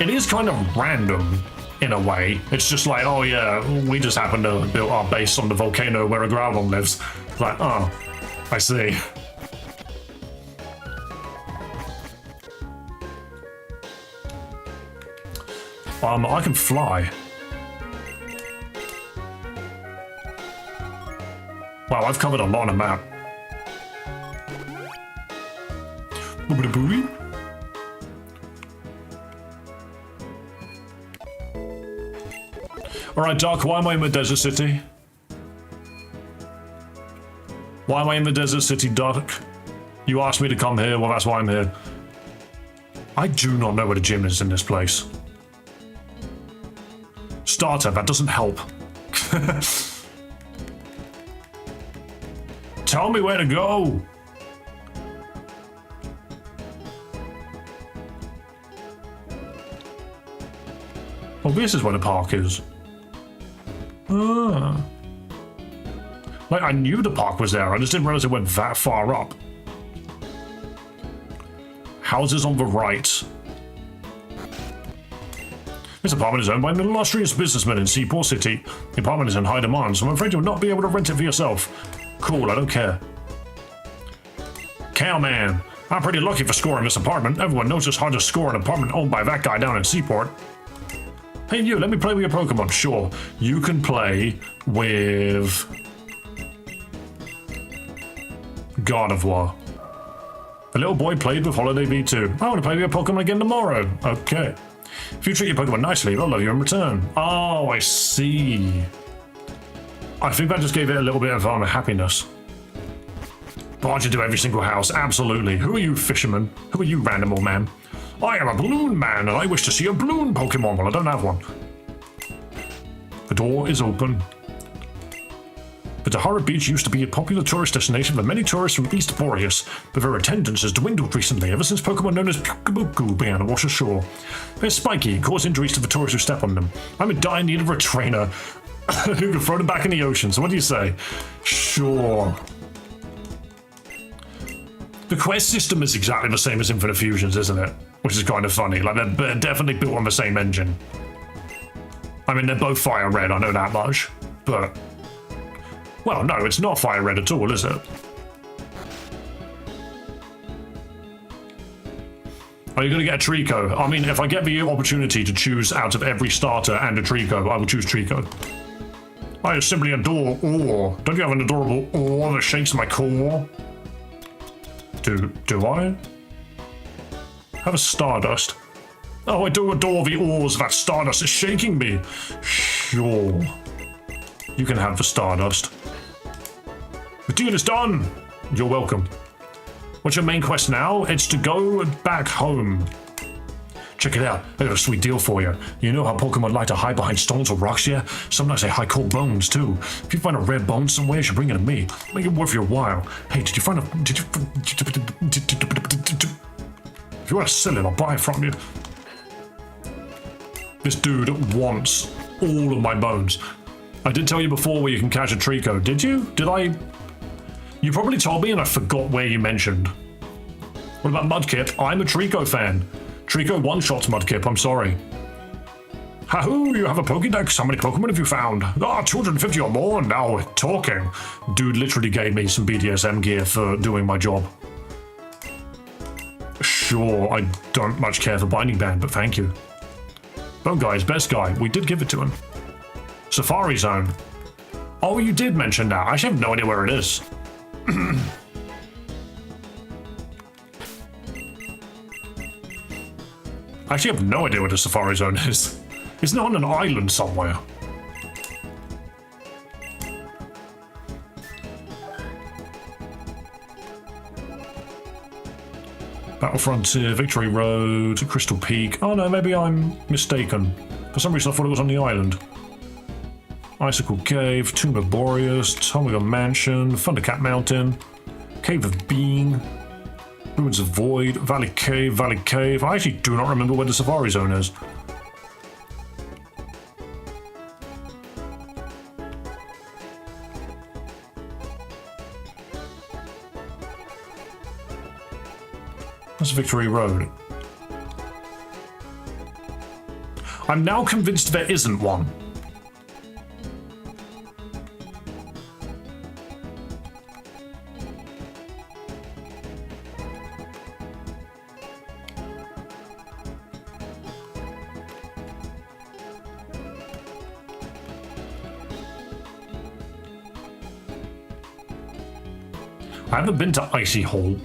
It is kind of random in a way. It's just like, oh yeah, we just happen to build our base on the volcano where a Groudon lives. It's like, oh, I see. I can fly. Wow, I've covered a lot of map. Alright, Doc, why am I in the desert city? Why am I in the desert city, Doc? You asked me to come here, well that's why I'm here. I do not know where the gym is in this place. Starter, that doesn't help. Tell me where to go. Oh, this is where the park is. Ah. Like, I knew the park was there, I just didn't realize it went that far up. Houses on the right. This apartment is owned by an illustrious businessman in Seaport City. The apartment is in high demand, so I'm afraid you'll not be able to rent it for yourself. Cool, I don't care. Cowman, I'm pretty lucky for scoring this apartment. Everyone knows it's hard to score an apartment owned by that guy down in Seaport. Hey you, let me play with your Pokemon. Sure, you can play with Gardevoir. The little boy played with Holiday V2. I want to play with your Pokemon again tomorrow. Okay. If you treat your Pokemon nicely, they'll love you in return. Oh, I see. I think that just gave it a little bit of happiness. Barge into every single house, absolutely. Who are you, fisherman? Who are you, random old man? I am a balloon man, and I wish to see a balloon Pokemon. Well, I don't have one. The door is open. The Tahara Beach used to be a popular tourist destination for many tourists from East Boreas, but their attendance has dwindled recently ever since Pokemon known as Pukabuku began to wash ashore. They're spiky and cause injuries to the tourists who step on them. I'm in dire need of a trainer. You can throw them back in the ocean. So what do you say? Sure. The quest system is exactly the same as Infinite Fusions, isn't it? Which is kind of funny. Like, they're definitely built on the same engine. I mean, they're both fire red, I know that much. But, well, no, it's not fire red at all, is it? Are you going to get a Trico? I mean, if I get the opportunity to choose out of every starter and a Trico, I will choose Trico. I simply adore ore. Don't you have an adorable ore that shakes my core? Do I? Have a Stardust. Oh, I do adore the ores that Stardust is shaking me. Sure. You can have the Stardust. The deal is done. You're welcome. What's your main quest now? It's to go back home. Check it out. I got a sweet deal for you. You know how Pokemon like to hide behind stones or rocks, yeah? Sometimes they hide cold bones, too. If you find a rare bone somewhere, you should bring it to me. Make it worth your while. Hey, did you find a... If you want to sell it, I'll buy it from you. This dude wants all of my bones. I did tell you before where you can catch a Trico. Did you? Did I... You probably told me and I forgot where you mentioned. What about Mudkip? I'm a Trico fan. Trico one-shots Mudkip, I'm sorry. Hahoo, you have a Pokédex. How many Pokemon have you found? 250 or more, now we're talking. Dude literally gave me some BDSM gear for doing my job. Sure, I don't much care for Binding Band, but thank you. Bone Guy is best guy. We did give it to him. Safari Zone. Oh, you did mention that. I actually have no idea where it is. I actually have no idea what the Safari Zone is. Isn't it on an island somewhere? Battle Frontier, Victory Road, Crystal Peak. Oh no, maybe I'm mistaken. For some reason I thought it was on the island. Icicle Cave, Tomb of Boreas, Tomiga Mansion, Thundercat Mountain, Cave of Bean, Ruins of Void, Valley Cave, Valley Cave. I actually do not remember where the Safari Zone is. That's Victory Road. I'm now convinced there isn't one. I haven't been to Icy Hole.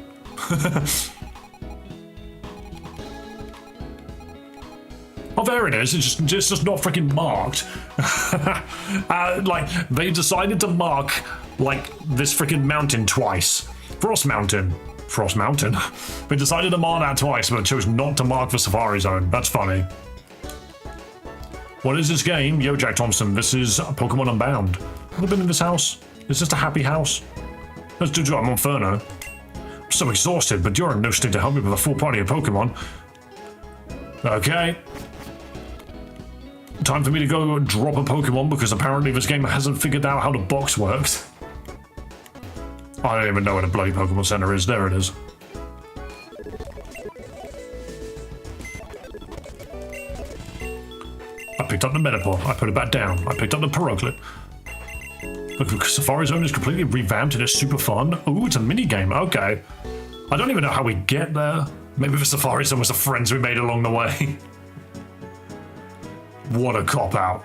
Oh, there it is. It's just not freaking marked. Like, they decided to mark, like, this freaking mountain twice. Frost Mountain. Frost Mountain. They decided to mark that twice, but chose not to mark the Safari Zone. That's funny. What is this game? Yo, Jack Thompson, this is Pokemon Unbound. Have I been in this house? Is this a happy house? Let's do I'm on Inferno. I'm so exhausted, but you're in no state to help me with a full party of Pokemon. Okay. Time for me to go drop a Pokemon because apparently this game hasn't figured out how the box works. I don't even know where the bloody Pokemon Center is. There it is. I picked up the Metapod. I put it back down. I picked up the Pyroclip. Look, Safari Zone is completely revamped and it's super fun. Ooh, it's a mini game. Okay. I don't even know how we get there. Maybe the Safari Zone was the friends we made along the way. What a cop-out.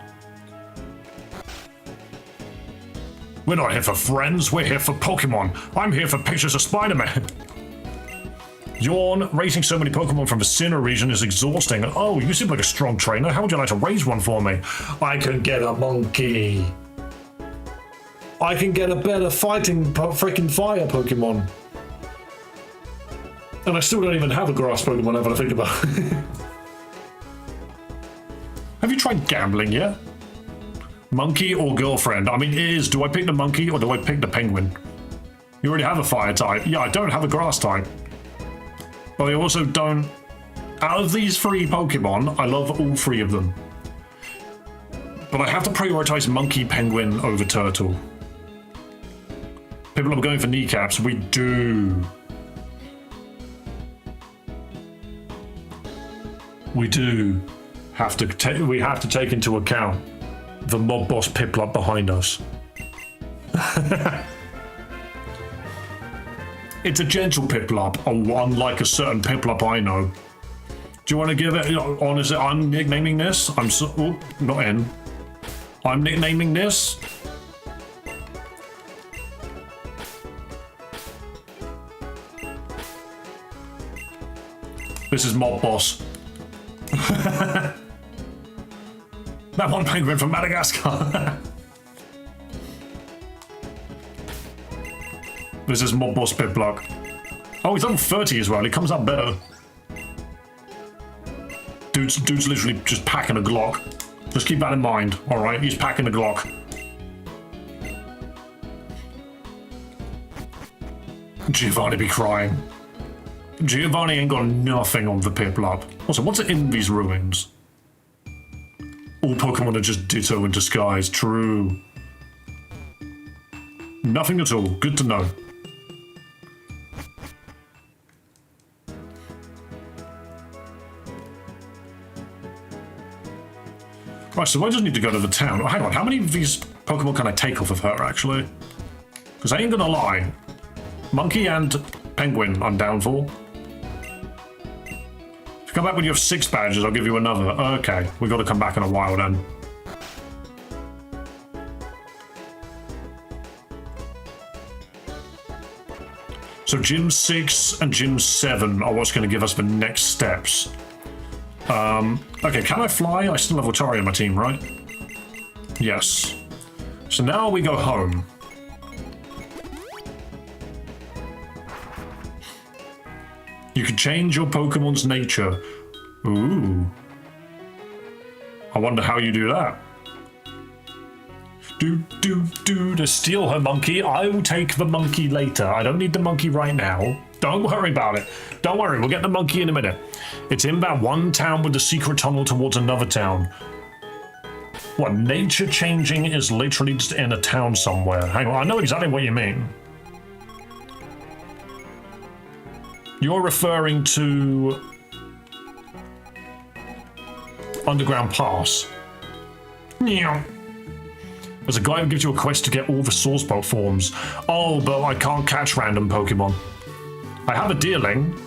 We're not here for friends, we're here for Pokemon. I'm here for pictures of Spider-Man. Yawn, raising so many Pokemon from the Sinnoh region is exhausting. Oh, you seem like a strong trainer. How would you like to raise one for me? I can get a monkey. I can get a better fighting freaking fire Pokemon. And I still don't even have a grass Pokemon now that I think about it. Have you tried gambling yet? Monkey or girlfriend? I mean, it is, do I pick the monkey or do I pick the penguin? You already have a fire type. Yeah, I don't have a grass type. But I also don't... Out of these three Pokemon, I love all three of them. But I have to prioritize monkey, penguin over turtle. People are going for kneecaps. We do. We do have to take into account the mob boss Piplup behind us. It's a gentle Piplup, unlike a certain Piplup I know. Do you want to give it? Honestly, I'm nicknaming this. Not in. I'm nicknaming this. This is mob boss. That one penguin from Madagascar. This is mob boss Piplup. Oh, he's level 30 as well. He comes up better. Dude's literally just packing a Glock. Just keep that in mind. All right, he's packing a Glock. Giovanni be crying. Giovanni ain't got nothing on the Piplup. Also, what's in these ruins? All Pokemon are just Ditto in disguise. True. Nothing at all. Good to know. Right, so I just need to go to the town. Oh, hang on, how many of these Pokemon can I take off of her, actually? Because I ain't gonna lie. Monkey and Penguin, I'm down for. If you come back when you have 6 badges, I'll give you another. Okay, we've got to come back in a while then. So Gym 6 and Gym 7 are what's going to give us the next steps. Okay, can I fly? I still have Otari on my team, right? Yes. So now we go home. You can change your Pokemon's nature. Ooh. I wonder how you do that. To steal her monkey. I will take the monkey later. I don't need the monkey right now. Don't worry about it. Don't worry, we'll get the monkey in a minute. It's in that one town with the secret tunnel towards another town. What, nature changing is literally just in a town somewhere. Hang on, I know exactly what you mean. You're referring to Underground Pass. Yeah. There's a guy who gives you a quest to get all the Source Bolt forms. Oh, but I can't catch random Pokemon. I have a Deerling.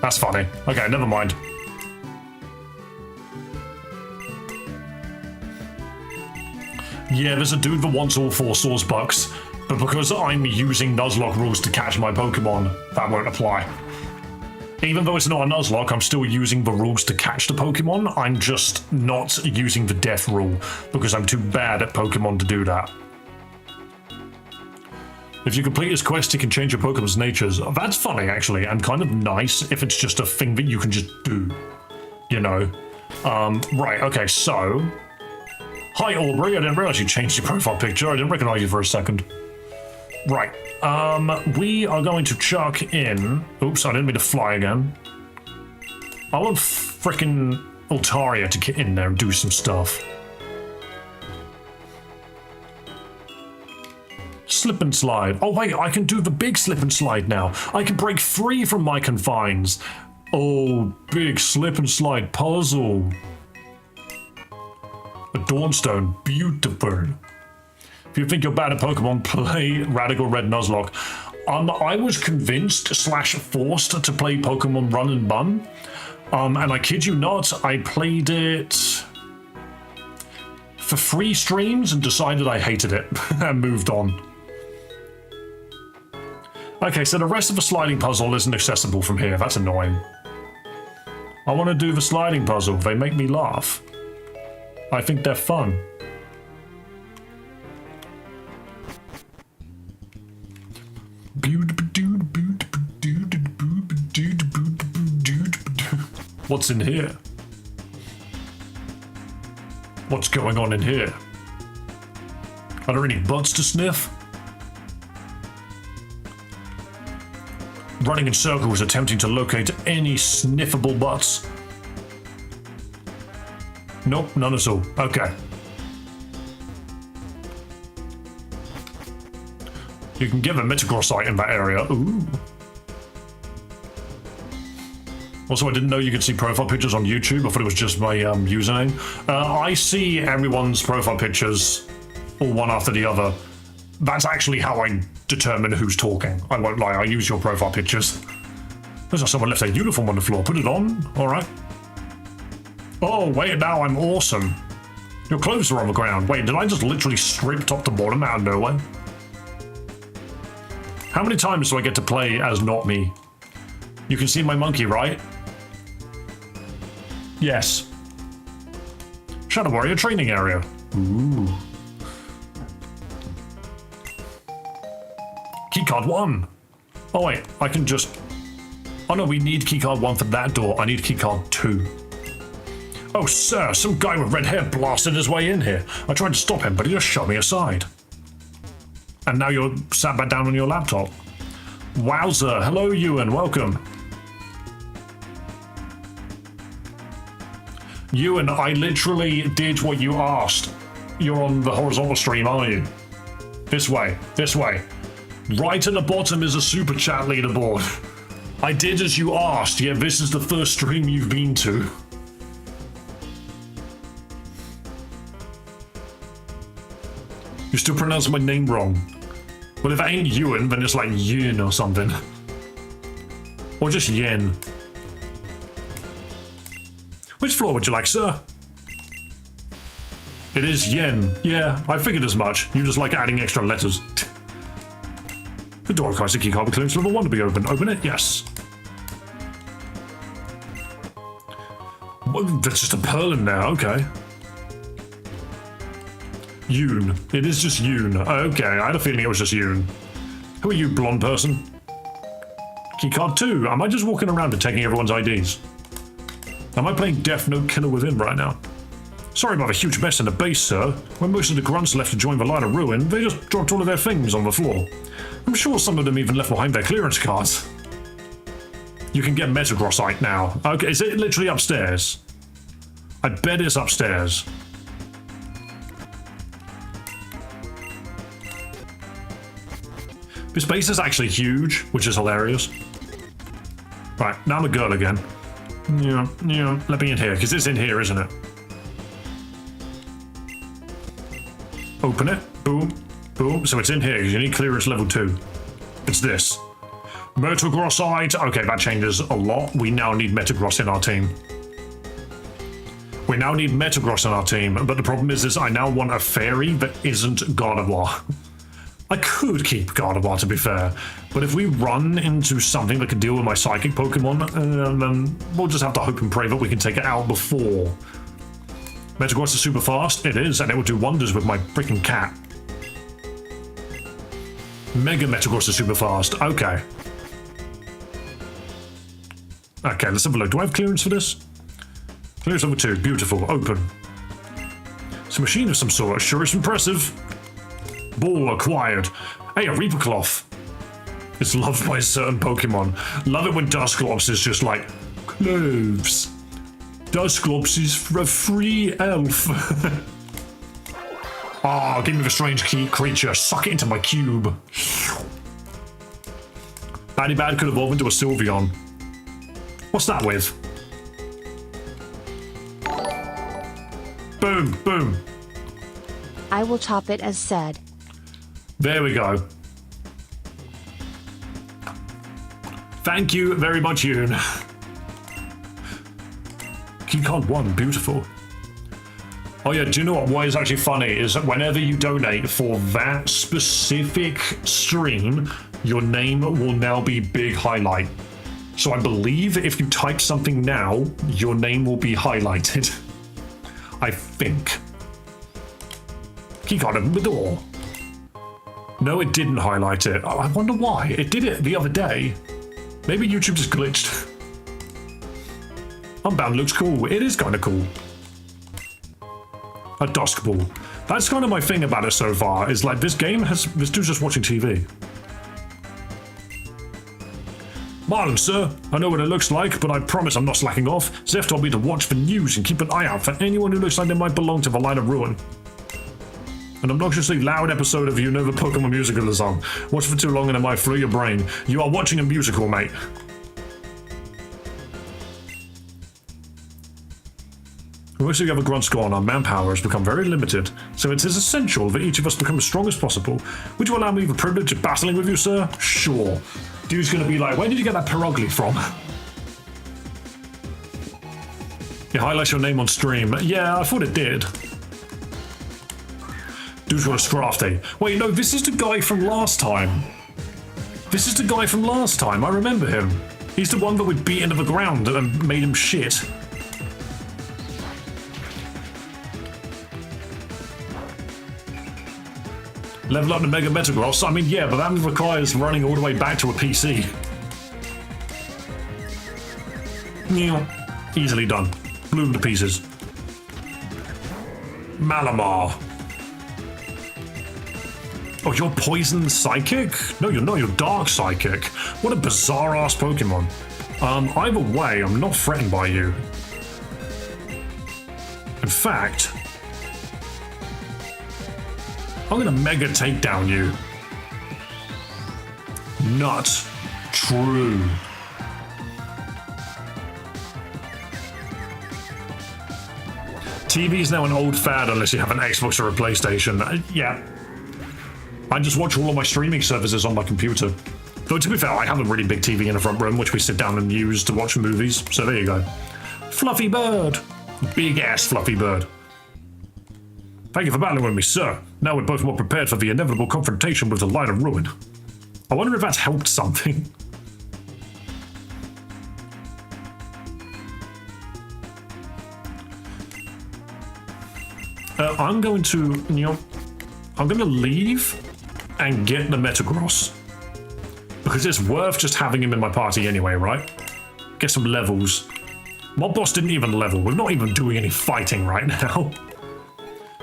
That's funny. Okay, never mind. Yeah, there's a dude that wants all 4 Source Bucks, but because I'm using Nuzlocke rules to catch my Pokemon, that won't apply. Even though it's not a Nuzlocke, I'm still using the rules to catch the Pokemon. I'm just not using the death rule because I'm too bad at Pokemon to do that. If you complete this quest, you can change your Pokemon's natures. That's funny, actually, and kind of nice if it's just a thing that you can just do. You know? Right, okay, so... Hi, Aubrey. I didn't realize you changed your profile picture. I didn't recognize you for a second. Right. We are going to chuck in... Oops, I didn't mean to fly again. I want frickin' Altaria to get in there and do some stuff. Slip and slide. Oh, wait, I can do the big slip and slide now. I can break free from my confines. Oh, big slip and slide puzzle. A Dawnstone. Beautiful. If you think you're bad at Pokemon, play Radical Red Nuzlocke. I was convinced / forced to play Pokemon Run and Bun. And I kid you not, I played it for 3 streams and decided I hated it and moved on. Okay, so the rest of the sliding puzzle isn't accessible from here. That's annoying. I want to do the sliding puzzle. They make me laugh. I think they're fun. What's in here? What's going on in here? Are there any butts to sniff? Running in circles, attempting to locate any sniffable butts. Nope, none at all. Okay. You can get a Metagrossite in that area. Ooh. Also, I didn't know you could see profile pictures on YouTube. I thought it was just my username. I see everyone's profile pictures all one after the other. That's actually how I determine who's talking. I won't lie, I use your profile pictures. There's like someone left their uniform on the floor. Put it on. All right. Oh, wait, now I'm awesome. Your clothes are on the ground. Wait, did I just literally strip top to bottom out of nowhere? How many times do I get to play as not me? You can see my monkey, right? Yes. Shadow Warrior training area. Ooh. Keycard 1. Oh wait, I can just... Oh no, we need keycard 1 for that door. I need keycard 2. Oh sir, some guy with red hair blasted his way in here. I tried to stop him, but he just shoved me aside. And now you're sat back down on your laptop. Wowzer. Hello, Ewan. Welcome. Ewan, I literally did what you asked. You're on the horizontal stream, aren't you? This way. This way. Right at the bottom is a super chat leaderboard. I did as you asked. Yeah, this is the first stream you've been to. You still pronounce my name wrong. Well, if it ain't Ewan, then it's like Yin or something. Or just Yen. Which floor would you like, sir? It is Yen. Yeah, I figured as much. You just like adding extra letters. The door requires a keycard with clearance level 1 to be opened. Open it? Yes. Well, that's just a pearl in there. Okay. Yoon. It is just Yoon. Okay, I had a feeling it was just Yoon. Who are you, blonde person? Keycard 2. Am I just walking around and taking everyone's IDs? Am I playing Death Note Killer Within right now? Sorry about the huge mess in the base, sir. When most of the grunts left to join the line of ruin, they just dropped all of their things on the floor. I'm sure some of them even left behind their clearance cards. You can get Metagrossite now. Okay, is it literally upstairs? I bet it's upstairs. This base is actually huge, which is hilarious. Right, now I'm a girl again. Yeah, let me in here, because it's in here, isn't it? Open it. Boom. Boom. So it's in here, because you need clearance level 2. It's this. Metagrossite. Okay, that changes a lot. We now need Metagross in our team. We now need Metagross in our team, but the problem is I now want a fairy that isn't Gardevoir. I could keep Gardevoir, to be fair, but if we run into something that can deal with my psychic Pokemon, then we'll just have to hope and pray that we can take it out before. Metagross is super fast. It is, and it will do wonders with my freaking cat. Mega Metagross is super fast. Okay. Okay, let's have a look. Do I have clearance for this? Clearance level 2. Beautiful. Open. It's a machine of some sort. Sure is impressive. Ball acquired. Hey, a Reaper Cloth. It's loved by certain Pokemon. Love it when Dusclops is just like, cloves. Dusclops is a free elf. Ah, give me the strange creature. Suck it into my cube. Batty Bad could evolve into a Sylveon. What's that with? Boom, boom. I will top it as said. There we go. Thank you very much, Yoon. Keycard 1, beautiful. Oh yeah, do you know what? What is actually funny is that whenever you donate for that specific stream, your name will now be big highlight. So I believe if you type something now, your name will be highlighted. I think. Keycard in the door. No, it didn't highlight it. I wonder why. It did it the other day. Maybe YouTube just glitched. Unbound looks cool. It is kind of cool. A Dusk Ball. That's kind of my thing about it so far, is like this game has... This dude's just watching TV. Marlon, sir. I know what it looks like, but I promise I'm not slacking off. Zeph told me to watch the news and keep an eye out for anyone who looks like they might belong to the line of ruin. An obnoxiously loud episode of You Know the Pokemon musical is on. Watch for too long and it might flow your brain. You are watching a musical, mate. Most of the other grunts gone, our manpower has become very limited, so it is essential that each of us become as strong as possible. Would you allow me the privilege of battling with you, sir? Sure. Dude's gonna be like, where did you get that pierogly from? It highlights your name on stream. Yeah, I thought it did. Dude's got a Scrafty. Wait, no, this is the guy from last time. This is the guy from last time, I remember him. He's the one that we beat into the ground and made him shit. Level up to Mega Metagross. I mean, yeah, but that requires running all the way back to a PC. Easily done. Blew him to pieces. Malamar. Oh, you're Poison Psychic? No, you're not. You're Dark Psychic. What a bizarre-ass Pokemon. Either way, I'm not threatened by you. In fact, I'm gonna Mega Takedown you. Not true. TV's now an old fad unless you have an Xbox or a PlayStation. Yeah. I just watch all of my streaming services on my computer. Though to be fair, I have a really big TV in the front room which we sit down and use to watch movies, so there you go. Fluffy bird. Big ass fluffy bird. Thank you for battling with me, sir. Now we're both more prepared for the inevitable confrontation with the Light of Ruin. I wonder if that's helped something. I'm going to, I'm going to leave and get the Metagross. Because it's worth just having him in my party anyway, right? Get some levels. My boss didn't even level. We're not even doing any fighting right now.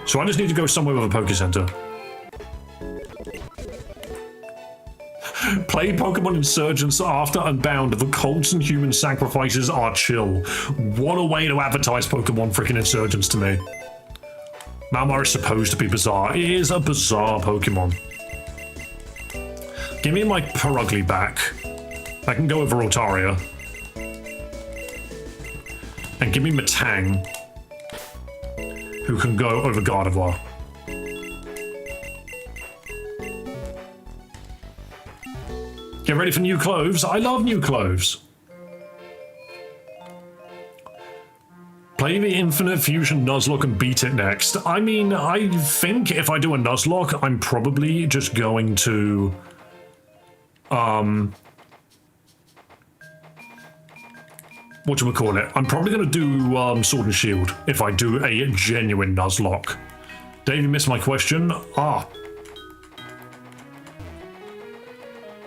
So I just need to go somewhere with a Poké Center. Play Pokemon Insurgents after Unbound. The cults and human sacrifices are chill. What a way to advertise Pokemon freaking Insurgents to me. Malamar is supposed to be bizarre. It is a bizarre Pokemon. Give me my Pierogly back. I can go over Rotaria. And give me Matang, who can go over Gardevoir. Get ready for new clothes. I love new clothes. Play the Infinite Fusion Nuzlocke and beat it next. I mean, I think if I do a Nuzlocke, I'm probably just going to... whatchamacallit? I'm probably going to do Sword and Shield if I do a genuine Nuzlocke. Dave, you missed my question?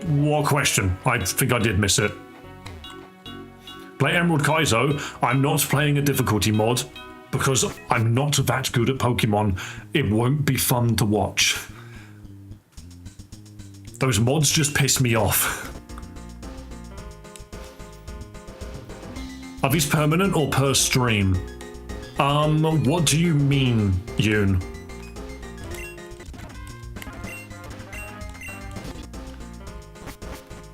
What question? I think I did miss it. Play Emerald Kaizo. I'm not playing a difficulty mod because I'm not that good at Pokemon. It won't be fun to watch. Those mods just piss me off. Are these permanent or per stream? What do you mean, Yoon?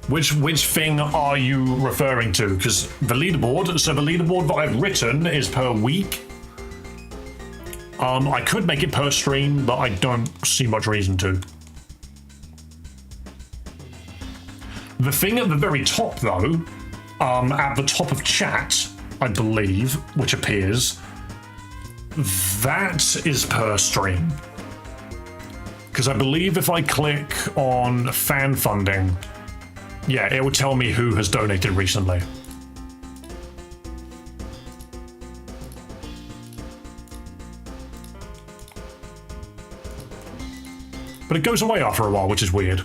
Which thing are you referring to? Because the leaderboard, so the leaderboard that I've written is per week. I could make it per stream, but I don't see much reason to. The thing at the very top, though, at the top of chat, I believe, which appears, that is per stream. Because I believe if I click on fan funding, yeah, it will tell me who has donated recently. But it goes away after a while, which is weird.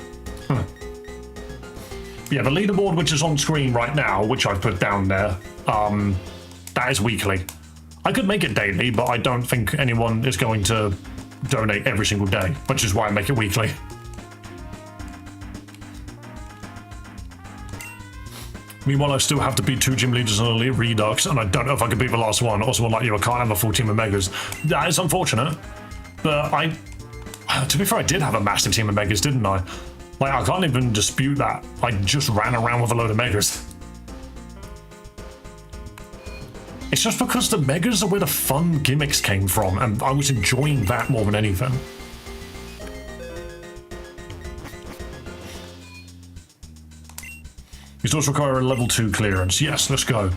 Yeah, the leaderboard which is on screen right now, which I've put down there, that is weekly. I could make it daily, but I don't think anyone is going to donate every single day, which is why I make it weekly. Meanwhile, I still have to beat 2 gym leaders on Elite Redux, and I don't know if I could be the last one. Also, like you, I can't have a full team of Megas. That is unfortunate, but To be fair, I did have a massive team of Megas, didn't I? Like, I can't even dispute that. I just ran around with a load of Megas. It's just because the Megas are where the fun gimmicks came from, and I was enjoying that more than anything. These doors require a level 2 clearance. Yes, let's go.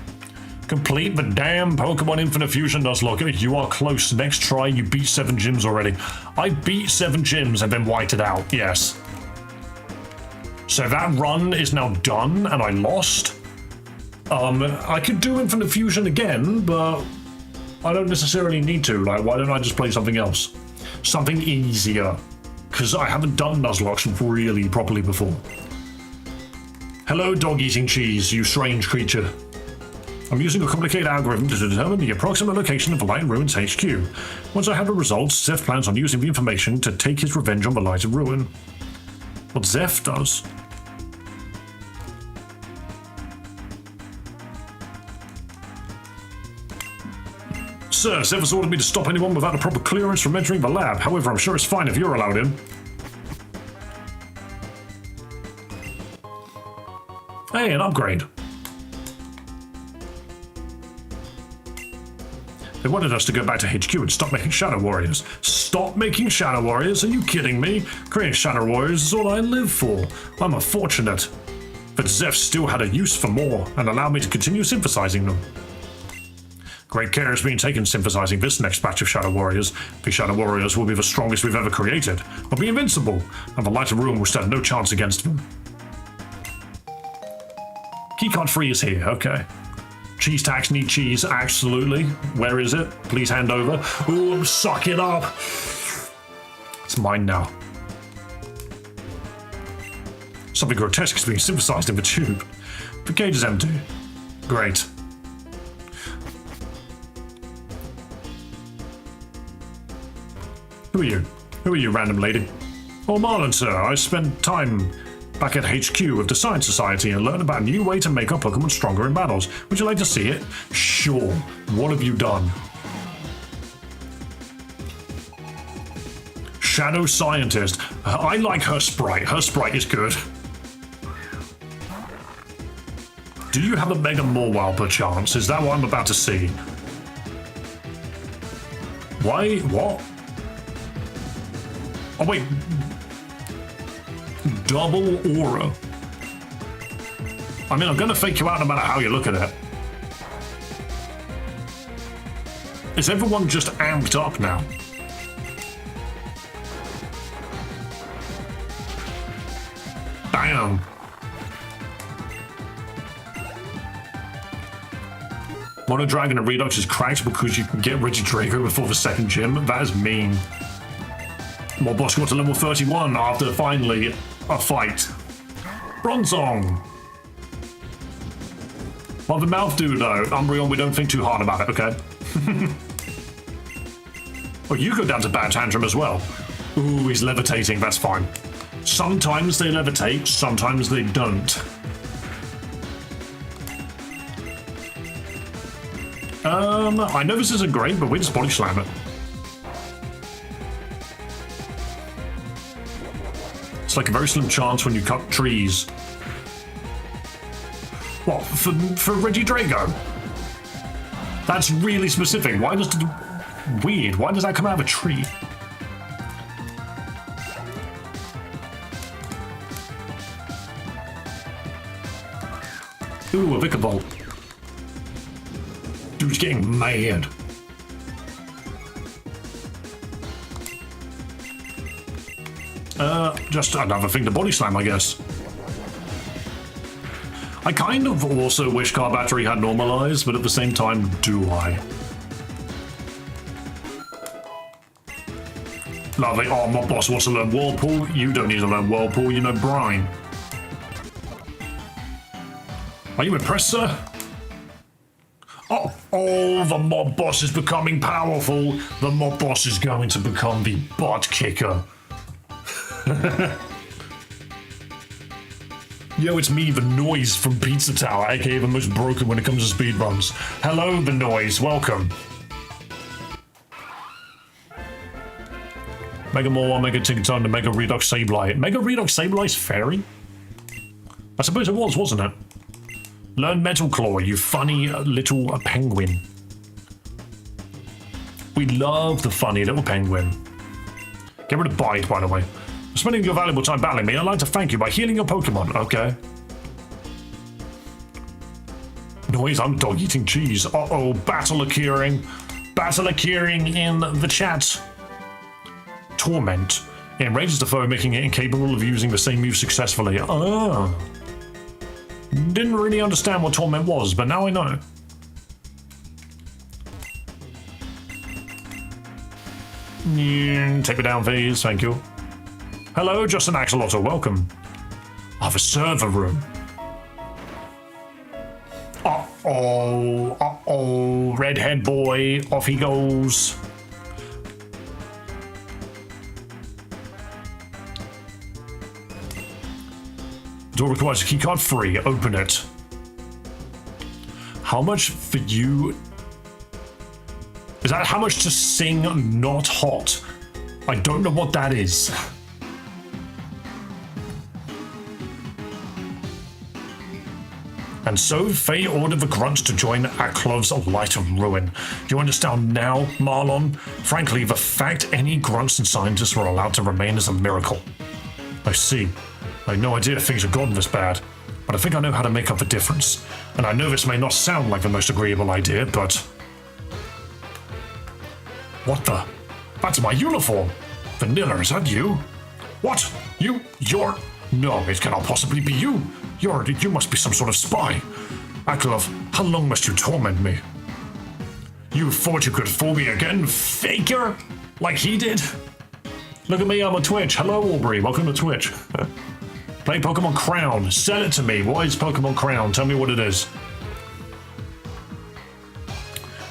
Complete the damn Pokemon Infinite Fusion Nuzlocke. You are close. Next try, you beat 7 gyms already. I beat 7 gyms and then wiped it out. Yes. So that run is now done, and I lost. I could do Infinite Fusion again, but I don't necessarily need to. Like, why don't I just play something else? Something easier. Because I haven't done Nuzlocke really properly before. Hello, dog-eating cheese, you strange creature. I'm using a complicated algorithm to determine the approximate location of the Light Ruins HQ. Once I have the results, Zeph plans on using the information to take his revenge on the Light Ruin. What Zeph does? Sir, Zeph has ordered me to stop anyone without a proper clearance from entering the lab. However, I'm sure it's fine if you're allowed in. Hey, an upgrade. They wanted us to go back to HQ and stop making Shadow Warriors. Stop making Shadow Warriors? Are you kidding me? Creating Shadow Warriors is all I live for. I'm unfortunate. But Zeph still had a use for more and allowed me to continue synthesizing them. Great care is being taken synthesizing this next batch of Shadow Warriors. The Shadow Warriors will be the strongest we've ever created. They'll be invincible, and the Light of Ruin will stand no chance against them. Keycard 3 is here, okay. Cheese tax, need cheese, absolutely. Where is it? Please hand over. Ooh, suck it up. It's mine now. Something grotesque is being synthesized in the tube. The cage is empty. Great. Who are you? Who are you, random lady? Oh, Marlon, sir. I spent time back at HQ of the Science Society and learned about a new way to make our Pokemon stronger in battles. Would you like to see it? Sure. What have you done? Shadow Scientist. I like her sprite. Her sprite is good. Do you have a Mega Morwile perchance? Is that what I'm about to see? Why? What? Oh, wait. Double aura. I mean, I'm gonna fake you out no matter how you look at it. Is everyone just amped up now? Bam. Mono Dragon and Redux is cracked because you can get Regidrago before the second gym. That is mean. My boss got to level 31 after finally a fight. Bronzong. Well, the mouth do though. Umbreon, we don't think too hard about it, okay? Oh, you go down to Bad Tantrum as well. Ooh, he's levitating, that's fine. Sometimes they levitate, sometimes they don't. I know this isn't great, but we just body slam it. It's like a very slim chance when you cut trees. What, for Regidrago? That's really specific. Why does weird? Why does that come out of a tree? Ooh, a Vikavolt. Dude's getting mad. Just another thing to body slam, I guess. I kind of also wish Car Battery had normalized, but at the same time, do I? Lovely. Oh, my boss wants to learn Whirlpool. You don't need to learn Whirlpool, you know Brine. Are you impressed, sir? Oh, the mob boss is becoming powerful. The mob boss is going to become the butt kicker. Yo, it's me, the Noise from Pizza Tower, aka the most broken when it comes to speedruns. Hello, the Noise, welcome. Mega Maw, Mega Tinkaton, and Mega Redox Sableye. Mega Redox Sableye's fairy? I suppose it was, wasn't it? Learn Metal Claw, you funny little penguin. We love the funny little penguin. Get rid of Bite, by the way. For spending your valuable time battling me, I'd like to thank you by healing your Pokemon. Okay. Noise, I'm dog eating cheese. Uh-oh, battle occurring. Battle occurring in the chat. Torment. It enrages the foe, making it incapable of using the same move successfully. Ah. Didn't really understand what Torment was, but now I know. Take me down, please. Thank you. Hello, Justin Axolotl. Welcome. I have a server room. Uh-oh. Uh-oh. Redhead boy. Off he goes. Door requires a keycard free. Open it. How much for you? Is that how much to sing Not Hot? I don't know what that is. And so Faye ordered the grunts to join Aklov's Light of Ruin. You understand now, Marlon? Frankly, the fact any grunts and scientists were allowed to remain is a miracle. I see. I had no idea things had gotten this bad, but I think I know how to make up the difference. And I know this may not sound like the most agreeable idea, but... What the? That's my uniform! Vanilla, is that you? What? You're... No, it cannot possibly be you. You must be some sort of spy. Aklov, how long must you torment me? You thought you could fool me again, faker? Like he did? Look at me, I'm on Twitch. Hello, Aubrey, welcome to Twitch. Play Pokemon Crown. Sell it to me. What is Pokemon Crown? Tell me what it is.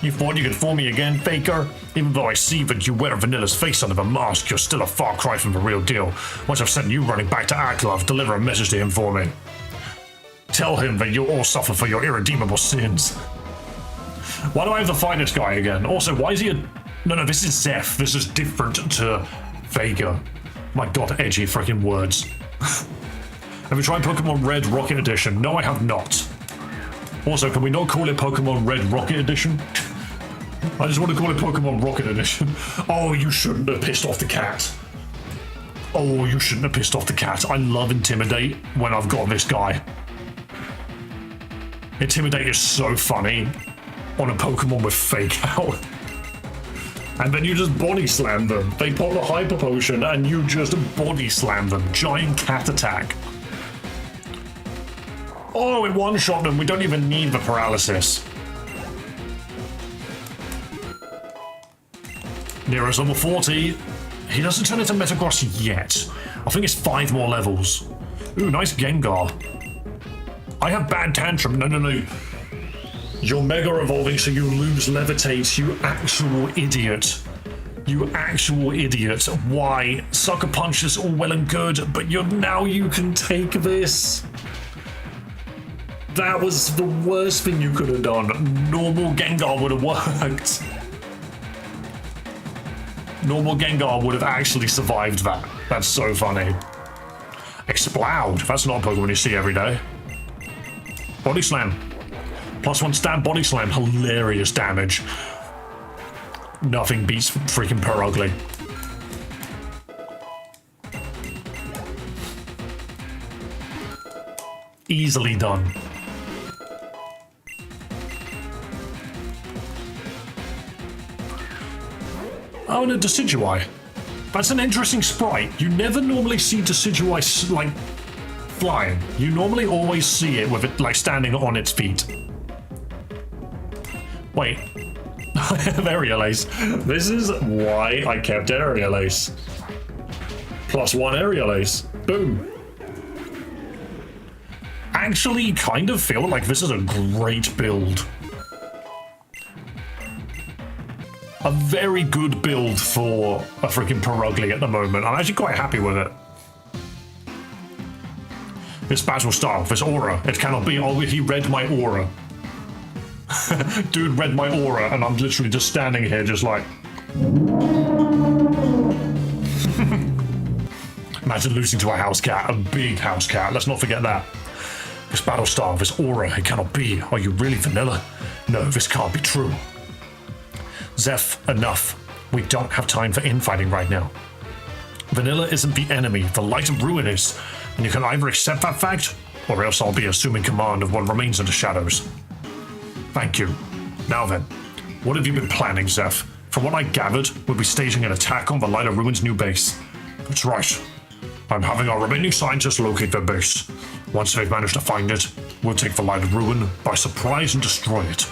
You thought you could fool me again, faker? Even though I see that you wear Vanilla's face under a mask, you're still a far cry from the real deal. Once I've sent you running back to Aklov, deliver a message to him for me. Tell him that you'll all suffer for your irredeemable sins. Why do I have to fight this guy again? Also, why is he a... No, this is Zeph. This is different to Vega. My god, edgy freaking words. Have you tried Pokemon Red Rocket Edition? No, I have not. Also, can we not call it Pokemon Red Rocket Edition? I just want to call it Pokemon Rocket Edition. Oh, you shouldn't have pissed off the cat. Oh, you shouldn't have pissed off the cat. I love Intimidate when I've got this guy. Intimidate is so funny on a Pokemon with Fake Out. And then you just body slam them. They pop the Hyper Potion and you just body slam them. Giant cat attack. Oh, it one-shot them. We don't even need the paralysis. Nero's level 40. He doesn't turn into Metagross yet. I think it's 5 more levels. Ooh, nice Gengar. I have bad tantrum. No. You're mega evolving, so you lose levitate, you actual idiot. You actual idiot. Why? Sucker Punch is all well and good, but now you can take this. That was the worst thing you could have done. Normal Gengar would have worked. Normal Gengar would have actually survived that. That's so funny. Exploud. That's not a Pokemon you see every day. Body Slam. +1 stab Body Slam. Hilarious damage. Nothing beats freaking Perugly. Easily done. Oh, and a Decidueye. That's an interesting sprite. You never normally see Decidueye, like, flying. You normally always see it with it, like, standing on its feet. Wait. I have Aerial Ace. This is why I kept Aerial Ace. +1 Aerial Ace. Boom. Actually, kind of feel like this is a great build. A very good build for a freaking Perugly at the moment. I'm actually quite happy with it. This battle style, this aura, it cannot be. Oh, he read my aura. Dude read my aura, and I'm literally just standing here just like... Imagine losing to a house cat, a big house cat. Let's not forget that. This battle style, this aura, it cannot be. Are you really Vanilla? No, this can't be true. Zeph, enough. We don't have time for infighting right now. Vanilla isn't the enemy, the Light of Ruin is, and you can either accept that fact, or else I'll be assuming command of what remains in the shadows. Thank you. Now then, what have you been planning, Zeph? From what I gathered, we'll be staging an attack on the Light of Ruin's new base. That's right. I'm having our remaining scientists locate their base. Once they've managed to find it, we'll take the Light of Ruin by surprise and destroy it.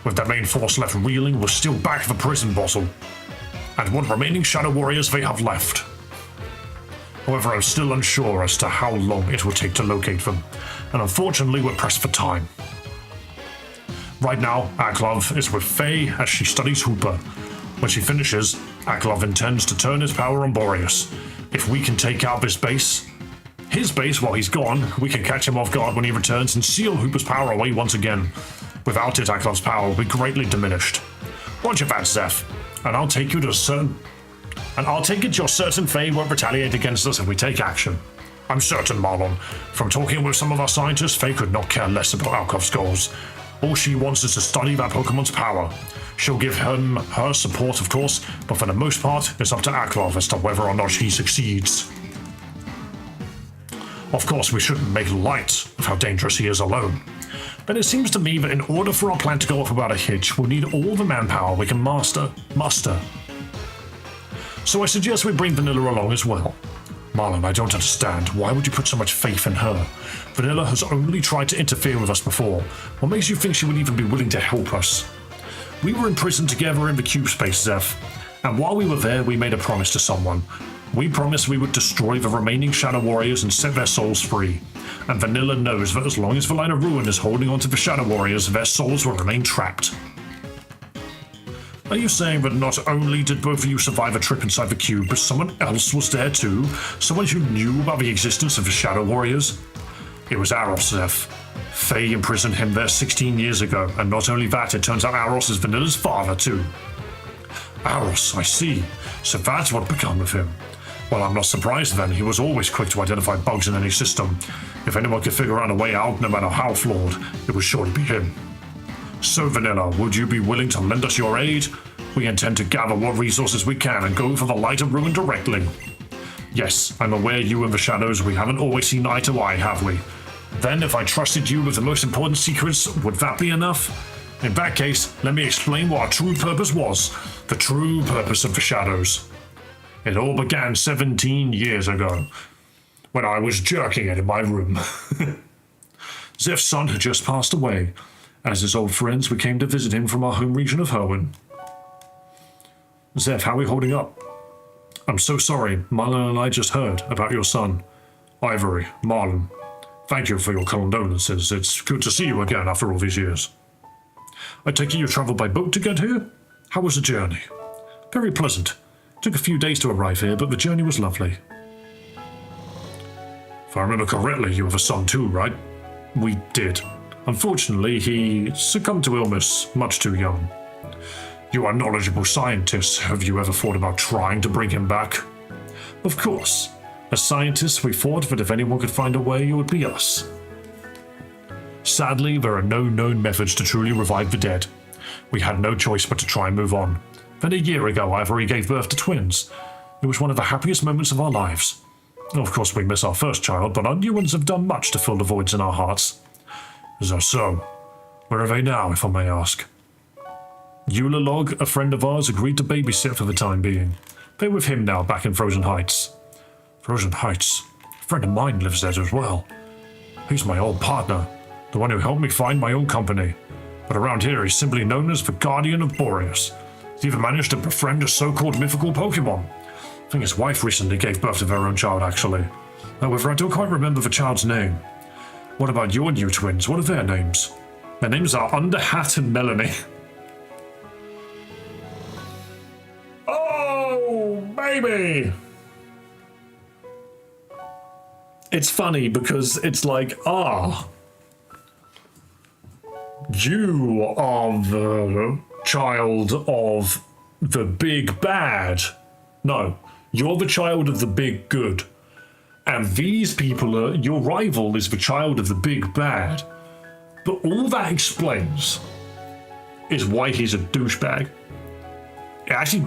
With their main force left reeling, we'll steal back the prison bottle, and what remaining Shadow Warriors they have left. However, I'm still unsure as to how long it will take to locate them, and unfortunately we're pressed for time. Right now, Aklov is with Faye as she studies Hooper. When she finishes, Aklov intends to turn his power on Boreas. If we can take out this base, his base while he's gone, we can catch him off guard when he returns and seal Hooper's power away once again. Without it, Aklov's power will be greatly diminished. Roger that, Zeph, and I'll take it you're certain Faye won't retaliate against us if we take action. I'm certain, Marlon. From talking with some of our scientists, Faye could not care less about Alkov's goals. All she wants is to study that Pokemon's power. She'll give him her support, of course, but for the most part, it's up to Aklov as to whether or not he succeeds. Of course, we shouldn't make light of how dangerous he is alone. But it seems to me that in order for our plan to go off without a hitch, we'll need all the manpower we can muster. So I suggest we bring Vanilla along as well. Marlon, I don't understand. Why would you put so much faith in her? Vanilla has only tried to interfere with us before. What makes you think she would even be willing to help us? We were imprisoned together in the cube space, Zeph, and while we were there, we made a promise to someone. We promised we would destroy the remaining Shadow Warriors and set their souls free. And Vanilla knows that as long as the Light of Ruin is holding onto the Shadow Warriors, their souls will remain trapped. Are you saying that not only did both of you survive a trip inside the cube, but someone else was there too? Someone who knew about the existence of the Shadow Warriors? It was Aros, Zeph. Faye imprisoned him there 16 years ago, and not only that, it turns out Aros is Vanilla's father too. Aros, I see. So that's what became of him. Well, I'm not surprised then. He was always quick to identify bugs in any system. If anyone could figure out a way out, no matter how flawed, it would surely be him. So, Vanilla, would you be willing to lend us your aid? We intend to gather what resources we can and go for the Light of Ruin directly. Yes, I'm aware you and the Shadows, we haven't always seen eye to eye, have we? Then, if I trusted you with the most important secrets, would that be enough? In that case, let me explain what our true purpose was. The true purpose of the Shadows. It all began 17 years ago, when I was jerking it in my room. Zeph's son had just passed away. As his old friends, we came to visit him from our home region of Herwin. Zeph, how are we holding up? I'm so sorry, Marlon and I just heard about your son. Ivory, Marlon, thank you for your condolences. It's good to see you again after all these years. I take it you traveled by boat to get here? How was the journey? Very pleasant. Took a few days to arrive here, but the journey was lovely. If I remember correctly, you have a son too, right? We did. Unfortunately, he succumbed to illness much too young. You are knowledgeable scientists. Have you ever thought about trying to bring him back? Of course. As scientists, we thought that if anyone could find a way, it would be us. Sadly, there are no known methods to truly revive the dead. We had no choice but to try and move on. Then a year ago, Ivory gave birth to twins. It was one of the happiest moments of our lives. Of course, we miss our first child, but our new ones have done much to fill the voids in our hearts. Is that so? Where are they now, if I may ask? Eulalog, a friend of ours, agreed to babysit for the time being. They're with him now, back in Frozen Heights. Frozen Heights? A friend of mine lives there as well. He's my old partner, the one who helped me find my own company. But around here, he's simply known as the Guardian of Boreas. He's even managed to befriend a so-called mythical Pokémon. I think his wife recently gave birth to their own child, actually. However, I don't quite remember the child's name. What about your new twins? What are their names? Their names are Underhat and Melanie. Oh, baby! It's funny because it's like, you are the child of the big bad. No, you're the child of the big good. And these people are, your rival is the child of the big bad. But all that explains is why he's a douchebag. It actually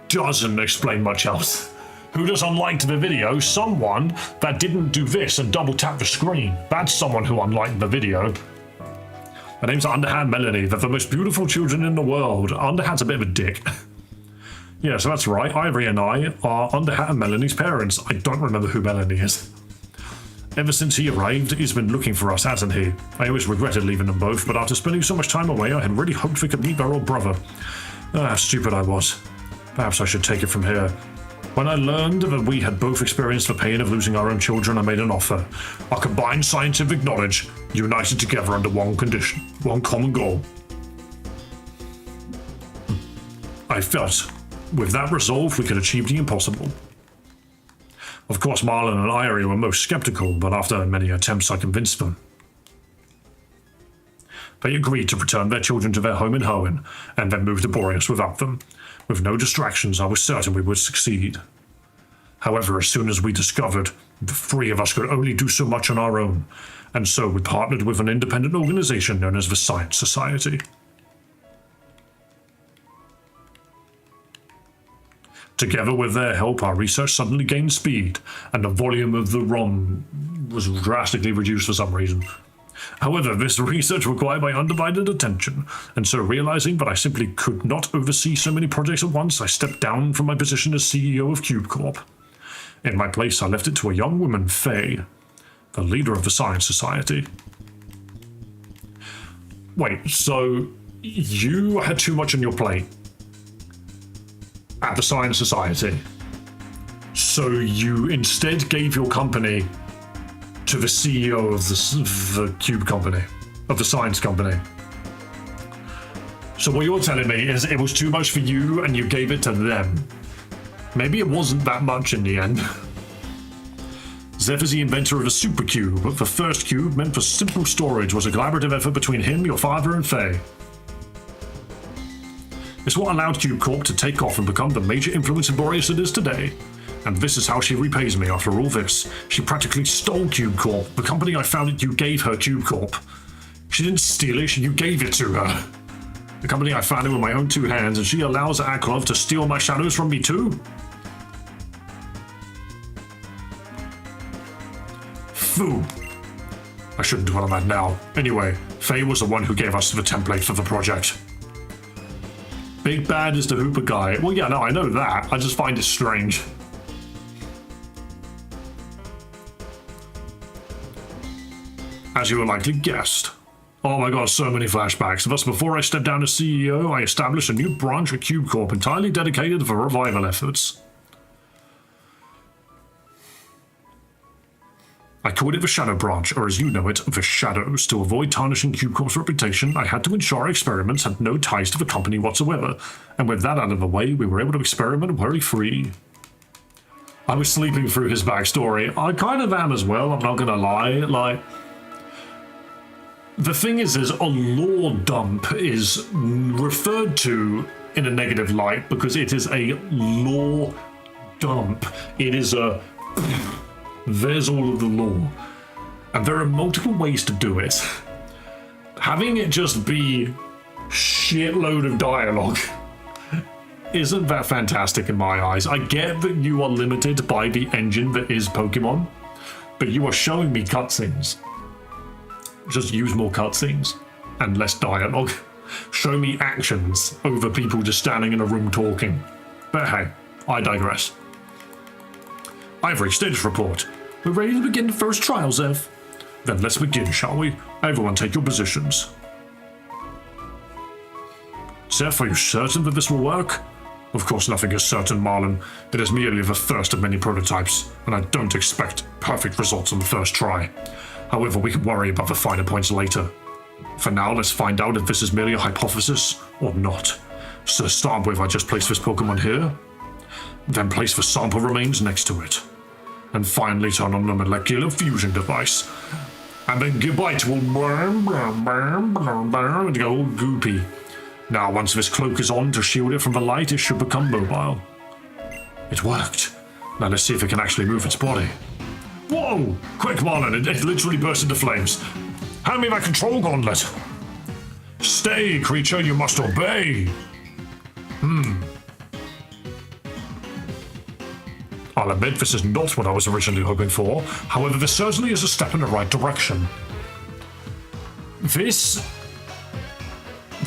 doesn't explain much else. Who just unliked the video? Someone that didn't do this and double tap the screen. That's someone who unliked the video. Her name's Underhand Melanie. They're the most beautiful children in the world. Underhand's a bit of a dick. Yeah, so that's right. Ivory and I are Underhat and Melanie's parents. I don't remember who Melanie is. Ever since he arrived, he's been looking for us, hasn't he? I always regretted leaving them both, but after spending so much time away, I had really hoped we could meet our old brother. Ah, stupid I was. Perhaps I should take it from here. When I learned that we had both experienced the pain of losing our own children, I made an offer. Our combined scientific knowledge, united together under one condition, one common goal. I felt, with that resolve, we could achieve the impossible. Of course, Marlon and Irie were most skeptical, but after many attempts, I convinced them. They agreed to return their children to their home in Hoenn, and then move to Boreas without them. With no distractions, I was certain we would succeed. However, as soon as we discovered the three of us could only do so much on our own, and so we partnered with an independent organization known as the Science Society. Together with their help, our research suddenly gained speed, and the volume of the ROM was drastically reduced for some reason. However, this research required my undivided attention, and so realizing that I simply could not oversee so many projects at once, I stepped down from my position as CEO of Cube Corp. In my place, I left it to a young woman, Faye, the leader of the Science Society. Wait, so you had too much on your plate at the Science Society, so you instead gave your company to the CEO of the Cube Company, of the Science Company. So what you're telling me is it was too much for you and you gave it to them. Maybe it wasn't that much in the end. Zeph is the inventor of a supercube, but the first cube, meant for simple storage, was a collaborative effort between him, your father, and Faye. It's what allowed Cube Corp to take off and become the major influence in Boreas it is today. And this is how she repays me after all this. She practically stole Cube Corp, the company I founded. You gave her Cube Corp. She didn't steal it, you gave it to her. The company I founded with my own two hands, and she allows Aklov to steal my shadows from me too? Foo. I shouldn't dwell on that now. Anyway, Faye was the one who gave us the template for the project. Big Bad is the Hooper guy. Well, yeah, no, I know that. I just find it strange. As you were likely guessed. Oh my god, so many flashbacks. Thus, before I stepped down as CEO, I established a new branch at Cube Corp entirely dedicated for revival efforts. I called it the Shadow Branch, or as you know it, the Shadows. To avoid tarnishing Cube Corp's reputation, I had to ensure our experiments had no ties to the company whatsoever, and with that out of the way, we were able to experiment worry-free. I was sleeping through his backstory. I kind of am as well, I'm not gonna lie. The thing is a lore dump is referred to in a negative light because it is a lore dump. It is a... There's all of the lore. And there are multiple ways to do it. Having it just be shitload of dialogue isn't that fantastic in my eyes. I get that you are limited by the engine that is Pokemon, but you are showing me cutscenes. Just use more cutscenes and less dialogue. Show me actions over people just standing in a room talking. But hey, I digress. Ivory, status report. We're ready to begin the first trial, Zev. Then let's begin, shall we? Everyone take your positions. Zev, are you certain that this will work? Of course, nothing is certain, Marlon. It is merely the first of many prototypes, and I don't expect perfect results on the first try. However, we can worry about the finer points later. For now, let's find out if this is merely a hypothesis or not. So to start with, I just place this Pokemon here, then place the sample remains next to it, and finally turn on the molecular fusion device. And then Gibbite will and go all goopy. Now, once this cloak is on to shield it from the light, it should become mobile. It worked. Now let's see if it can actually move its body. Whoa! Quick, Marlon, it literally burst into flames. Hand me that control gauntlet. Stay, creature, you must obey. I'll admit this is not what I was originally hoping for. However, this certainly is a step in the right direction. This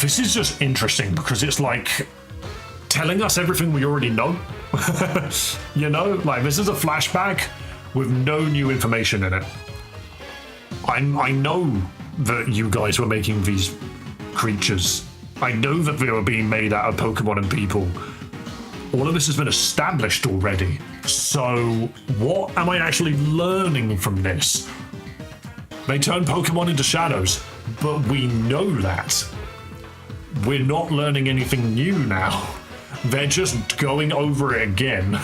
is just interesting because it's like telling us everything we already know. You know, like this is a flashback with no new information in it. I know that you guys were making these creatures. I know that they were being made out of Pokemon and people. All of this has been established already. So what am I actually learning from this? They turn Pokemon into shadows, but we know that. We're not learning anything new now. They're just going over it again.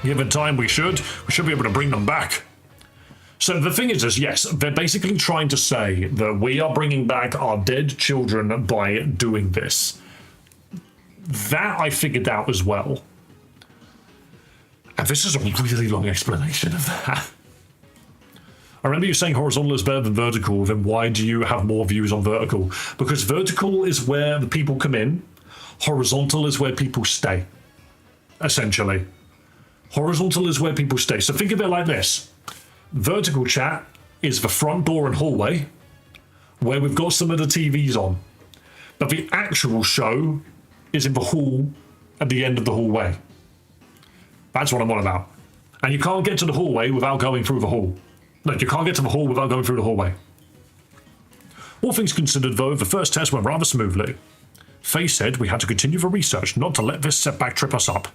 Given time, we should be able to bring them back. So the thing is, yes, they're basically trying to say that we are bringing back our dead children by doing this. That I figured out as well. And this is a really long explanation of that. I remember you saying horizontal is better than vertical, then why do you have more views on vertical? Because vertical is where the people come in, horizontal is where people stay, essentially. Horizontal is where people stay. So think of it like this. Vertical chat is the front door and hallway, where we've got some of the TVs on. But the actual show is in the hall at the end of the hallway. That's what I'm on about. And you can't get to the hallway without going through the hall. No, you can't get to the hall without going through the hallway. All things considered, though, the first test went rather smoothly. Faye said we had to continue the research, not to let this setback trip us up.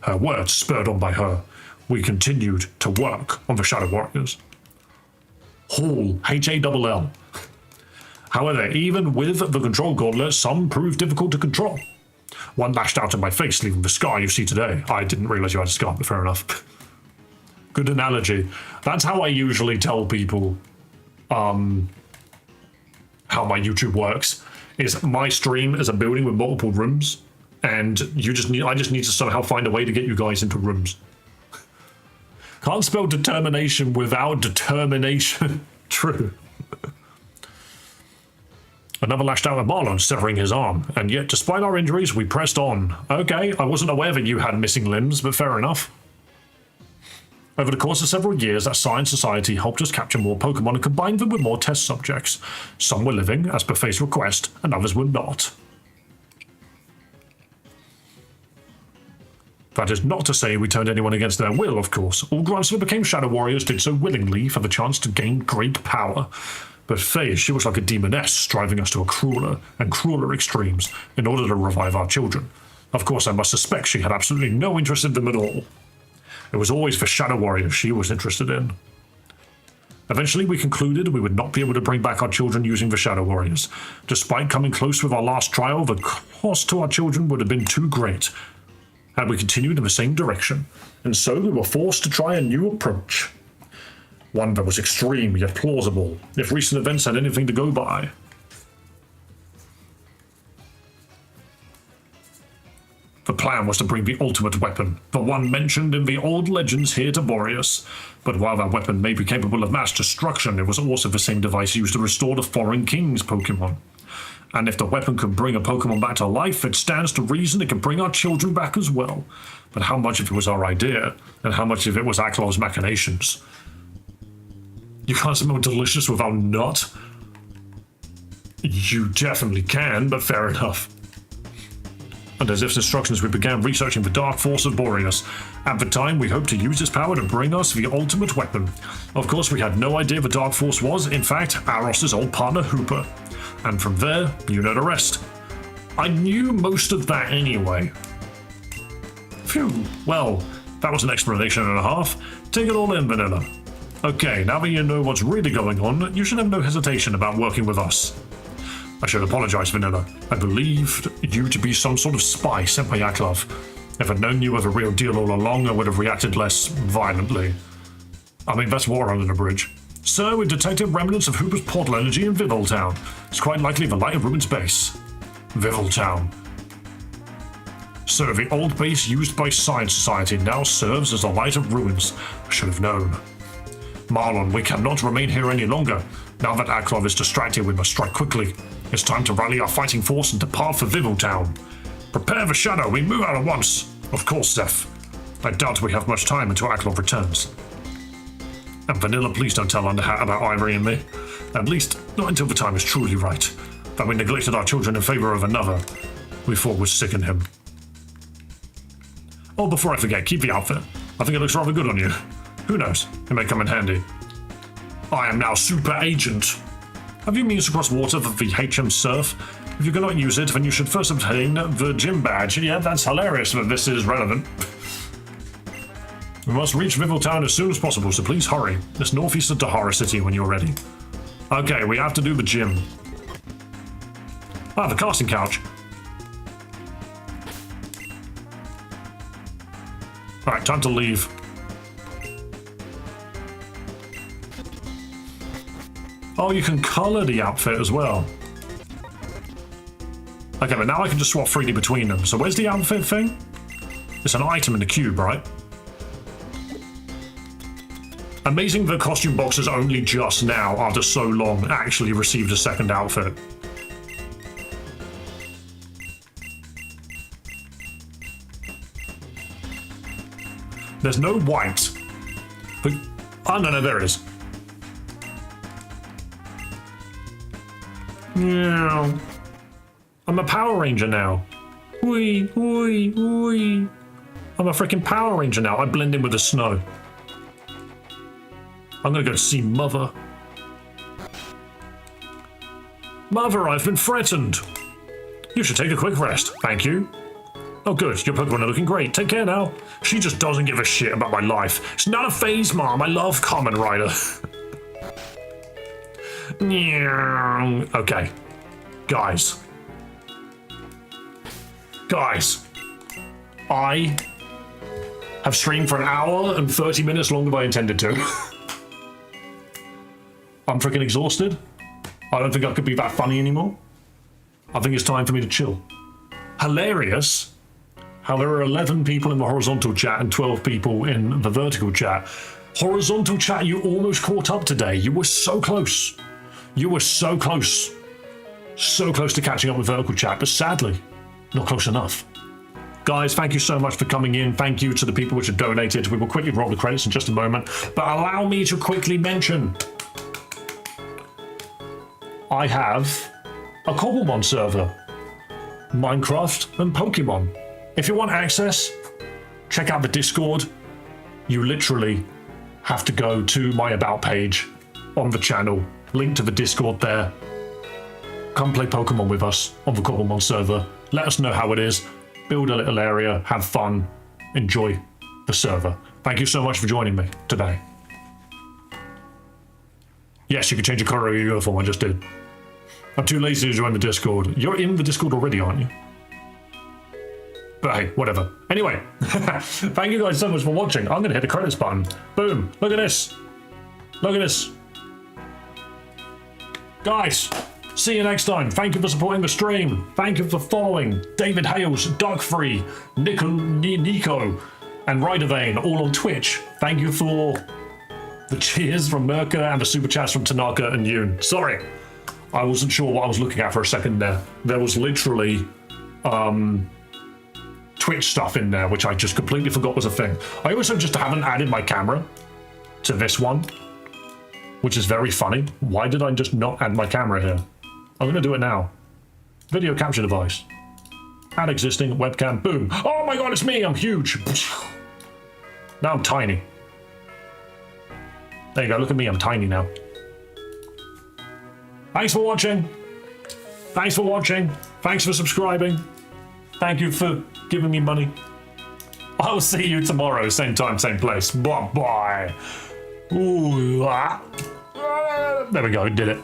Her words spurred on by her. We continued to work on the Shadow Warriors. Hall, H-A-L-L. However, even with the control gauntlet, some proved difficult to control. One lashed out in my face, leaving the scar you see today. I didn't realize you had a scar, but fair enough. Good analogy. That's how I usually tell people how my YouTube works. Is my stream is a building with multiple rooms, and I just need to somehow find a way to get you guys into rooms. Can't spell determination without determination. True. Another lashed out at Marlon, severing his arm, and yet despite our injuries, we pressed on. Okay, I wasn't aware that you had missing limbs, but fair enough. Over the course of several years, that Science Society helped us capture more Pokemon and combine them with more test subjects. Some were living, as per Faye's request, and others were not. That is not to say we turned anyone against their will, of course. All grunts that became Shadow Warriors did so willingly for the chance to gain great power. But Faye, she was like a demoness, driving us to a crueler and crueler extremes in order to revive our children. Of course, I must suspect she had absolutely no interest in them at all. It was always the Shadow Warriors she was interested in. Eventually, we concluded we would not be able to bring back our children using the Shadow Warriors. Despite coming close with our last trial, the cost to our children would have been too great had we continued in the same direction, and so we were forced to try a new approach. One that was extreme yet plausible, if recent events had anything to go by. The plan was to bring the ultimate weapon, the one mentioned in the old legends here to Boreas. But while that weapon may be capable of mass destruction, it was also the same device used to restore the Foreign King's Pokémon. And if the weapon could bring a Pokémon back to life, it stands to reason it could bring our children back as well. But how much of it was our idea, and how much of it was Aklaw's machinations? You can't smell delicious without nut? You definitely can, but fair enough. And as if instructions, we began researching the Dark Force of Boreas. At the time, we hoped to use its power to bring us the ultimate weapon. Of course, we had no idea the Dark Force was, in fact, Aros's old partner Hooper. And from there, you know the rest. I knew most of that anyway. Phew, well, that was an explanation and a half. Take it all in, Vanilla. Okay, now that you know what's really going on, you should have no hesitation about working with us. I should apologize, Vanilla. I believed you to be some sort of spy sent by Aklav. If I'd known you were the real deal all along, I would have reacted less violently. I mean, that's war under the bridge. Sir, we detected remnants of Hooper's portal energy in Viviltown. It's quite likely the light of Ruin's base. Viviltown. So the old base used by Science Society now serves as a light of ruins. I should have known. Marlon, we cannot remain here any longer. Now that Aklov is distracted, we must strike quickly. It's time to rally our fighting force and depart for Viviltown. Prepare the shadow, we move out at once. Of course, Zeph. I doubt we have much time until Aklov returns. And Vanilla, please don't tell Underhat about Ivory and me. At least, not until the time is truly right. That we neglected our children in favor of another. We thought would sicken him. Oh, before I forget, keep the outfit. I think it looks rather good on you. Who knows? It may come in handy. I am now Super Agent. Have you means to cross water for the HM Surf? If you cannot use it, then you should first obtain the gym badge. Yeah, that's hilarious, but this is relevant. We must reach Viviltown as soon as possible, so please hurry. It's northeast of Tahara City when you're ready. Okay, we have to do the gym. Ah, the casting couch. Alright, time to leave. Oh, you can colour the outfit as well. Okay, but now I can just swap freely between them. So where's the outfit thing? It's an item in the cube, right? Amazing that costume boxes only just now, after so long, actually received a second outfit. There's no white. But, oh, no, there it is. Yeah. I'm a Power Ranger now. Wee, wee, wee. I'm a freaking Power Ranger now. I blend in with the snow. I'm gonna go see Mother. Mother, I've been threatened. You should take a quick rest. Thank you. Oh good, your Pokemon are looking great. Take care now. She just doesn't give a shit about my life. It's not a phase, Mom. I love Kamen Rider. Okay. Guys. I have streamed for an hour and 30 minutes longer than I intended to. I'm freaking exhausted. I don't think I could be that funny anymore. I think it's time for me to chill. Hilarious how there are 11 people in the horizontal chat and 12 people in the vertical chat. Horizontal chat, you almost caught up today. You were so close. You were so close. So close to catching up with vertical chat, but sadly, not close enough. Guys, thank you so much for coming in. Thank you to the people which have donated. We will quickly roll the credits in just a moment, but allow me to quickly mention I have a Cobblemon server, Minecraft and Pokemon. If you want access, check out the Discord. You literally have to go to my About page on the channel, link to the Discord there. Come play Pokemon with us on the Cobblemon server. Let us know how it is. Build a little area, have fun, enjoy the server. Thank you so much for joining me today. Yes, you can change the color of your uniform, I just did. I'm too lazy to join the Discord. You're in the Discord already, aren't you? But hey, whatever. Anyway, thank you guys so much for watching. I'm gonna hit the credits button. Boom, look at this. Look at this. Guys, see you next time. Thank you for supporting the stream. Thank you for following David Hales, Darkfree, Nico, and Ridervane, all on Twitch. Thank you for the cheers from Merca and the super chats from Tanaka and Yoon. Sorry, I wasn't sure what I was looking at for a second there. There was literally Twitch stuff in there, which I just completely forgot was a thing. I also just haven't added my camera to this one, which is very funny. Why did I just not add my camera here? I'm gonna do it now. Video capture device. Add existing webcam, boom. Oh my God, it's me, I'm huge. Now I'm tiny. There you go, look at me, I'm tiny now. Thanks for watching. Thanks for watching. Thanks for subscribing. Thank you for giving me money. I will see you tomorrow, same time, same place. Bye-bye. Ooh, ah. There we go, did it.